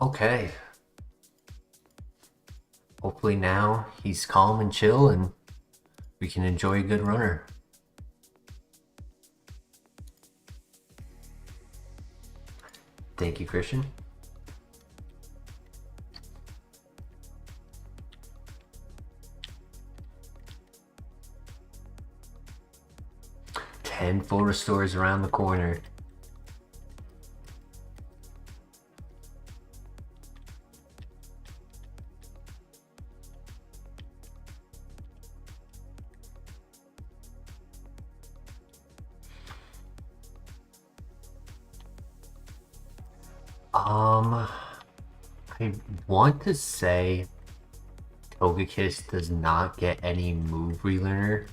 Okay. Hopefully now he's calm and chill and we can enjoy a good runner. Thank you, Christian. Ten full restores around the corner. I want to say Togekiss does not get any move relearner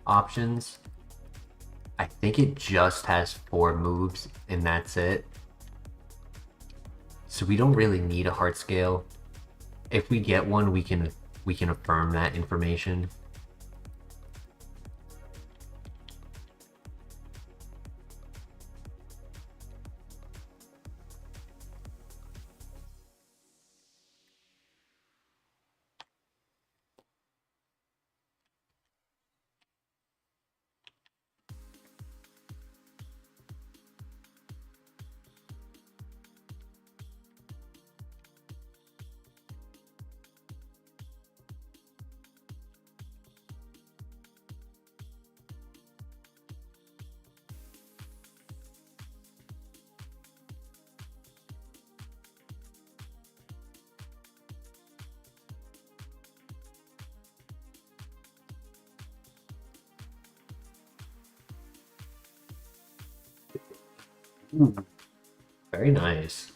options. I think it just has 4 moves and that's it. So we don't really need a heart scale. If we get one, we can affirm that information. Very nice.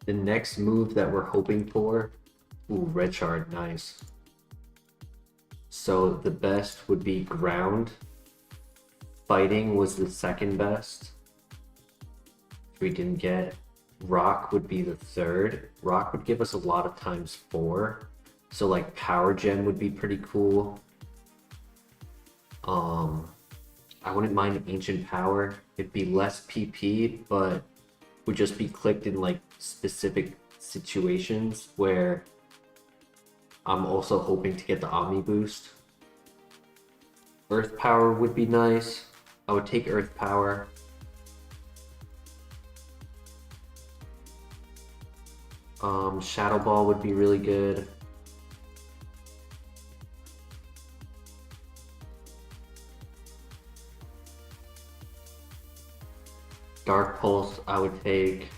The next move that we're hoping for, ooh, red shard, nice. So the best would be ground. Fighting was the second best. If we didn't get rock would be the third. Rock would give us a lot of times 4. So like power gem would be pretty cool. I wouldn't mind ancient power. It'd be less PP, but would just be clicked in like specific situations where I'm also hoping to get the Omni boost. Earth power would be nice. I would take earth power. Shadow ball would be really good. Dark Pulse, I would take.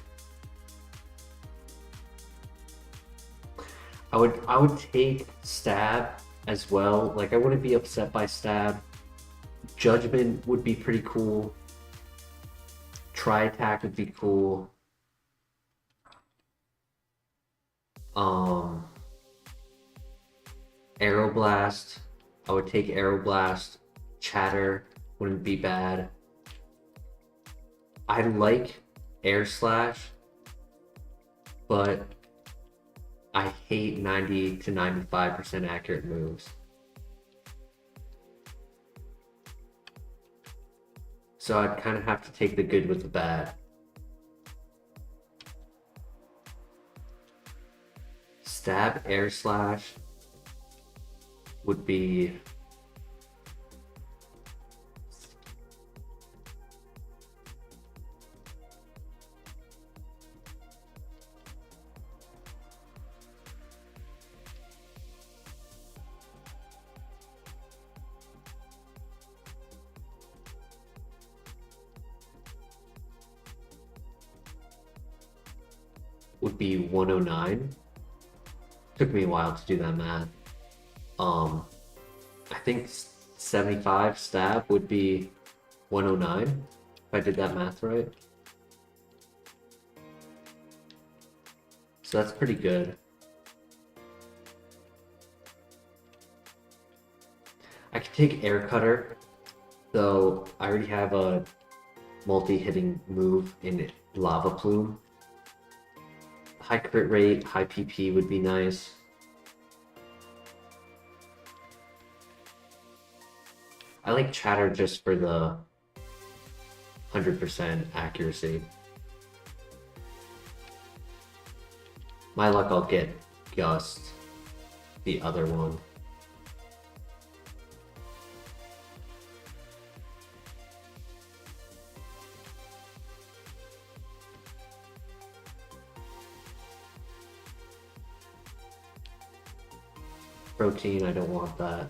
I would take Stab as well. Like I wouldn't be upset by Stab. Judgment would be pretty cool. Tri Attack would be cool. Aeroblast. I would take Aeroblast. Chatter wouldn't be bad. I like Air Slash, but I hate 90 to 95% accurate moves. So I'd kind of have to take the good with the bad. Stab Air Slash would be would be 109. Took me a while to do that math. I think 75 stab would be 109, if I did that math right. So that's pretty good. I could take Air Cutter, so I already have a multi-hitting move in Lava Plume. High crit rate, high PP would be nice. I like Chatter just for the 100% accuracy. My luck, I'll get Gust, the other one. Protein, I don't want that.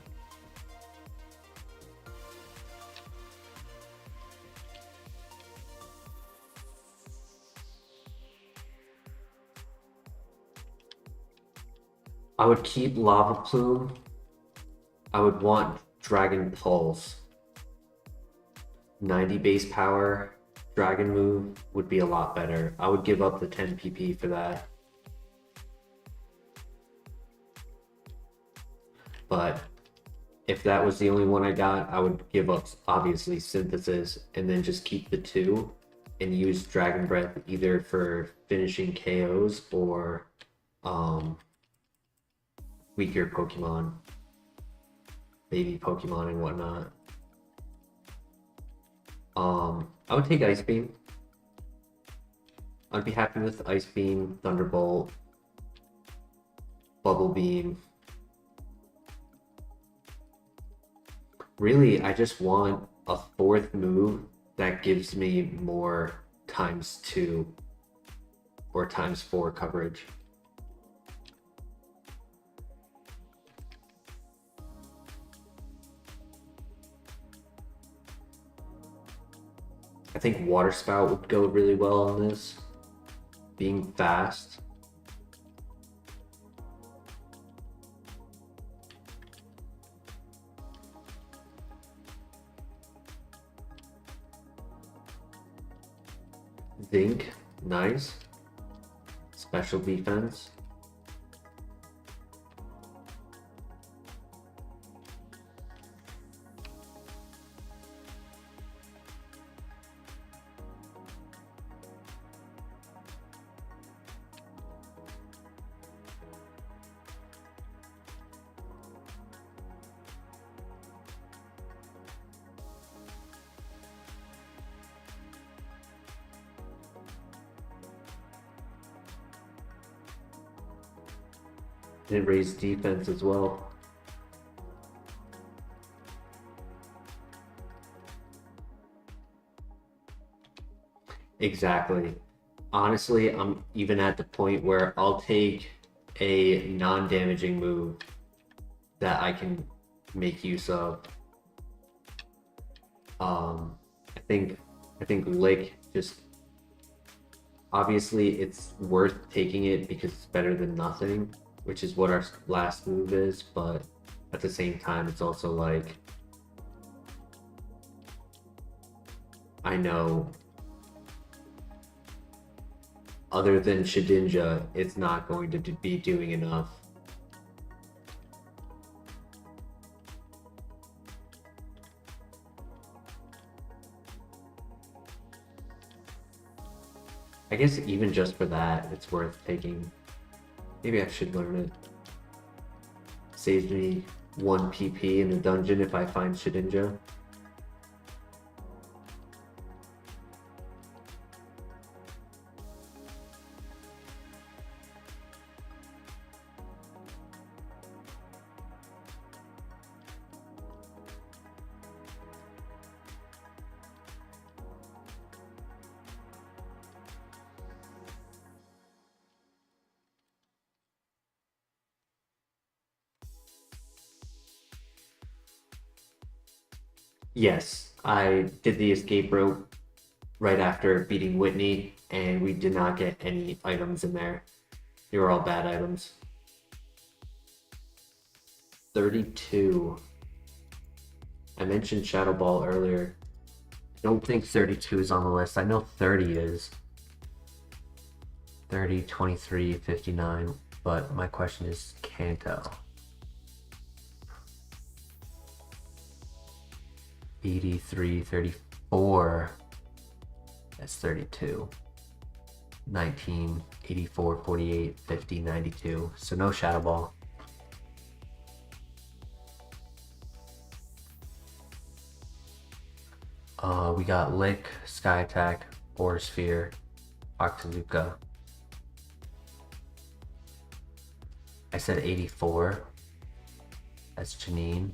I would keep Lava Plume. I would want Dragon Pulse. 90 base power Dragon move would be a lot better. I would give up the 10 PP for that. But if that was the only one I got, I would give up, obviously, Synthesis, and then just keep the 2 and use Dragon Breath either for finishing KOs or weaker Pokemon, baby Pokemon and whatnot. I would take Ice Beam. I'd be happy with Ice Beam, Thunderbolt, Bubble Beam. Really, I just want a 4th move that gives me more ×2 or ×4 coverage. I think Water Spout would go really well on this, being fast. Zinc, nice. Special defense. And it raised defense as well. Exactly. Honestly, I'm even at the point where I'll take a non-damaging move that I can make use of. I think Lick, just obviously it's worth taking it because it's better than nothing, which is what our last move is, but at the same time it's also like, I know other than Shedinja, it's not going to be doing enough. I guess even just for that, it's worth taking. Maybe I should learn it. Saves me 1 PP in the dungeon if I find Shedinja. Yes, I did the escape rope right after beating Whitney, and we did not get any items in there. They were all bad items. 32. I mentioned Shadow Ball earlier. don't think 32 is on the list. I know 30 is. 30, 23, 59. But my question is Kanto. 83, 34. That's 32. 19, 84, 48, 50, 92. So no Shadow Ball. We got Lick, Sky Attack, Aura Sphere, Octazooka. I said 84. That's Janine.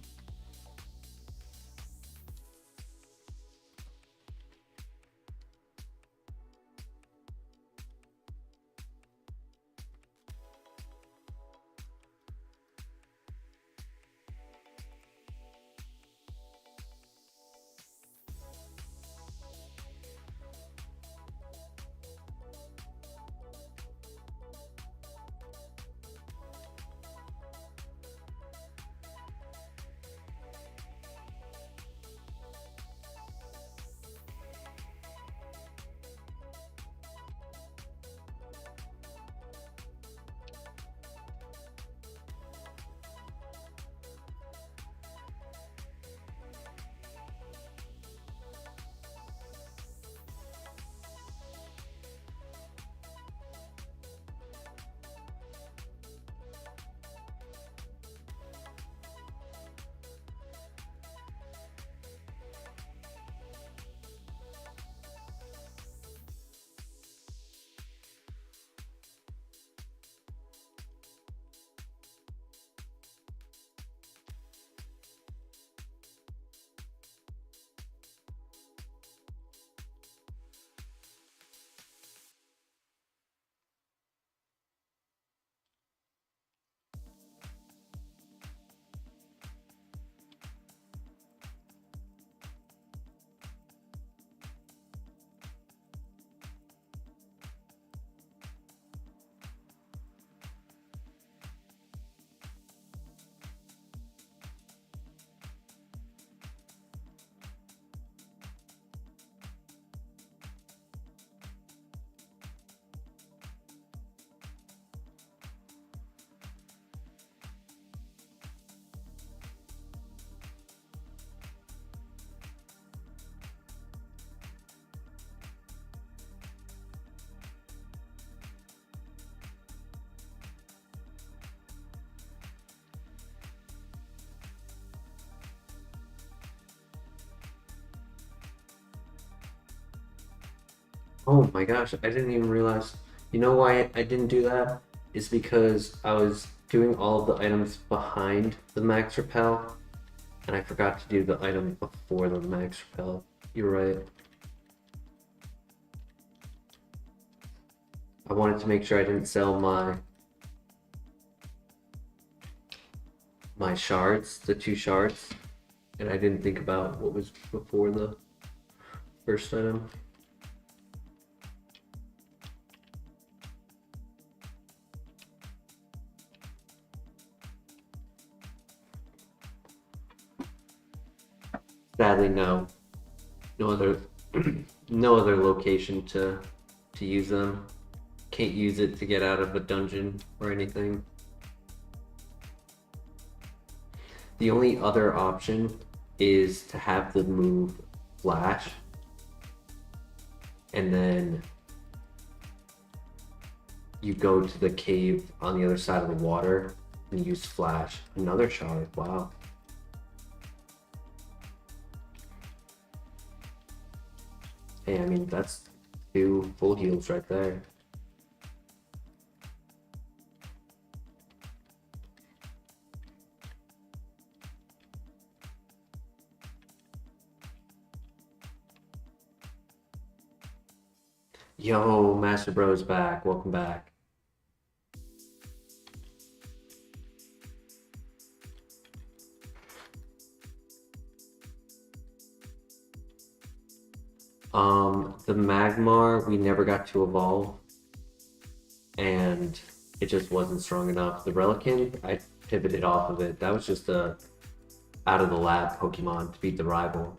Oh my gosh, I didn't even realize. You know why I didn't do that? Is because I was doing all of the items behind the max repel, and I forgot to do the item before the max repel. You're right. I wanted to make sure I didn't sell my shards, the 2 shards, and I didn't think about what was before the first item. Sadly, no. No other, no other location to use them. Can't use it to get out of a dungeon or anything. The only other option is to have the move Flash, and then you go to the cave on the other side of the water and use Flash. Another shard. Wow. Hey, I mean, that's 2 full heals right there. Yo, Master Bro's back. Welcome back. The Magmar, we never got to evolve, and it just wasn't strong enough. The Relican, I pivoted off of it. That was just a out of the lab Pokemon to beat the rival.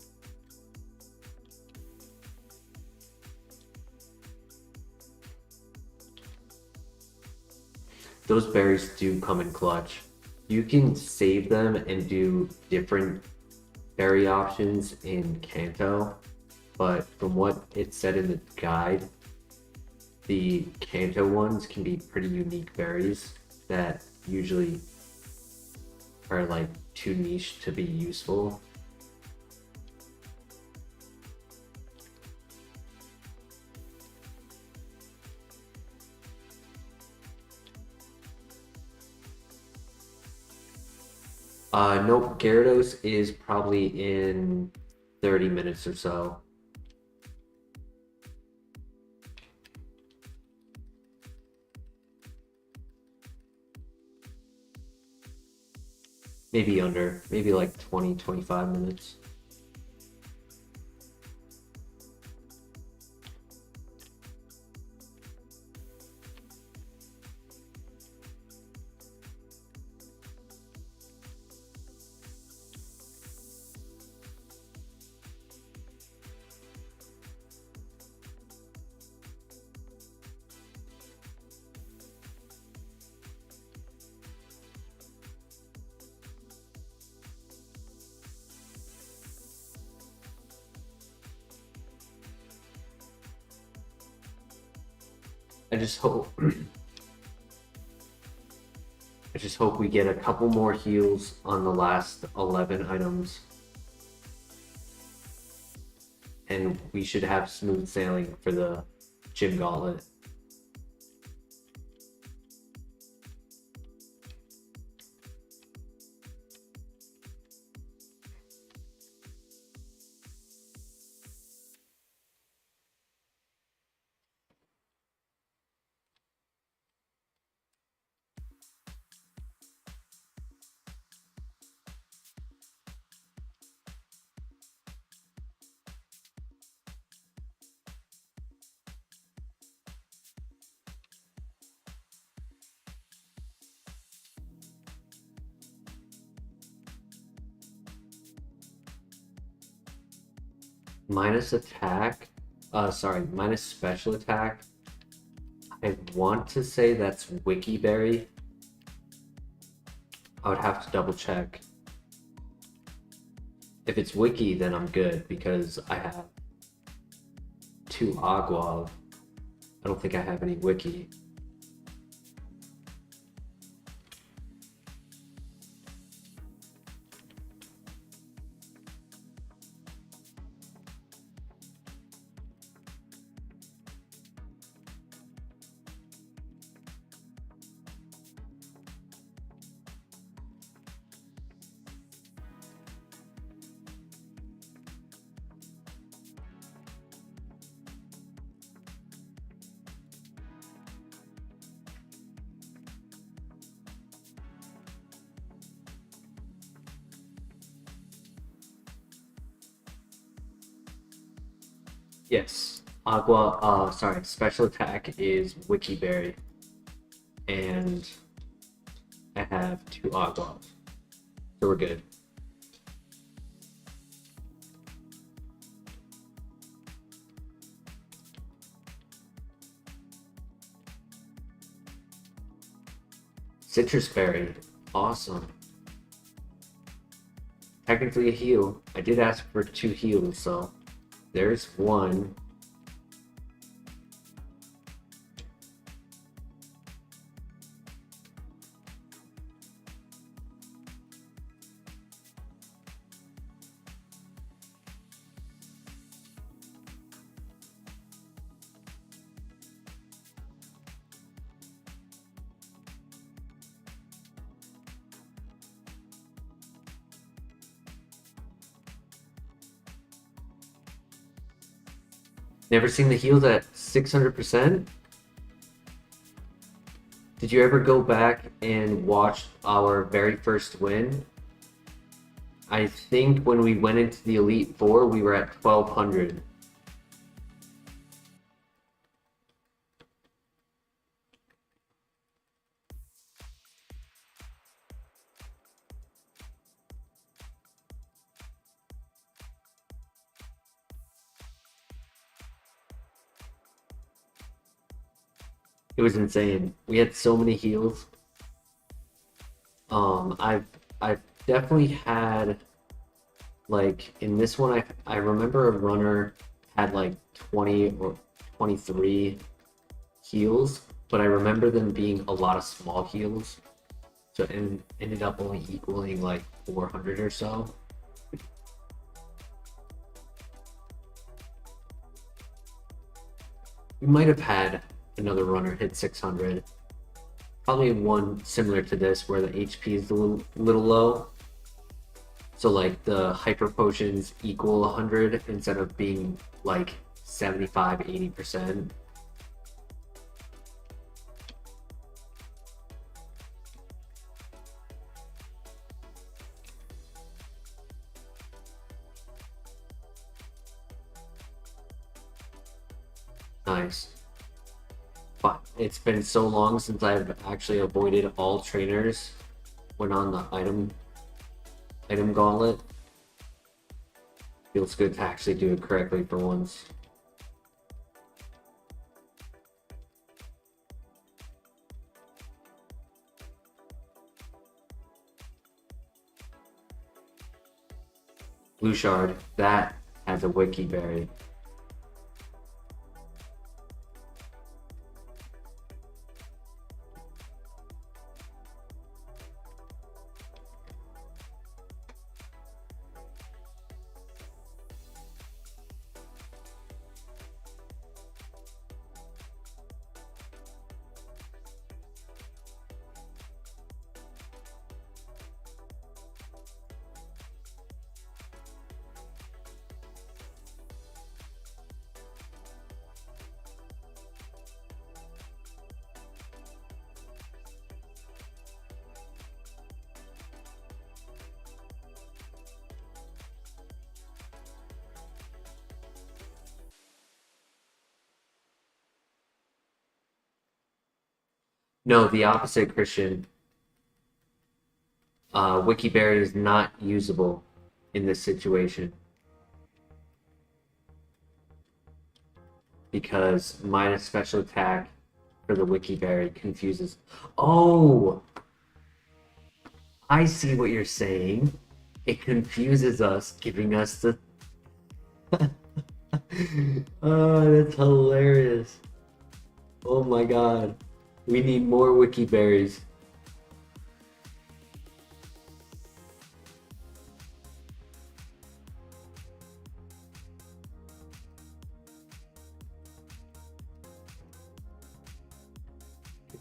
those berries do come in clutch. You can save them and do different berry options in Kanto, but from what it said in the guide, the Kanto ones can be pretty unique berries that usually are like too niche to be useful. Nope, Gyarados is probably in 30 minutes or so. Maybe under, maybe like 20, 25 minutes. I just hope we get a couple more heals on the last 11 items. And we should have smooth sailing for the gym gauntlet. Minus attack, minus special attack. I want to say that's Wiki Berry. I would have to double check. If it's Wiki, then I'm good because I have 2 Agua. I don't think I have any Wiki. Yes, special attack is Wiki Berry, and I have 2 Agua, so we're good. Citrus Berry, awesome. Technically a heal. I did ask for 2 heals, so there's 1. Never seen the heals at 600%? Did you ever go back and watch our very first win? I think when we went into the Elite Four, we were at 1200. It was insane. We had so many heals. I've definitely had, like, in this one, I remember a runner had like 20 or 23 heals, but I remember them being a lot of small heals, so it ended up only equaling like 400 or so. We might have had another runner hit 600. Probably one similar to this where the HP is a little low. So like the hyper potions equal 100 instead of being like 75, 80%. Nice. But it's been so long since I've actually avoided all trainers when on the item gauntlet. Feels good to actually do it correctly for once. Blue Shard, that has a wiki berry. No, the opposite, Christian. Wikiberry is not usable in this situation because minus special attack for the Wikiberry confuses. Oh, I see what you're saying. It confuses us, giving us the. Oh, that's hilarious. Oh my god. We need more Wikiberries.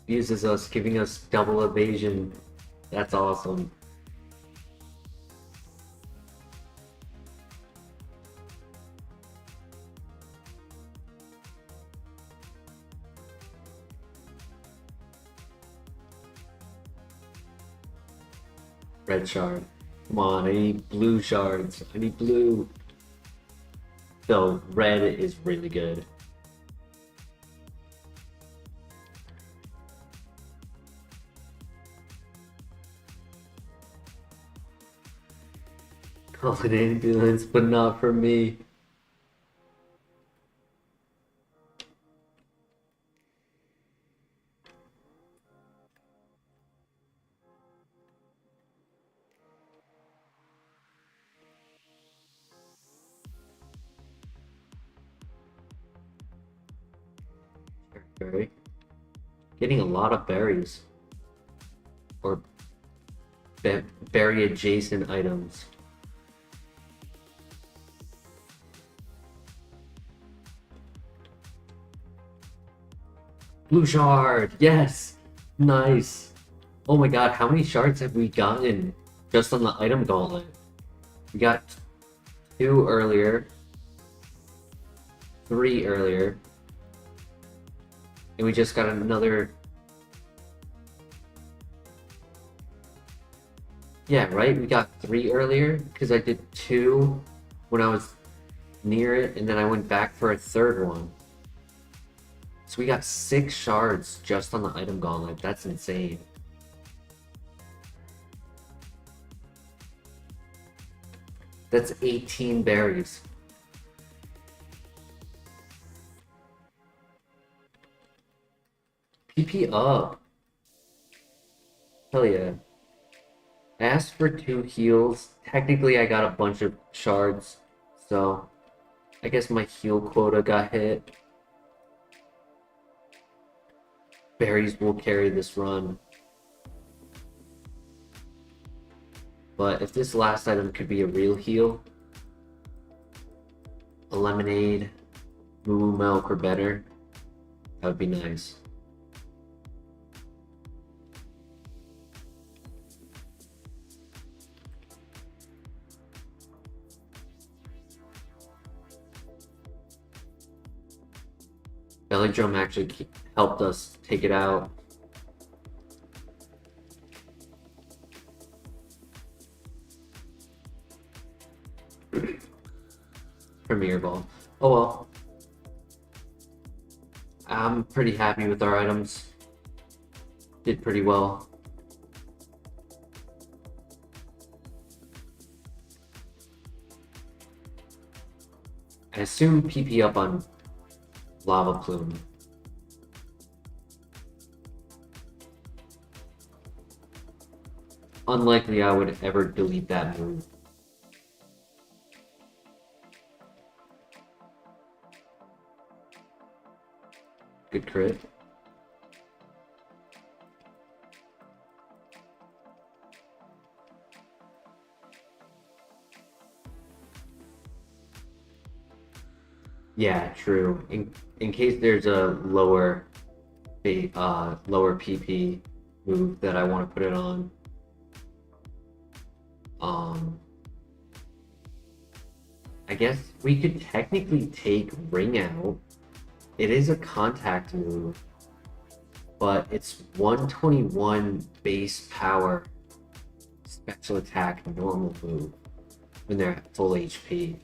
Uses us, giving us double evasion. That's awesome. Red shard. Come on, I need blue shards. I need blue. So red is really good. Call an ambulance, but not for me. Berry. Getting a lot of berries. Or berry adjacent items. Blue shard! Yes! Nice! Oh my god, how many shards have we gotten just on the item gauntlet? We got 2 earlier. 3 earlier. And we just got another. Yeah, right? We got 3 earlier because I did 2 when I was near it, and then I went back for a 3rd one. So we got 6 shards just on the item gauntlet. That's insane. That's 18 berries. PP up. Hell yeah. Asked for 2 heals. Technically, I got a bunch of shards, so I guess my heal quota got hit. Berries will carry this run. But if this last item could be a real heal, a lemonade, moo milk, or better, that would be nice. Belly Drum actually helped us take it out. Premier Ball. Oh well. I'm pretty happy with our items. Did pretty well. I assume PP up on Lava Plume. Unlikely I would ever delete that move. Good crit. Yeah, true. In case there's a lower PP move that I want to put it on. I guess we could technically take Ring out. It is a contact move, but it's 121 base power special attack normal move when they're at full HP.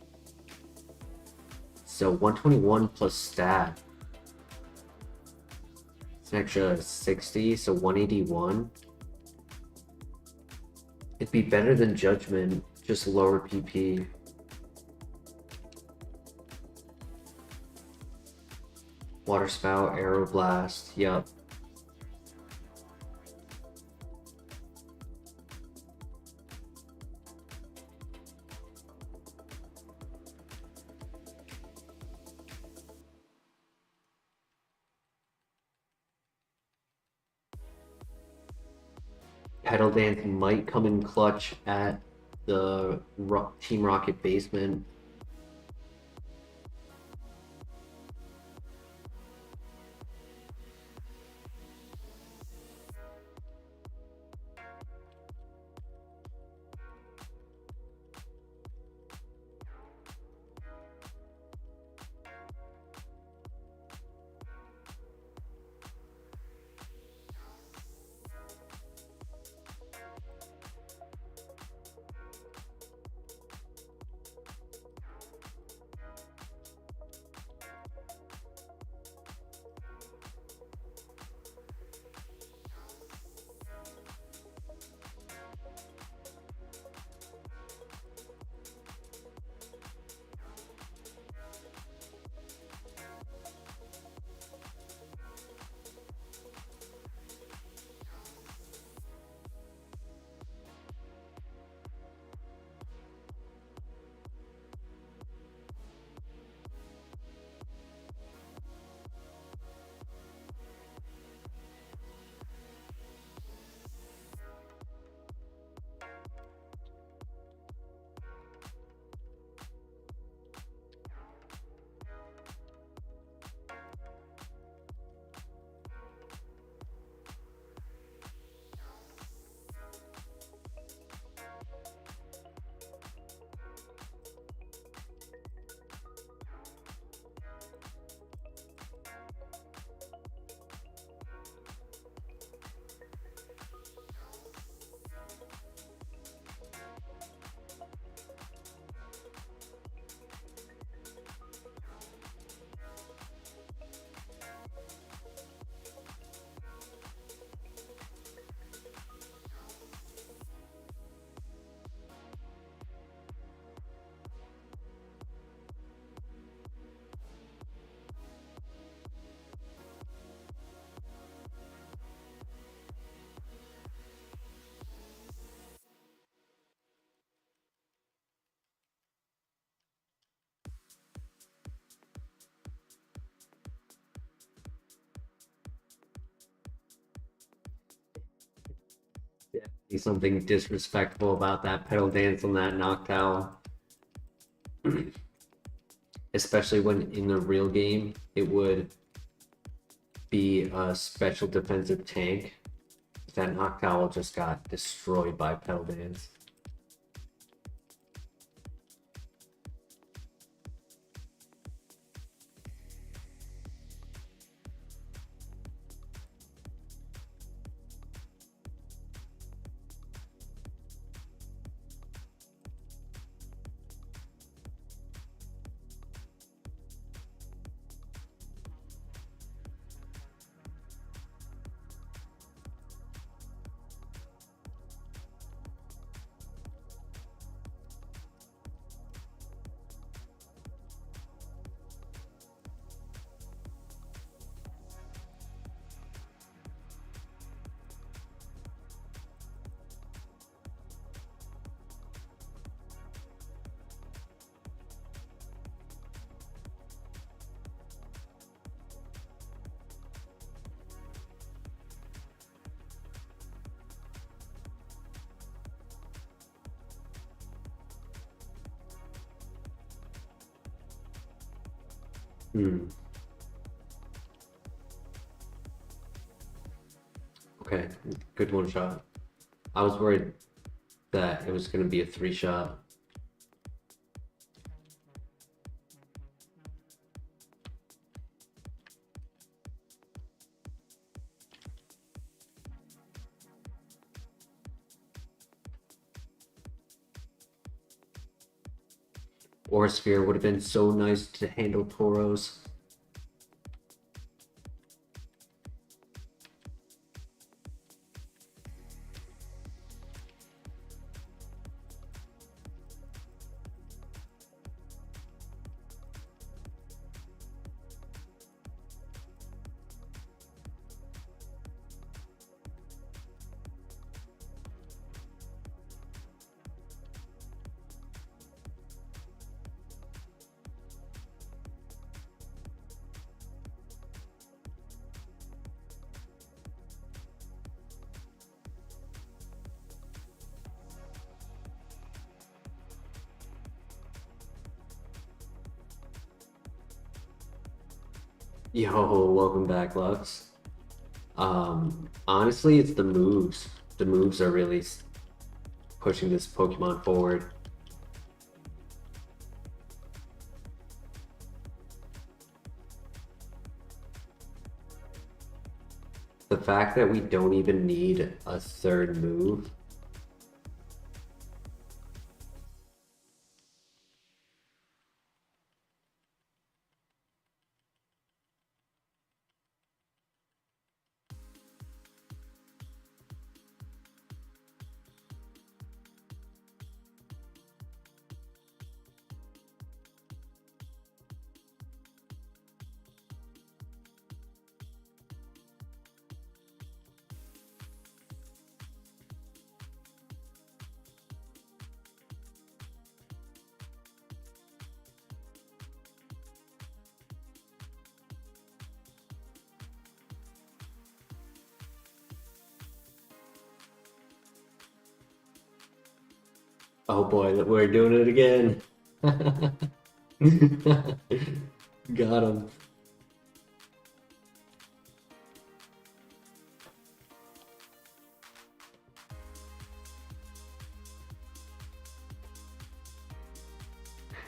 So 121 plus stat. It's an extra 60, so 181. It'd be better than Judgment, just lower PP. Water Spout, Arrow Blast, yup. Pedal Dance might come in clutch at the Team Rocket basement. something disrespectful about that pedal dance on that Noctowl. Especially when in the real game, it would be a special defensive tank. That Noctowl just got destroyed by pedal dance. Okay, good one shot. I was worried that it was going to be a 3-shot. Or Sphere would have been so nice to handle Tauros. Yo, welcome back, Lux. Honestly, it's the moves. The moves are really pushing this Pokemon forward. The fact that we don't even need a third move. Oh boy, we're doing it again. Got him.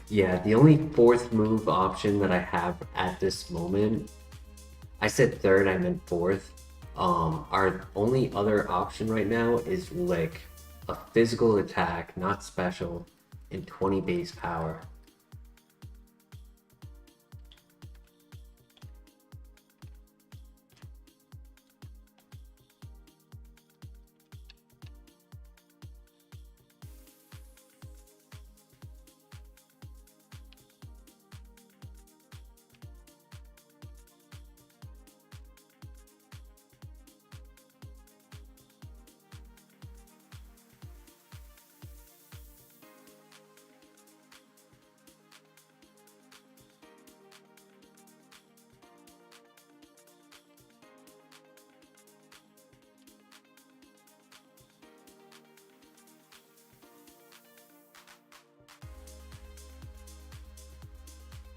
Yeah, the only fourth move option that I have at this moment, I said third, I meant fourth. Our only other option right now is Lick, a physical attack, not special, and 20 base power.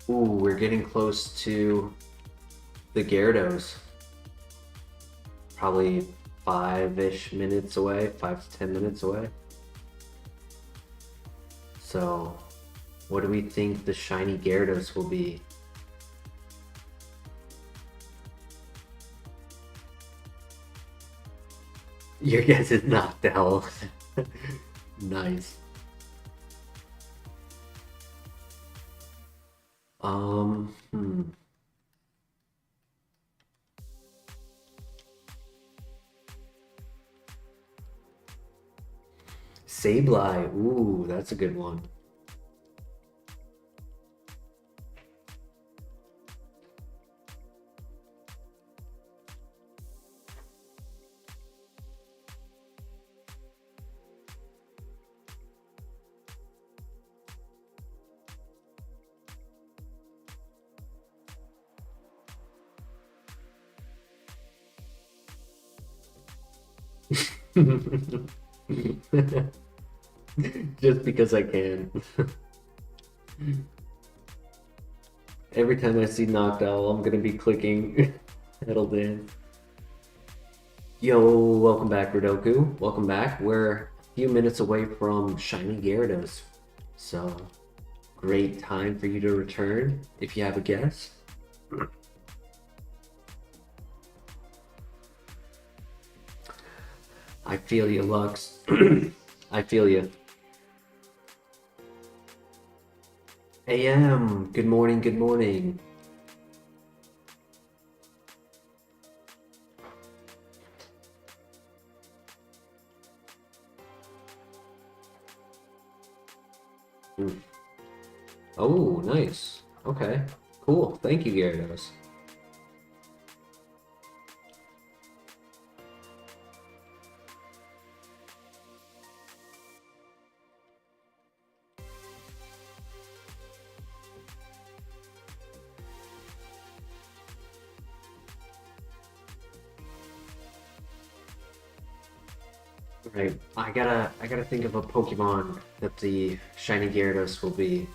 Ooh, we're getting close to the Gyarados. Probably 5-ish minutes away, 5 to 10 minutes away. So, what do we think the shiny Gyarados will be? Your guess is Noctowl. Nice. Hmm. Sableye. Ooh, that's a good one. Just because I can. Every time I see Noctowl, I'm gonna be clicking Metal Dance. Yo, welcome back, Rodoku. Welcome back. We're a few minutes away from shiny Gyarados. So, great time for you to return if you have a guess. I feel you, Lux. I feel you. AM, good morning, good morning. Oh, nice. Okay, cool. Thank you, Gyarados. Right, I gotta think of a Pokemon that the shiny Gyarados will be.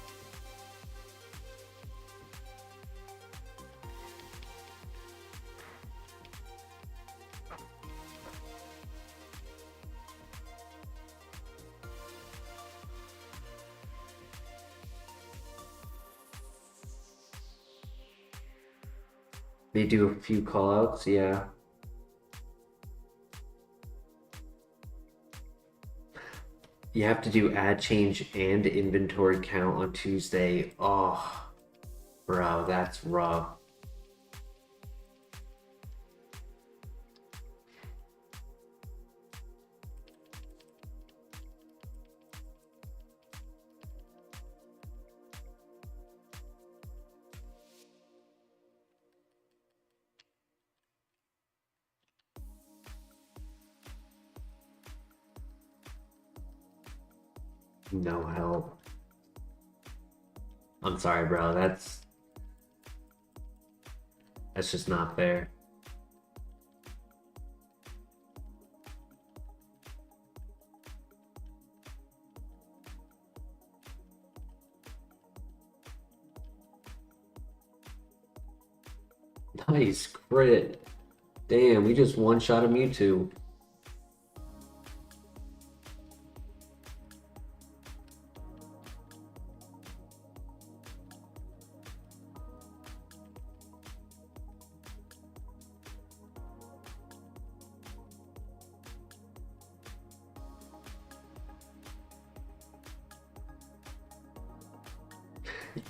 They do a few callouts, yeah. You have to do add change and inventory count on Tuesday. Oh, bro, that's rough. No help. I'm sorry, bro. That's just not fair. Nice crit. Damn, we just one-shot a Mewtwo.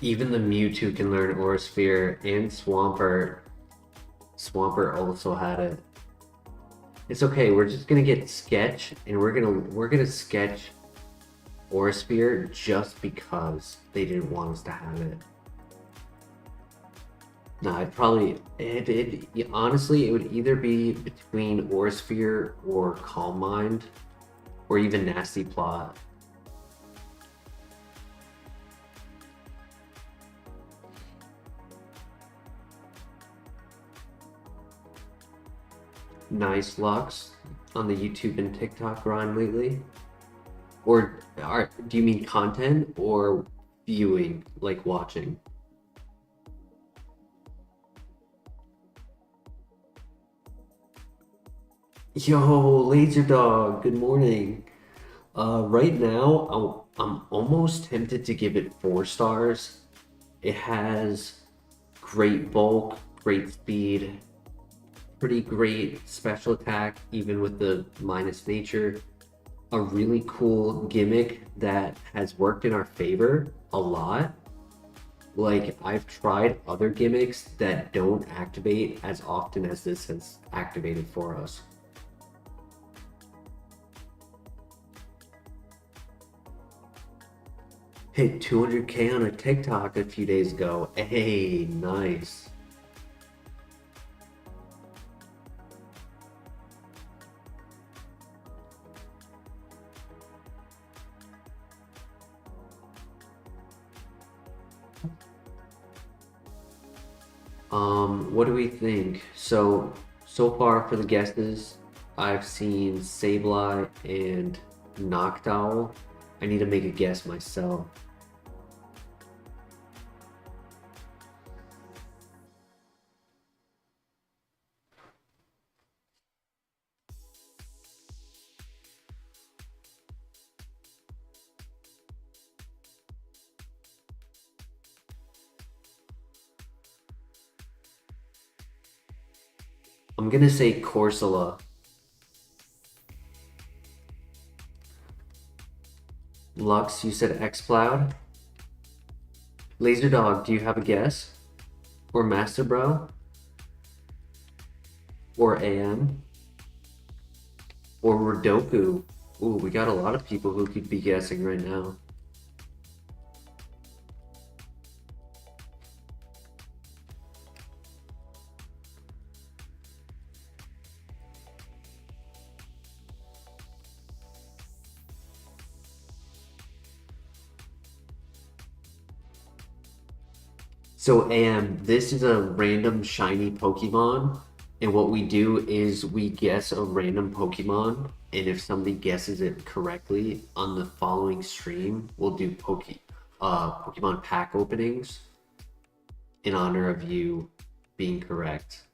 Even the Mewtwo can learn Aura Sphere, and Swampert. Swampert also had it. It's okay. We're just gonna get Sketch, and we're gonna sketch Aura Sphere just because they didn't want us to have it. No, honestly, it would either be between Aura Sphere or Calm Mind, or even Nasty Plot. Nice Lux on the YouTube and TikTok grind lately? Or do you mean content or viewing, like watching? Yo, Laser Dog, good morning. Right now, I'm almost tempted to give it 4 stars. It has great bulk, great speed, pretty great special attack, even with the minus nature. A really cool gimmick that has worked in our favor a lot. Like, I've tried other gimmicks that don't activate as often as this has activated for us. Hit 200K on a TikTok a few days ago. Hey, nice. What do we think? So far for the guesses, I've seen Sableye and Noctowl. I need to make a guess myself. I'm gonna say Corsola. Lux, you said X-Cloud. Laser Dog, do you have a guess? Or Master Bro? Or AM? Or Rodoku? Ooh, we got a lot of people who could be guessing right now. So AM, this is a random shiny Pokemon, and what we do is we guess a random Pokemon, and if somebody guesses it correctly on the following stream, we'll do Pokemon pack openings in honor of you being correct.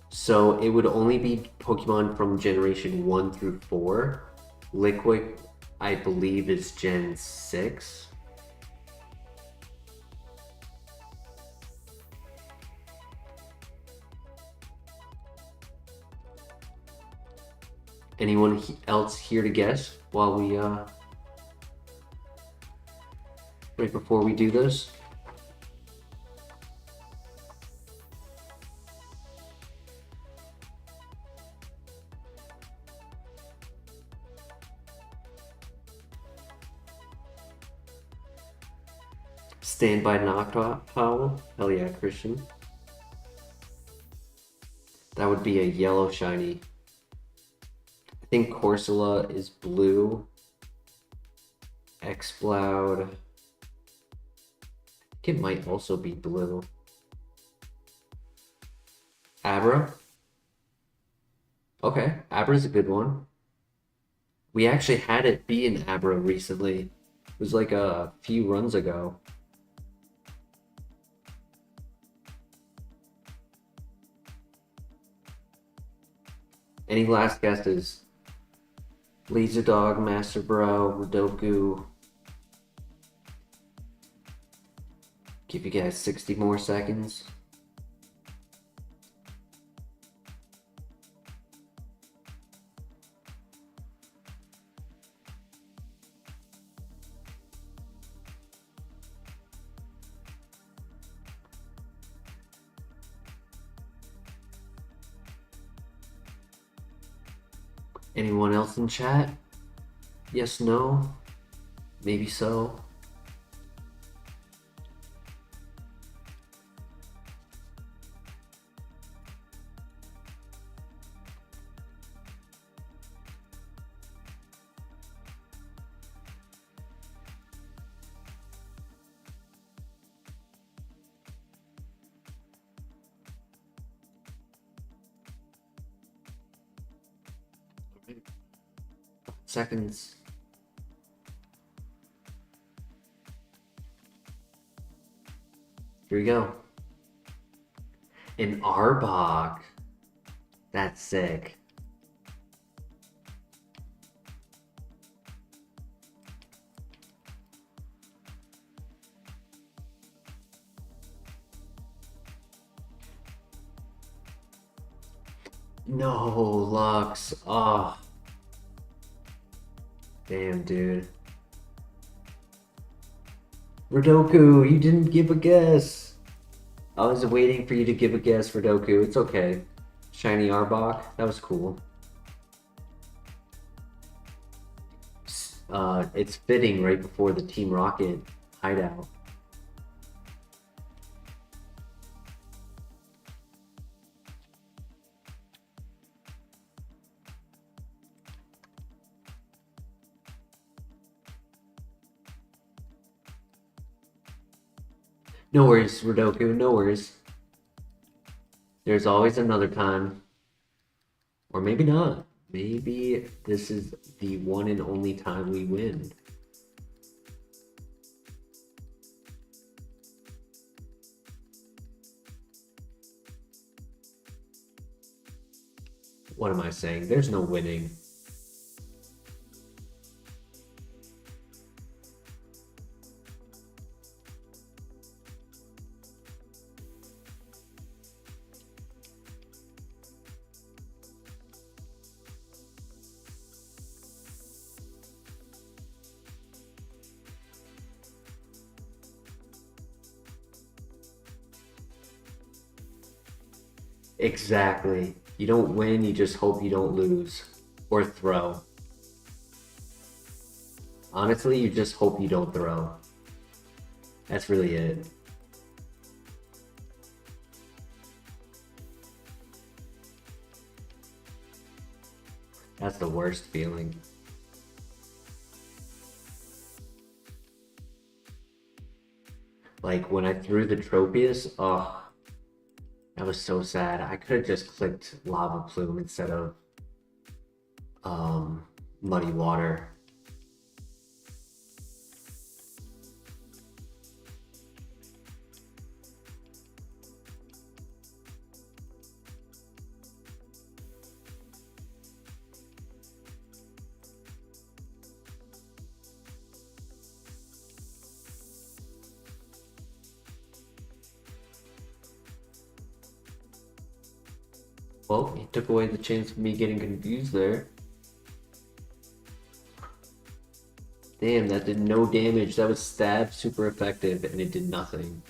So it would only be Pokemon from generation 1 through 4. Liquid, I believe, is Gen 6. Anyone else here to guess while we, right before we do this? Stand by Noctowl? Hell yeah, Christian. That would be a yellow shiny. I think Corsola is blue. X-Cloud. I think it might also be blue. Abra? Okay, Abra's a good one. We actually had it be an Abra recently. It was like a few runs ago. Any last guesses? Laser Dog, Master Bro, Rodoku. Give you guys 60 more seconds. Anyone else in chat? Yes, no? Maybe so? Seconds. Here we go. An Arbok. That's sick. No, Lux. Oh. Damn, dude. Rodoku, you didn't give a guess. I was waiting for you to give a guess, Rodoku. It's okay. Shiny Arbok. That was cool. It's fitting right before the Team Rocket hideout. No worries, Rodoku, no worries. There's always another time. Or maybe not. Maybe this is the one and only time we win. What am I saying? There's no winning. Exactly. You don't win, you just hope you don't lose. Or throw. Honestly, you just hope you don't throw. That's really it. That's the worst feeling. Like when I threw the Tropius, oh, that was so sad. I could have just clicked Lava Plume instead of Muddy Water. Well, he took away the chance of me getting confused there. Damn, that did no damage. That was stab super effective and it did nothing.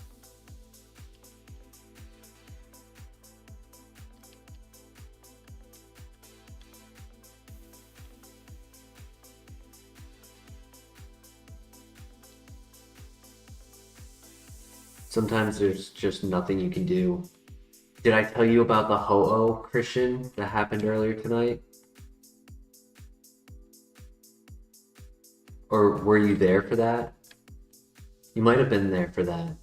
Sometimes there's just nothing you can do. Did I tell you about the Ho-Oh, Christian, that happened earlier tonight? Or were you there for that? You might have been there for that.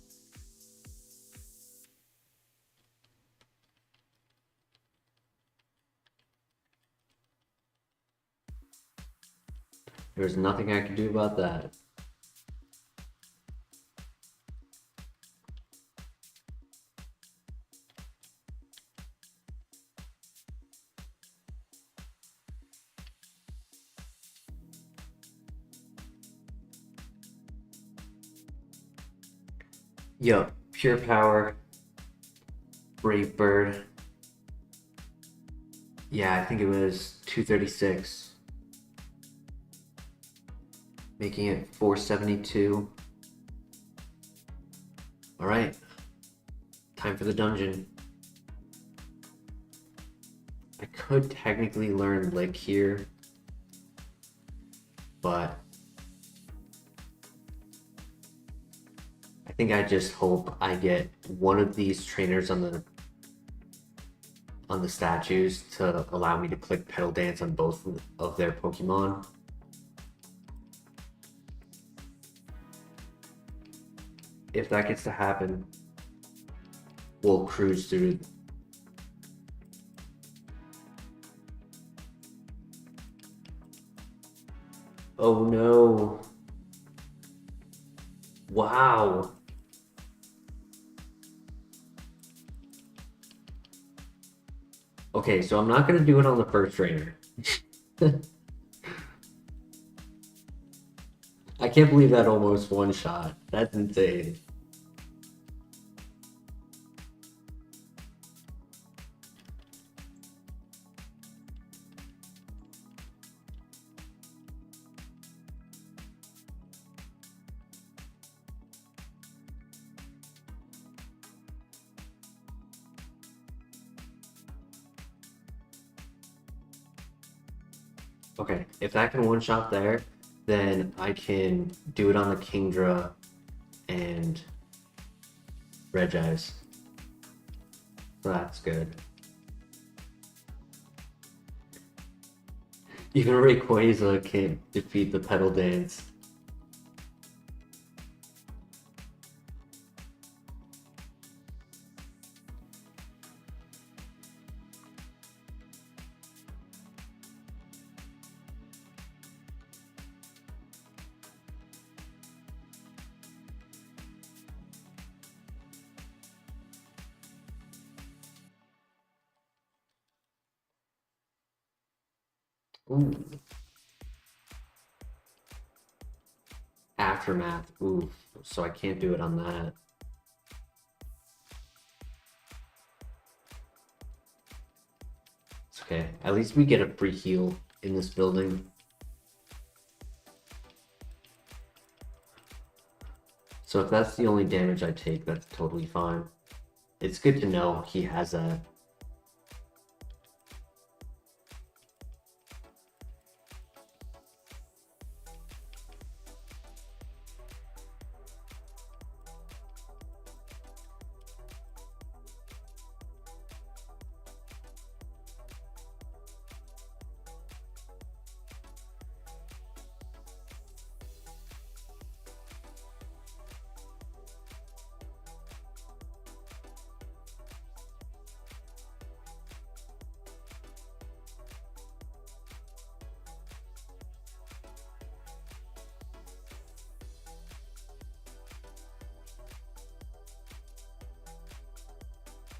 There was nothing I could do about that. Yup, Pure Power, Brave Bird. Yeah, I think it was 236. Making it 472. Alright. Time for the dungeon. I could technically learn Lick here, but I think I just hope I get one of these trainers on the statues to allow me to click Petal Dance on both of their Pokemon. If that gets to happen, we'll cruise through. Oh no. Wow. Okay, so I'm not gonna do it on the first trainer. I can't believe that almost one shot. That's insane. Okay, if that can one shot there, then I can do it on the Kingdra and Regice. That's good. Even Rayquaza can't defeat the Petal Dance. Ooh. Aftermath. Oof. So I can't do it on that. It's okay. At least we get a free heal in this building. So if that's the only damage I take, that's totally fine. It's good to know he has that.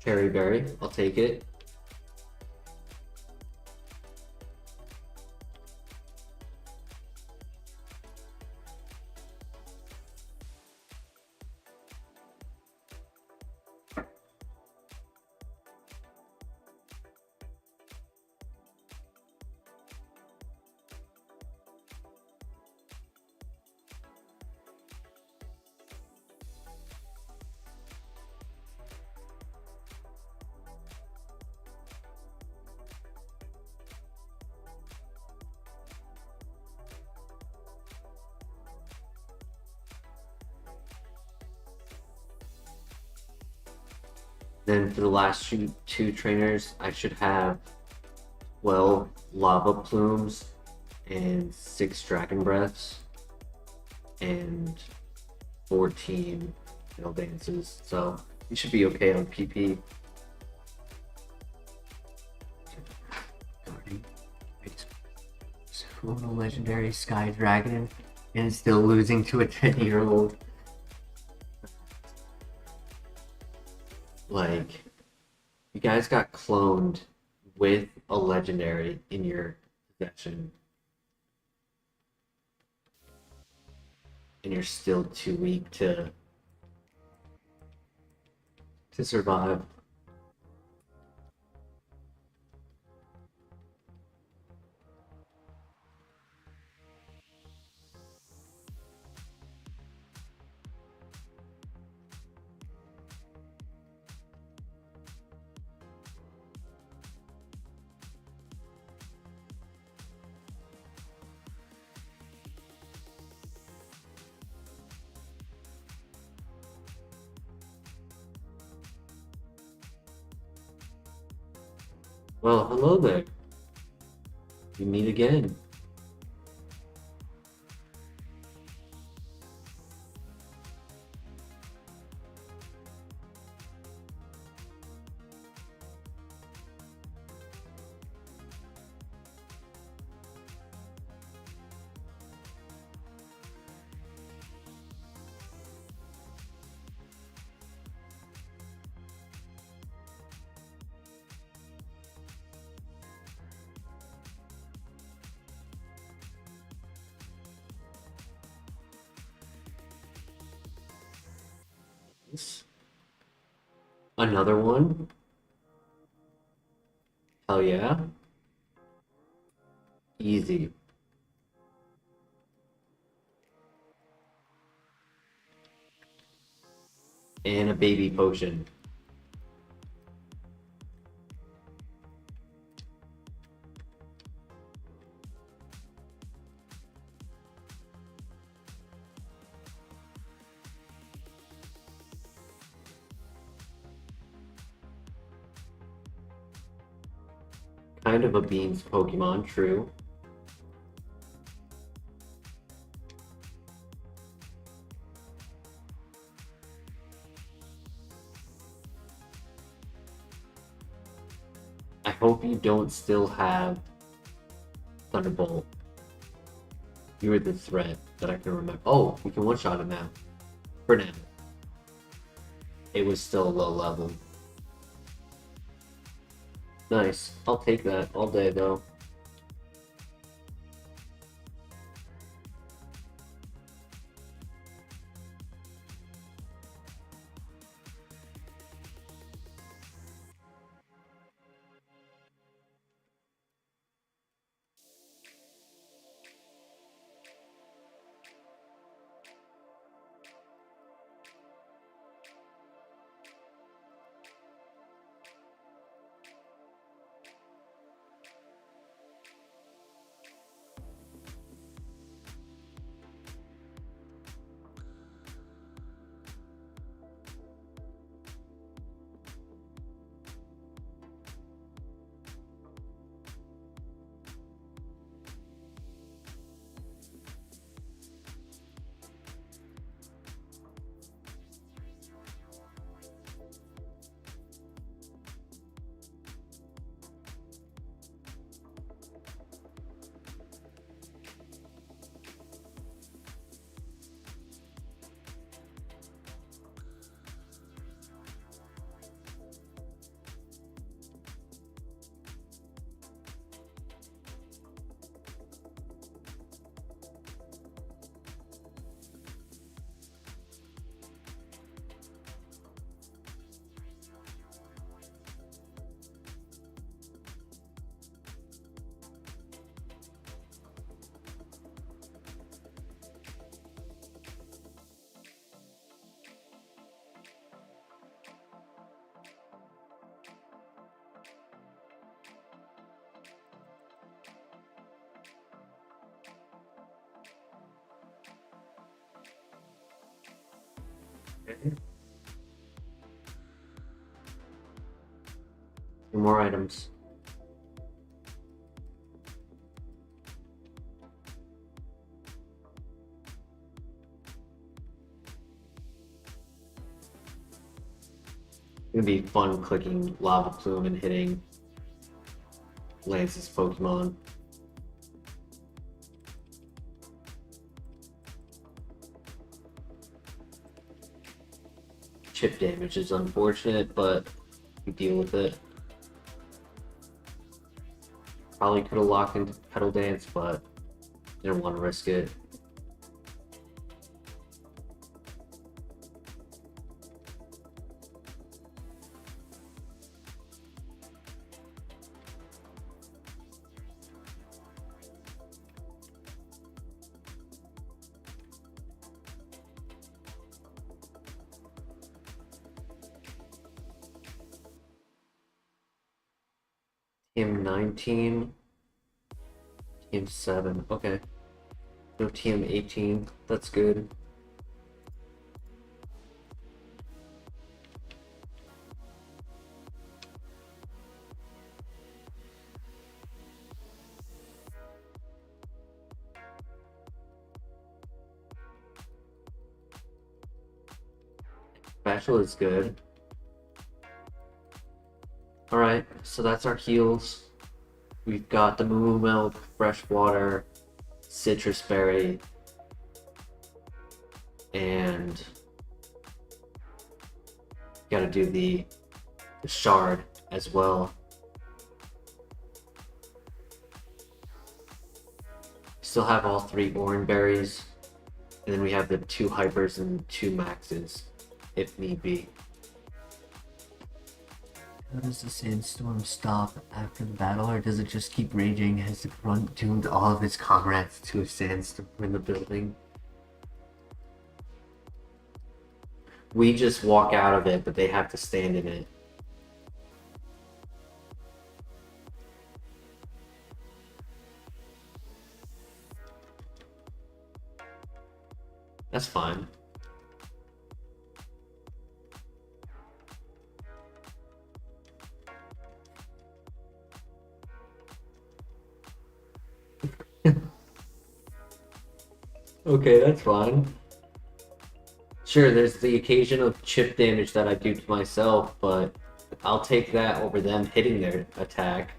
Cherry Berry, I'll take it. Then for the last two trainers, I should have 12 Lava Plumes and 6 Dragon Breaths and 14 Fatal Dances. So you should be okay on PP. Photo Legendary Sky Dragon and still losing to a 10-year-old. Like, you guys got cloned with a legendary in your possession. And you're still too weak to survive. Well, hello there. We meet again. Another one? Hell yeah. Easy. And a baby potion. Kind of a beans Pokemon, true. I hope you don't still have Thunderbolt. You were the threat that I can remember. Oh, we can one-shot it now. For now. It was still low level. Nice. I'll take that all day though. Okay. More items. It'd be fun clicking Lava Plume and hitting Lance's Pokemon. Chip damage is unfortunate, but we deal with it. Probably could have locked into Petal Dance, but didn't want to risk it. Team 19, Team 7, okay. No Team 18, that's good. Spatula is good. Alright, so that's our heals. We've got the Moo Milk, Fresh Water, Citrus Berry, and gotta do the Shard as well. Still have all 3 Oran Berries, and then we have the 2 Hypers and 2 Maxes. if need be. How does the sandstorm stop after the battle, or does it just keep raging? Has the grunt doomed all of his comrades to a sandstorm in the building? We just walk out of it, but they have to stand in it. That's fine. Okay, that's fine. Sure, there's the occasion of chip damage that I do to myself, but I'll take that over them hitting their attack.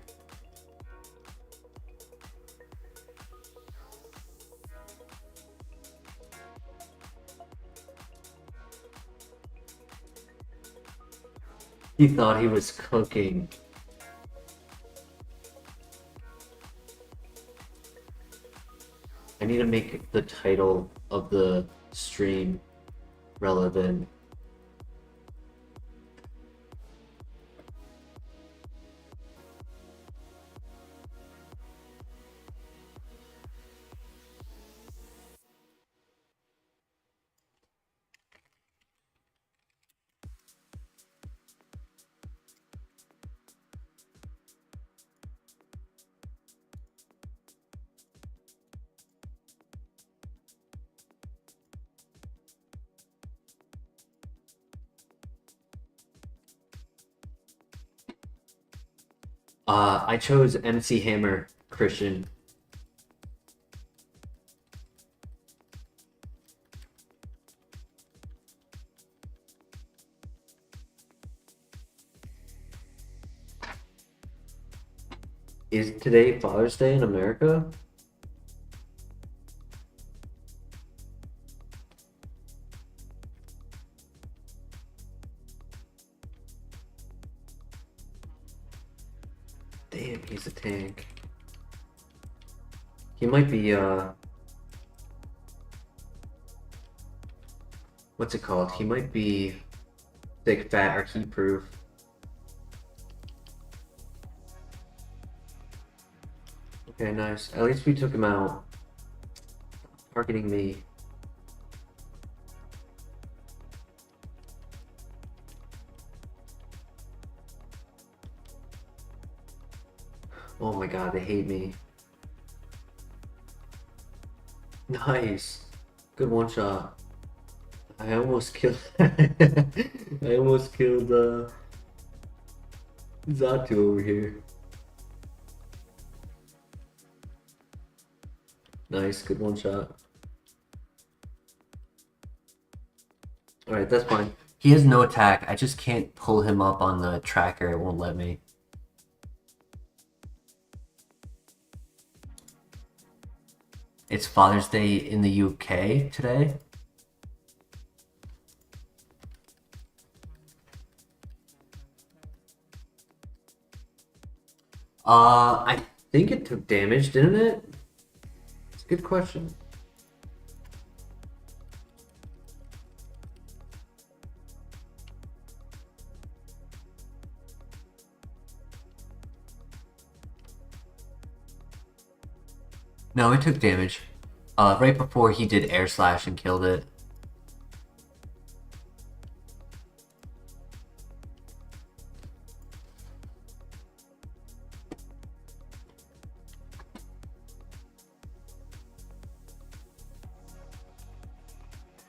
He thought he was cooking. I need to make the title of the stream relevant. I chose MC Hammer Christian. Is today Father's Day in America? Damn, he's a tank. He might be, what's it called? He might be thick, fat, or heat proof. Okay, nice. At least we took him out. Targeting me. Oh my god, they hate me. Nice. Good one shot. I almost killed I almost killed Zatu over here. Nice, good one shot. Alright, that's fine. He has no attack. I just can't pull him up on the tracker. It won't let me. It's Father's Day in the UK today. I think it took damage, didn't it? It's a good question. No, it took damage. Right before he did air slash and killed it.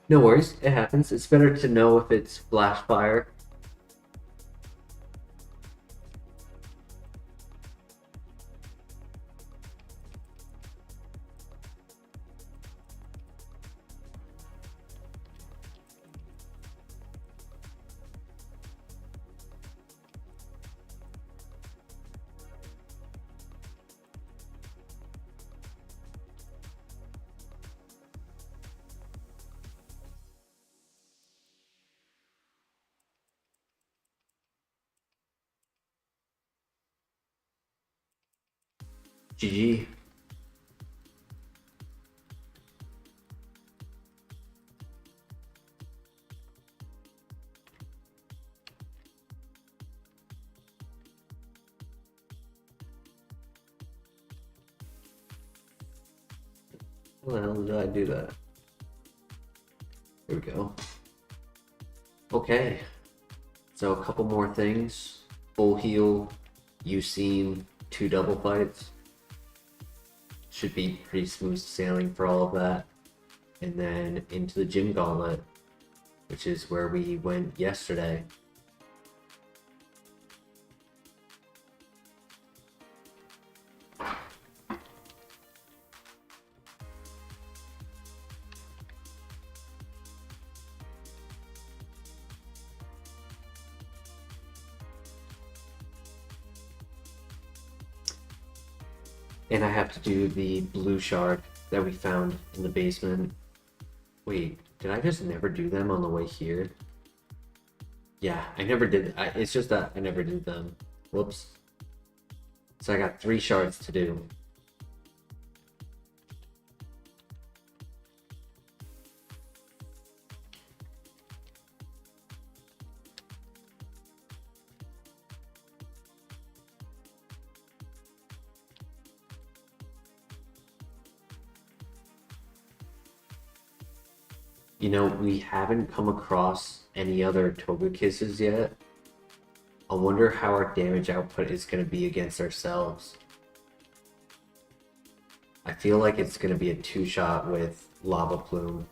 No worries, it happens. It's better to know if it's flash fire. GG. How the hell did I do that? Here we go. Okay. So a couple more things. Full heal, Useem, 2 double fights. Should be pretty smooth sailing for all of that. And then into the gym gauntlet, which is where we went yesterday. And I have to do the blue shard that we found in the basement. Wait, did I just never do them on the way here? Yeah, I never did. It's just that I never did them. Whoops. So I got 3 shards to do. You know, we haven't come across any other Togekisses yet. I wonder how our damage output is going to be against ourselves. I feel like it's going to be a 2-shot with Lava Plume.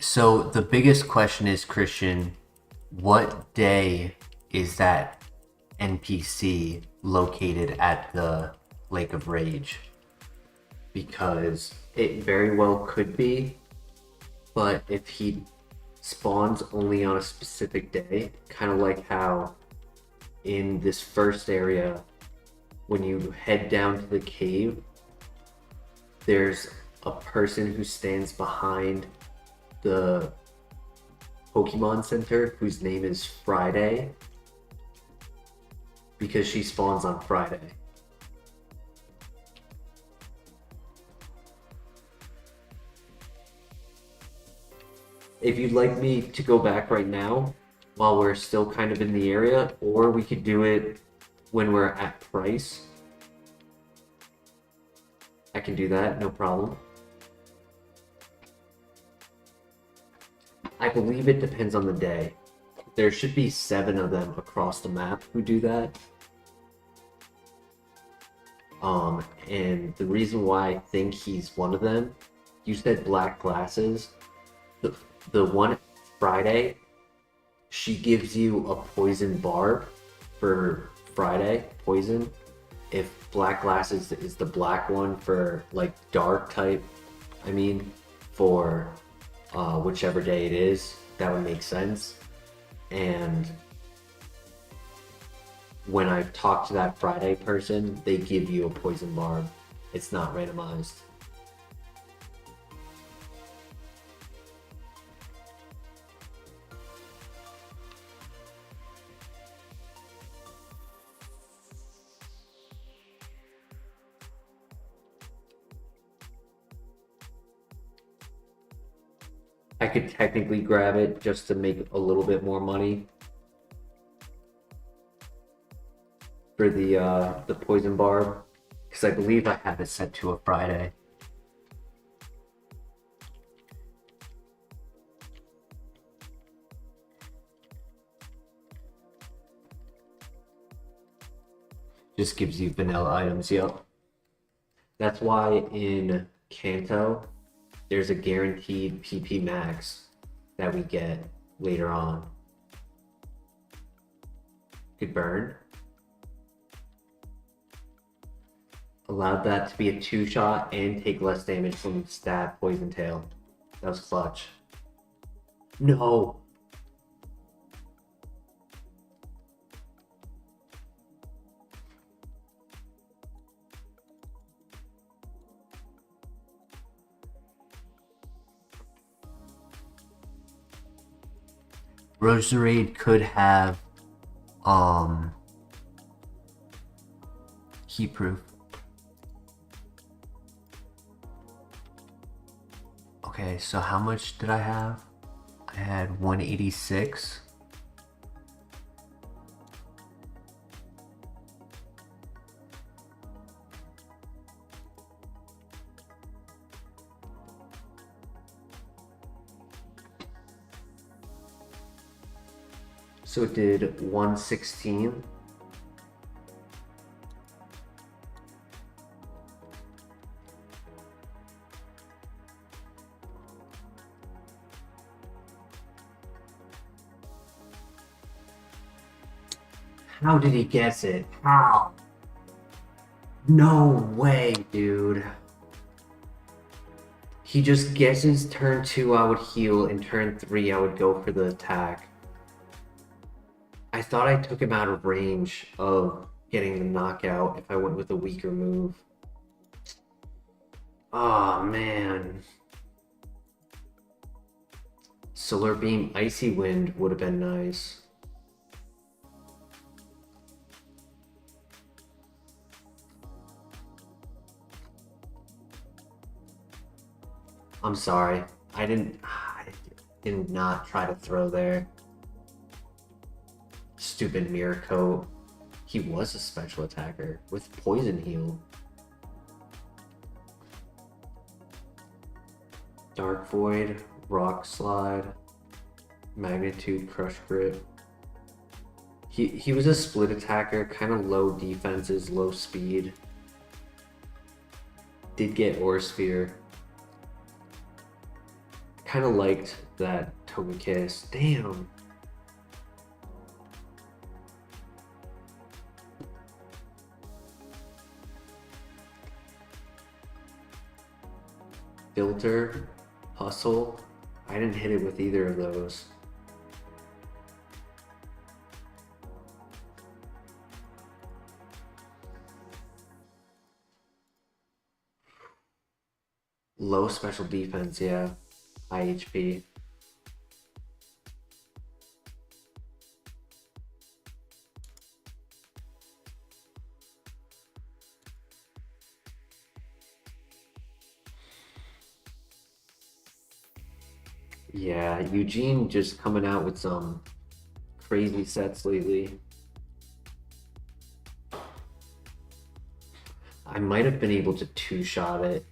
So the biggest question is, Christian, what day is that NPC located at the Lake of Rage? Because it very well could be, but if he spawns only on a specific day, kind of like how in this first area, when you head down to the cave, there's a person who stands behind the Pokemon Center whose name is Friday, because she spawns on Friday. If you'd like me to go back right now while we're still kind of in the area, or we could do it when we're at price, I can do that, no problem. I believe it depends on the day. There should be 7 of them across the map who do that. And the reason why I think he's one of them, you said black glasses. The one Friday, she gives you a poison barb for Friday, poison. If black glasses is the black one for like dark type, for whichever day it is, that would make sense. And when I've talked to that Friday person, they give you a poison barb. It's not randomized. I could technically grab it just to make a little bit more money for the poison barb, because I believe I have it set to a Friday. Just gives you vanilla items, yep. That's why in Kanto, there's a guaranteed PP max that we get later on. Good burn. Allowed that to be a 2-shot and take less damage from stab Poison Tail. That was clutch. No! Roserade could have heat proof. Okay, so how much did I have? I had 186. So it did 116. How did he guess it? How? No way, dude. He just guesses turn 2 I would heal, and turn 3 I would go for the attack. I thought I took him out of range of getting the knockout if I went with a weaker move. Oh man. Solar Beam, Icy Wind would have been nice. I'm sorry. I did not try to throw there. Stupid Mirror Coat. He was a special attacker with Poison Heal. Dark Void, Rock Slide, Magnitude, Crush Grip. He was a split attacker, kind of low defenses, low speed. Did get Aura Sphere. Kind of liked that Togekiss. Damn. Filter, Hustle. I didn't hit it with either of those. Low special defense, yeah. High HP. Yeah, Eugene just coming out with some crazy sets lately. I might have been able to 2-shot it.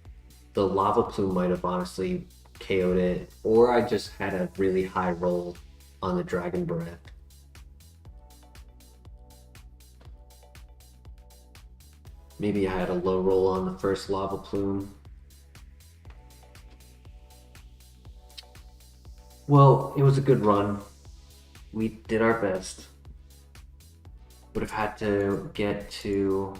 The Lava Plume might have honestly KO'd it, or I just had a really high roll on the Dragon Breath. Maybe I had a low roll on the first Lava Plume. Well, it was a good run. We did our best. Would have had to get to...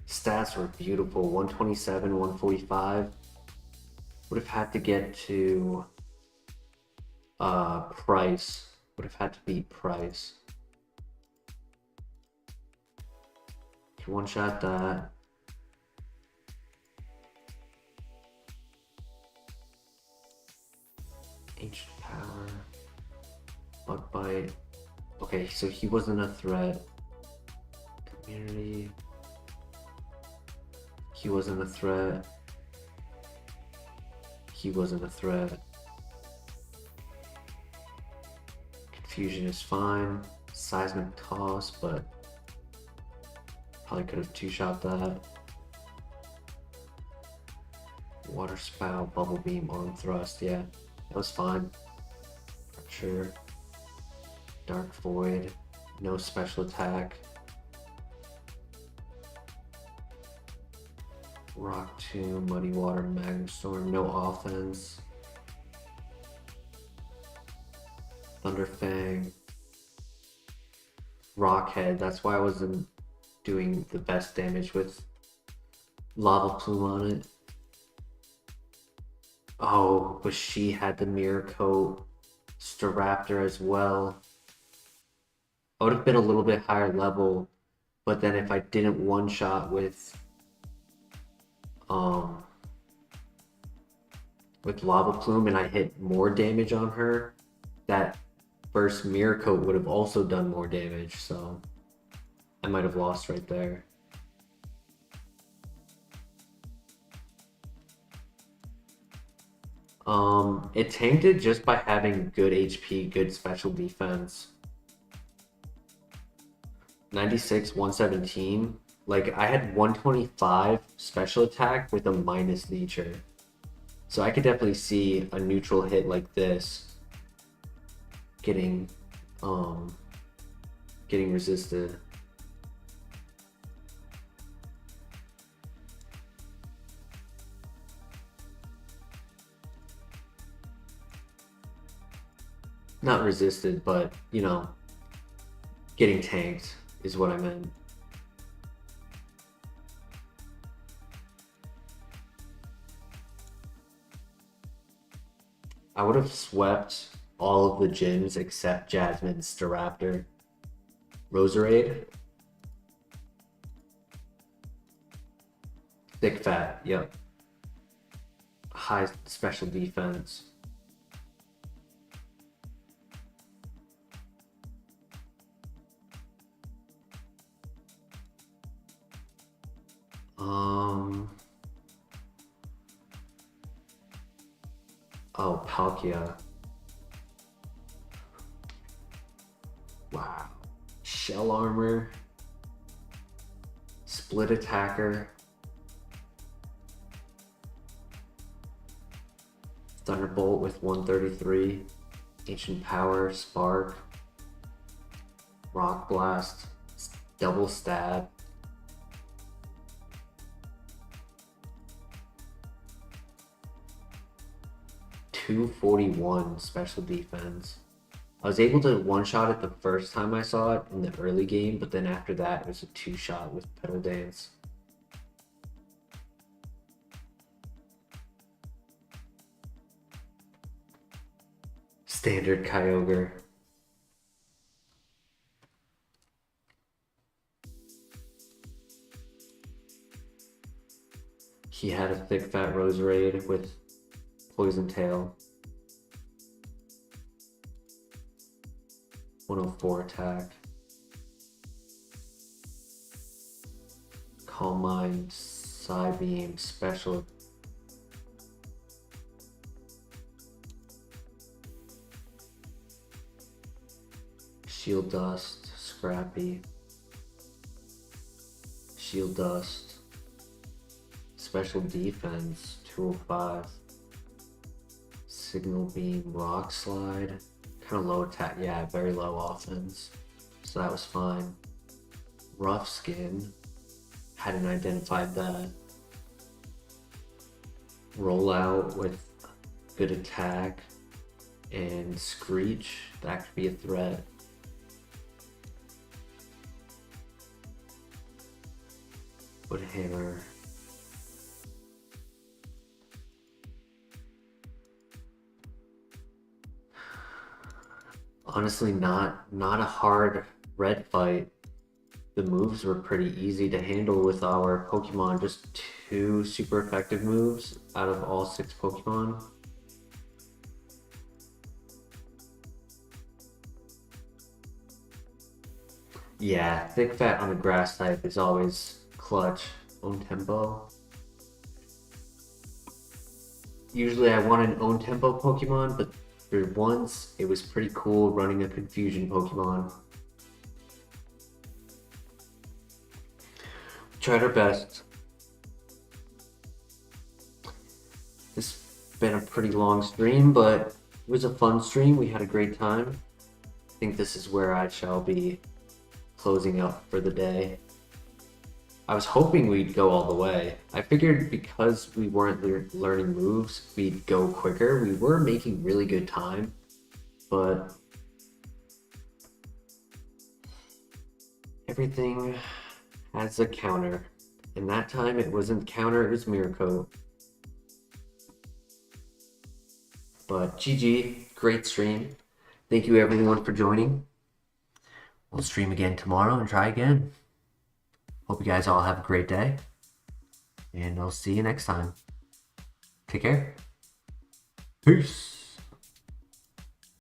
Stats were beautiful. 127, 145. Would have had to get to Price. Would have had to beat Price. One-shot that. Ancient Power. Bug Bite. Okay, so he wasn't a threat. Community. He wasn't a threat. He wasn't a threat. Confusion is fine. Seismic Toss, but probably could have 2-shot that. Water Spout, Bubble Beam, Arm Thrust, yeah. That was fine. Sure. Dark Void, no special attack. Rock Tomb, Muddy Water, Magnum Storm, no offense. Thunderfang. Rockhead, that's why I wasn't doing the best damage with Lava Plume on it. Oh, but she had the Mirror Coat, Staraptor as well. I would have been a little bit higher level, but then if I didn't one-shot with Lava Plume and I hit more damage on her, that first Mirror Coat would have also done more damage, so I might have lost right there. It tanked it just by having good HP, good special defense. 96, 117. Like, I had 125 special attack with a minus nature. So I could definitely see a neutral hit like this getting resisted. Not resisted, but, you know, getting tanked is what I meant. I would have swept all of the gyms except Jasmine's Staraptor. Roserade. Thick Fat, yep. High special defense. Oh, Palkia. Wow. Shell Armor. Split Attacker. Thunderbolt with 133. Ancient Power, Spark. Rock Blast. Double Stab. .241 special defense. I was able to one-shot it the first time I saw it in the early game, but then after that it was a two-shot with Petal Dance. Standard Kyogre. He had a Thick Fat Roserade with Poison Tail. 104 attack. Calm Mind, Psybeam, Special. Shield Dust, Scrappy. Shield Dust. Special Defense, 205. Signal Beam, Rock Slide. Kind of low attack, yeah, very low offense. So that was fine. Rough Skin. Hadn't identified that. Rollout with good attack. And Screech, that could be a threat. Wood Hammer. Honestly, not a hard red fight. The moves were pretty easy to handle with our Pokemon. Just 2 super effective moves out of all 6 Pokemon. Yeah, Thick Fat on the grass type is always clutch. Own Tempo. Usually I want an Own Tempo Pokemon, but for once, it was pretty cool running a Confusion Pokemon. We tried our best. This has been a pretty long stream, but it was a fun stream. We had a great time. I think this is where I shall be closing up for the day. I was hoping we'd go all the way. I figured because we weren't learning moves, we'd go quicker. We were making really good time, but everything has a counter. And that time it wasn't counter, it was Miracle. But GG, great stream. Thank you everyone for joining. We'll stream again tomorrow and try again. Hope you guys all have a great day. And I'll see you next time. Take care. Peace.